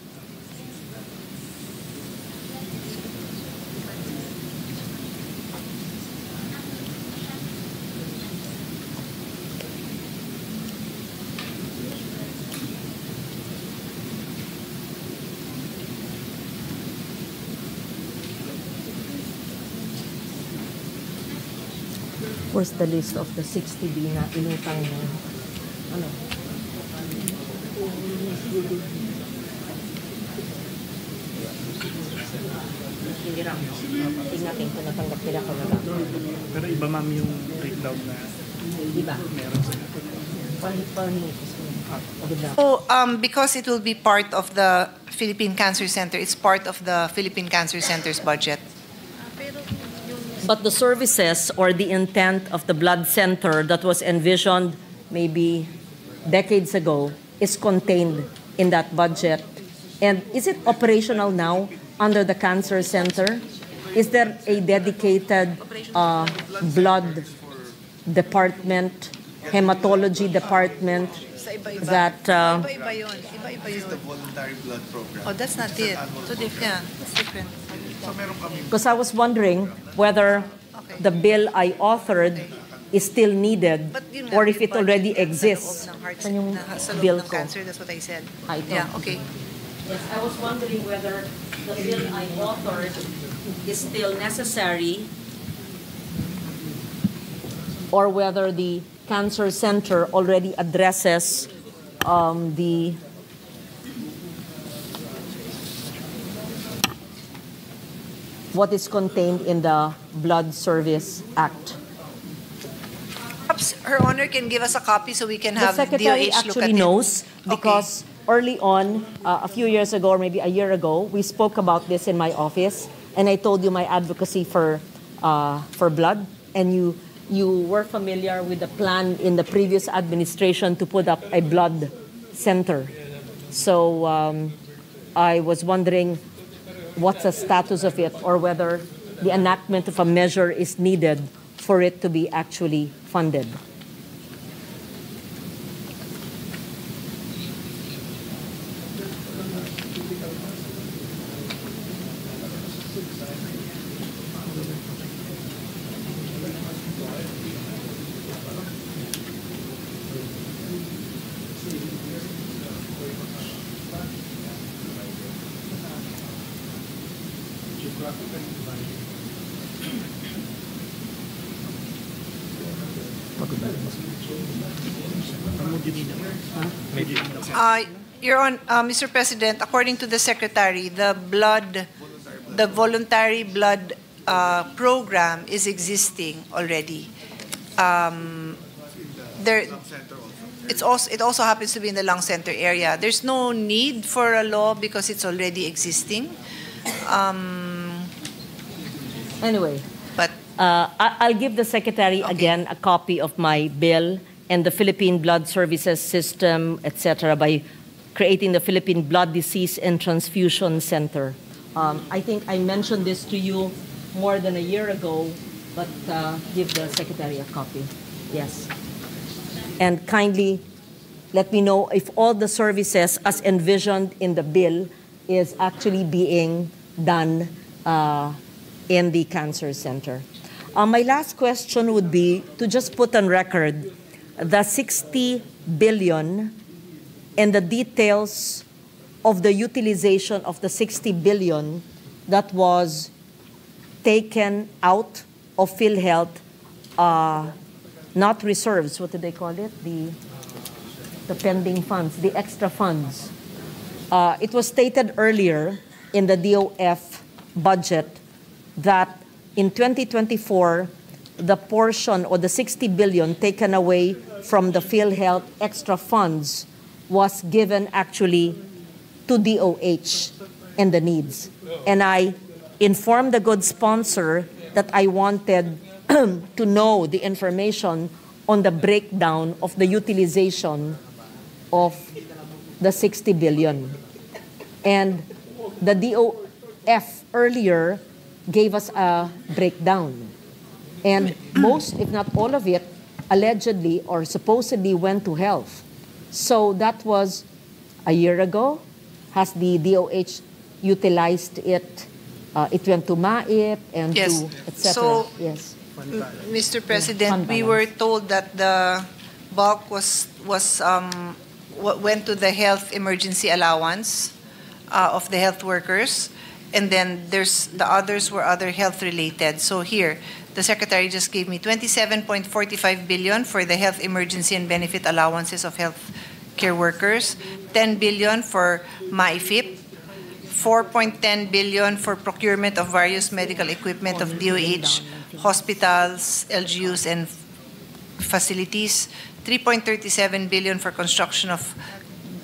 Where's the list of the 60B na inutang mo? Ano? Hindi lang. Tingnan kung natanggap nila ko na lang. Pero iba ma'am yung breakdown na Iba. meron sa So, because it will be part of the Philippine Cancer Center, it's part of the Philippine Cancer Center's budget. But the services or the intent of the blood center that was envisioned maybe decades ago is contained in that budget. And is it operational now under the cancer center? Is there a dedicated blood department, hematology department that... Iba-iba yun. Iba-iba yun. The voluntary blood program. Oh, that's not it. So different. That's different. Because I was wondering whether the bill I authored is still needed or if it already exists. Sa loob ng bill ng ko. cancer, that's what I said. Ito. Yeah, okay. Yes, I was wondering whether the bill I authored is still necessary or whether the Cancer Center already addresses what is contained in the Blood Service Act. Perhaps Her Honor can give us a copy so we can The have Secretary DOH look at actually it. knows because early on, a few years ago or maybe a year ago, we spoke about this in my office, and I told you my advocacy for blood, and you were familiar with the plan in the previous administration to put up a blood center. So I was wondering what's the status of it, or whether the enactment of a measure is needed for it to be actually funded. Mr. President, according to the Secretary, the voluntary blood program is existing already. It also happens to be in the lung center area. There's no need for a law because it's already existing. Anyway, but I'll give the Secretary again a copy of my bill and the Philippine Blood Services System, etc., by creating the Philippine Blood Disease and Transfusion Center. I think I mentioned this to you more than a year ago, but give the Secretary a copy. Yes. And kindly let me know if all the services as envisioned in the bill is actually being done in the Cancer Center. My last question would be to just put on record the 60 billion and the details of the utilization of the 60 billion that was taken out of PhilHealth, not reserves, what do they call it? The pending funds, the extra funds. It was stated earlier in the DOF budget that in 2024, the portion or the 60 billion taken away from the PhilHealth extra funds was given actually to DOH and the needs. And I informed the good sponsor that I wanted to know the information on the breakdown of the utilization of the 60 billion. And the DOF earlier gave us a breakdown. And most, if not all of it, allegedly or supposedly went to health. So that was a year ago. Has the DOH utilized it? It went to MAIP and yes. to etc. So, yes. Mr. President, we were told that the bulk went to the health emergency allowance of the health workers, and then the others were other health related. So here, the Secretary just gave me 27.45 billion for the health emergency and benefit allowances of health care workers, 10 billion for MAIFIP, 4.10 billion for procurement of various medical equipment of DOH, hospitals, LGUs, and facilities, 3.37 billion for construction of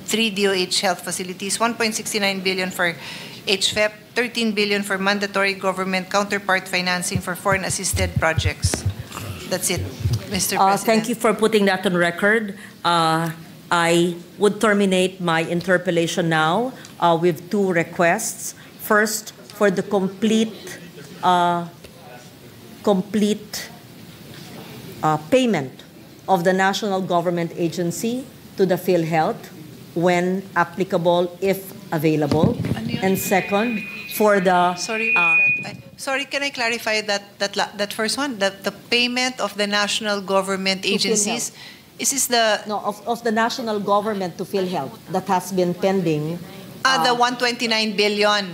3 DOH health facilities, 1.69 billion for HFEP, 13 billion for mandatory government counterpart financing for foreign-assisted projects. That's it, Mr. President. Thank you for putting that on record. I would terminate my interpellation now with two requests. First, for the complete payment of the national government agency to the PhilHealth when applicable, if available. And second, for the... Sorry, can I clarify that first one? The payment of the national government agencies, is this the... No, of the national government to PhilHealth that has been pending The 129 billion.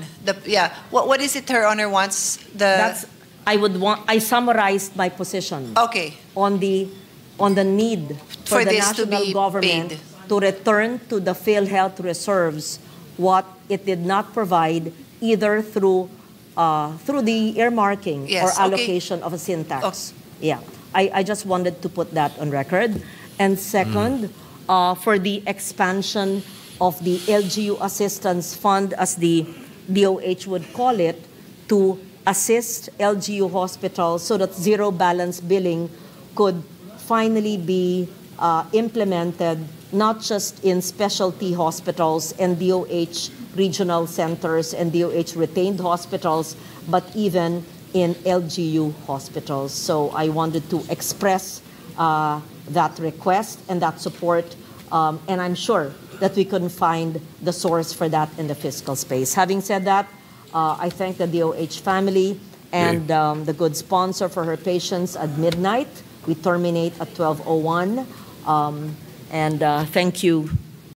What is it Her Honor wants? I summarized my position. Okay. On the need for the this to national be government paid. to return to the PhilHealth reserves what it did not provide either through the earmarking Yes, or okay. allocation of a sin tax. Yeah, I just wanted to put that on record. And second, for the expansion of the LGU Assistance Fund, as the DOH would call it, to assist LGU hospitals so that zero balance billing could finally be implemented, not just in specialty hospitals and DOH regional centers and DOH retained hospitals, but even in LGU hospitals. So I wanted to express that request and that support, and I'm sure that we couldn't find the source for that in the fiscal space. Having said that, I thank the DOH family and the good sponsor for her patience at midnight. We terminate at 12:01. And thank you